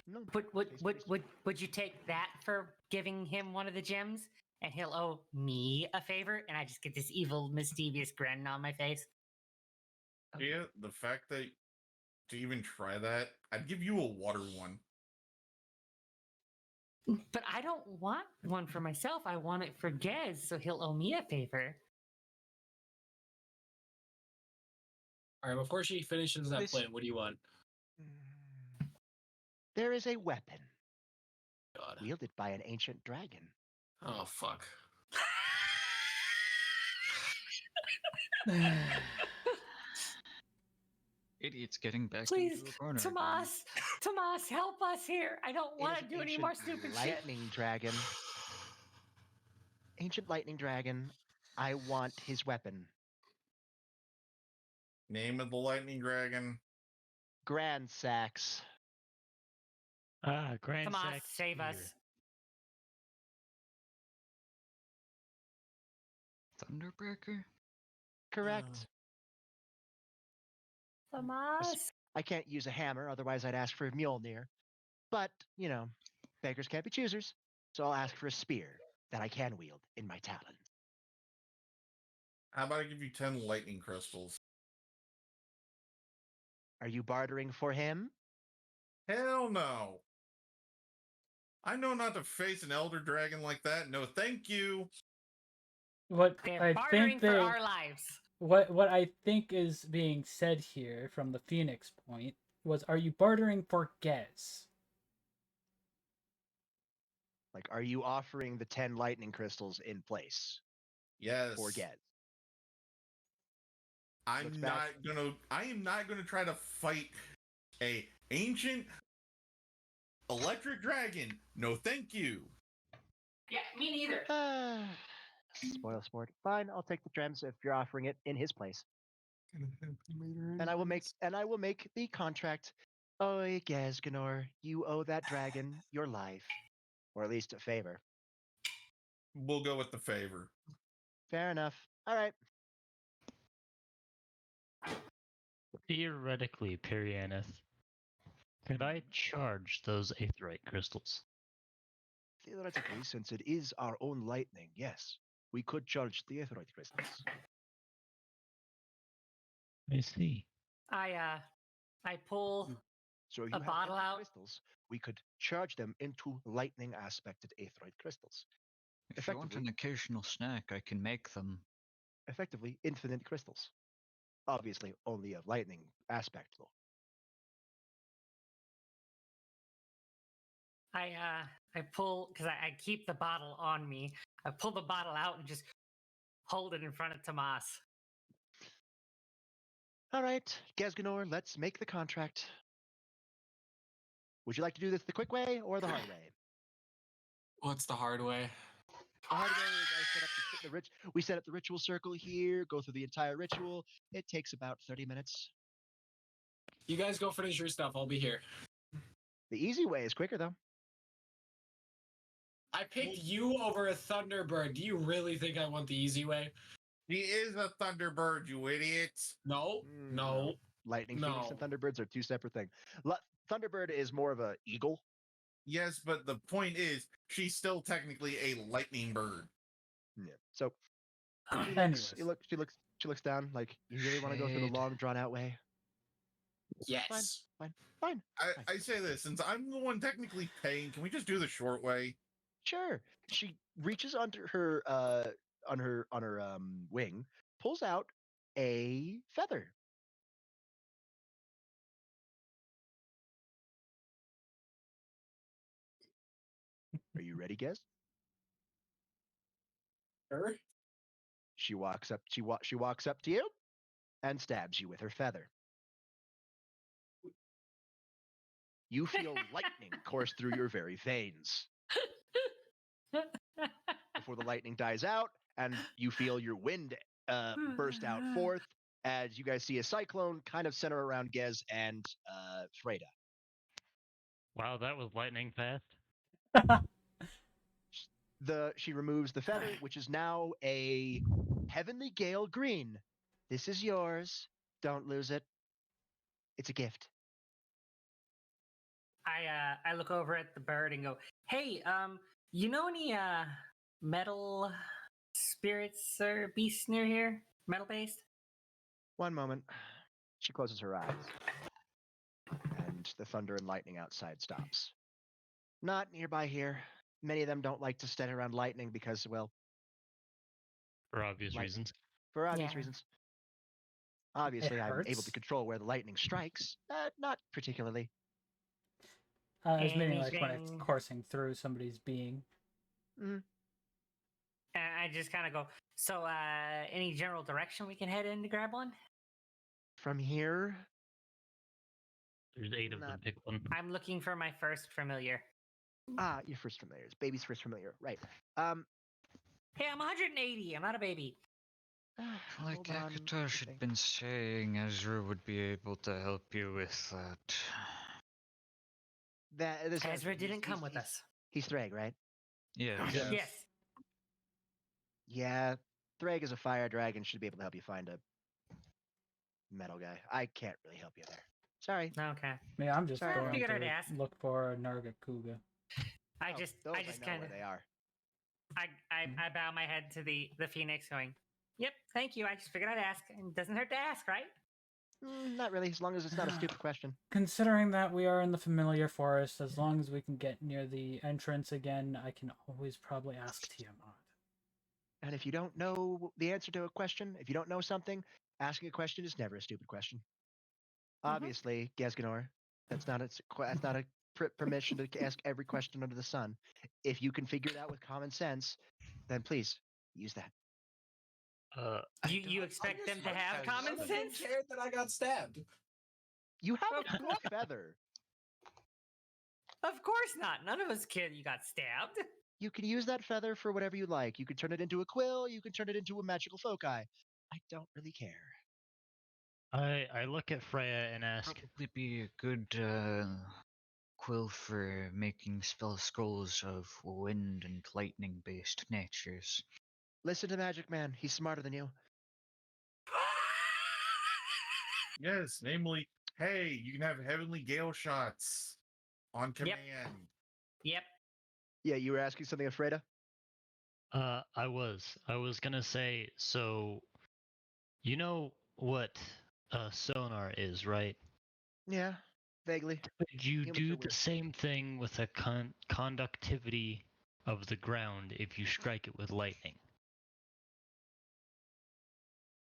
No, tastes tasty. Would you take that for giving him one of the gems, and he'll owe me a favor, and I just get this evil, mischievous grin on my face? Yeah, the fact that to even try that, I'd give you a water one. But I don't want one for myself. I want it for Gez, so he'll owe me a favor. All right, before she finishes that This- plan, what do you want? There is a weapon God. wielded by an ancient dragon. Oh fuck. Idiot's getting back Please, into a corner. again. Tomas, help us here. I don't It want is to an do any ancient more stupid shit. lightning dragon. Ancient lightning dragon. I want his weapon. Name of the lightning dragon. Grand Sax. Grand Tomas, Sack save us. Spear. Thunderbreaker? Correct. Tomas. I can't use a hammer, otherwise I'd ask for a Mjolnir. But, you know, beggars can't be choosers. So I'll ask for a spear that I can wield in my talons. How about I give you 10 lightning crystals? Are you bartering for him? Hell no. I know not to face an elder dragon like that. No, thank you. What They're I bartering think for they our lives. what I think is being said here from the Phoenix point was, are you bartering for Gez? Like, are you offering the 10 lightning crystals in place Yes. for Gez? I Looks am back. not gonna try to fight a ancient electric dragon. No, thank you. Yeah, me neither. Spoil sport. Fine, I'll take the gems if you're offering it in his place. And I will make the contract. Oh, Gazganor, you owe that dragon your life. Or at least a favor. We'll go with the favor. Fair enough. All right. Theoretically, Perianeth, could I charge those aetheryte crystals? Theoretically, since it is our own lightning, yes, we could charge the aetheryte crystals. I see. I pull So if a you have bottle empty out. crystals, we could charge them into lightning aspected aetheryte crystals. If you want Effectively. an occasional snack, I can make them. Effectively, infinite crystals. Obviously, only of lightning aspect, though. I pull because I keep the bottle on me. I pull the bottle out and just hold it in front of Tomas. All right, Gazganor, let's make the contract. Would you like to do this the quick way or the hard way? What's the hard way? The hard way is we set up the ritual circle here, go through the entire ritual. It takes about 30 minutes. You guys go finish your stuff. I'll be here. The easy way is quicker, though. I picked you over a Thunderbird. Do you really think I want the easy way? He is a Thunderbird, you idiots. No, no. Lightning No. Phoenix and Thunderbirds are two separate things. Thunderbird is more of a eagle. Yes, but the point is, she's still technically a lightning bird. Yeah. So Anyways, she looks down. Like, you really want to go through the Shade. long, drawn out way? Yes. Fine. I say this, since I'm the one technically paying, can we just do the short way? Sure. She reaches under her on her wing, pulls out a feather. Are you ready, Gez? Sure. She walks up. She walks up to you and stabs you with her feather. You feel lightning course through your very veins. Before the lightning dies out, and you feel your wind burst out forth as you guys see a cyclone kind of center around Gez and Freda. Wow, that was lightning fast. She removes the feather, which is now a heavenly gale green. This is yours. Don't lose it. It's a gift. I look over at the bird and go, "Hey, you know any metal spirits or beasts near here? Metal based?" One moment. She closes her eyes, and the thunder and lightning outside stops. Not nearby here. Many of them don't like to stand around lightning because, well, For obvious Light- reasons. for obvious Yeah. reasons. Obviously, I'm able hurts. to control where the lightning strikes. Not particularly. I was meaning like when it's Anything- coursing through somebody's being. Mm, And I just kind of go, "So, any general direction we can head in to grab one?" from here, There's 8 of them. Not- Pick one. I'm looking for my first familiar. your first familiars. Baby's first familiar. Right. Hey, I'm 180. I'm not a baby. Like hold on. Akatosh had been saying, Ezra would be able to help you with that. This Ezra didn't come with us. He's Thrag, right? Yeah. Yes. Yes. Yeah, Thrag is a fire dragon. Should be able to help you find a metal guy. I can't really help you there. Sorry. Okay. Yeah, I'm just Sorry. going Figured I'd to ask. look for a Nargacuga. I Oh, just those I just know kind where of they are. I bow my head to the phoenix, going, "Yep, thank you. I just figured I'd ask. And doesn't hurt to ask, right?" Not really, as long as it's not a stupid question. Considering that we are in the familiar forest, as long as we can get near the entrance again, I can always probably ask Tiamat. And if you don't know the answer to a question, if you don't know something, asking a question is never a stupid question. Obviously, Gesganor, that's not a permission to ask every question under the sun. If you can figure it out with common sense, then please use that. You expect them to have common I sense? didn't care that I got stabbed. You have a good feather. Of course not. None of us care you got stabbed. You can use that feather for whatever you like. You can turn it into a quill. You can turn it into a magical foci. I don't really care. I look at Freya and ask, Probably be a good quill for making spell scrolls of wind and lightning based natures. Listen to Magic Man. He's smarter than you. Yes, namely, hey, you can have heavenly gale shots on command. Yep. Yeah, you were asking something, Freda? I was gonna say, so you know what sonar is, right? Yeah, vaguely. Could you Humans do are the weird. same thing with the conductivity of the ground if you strike it with lightning?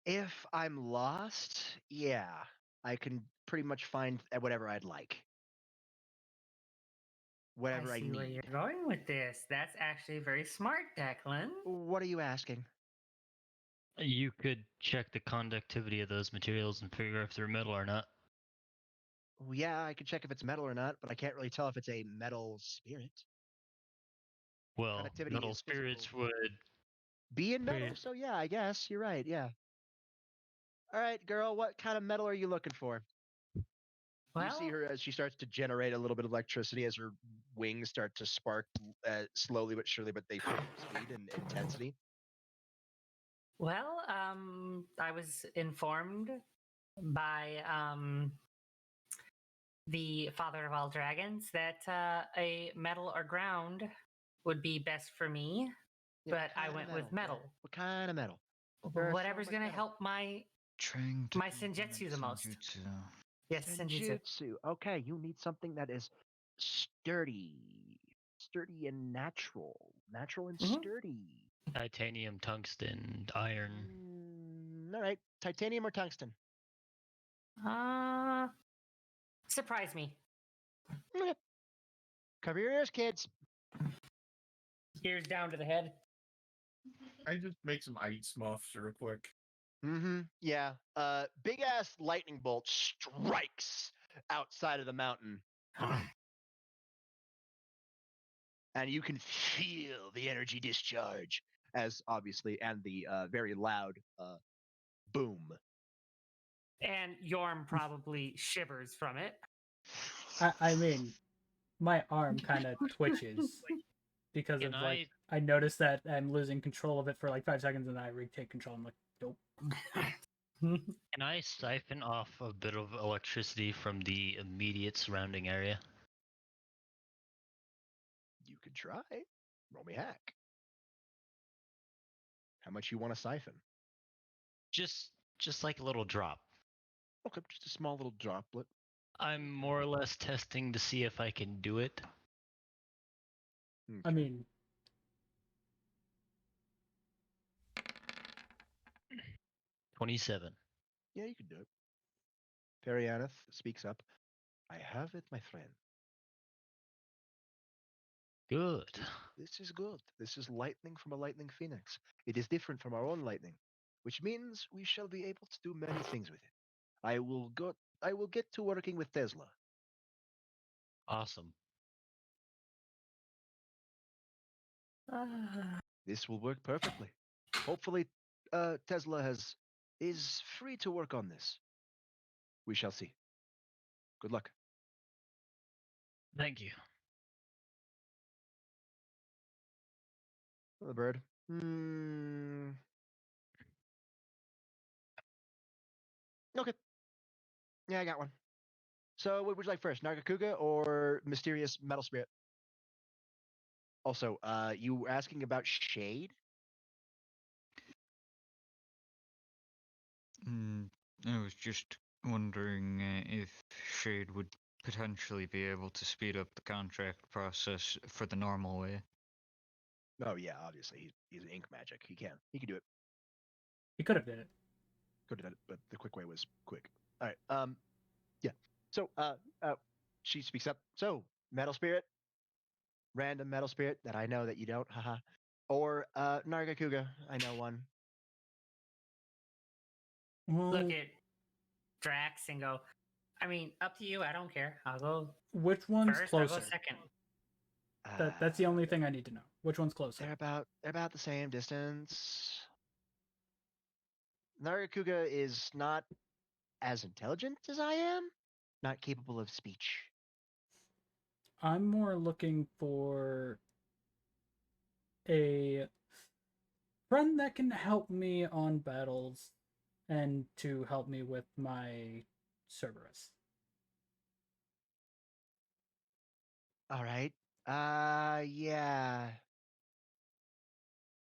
If I'm lost, yeah, I can pretty much find whatever I'd like. Whatever I see where need. you're going with this. That's actually very smart, Declan. What are you asking? You could check the conductivity of those materials and figure if they're metal or not. Well, yeah, I could check if it's metal or not, but I can't really tell if it's a metal spirit. Well, Conductivity metal is spirits physical. would. Be in metal, Great. so yeah, I guess you're right. Yeah. All right, girl, what kind of metal are you looking for? Well, You see her as she starts to generate a little bit of electricity as her wings start to spark slowly but surely, but they pick up speed and intensity. well, I was informed by the father of all dragons, that a metal or ground would be best for me, Yeah, but what I kind of went with metal. What kind of metal? There are so Whatever's much going to metal. help my Trying to my think senjutsu about the most. Senjutsu. Yes, senjutsu. Senjutsu. Okay, you need something that is sturdy and natural, and Mhm. sturdy. Titanium, tungsten, iron. All right, titanium or tungsten? Surprise me. Okay. Cover your ears, kids. Ears down to the head. I just make some ice muffs real quick. Mm-hmm. Yeah. Big ass lightning bolt strikes outside of the mountain, and you can feel the energy discharge as obviously, and the very loud boom. And Yorm probably shivers from it. I mean, my arm kind of twitches because Can of like I noticed that I'm losing control of it for like 5 seconds, and then I retake control. I'm like, nope. Can I siphon off a bit of electricity from the immediate surrounding area? You could try. Roll me hack. How much you want to siphon? Just like a little drop. Okay, just a small little droplet. I'm more or less testing to see if I can do it. I mean, 27. Yeah, you can do it. Perianeth speaks up. I have it, my friend. Good. This is good. This is lightning from a lightning phoenix. It is different from our own lightning, which means we shall be able to do many things with it. I will get to working with Tesla. Awesome. This will work perfectly. Hopefully, Tesla is free to work on this. We shall see. Good luck. Thank you. The bird. Okay. Yeah, I got one. So, what would you like first, Nargacuga or Mysterious Metal Spirit? Also, you were asking about Shade? I was just wondering if Shade would potentially be able to speed up the contract process for the normal way. Oh yeah, obviously he's ink magic. He can do it. he could have did it. Could have done it, but the quick way was quick. All right. Yeah. So, she speaks up. So, Metal Spirit, random Metal Spirit that I know that you don't, haha, or Nargacuga, I know one. Well, Look at Drax and go, I mean, up to you. I don't care. I'll go which one's first. I'll go closer? second. That's the only thing I need to know. Which one's closer? They're about the same distance. Nargacuga is not as intelligent as I am, not capable of speech. I'm more looking for a friend that can help me on battles and to help me with my Cerberus. All right. Yeah.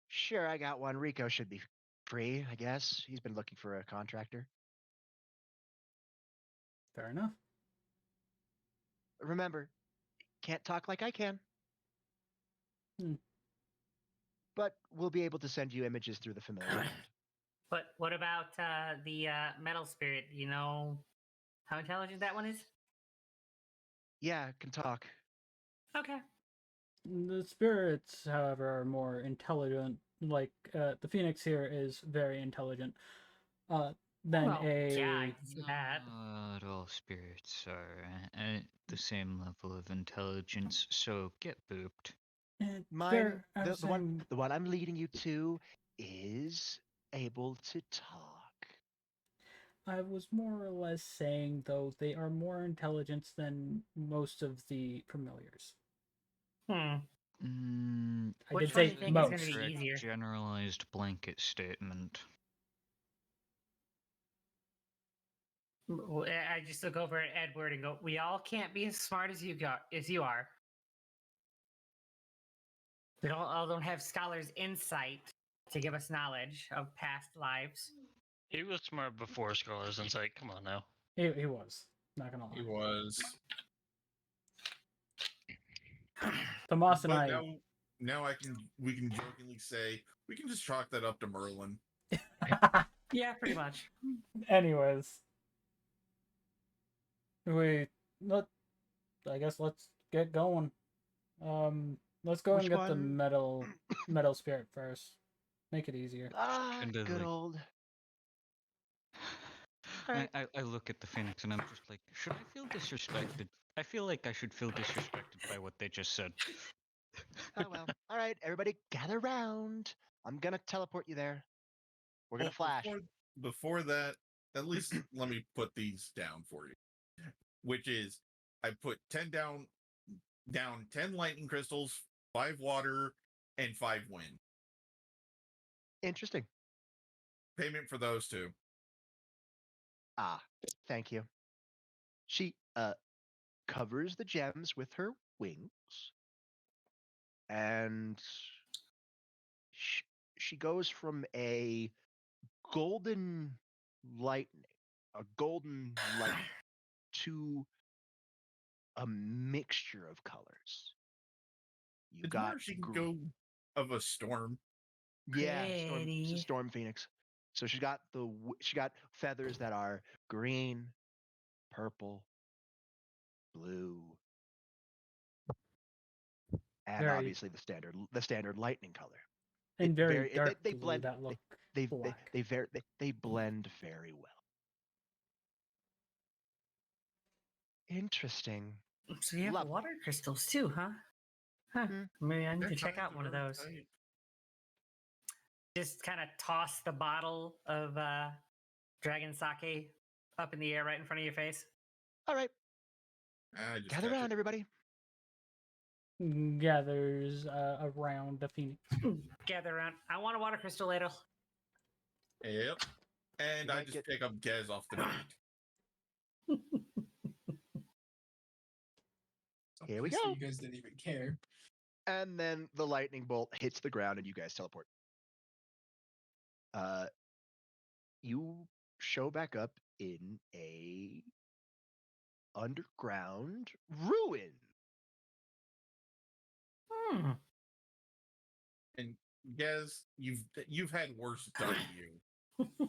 Sure, I got one. Rico should be free, I guess. He's been looking for a contractor. Fair enough. Remember, can't talk like I can. Hmm. But we'll be able to send you images through the familiar ground. But what about the metal spirit? You know how intelligent that one is? Yeah, can talk. Okay. The spirits, however, are more intelligent. Like the Phoenix here is very intelligent. Than Well, a yeah, I can see that. Not all spirits are at the same level of intelligence, so get booped. Mine, I was saying, the one I'm leading you to is able to talk. I was more or less saying though they are more intelligent than most of the familiars. I Which did one do say you think is most. going to be Correct easier? generalized blanket statement. I just look over at Edward and go, "We all can't be as smart as you are. We all don't have scholars' insight to give us knowledge of past lives." He was smart before Scholars Insight. Come on now. He was. Not gonna He lie. was. Tomas and But I. now we can jokingly say we can just chalk that up to Merlin. Yeah, pretty much. Anyways, I guess let's get going. Let's go Which and get the one? metal spirit first. Make it easier. Kinda Good like- old. Alright. I look at the Phoenix and I'm just like, should I feel disrespected? I feel like I should feel disrespected by what they just said. Oh well. All right, everybody, gather round. I'm gonna teleport you there. We're gonna Well, flash. Before that, at least let me put these down for you. Which is, I put 10 down 10 lightning crystals, 5 water, and 5 wind. Interesting. Payment for those two. Ah, thank you. She covers the gems with her wings, and she goes from a golden lightning, to a mixture of colors. You It's got more she can go of a storm. Pretty. storm phoenix. So she got feathers that are green, purple, blue, and Very- obviously the standard lightning color. And very they- dark they blue blend- that look They black. they blend very well. Interesting. So you have Lovely. water crystals too, huh? Huh. Hmm. Maybe I need They're to check kinda out one of very those. tight. Just kind of toss the bottle of dragon sake up in the air right in front of your face. All right, I just gather catch around, it. everybody. Gathers around the phoenix. Gather around. I want a water crystal later. Yep. And You I might just get- pick up Gez off the beat. Here we So go. You guys didn't even care. And then the lightning bolt hits the ground, and you guys teleport. You show back up in a underground ruin. Hmm. And Gez, you've had worse done to you.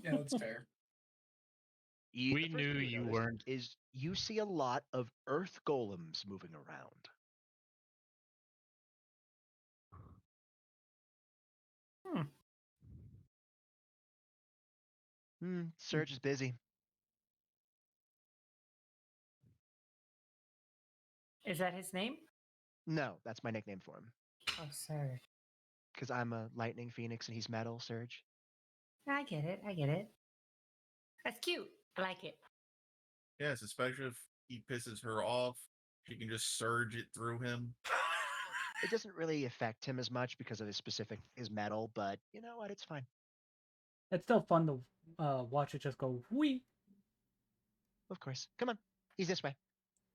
Yeah, that's fair. The We first knew thing you notice weren't- Is you see a lot of earth golems moving around. Surge is busy. Is that his name? No, that's my nickname for him. Oh, Surge. Because I'm a lightning phoenix and he's metal, Surge. I get it. I get it. That's cute. I like it. Yes, especially if he pisses her off, she can just surge it through him. It doesn't really affect him as much because of his metal, but you know what? It's fine. It's still fun to watch it just go whee. Of course. Come on. He's this way.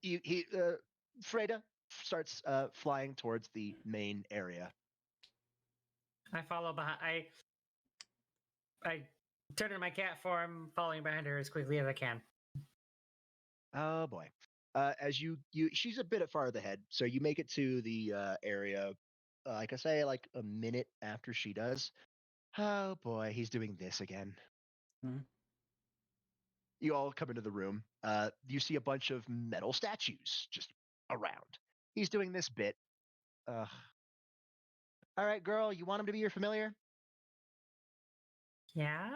Freda starts flying towards the main area. I follow behind. I turn in my cat form, following behind her as quickly as I can. Oh boy. As she's a bit farther ahead, so you make it to the area. Like I say, like a minute after she does. Oh boy, he's doing this again. Hmm. You all come into the room. You see a bunch of metal statues just around. He's doing this bit. All right, girl, you want him to be your familiar? Yeah?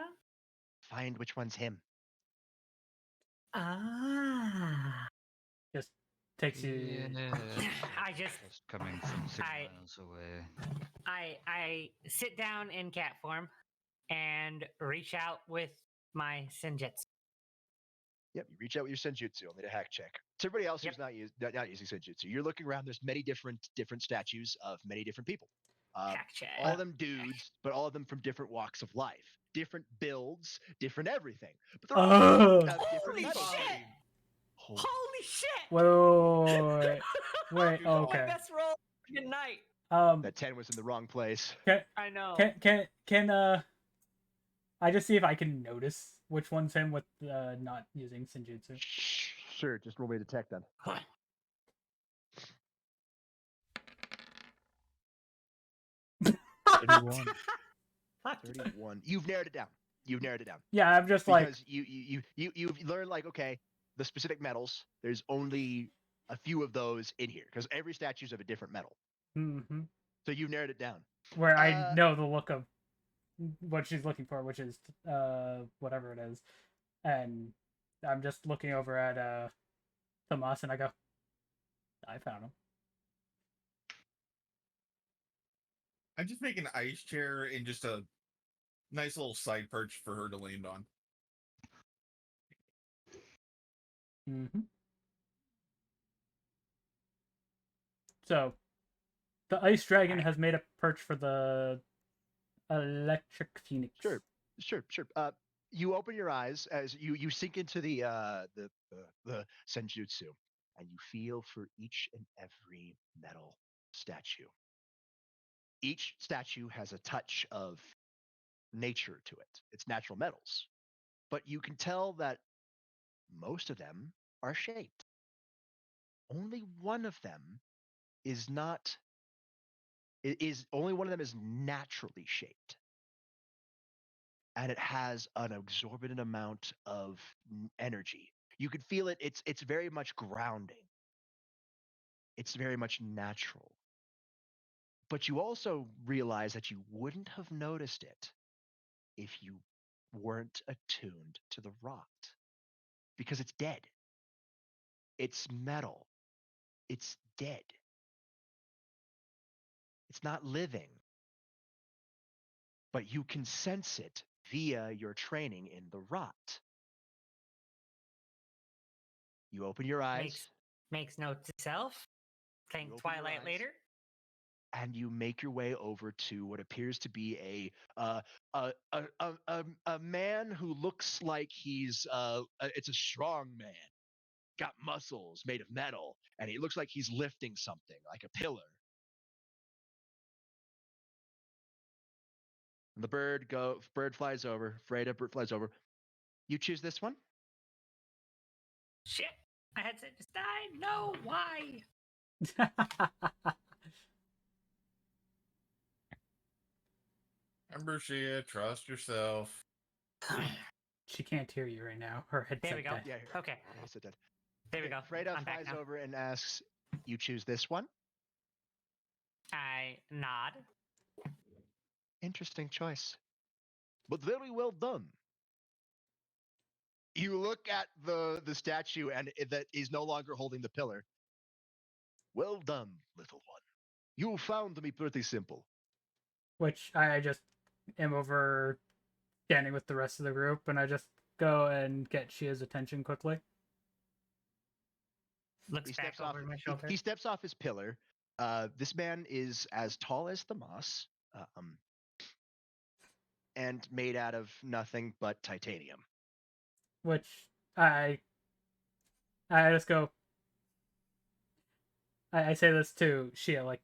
Find which one's him. Ah. Just takes you. Yeah, I just coming from 3 I- miles away. I sit down in cat form and reach out with my senjutsu. Yep, you reach out with your senjutsu. I'll need a hack check. To everybody else Yep. who's not using senjutsu, you're looking around. There's many different statues of many different people. Hack check. All of them dudes, but all of them from different walks of life. different builds, different everything. But they're Oh. all different Holy metals. shit! Holy Holy shit! Wait, Dude, My okay. best roll of the night. That 10 was in the wrong place. I know. Can I just see if I can notice which one's him with not using Senjutsu? Sure, just roll me to detect then. 31. 31. You've narrowed it down. You've narrowed it down. Yeah, I'm just like, Because you've learned, like, okay, the specific metals, there's only a few of those in here because every statue's of a different metal. mhm, So you've narrowed it down. where I know the look of what she's looking for, which is whatever it is, and I'm just looking over at Tomas, and I go, I found him. I'm just making an ice chair and just a nice little side perch for her to land on. Mm-hmm. So, the ice dragon has made a perch for the electric phoenix. Sure. You open your eyes as you sink into the senjutsu, and you feel for each and every metal statue. Each statue has a touch of nature to it. It's natural metals, but you can tell that most of them are shaped. Only one of them is not. Only one of them is naturally shaped, and it has an exorbitant amount of energy. You can feel it. It's very much grounding. It's very much natural. But you also realize that you wouldn't have noticed it if you weren't attuned to the rot, because it's dead. It's metal. It's dead. It's not living. But you can sense it via your training in the rot. You open your eyes. Makes note to self. Playing You open your Twilight eyes. later. And you make your way over to what appears to be a man who looks like it's a strong man, got muscles made of metal, and he looks like he's lifting something like a pillar. And the bird flies over. Freda, bird flies over. You choose this one. Shit! My headset just died. No, why? Remember, Shia, trust yourself. She can't hear you right now. Her headset There we go. died. Yeah. Okay. Yes, it did. There we go. Freda I'm back flies now. over and asks, "You choose this one." I nod. Interesting choice, but very well done. You look at the statue, and that is no longer holding the pillar. Well done, little one. You found me pretty simple. Which I just am over standing with the rest of the group, and I just go and get Shia's attention quickly. Looks back over my shoulder. He steps off his pillar. This man is as tall as the moss, and made out of nothing but titanium. Which I just go. I say this to Shia, like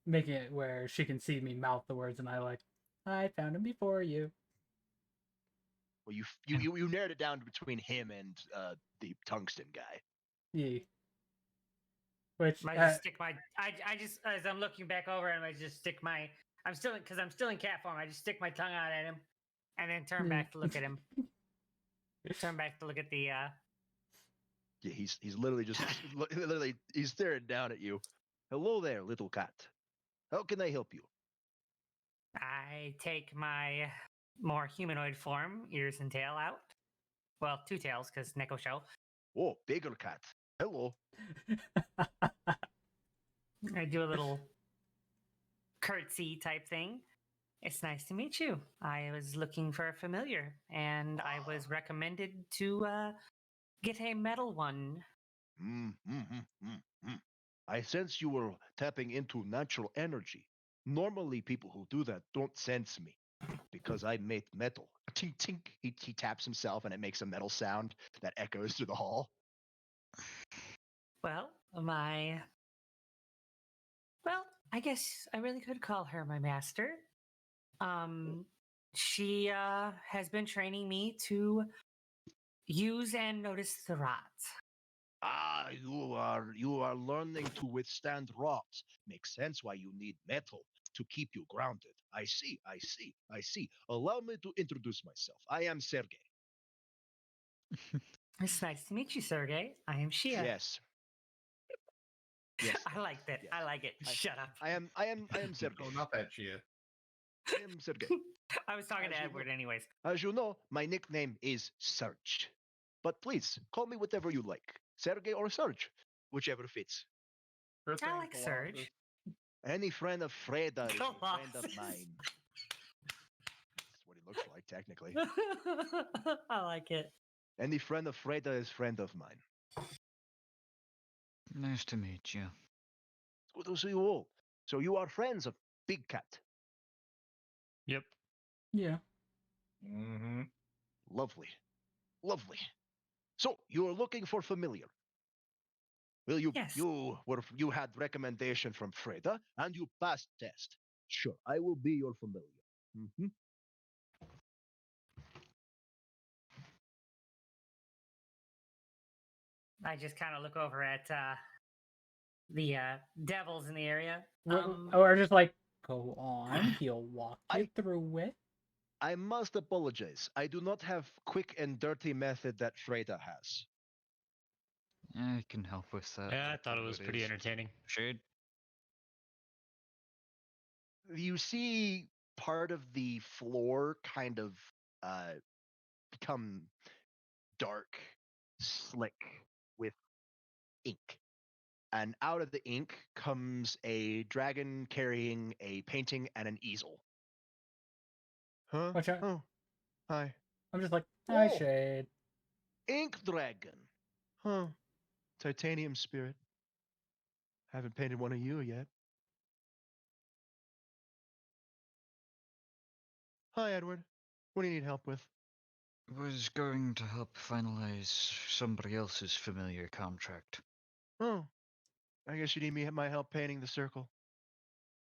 making it where she can see me mouth the words, and I found him before you. Well, you narrowed it down between him and the tungsten guy. Yeah. Which I just stick my. I just as I'm looking back over him, I just stick my. I'm still in cat form. I just stick my tongue out at him, and then turn back to look at him. Turn back to look at the. Yeah, he's literally just he's staring down at you. Hello there, little cat. How can I help you? I take my more humanoid form, ears and tail out. Well, two tails because Neko show. Oh, bigger cat. Hello. I do a little curtsy type thing. It's nice to meet you. I was looking for a familiar, and I was recommended to get a metal one. I sense you were tapping into natural energy. Normally, people who do that don't sense me. Because I made metal. Tink, tink. He taps himself and it makes a metal sound that echoes through the hall. Well, well, I guess I really could call her my master. She has been training me to use and notice the rods. Ah, you are learning to withstand rocks. Makes sense why you need metal to keep you grounded. I see, I see, I see. Allow me to introduce myself. I am Sergey. It's nice to meet you, Sergey. I am Shia. Yes. Yes. I like that. Yes. I like it. Shut up. I am Sergey. Oh, not that Chia. I am Sergey. I was talking As to you Edward, know. anyways. As you know, my nickname is Serge. But please, call me whatever you like. Sergey or Serge, whichever fits. Sure I thing, like Serge. Colossus. Any friend of Freda is a friend of Colossus. mine. That's what he looks like, technically. I like it. Any friend of Freda is friend of mine. Nice to meet you. It's good to see you all. So you are friends of Big Cat. Yep. Yeah. Mm-hmm. Lovely. Lovely. So you are looking for familiar. Well, you Yes. you had recommendation from Freda and you passed test. Sure, I will be your familiar. Mm-hmm. I just kind of look over at the devils in the area. Or just like, go on. He'll walk you I- through it. I must apologize. I do not have quick and dirty method that Freda has. I can help with that. Yeah, I thought it was whatever pretty is. entertaining. Shade? You see part of the floor kind of become dark, slick with ink. And out of the ink comes a dragon carrying a painting and an easel. Huh? Watch out. Oh, hi. I'm just like, hi, Oh! Shade. Ink dragon. Huh. Titanium spirit. Haven't painted one of you yet. Hi, Edward. What do you need help with? Was going to help finalize somebody else's familiar contract. Oh, I guess you need my help painting the circle.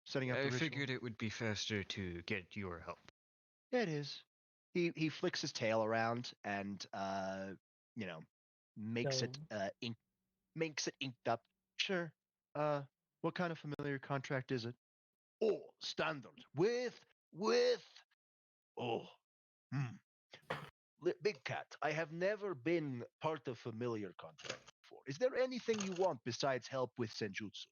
Setting up the I ritual. figured it would be faster to get your help. Yeah, it is. He flicks his tail around and makes it inked up. Sure. What kind of familiar contract is it? Oh, standard. With oh. Big Cat, I have never been part of familiar contract before. Is there anything you want besides help with senjutsu?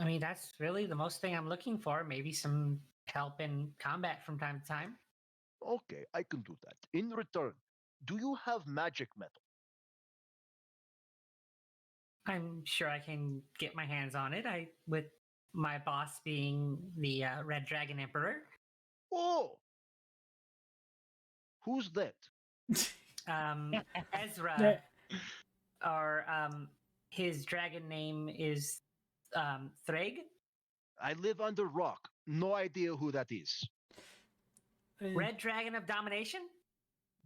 I mean, that's really the most thing I'm looking for. Maybe some help in combat from time to time. Okay, I can do that. In return, do you have magic metal? I'm sure I can get my hands on it. With my boss being the Red Dragon Emperor. Oh! Who's that? Ezra, or his dragon name is Threg. I live under rock. No idea who that is. Red Dragon of Domination?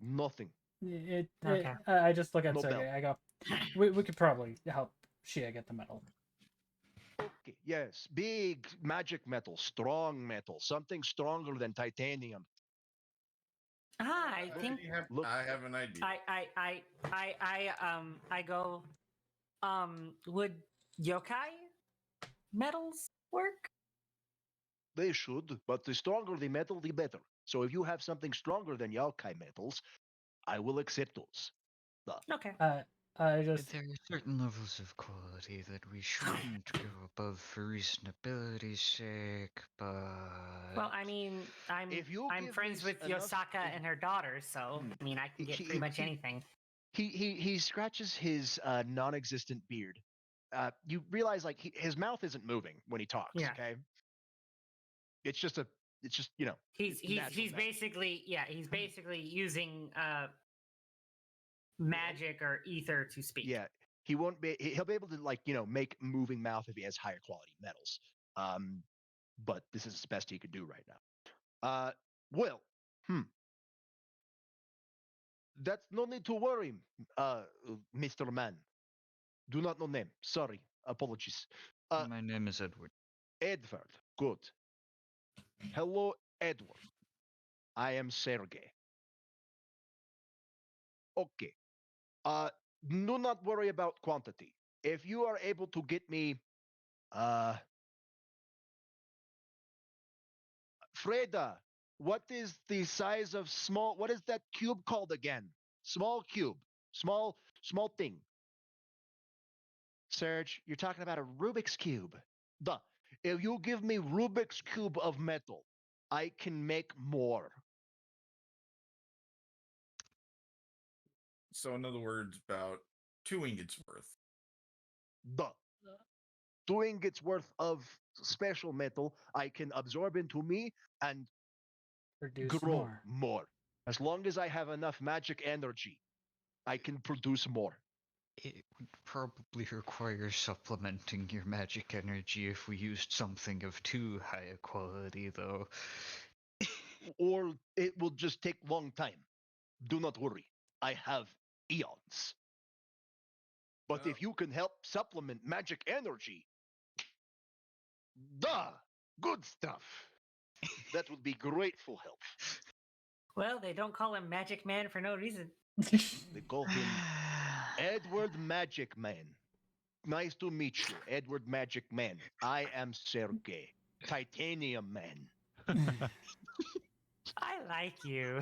Nothing. Okay. I just look at No Sergey. bell. I go, we could probably help Shia get the medal. Okay, yes. Big magic metal, strong metal, something stronger than titanium. I think I have an idea. I go. Would yokai metals work? They should, but the stronger the metal, the better. So if you have something stronger than yokai metals, I will accept those. Okay. I just There are certain levels of quality that we shouldn't go above for reasonability's sake, but... Well, I mean, I'm give friends me with enough- Yosaka if- and her daughter, so I mean, I can get pretty much anything. He scratches his non-existent beard. You realize like his mouth isn't moving when he talks. Yeah. Okay. It's just He's natural metal. he's basically using magic or ether to speak. Yeah. He'll be able to make moving mouth if he has higher quality metals. But this is the best he could do right now. Well, that's no need to worry, Mr. Man. Do not know name. Sorry, apologies. My name is Edward. Edward. Good. Hello, Edward. I am Sergey. Okay. Do not worry about quantity. If you are able to get me, uh, Freda, what is the size of small? What is that cube called again? Small cube. Small thing. Serge, you're talking about a Rubik's cube. Duh. If you give me Rubik's cube of metal, I can make more. So, in other words, about 2 ingots worth. Duh. 2 ingots worth of special metal I can absorb into me and Produce grow more. more. As long as I have enough magic energy, I can produce more. It would probably require supplementing your magic energy if we used something of too high a quality, though. Or it will just take long time. Do not worry. I have eons. But if you can help supplement magic energy, duh, good stuff. That would be grateful help. Well, they don't call him Magic Man for no reason. They call him Edward Magic Man. Nice to meet you, Edward Magic Man. I am Sergey, Titanium Man. I like you.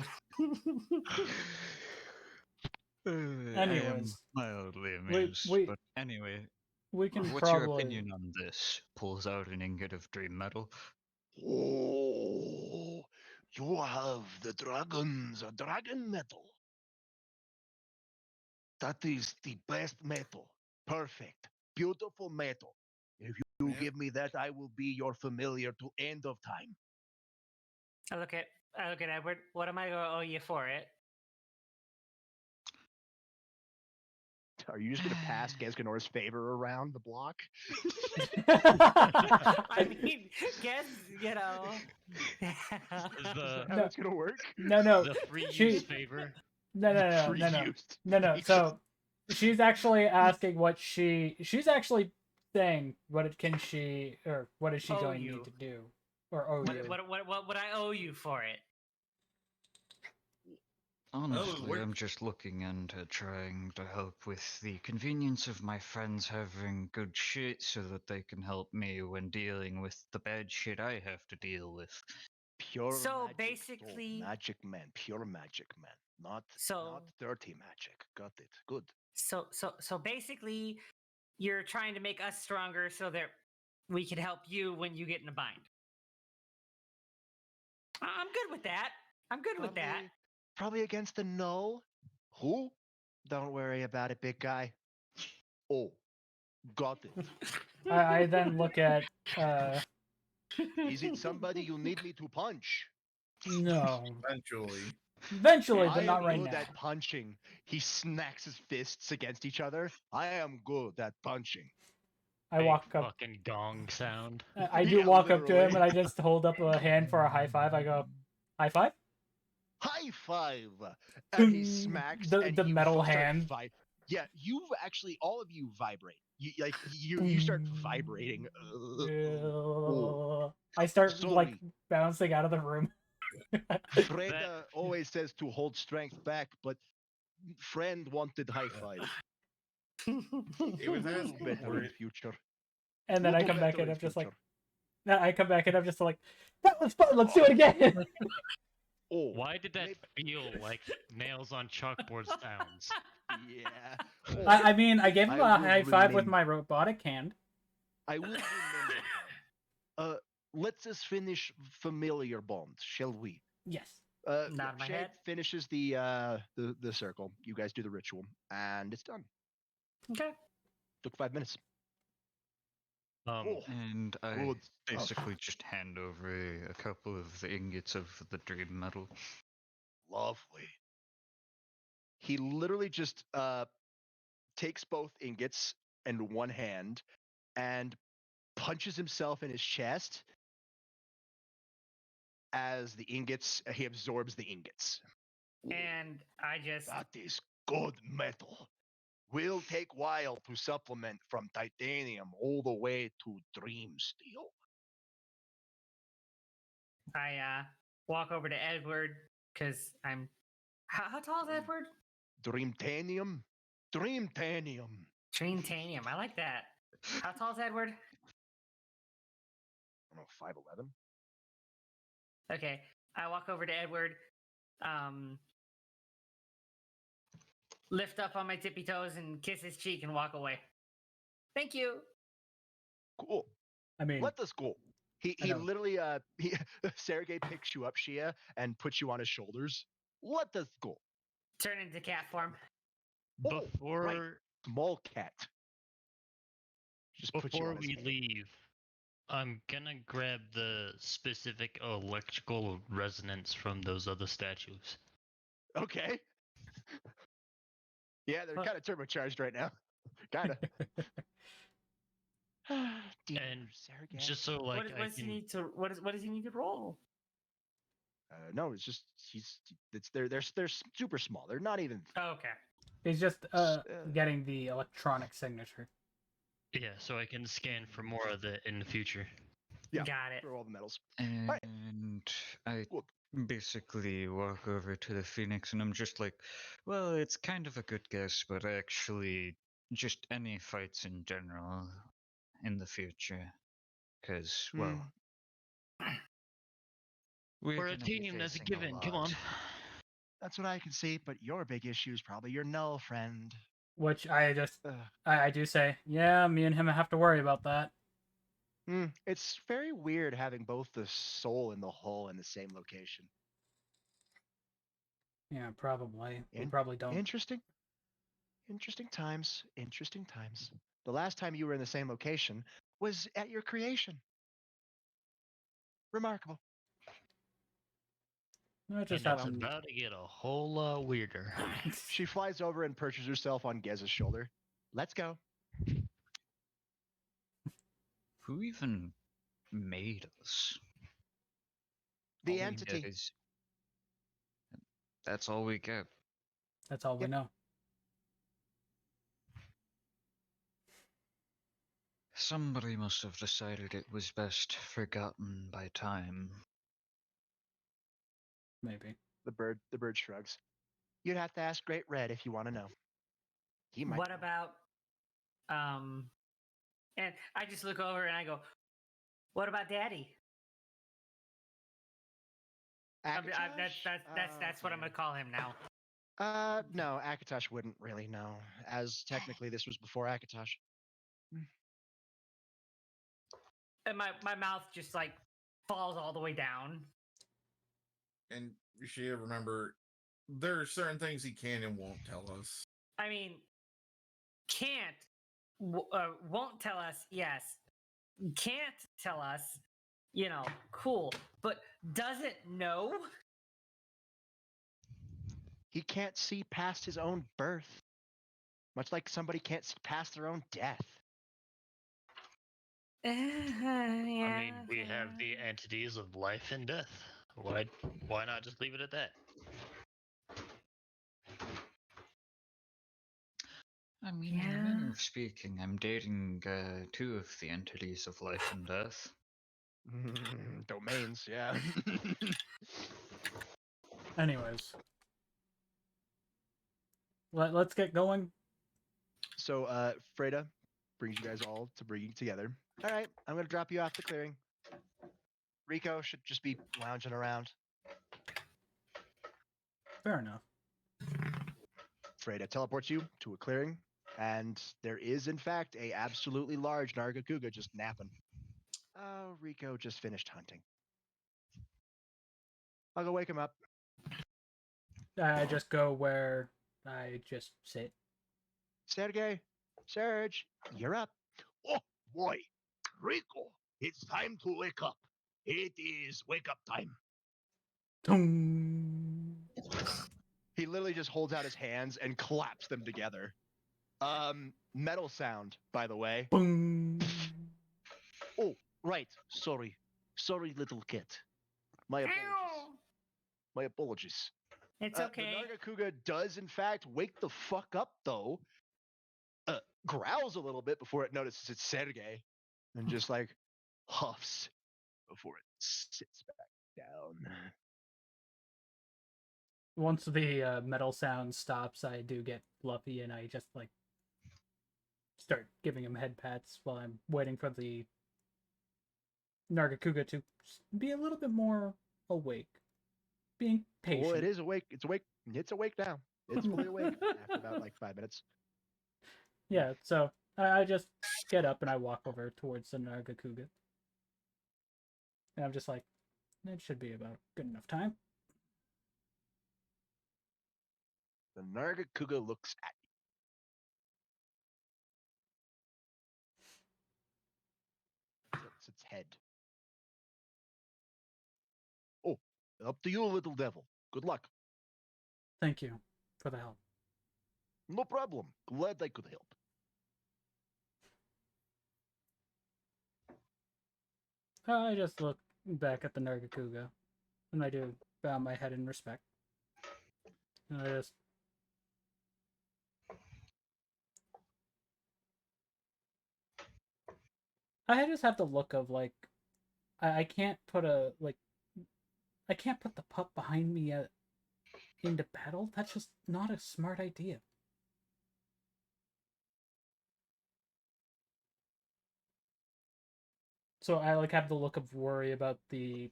I am Anyways, mildly we- amused, we- but anyway, we can what's your probably. opinion on this? Pulls out an ingot of dream metal. Oh, you have the dragon metal. That is the best metal. Perfect. Beautiful metal. If you Yeah. give me that, I will be your familiar to end of time. I look at Edward. What am I going to owe you for it? Are you just going to pass Gesganor's favor around the block? I mean, guess you know. Is How the that's going to work? No. the free she- use favor? No. Free-used. No. So she's actually asking what she's actually saying what is she Owe going to you. need to do or owe you. What would I owe you for it? Honestly, we're- I'm just looking into trying to help with the convenience of my friends having good shit so that they can help me when dealing with the bad shit I have to deal with. Pure So magic, basically- magic man, pure magic man, not So- dirty magic. Got it. Good. So basically, you're trying to make us stronger so that we can help you when you get in a bind. I'm good with that. I'm good with that. Probably against the null. Who? Don't worry about it, big guy. Oh, got it. I then look at Is it somebody you need me to punch? no. Eventually. Eventually, I but not am right good now. at punching. He smacks his fists against each other. I am good at punching. I Big walk up. Fucking gong sound. I do Yeah, walk up to him literally. and I just hold up a hand for a high five. I go, high five? High five! And he Ding. smacks The- and the you metal both start hand. Yeah, you actually, all of you vibrate. You start Ding. vibrating. I start like Sorry. bouncing out of the room. Freda always says to hold strength back, but friend wanted high five. It was We'll do asking better for in it. future. And then We'll I do come back better and in I'm just like, future. I come back and I'm just like, that was fun. Let's do it again. Oh, Why did that maybe- feel like nails on chalkboard sounds? Yeah. Oh, I mean, I gave him I a will high five with remember. my robotic hand. I will remember. Let's us finish familiar bond, shall we? Yes. Nod my Shade head. finishes the circle. You guys do the ritual, and it's done. Okay. Took 5 minutes. Oh, And I good stuff. basically just hand over a couple of the ingots of the dream metal. Lovely. He literally just takes both ingots in one hand and punches himself in his chest as the ingots, he absorbs the ingots. And I just That is good metal. Will take while to supplement from titanium all the way to dream steel. I walk over to Edward because I'm. How tall is Edward? Dreamtanium? Dreamtanium. Dreamtanium. I like that. How tall is Edward? I don't know, 5'11"? Okay. I walk over to Edward, lift up on my tippy toes and kiss his cheek and walk away. Thank you. Cool. I mean, Let us go. I He know. literally Sergey picks you up, Shia, and puts you on his shoulders. Let us go. Turn into cat form. Oh, Before right. Small cat. Just put you before on his we hand. leave, I'm gonna grab the specific electrical resonance from those other statues. Okay. Yeah, they're kind of turbocharged right now. Kind of. And just so like what does he need to? What does he need to roll? No, it's just they're super small. They're not even. Oh, okay. He's just getting the electronic signature. yeah, so I can scan for more of it in the future. Yeah, Got it. for all the metals. And I Cool. basically walk over to the Phoenix and I'm just like, well, it's kind of a good guess, but actually, just any fights in general in the future. Because, well, We're a gonna be team, that's a facing given. Come on. lot. That's what I can see, but your big issue is probably your null friend. Which I just Ugh. I do say, yeah, me and him have to worry about that. It's very weird having both the soul and the hull in the same location. Yeah, probably. We In- probably don't. Interesting. Interesting times. Interesting times. The last time you were in the same location was at your creation. Remarkable. I just And have it's him. about to get a whole lot weirder. She flies over and perches herself on Gez's shoulder. Let's go. Who even made us? The All we get entity. is- That's all we get. That's all we Yep. know. Somebody must have decided it was best forgotten by time. Maybe. The bird shrugs. You'd have to ask Great Red if you want to know. He might. What know. about and I just look over and I go, what about Daddy? That's what I'm gonna call him now. No, Akatosh wouldn't really know, as technically this was before Akatosh. And my mouth just like falls all the way down. And Shia, remember, there are certain things he can and won't tell us. I mean, can't, won't tell us. Yes, can't tell us. You know, cool, but doesn't know. He can't see past his own birth, much like somebody can't see past their own death. Yeah. I mean, we have the entities of life and death. Why not just leave it at that? I mean, in a manner of speaking, I'm dating two of the entities of life and death. Domains, yeah. Anyways, let's get going. So, Freda brings you guys all to bring together. All right, I'm going to drop you off the clearing. Rico should just be lounging around. Fair enough. Freda teleports you to a clearing, and there is, in fact, a absolutely large Nargacuga just napping. Oh, Rico just finished hunting. I'll go wake him up. I just go where I just sit. Serge, you're up. Oh boy, Rico, it's time to wake up. It is wake up time. Toom. He literally just holds out his hands and claps them together. Metal sound, by the way. Boom. Right. Sorry. Sorry, little kid. My apologies. My apologies. It's The okay. Nargacuga does, in fact, wake the fuck up, though. Growls a little bit before it notices it's Sergey, and just like huffs before it sits back down. Once the metal sound stops, I do get fluffy and I just like start giving him head pats while I'm waiting for the Nargacuga to be a little bit more awake, being patient. Well, it is awake. It's awake. It's awake now. It's fully awake after about like 5 minutes. Yeah, so I just get up and I walk over towards the Nargacuga. And I'm just like, it should be about good enough time. The Nargacuga looks at you. Tilts its head. Oh, up to you, little devil. Good luck. Thank you for the help. No problem. Glad I could help. I just look back at the Nargacuga, and I do bow my head in respect. And I just have the look of like I can't put I can't put the pup behind me into battle. That's just not a smart idea. So I like have the look of worry about the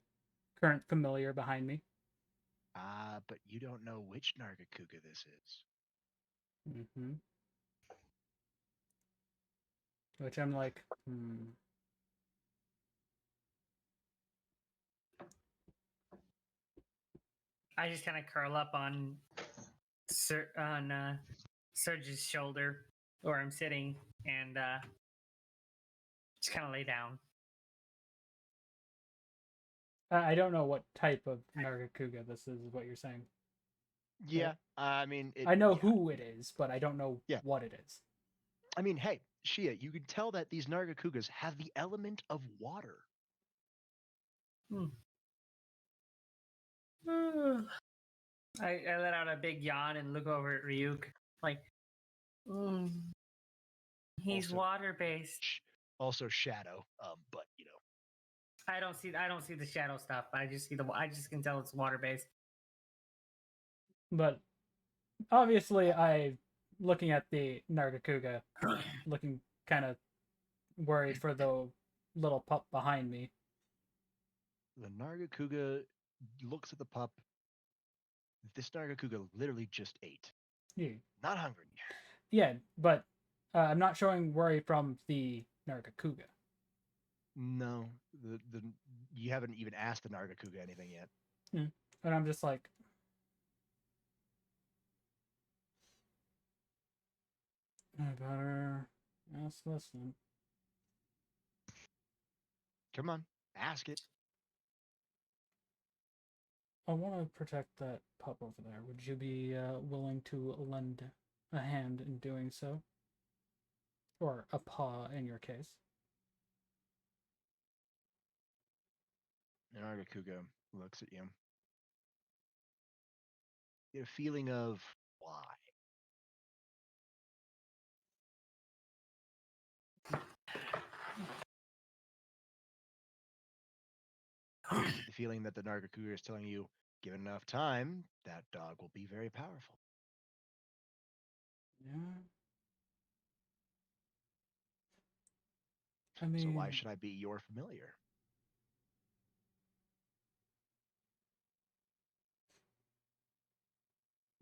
current familiar behind me. But you don't know which Nargacuga this is. Mm-hmm. Which I'm like, I just kind of curl up on Serge's shoulder, where I'm sitting, and just kind of lay down. I don't know what type of Nargacuga this is what you're saying. Yeah, I mean, I know who it is, but I don't know Yeah. what it is. I mean, hey, Shia, you can tell that these Nargacugas have the element of water. I let out a big yawn and look over at Ryuk, like, he's Also- water based. Also Shadow, but you know. I don't see the shadow stuff. I just can tell it's water based. But obviously, looking at the Nargacuga, looking kind of worried for the little pup behind me. The Nargacuga looks at the pup. This Nargacuga literally just ate. Yeah, Not hungry. yeah, but I'm not showing worry from the Nargacuga. No, the you haven't even asked the Nargacuga anything yet. And I'm just like, I better ask this then. Come on, ask it. I want to protect that pup over there. Would you be willing to lend a hand in doing so? Or a paw in your case? The Nargacuga looks at you. You get a feeling of why. The feeling that the Nargacuga is telling you, given enough time, that dog will be very powerful. Yeah. I mean, So why should I be your familiar?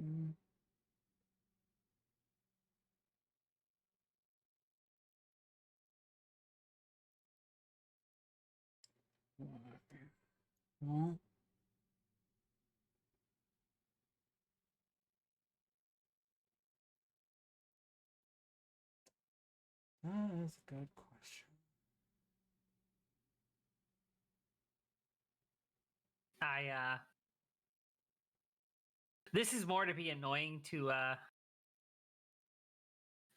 mm, well, that is a good question. This is more to be annoying to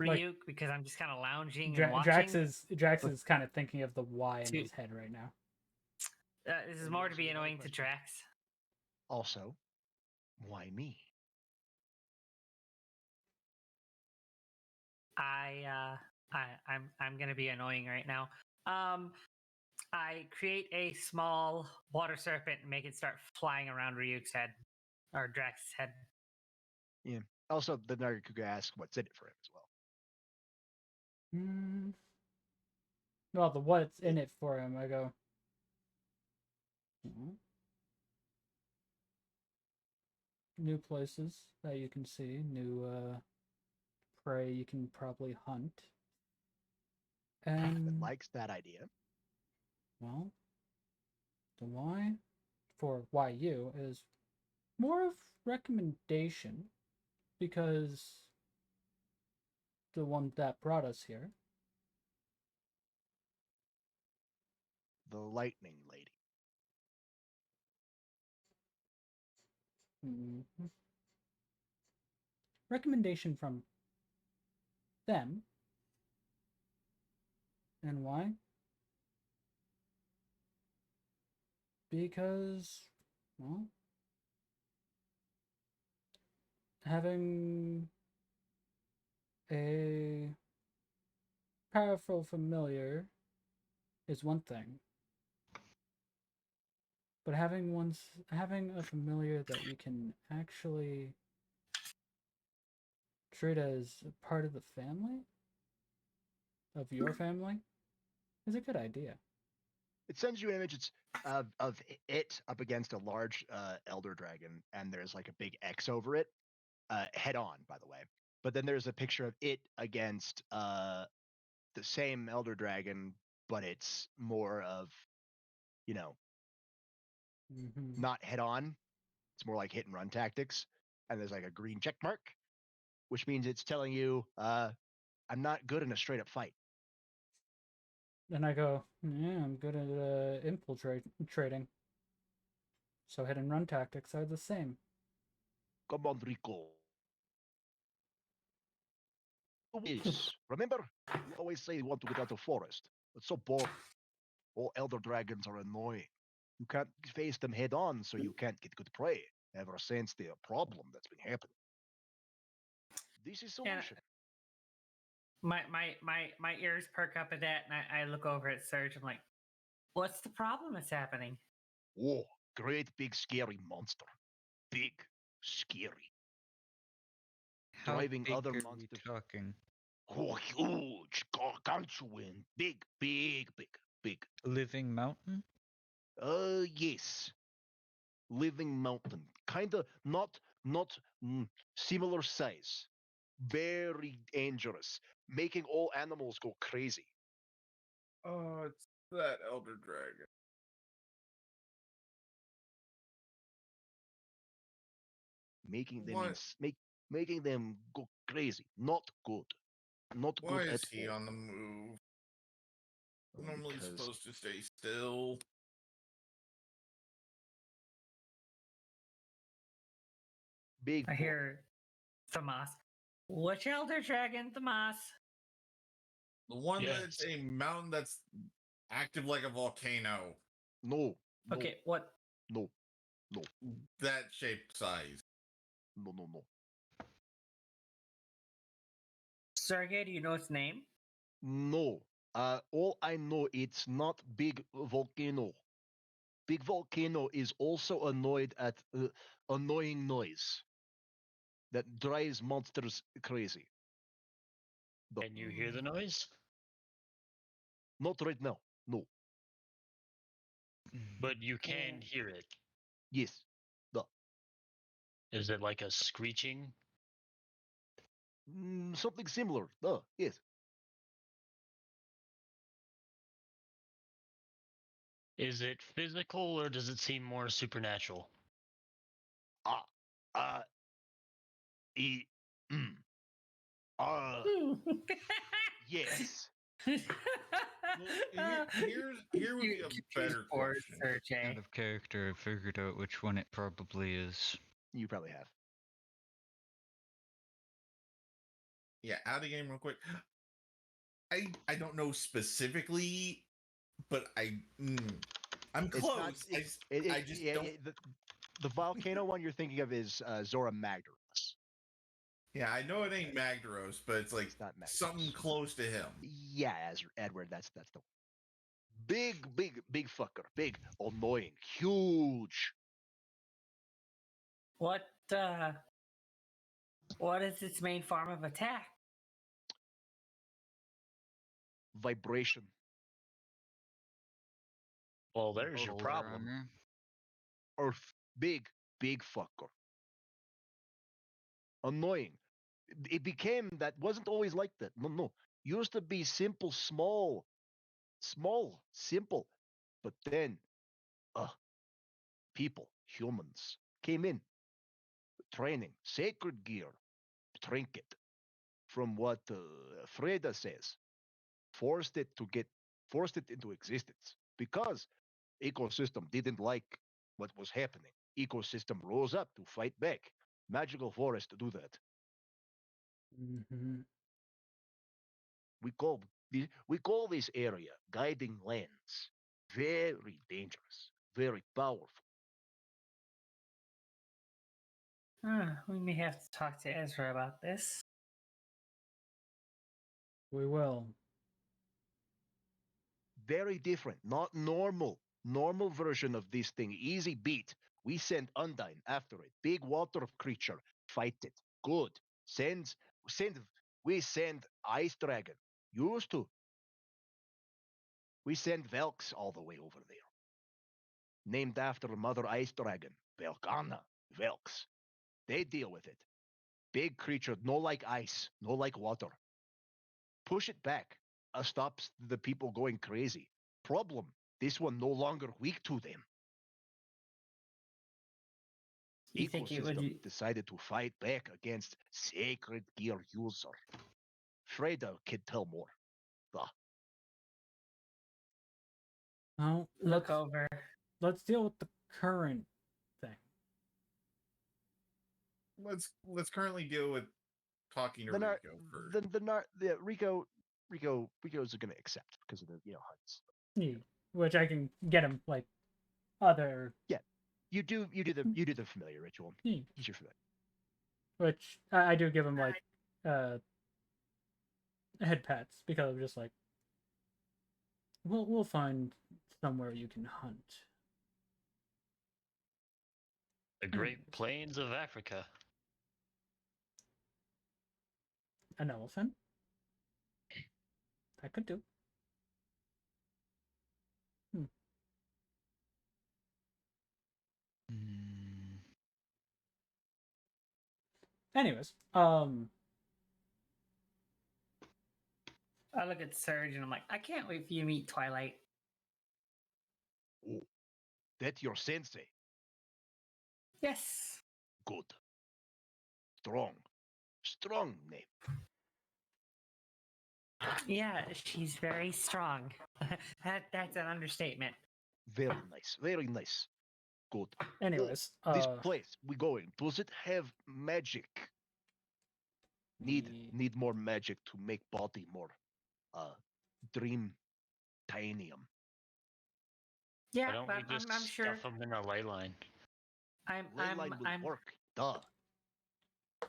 Ryuk because I'm just kind of lounging and Drax watching. is kind of thinking of the why in To- his head right now. This is And more also to be the another annoying to question. Drax. Also, why me? I'm gonna be annoying right now. I create a small water serpent and make it start flying around Ryuk's head or Drax's head. Yeah. Also, the Nagakuga asks what's in it for him as well. Hmm. Well, the what's in it for him, I go. "Hmm. New places that you can see, new prey you can probably hunt. And Likes that idea. well, the why for why you is more of recommendation because the one that brought us here. The lightning lady. Mhm. Recommendation from them. And why? Because, well, having a powerful familiar is one thing. But having a familiar that you can actually treat as a part of the family, of your family, is a good idea. It sends you an image of it up against a large elder dragon, and there's like a big X over it, head on, by the way. But then there's a picture of it against the same elder dragon, but it's more of, you know, Mm-hmm. not head on. It's more like hit and run tactics. And there's like a green check mark, which means it's telling you, I'm not good in a straight up fight. And I go, yeah, I'm good at infiltrating. So hit and run tactics are the same. Come on, Rico. Yes. Remember? You always say you want to get out of forest. It's so boring. All elder dragons are annoying. You can't face them head on, so you can't get good prey. Ever since the problem that's been happening. This is And solution. my ears perk up at that, and I look over at Serge. I'm like, "What's the problem that's happening?" Oh, great big scary monster. Big, scary. How Driving big other are we monsters. talking? Oh, huge, gargantuan, big, big, big, big. Living mountain? Yes. Living mountain. Kinda not similar size. Very dangerous. Making all animals go crazy. Oh, it's that elder dragon. Making them What? making them go crazy. Not good. Not Why good at is he all. on the move? Normally Because supposed to stay still. big I boy. hear Thamas. Which elder dragon, Thamas? The one Yes. that's a mountain that's active like a volcano. No. No. Okay, what? No. That shape size. No. Sergey, do you know its name? No. All I know it's not big volcano. Big volcano is also annoyed at annoying noise that drives monsters crazy. The- Can you hear the noise? Not right now. No. But you can hear it. Yes. The. Is it like a screeching? Something similar. Yes. Is it physical or does it seem more supernatural? Ah. E. Mm, uh. Yes. Well, here would be a better Poor question. Sergey. Out of character, I figured out which one it probably is. You probably have. out of the game real quick. I don't know specifically, but I'm It's close. not. I just don't. The volcano one you're thinking of is Zora Magdaros. Yeah, I know it ain't Magdaros, but it's like It's not Magdaros. something close to him. Yeah, Edward. That's the one. Big fucker. Big, annoying, huge. What is its main form of attack? Vibration. Well, there's your Polar problem. armor. Earth. Big fucker. Annoying. It became that wasn't always like that. No. Used to be simple, small, simple. But then, people, humans, came in. Training, sacred gear, trinket. From what Freda says, forced it into existence because ecosystem didn't like what was happening. Ecosystem rose up to fight back. Magical forest to do that. Mm-hmm. We call this area guiding lands. Very dangerous, very powerful. We may have to talk to Ezra about this. We will. Very different, not normal. Normal version of this thing, easy beat. We send Undyne after it. Big water creature, fight it. Good. We send Ice Dragon. Used to. We send Velks all the way over there. Named after Mother Ice Dragon, Velkana, Velks. They deal with it. Big creature, no like ice, no like water. Push it back. Stops the people going crazy. Problem, this one no longer weak to them. You think it would? Ecosystem decided to fight back against sacred gear user. Freda can tell more. Oh, Look over. Let's deal with the current thing. Let's currently deal with talking to Rico first. Rico's going to accept because of the hunts. Which I can get him like other. Yeah, you do the familiar ritual. He's your familiar. Which I do give him like head pats because I'm just like, we'll find somewhere you can hunt. The Great Plains of Africa. An elephant? That could do. Anyways, I look at Serge and I'm like, I can't wait for you to meet Twilight. Oh, that's your sensei. Yes. Good. Strong name. Yeah, she's very strong. That's an understatement. Very nice. Good. Anyways, this place we going, does it have magic? Need more magic to make body more dream tinium. Yeah, Why don't but we just I'm sure. stuff them in a ley line? Ley line will work. Duh.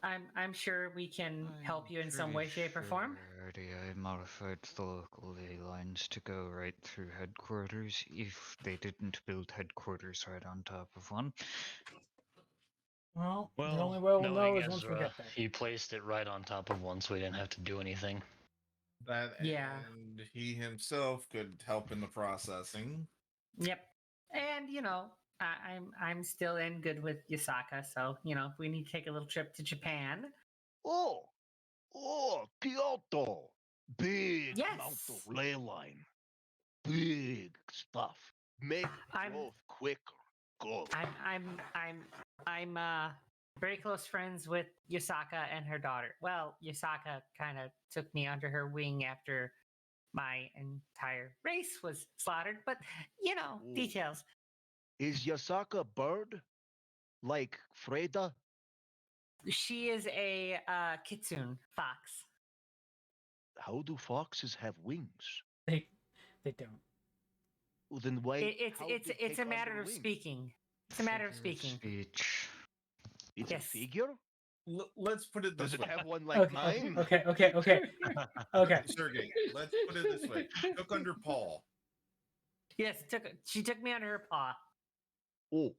I'm sure we can help you in some way, shape, or form. I modified the local ley lines to go right through headquarters if they didn't build headquarters right on top of one. Well, the only way we'll know is once we get there. He placed it right on top of one, so we didn't have to do anything. That and he himself could help in the processing. Yep, and I'm still in good with Yasaka, so if we need to take a little trip to Japan. Oh, Kyoto. Big Yes. amount of ley line. Big stuff. Make growth quicker. Go. I'm very close friends with Yasaka and her daughter. Well, Yasaka kind of took me under her wing after my entire race was slaughtered, but Ooh. details. Is Yasaka a bird? Like Freda? She is a kitsune fox. How do foxes have wings? They don't. Well, then why? It's how it's they it's a take on matter their of wings? speaking. It's a matter of Figure speaking. speech. It's Yes. a figure. Let's put it Does this it way. have one like Okay, mine? okay. Sergey, let's put it this way. Look under Paul. Yes, she took me under her paw. Oh,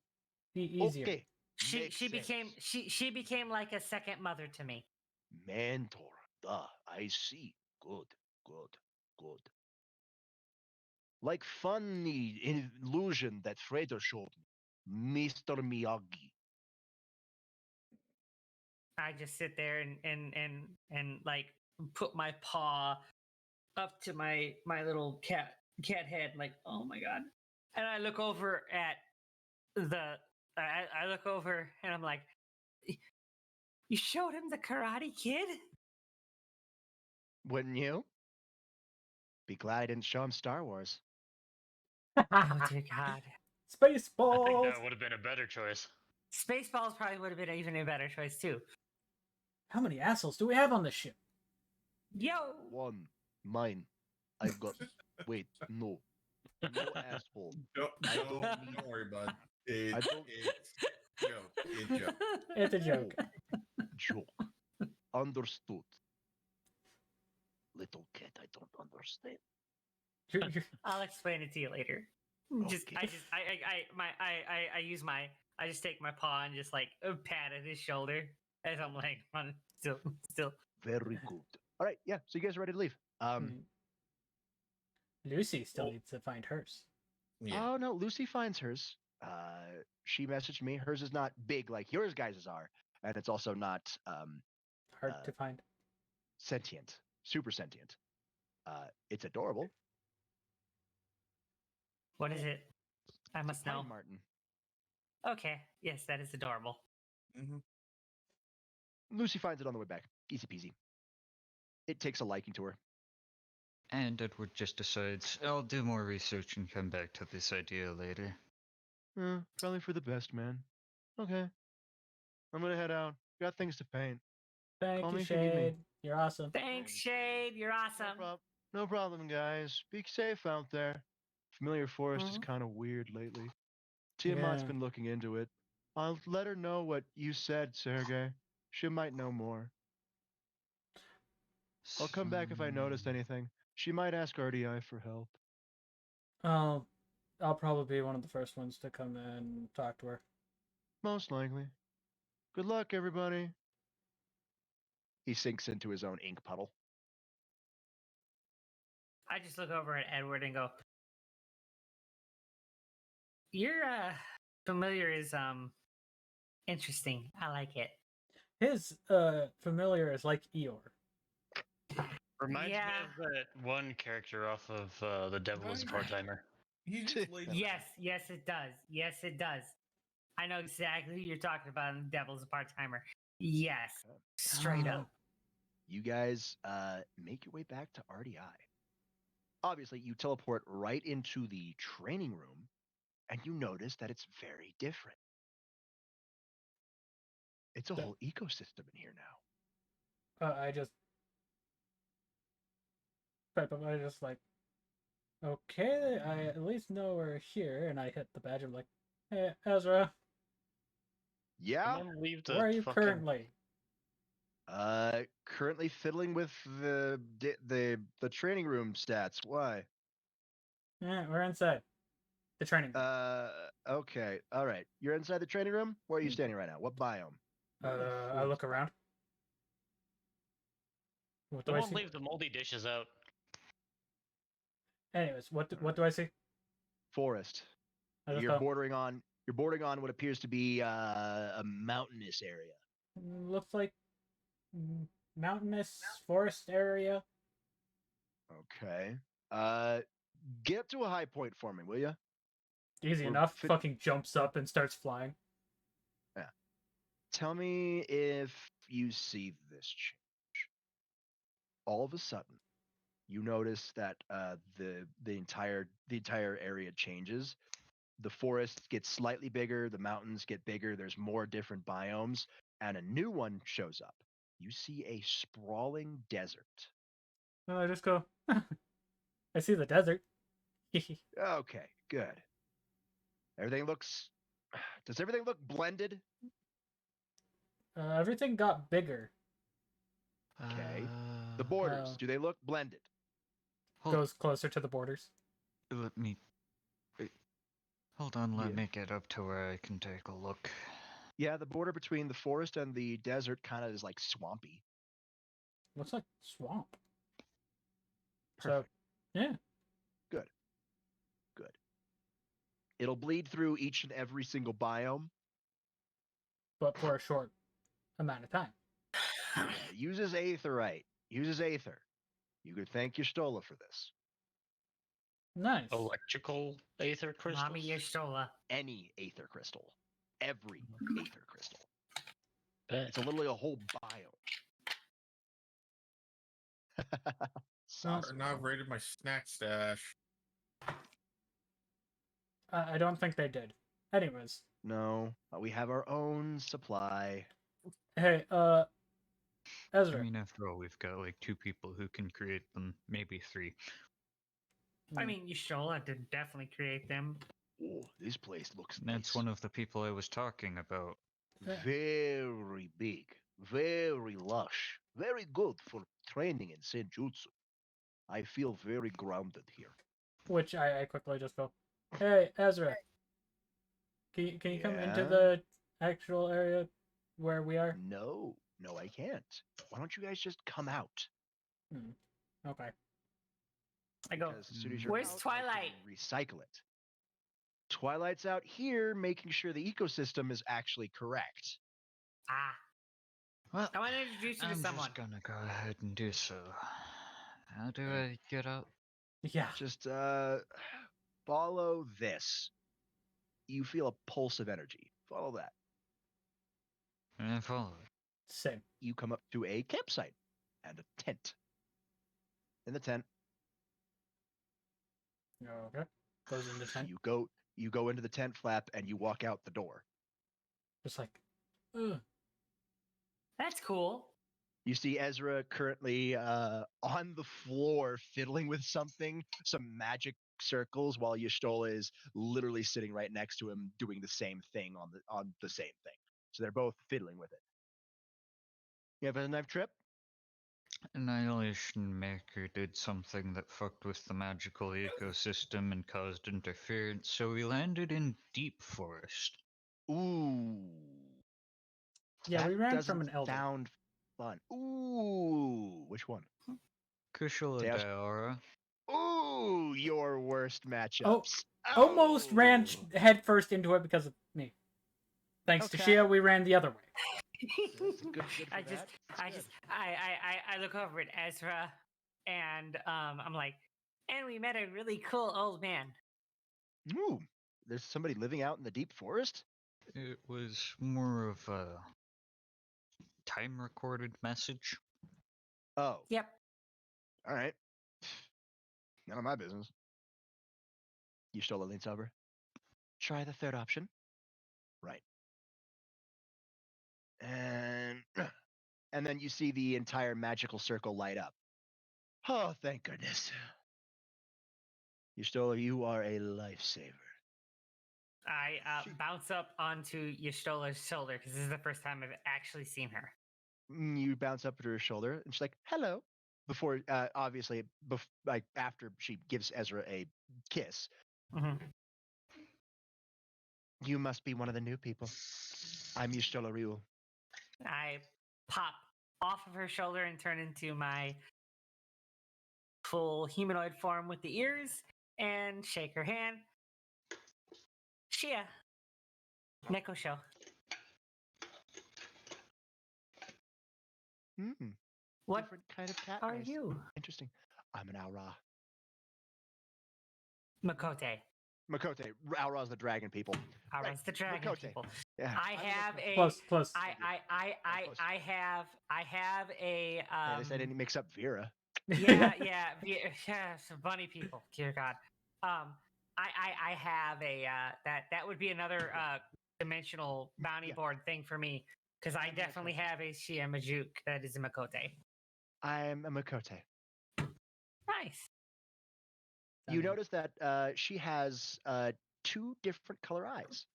Easier. okay. She Makes became sense. she became like a second mother to me. Mentor. I see. Good, good, good. Like funny illusion that Frater showed me, Mr. Miyagi. I just sit there and like put my paw up to my little cat head, like, oh my god. And I look over at the I look over and I'm like, you showed him the Karate Kid? Wouldn't you? Be glad I didn't show him Star Wars. Oh dear God. I think Spaceballs. that would have been a better choice. Spaceballs probably would have been even a better choice too. How many assholes do we have on this ship? Yo, One. Mine. I've got. Wait, no. No asshole. Don't worry, bud. I don't- It's joke. It's joke. It's a joke. Joke. Understood. Little kid, I don't understand. You're- I'll explain it to you later. Just Okay. I use my I just take my paw and just like pat at his shoulder as I'm laying on it. Still. Very good. All right, yeah. So you guys are ready to leave? Lucy still needs to find hers. Yeah. Oh no, Lucy finds hers. She messaged me. Hers is not big like yours guys' are, and it's also not Hard to find. sentient, super sentient. It's adorable. What is it? I It's a must pine know. martin. Okay, yes, that is adorable. Mm-hmm. Lucy finds it on the way back. Easy peasy. It takes a liking to her. And Edward just decides, I'll do more research and come back to this idea later. Probably for the best, man. Okay. I'm gonna head out. Got things to paint. Thank Call you, me if you need me. Shade. You're awesome. Thanks, Shade. You're awesome. No problem, guys. Be safe out there. Familiar Forest is Mhm. kind of weird lately. Tiamat's Yeah. been looking into it. I'll let her know what you said, Sergey. She might know more. I'll come back if I noticed anything. She might ask RDI for help. I'll probably be one of the first ones to come and talk to her. Most likely. Good luck, everybody. He sinks into his own ink puddle. I just look over at Edward and go, your familiar is interesting. I like it. His familiar is like Eeyore. Reminds Yeah. me of that one character off of The Devil is a Part-Timer. He just laid down. Yes, it does. Yes, it does. I know exactly who you're talking about in Devil's a Part-Timer. Yes. Straight up. You guys make your way back to RDI. Obviously, you teleport right into the training room, and you notice that it's very different. It's a whole ecosystem in here now. I just like, okay, I at least know we're here, and I hit the badge. I'm like, hey, Ezra, Yeah. And then leave the where are you fucking- currently? Currently fiddling with the training room stats. Why? Yeah, we're inside the training. Okay. All right. You're inside the training room. Where are you standing right now? What biome? I look around. What do I Someone see? leave the moldy dishes out. Anyways, what do I see? Forest. I just You're go, bordering on what appears to be a mountainous area. looks like mountainous forest area. Okay. Get to a high point for me, will you? Easy We're enough. fit- Fucking jumps up and starts flying. Tell me if you see this change. All of a sudden, you notice that the entire area changes. The forest gets slightly bigger, the mountains get bigger, there's more different biomes, and a new one shows up. You see a sprawling desert. No, I just go. I see the desert. Okay, good. Everything looks. Does everything look blended? Everything got bigger. Okay. The borders, Oh. do they look blended? Hold, Goes closer to the borders. let me. Wait, hold on, let Yeah. me get up to where I can take a look. Yeah, the border between the forest and the desert kind of is like swampy. Looks like swamp. Perfect. So, yeah. Good. Good. It'll bleed through each and every single biome. But for a short amount of time. Yeah, uses aetherite. Uses aether. You could thank your Stola for this. Nice. Electrical aether crystals. Mommy Yashola. Any aether crystal. Every aether crystal. Bet. It's literally a whole biome. Sauce. Now I've raided my snack stash. I don't think they did. Anyways. No, we have our own supply. Hey, I Ezra. mean, after all, we've got like 2 people who can create them, maybe 3. I mean, Yashola did definitely create them. Oh, this place looks That's nice. one of the people I was talking about. Very big, very lush, very good for training in senjutsu. I feel very grounded here. Which I quickly just go, hey, Ezra. Can you come into Yeah? the actual area where we are? No, I can't. Why don't you guys just come out? Okay. I go, Because as soon as you're "Where's out, I can Twilight?" recycle it. Twilight's out here making sure the ecosystem is actually correct. Ah, Well, I want to introduce you to I'm someone. just gonna go ahead and do so. How do I get out? Yeah. Just follow this. You feel a pulse of energy. Follow that. I follow it. Same. You come up to a campsite and a tent. In the tent, Okay. Goes into tent. you go into the tent flap and you walk out the door. Just like, ugh. That's cool. You see Ezra currently on the floor fiddling with something, some magic circles, while Y'shtola is literally sitting right next to him doing the same thing on the same thing. So they're both fiddling with it. You have a knife trip? Annihilation Maker did something that fucked with the magical ecosystem and caused interference, so we landed in deep forest. Ooh. Yeah, That we ran doesn't from an elder. sound fun. Ooh. Which one? Kushala Chaos- Daora. Ooh, your worst Oh, matchups. almost ran Oh. headfirst into it because of me. Thanks to Okay. Shia, we ran the other way. That's good for I that. just, That's good. I look over at Ezra, and I'm like, and we met a really cool old man. Ooh, there's somebody living out in the deep forest? It was more of a time recorded message. Oh, Yep. all right. None of my business. Y'shtola leans over. Try the third option. Right. And then you see the entire magical circle light up. Oh, thank goodness. Y'shtola, you are a lifesaver. I bounce up onto Y'shtola's shoulder because this is the first time I've actually seen her. You bounce up to her shoulder, and she's like, "Hello." Before, obviously, like after she gives Ezra a kiss, Mm-hmm. you must be one of the new people. I'm Y'shtola Ryu. I pop off of her shoulder and turn into my full humanoid form with the ears and shake her hand. Shia. Neko show. What Different kind of cat. are Nice. you? Interesting. I'm an Aura. Makote. Makote. Aura's the dragon people. All right, Right, the dragon Makote. people. Yeah. I have a Close. I have a At least I didn't mix up Vera. yeah, some bunny people. Dear God. I have a that would be another dimensional bounty Yeah. board thing for me because I I'm a definitely Makote. have a Shia Majuk that is a Makote. I'm a Makote. Nice. You Sounding- notice that she has 2 different color eyes.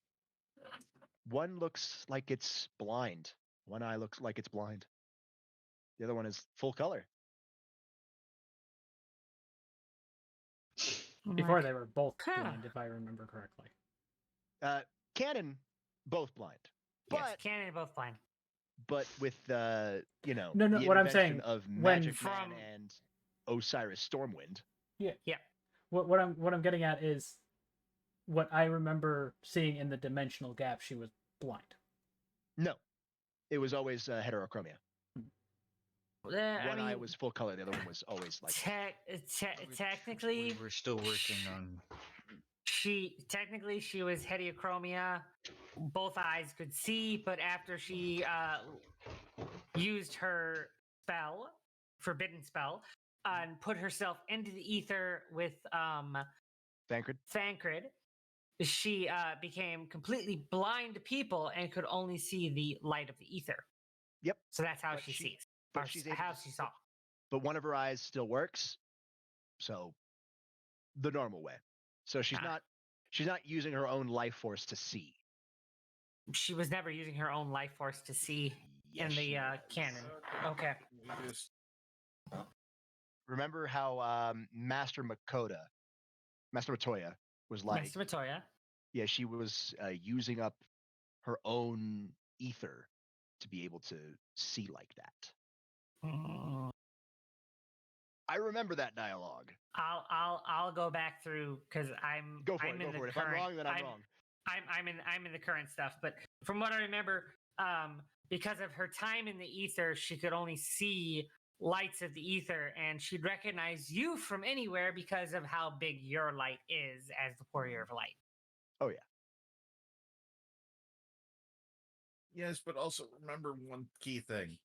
One looks like it's blind. One eye looks like it's blind. The other one is full color. Before Like, they were both Huh. blind, if I remember correctly. Canon, both blind. yes, But Canon both blind. with No, the what I'm intervention saying, of when Magic Man from- and Osiris Stormwind. What I'm getting at is what I remember seeing in the dimensional gap. She was blind. No, it was always heterochromia. I One eye mean, was full color. The other one was always like. technically, we're still working on. she was hediachromia. Both eyes could see, but after she used her spell, forbidden spell, and put herself into the ether with Thancred, she became completely blind to people and could only see the light of the ether. Yep. So that's how But she sees. but Or she's able how to she saw. But one of her eyes still works, so the normal way. So she's Ah. not using her own life force to see. She was never using her own life force to see in Yes, the she was. canon. Okay. We just Remember how Master Matoya was like, Master Matoya. yeah, she was using up her own ether to be able to see like that. Mm. I remember that dialogue. I'll go back through because I'm Go for I'm it. in Go the for it. If current. I'm wrong, then I'm wrong. I'm in the current stuff, but from what I remember, because of her time in the ether, she could only see lights of the ether, and she'd recognize you from anywhere because of how big your light is as the warrior of light. Oh yeah. yes, but also remember one key thing.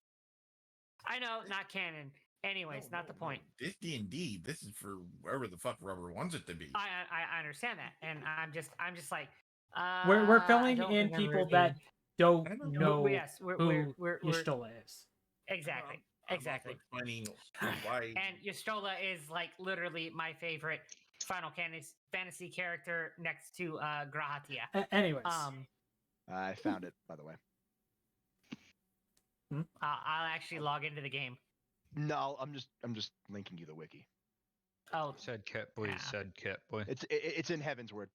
I know, not canon. Anyways, not the point. This D&D, this is for wherever the fuck Rubber wants it to be. I understand that, and I'm just like We're I filling don't in remember people the- that don't I know. know Yes, who we're Y'shtola is. exactly. I'm Exactly. also explaining why. And Y'shtola is like literally my favorite Final Fantasy character next to Grahatia. Anyways, I found it, by the way. I'll actually log into the game. No, I'm just linking you the wiki. Oh, Sad cat boy is Ah. sad cat boy. It's in Heaven's Word.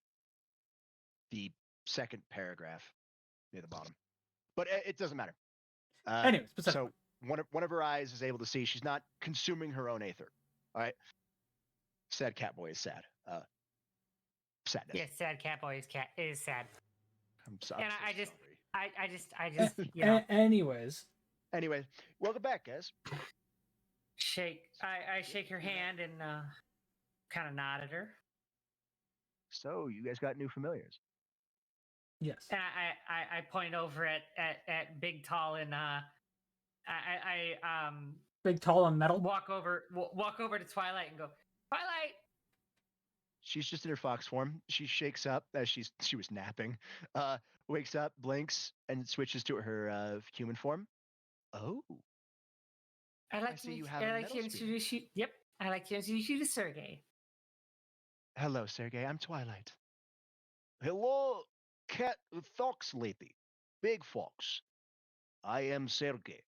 The second paragraph near the bottom. But it doesn't matter. anyways, besides the so point. one of her eyes is able to see. She's not consuming her own aether. All right. Sad cat boy is sad. Sadness. yes, sad Catboy is sad. I'm sorry. And I'm so sorry. I just you know, Anyways, Anyway, welcome back, guys. I shake her hand and kind of nod at her. So you guys got new familiars. yes. And I point over at Big Tall and I Big, tall, and metal. walk over to Twilight and go, Twilight. She's just in her fox form. She shakes up as she was napping. Wakes up, blinks, and switches to her human form. Oh, I'd like see to you make- have I'd a like metal to introduce you. Yep, I'd like to introduce you to Sergey. hello, Sergey. I'm Twilight. Hello, cat fox lady. Big fox. I am Sergey.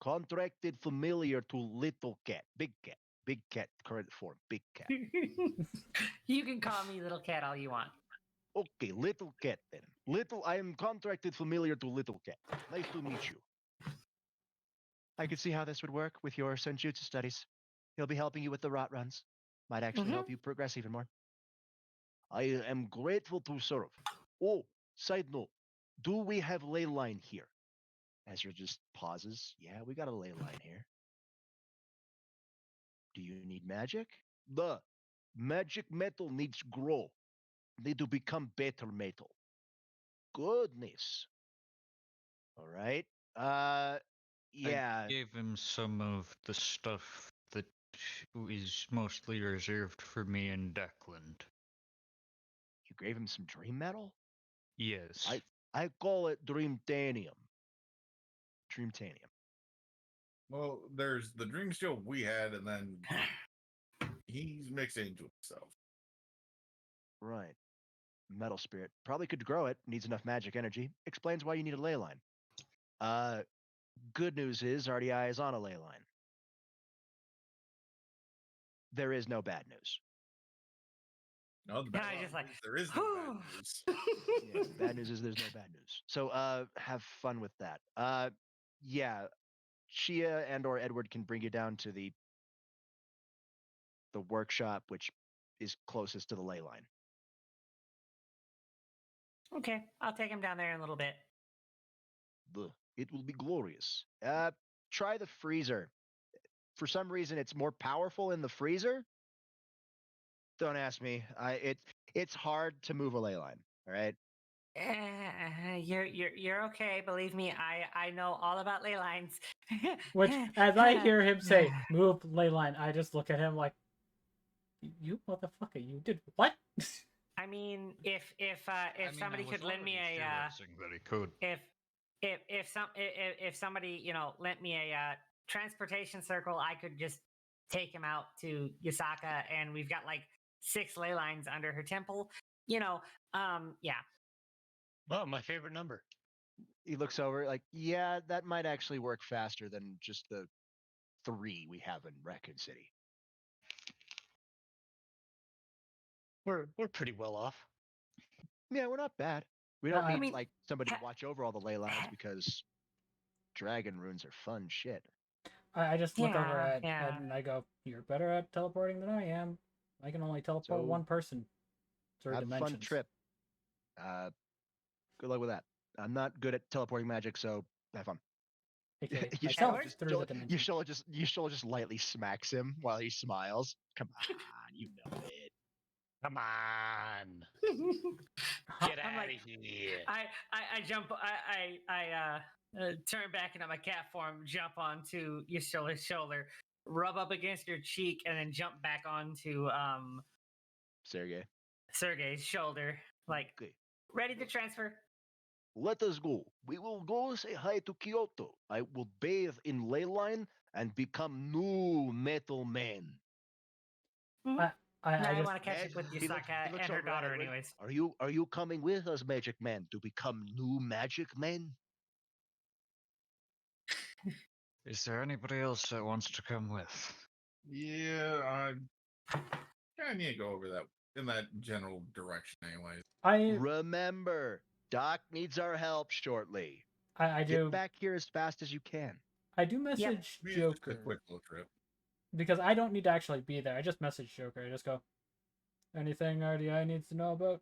Contracted familiar to little cat. Big cat. Big cat, current form. Big cat. You can call me little cat all you want. Okay, little cat then. I am contracted familiar to little cat. Nice to meet you. I could see how this would work with your senjutsu studies. He'll be helping you with the rot runs. Might actually help you progress even more. I am grateful to serve. Oh, side note. Do we have ley line here? Ezra just pauses. Yeah, we got a ley line here. Do you need magic? The magic metal needs grow. Need to become better metal. Goodness. All right. Yeah. I gave him some of the stuff that is mostly reserved for me and Declan. You gave him some dream metal? Yes. I call it dreamtanium. Dreamtanium. Well, there's the dream steel we had, and then He's mixed into himself. Right. Metal spirit. Probably could grow it. Needs enough magic energy. Explains why you need a ley line. Good news is RDI is on a ley line. There is no bad news. No, the And bad I news just like, is there is no bad news. Yeah, the bad news is there's no bad news. So have fun with that. Yeah, Shia and or Edward can bring you down to the workshop, which is closest to the ley line. okay, I'll take him down there in a little bit. It will be glorious. Try the freezer. For some reason, it's more powerful in the freezer. Don't ask me. It's hard to move a ley line. All right. You're okay. Believe me, I know all about ley lines. Which, as I hear him say, "Move ley line," I just look at him like, "You motherfucker! You did what?" I mean, if somebody could lend me a that he could. if somebody lent me a transportation circle, I could just take him out to Yasaka, and we've got like 6 ley lines under her temple. Yeah. Oh, my favorite number. He looks over like, yeah, that might actually work faster than just the 3 we have in Raccoon City. We're pretty well off. Yeah, we're not bad. We don't I need mean, like somebody to ha- watch over all the ley lines because dragon runes are fun shit. I just look over Yeah, at yeah. Ed and I go, "You're better at teleporting than I am. I can only teleport So, one person through Have a dimensions." fun trip. Good luck with that. I'm not good at teleporting magic, so have fun. AKA You myself Edward? through the dimensions. Yashola just lightly smacks him while he smiles. Come on, you know it. Come on. Get I'm out like, of here. I jump. I turn back into my cat form, jump onto Yashola's shoulder, rub up against your cheek, and then jump back onto Sergey. Sergey's shoulder, like Okay. ready to transfer. Let us go. We will go say hi to Kyoto. I will bathe in ley line and become new metal man. I I just want to catch up with He looks Yasaka and her over at daughter, Edward. anyways. Are you coming with us, Magic Man, to become new Magic Man? Is there anybody else that wants to come with? Yeah, I kind of need to go over that in that general direction, anyways. Remember, Doc needs our help shortly. I do Get back here as fast as you can. I do message Maybe it's just a Joker quick little trip. because I don't need to actually be there. I just message Joker. I just go, "Anything RDI needs to know about?"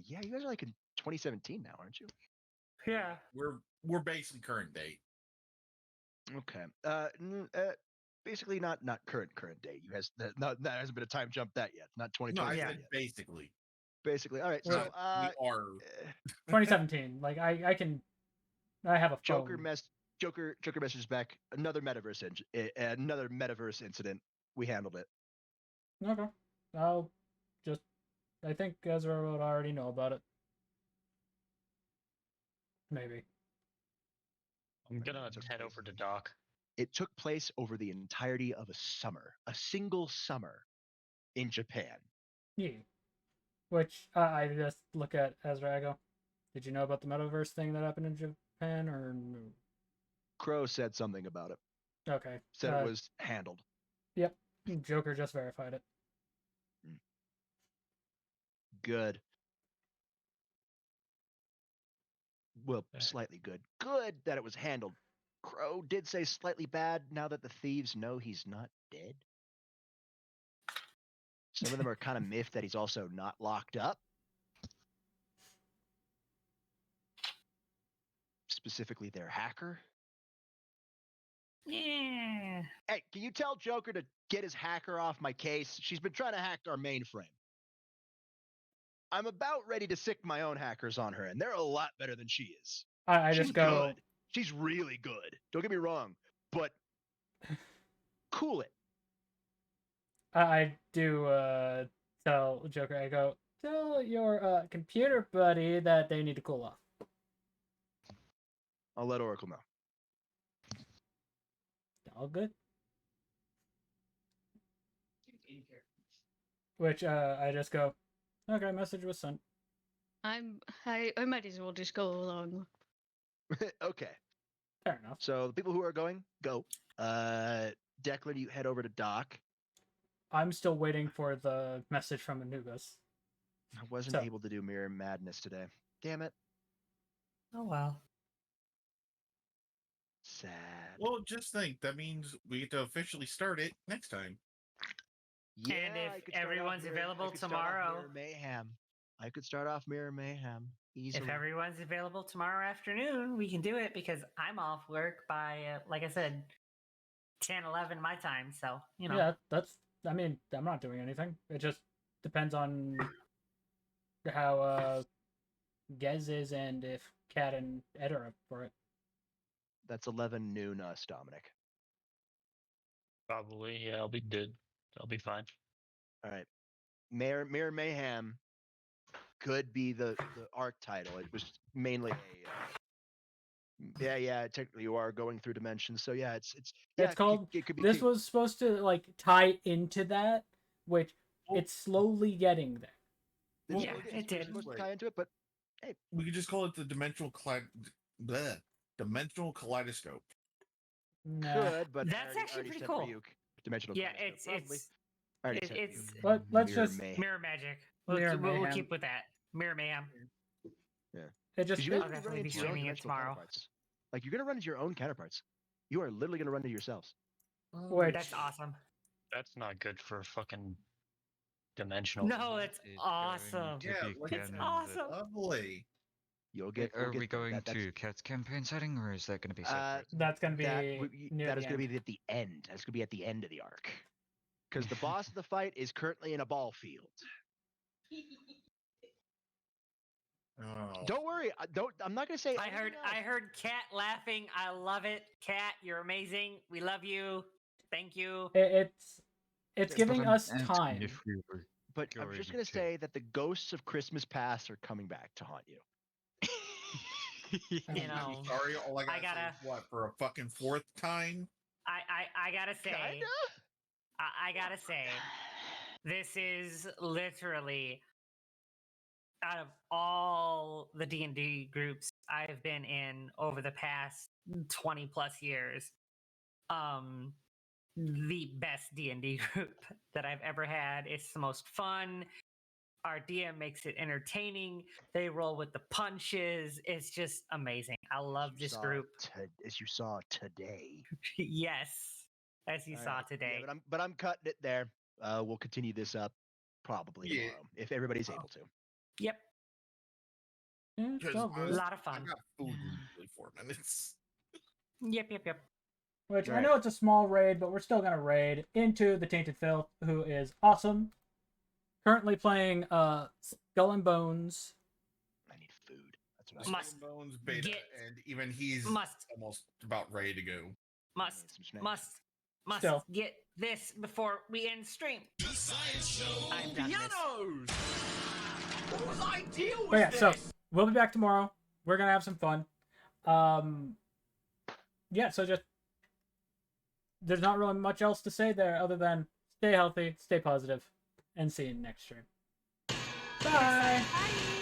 Yeah, you guys are like in 2017 now, aren't you? Yeah. We're basically current date. Okay. Basically not current date. You guys that hasn't been a time jump that yet. Not No, 2020 I said yet. basically. Basically. All right. Well, So We are 2017. Like I have a phone. Joker messages back another metaverse incident. We handled it. Okay. I think Ezra would already know about it. Maybe. I'm gonna head over to Doc. It took place over the entirety of a single summer in Japan. Yeah. Which I just look at Ezra. I go, "Did you know about the metaverse thing that happened in Japan or no?" Crow said something about it. Okay. Said it was handled. Yep. Joker just verified it. Good. Well, slightly good. Good that it was handled. Crow did say slightly bad now that the thieves know he's not dead. Some of them are kind of miffed that he's also not locked up. Specifically their hacker. Yeah. Hey, can you tell Joker to get his hacker off my case? She's been trying to hack our mainframe. I'm about ready to sick my own hackers on her, and they're a lot better than she is. I She's just go. good. She's really good. Don't get me wrong, but cool it. I do tell Joker. I go, "Tell your computer buddy that they need to cool off." I'll let Oracle know. All good. Which I just go, okay, message was sent. I might as well just go along. Okay. Fair enough. So the people who are going, go. Declan, you head over to Doc. I'm still waiting for the message from Anubis. I wasn't So- able to do Mirror Madness today. Damn it. Oh well. Sad. Well, just think that means we get to officially start it next time. Yeah, if I could start off everyone's Mirror- I available could start off tomorrow- Mirror Mayhem. I could start off Mirror Mayhem easily. If everyone's available tomorrow afternoon, we can do it because I'm off work by, like I said, 10, 11 my time. So, you know. Yeah, I mean, I'm not doing anything. It just depends on how Gez is and if Kat and Ed are up for it. That's 11 noon us, Dominic. Probably, yeah, I'll be good. I'll be fine. All right. Mirror Mayhem could be the arc title. It was mainly a yeah. Technically, you are going through dimensions, so yeah, it's It's called. It could be This was supposed to like tie into that, which it's slowly getting there. it's- Yeah, it's it did. supposed to tie into it, but We could just call it the dimensional kaleidoscope. Nah. could. But I That's already actually pretty said cool. Ryuk, dimensional. Yeah, kaleidoscope, probably. it's I already it- said it's- Ryuk. But let's Mirror just- Mayhem. Mirror Magic. Mirror We'll Mayhem. keep with that. Mirror Mayhem. It just 'Cause you I'll guys are definitely running be into your own streaming it dimensional tomorrow. counterparts. Like you're gonna run into your own counterparts. You are literally gonna run into yourselves. Which- That's awesome. That's not good for fucking dimensional. No, it's Is going awesome. to Yeah, be like- It's canon that- awesome. Lovely. You'll Wait, get. we'll are get we there. going That's- to Cat's campaign setting, or is that going to be Uh, separate? That's gonna be near that the is going to end. be at the end. That's going to be at the end of the arc. Because the boss of the fight is currently in a ball field. Oh. Don't worry. I'm not going to say. I anything heard else. Kat laughing. I love it. Kat, you're amazing. We love you. Thank you. It's But giving I'm us asking time. If we were But I'm just going going to say that the ghosts of Christmas past are coming back to haunt you. You I'm know, sorry, all I gotta, gotta- say is what, for a fucking fourth time? I gotta say, Kinda? I gotta say, this is literally out of all the D&D groups I've been in over the past 20 plus years, the best D&D group that I've ever had. It's the most fun. Our DM makes it entertaining. They roll with the punches. It's just amazing. I love You this saw group. as you saw today. Yes, as you All saw right. today. Yeah, but I'm cutting it there. We'll continue this up probably Yeah. tomorrow if everybody's able to. Yep, Yeah, it's Because all good. a honestly, lot of I fun. got food in usually 4 minutes. Yep. Which I Right. know it's a small raid, but we're still gonna raid into the Tainted Filth, who is awesome. Currently playing Skull and Bones. I need food. That's what I Skull Must and Bones beta, get- and even he's Must, almost about ready to go. must, need some snacks. must Still. get this before we end stream. I'm done this. What was I deal with But yeah, so we'll be back tomorrow. We're gonna have some fun. Yeah, so just there's not really much else to say there other than stay healthy, stay positive, and see you next stream. Bye. Bye.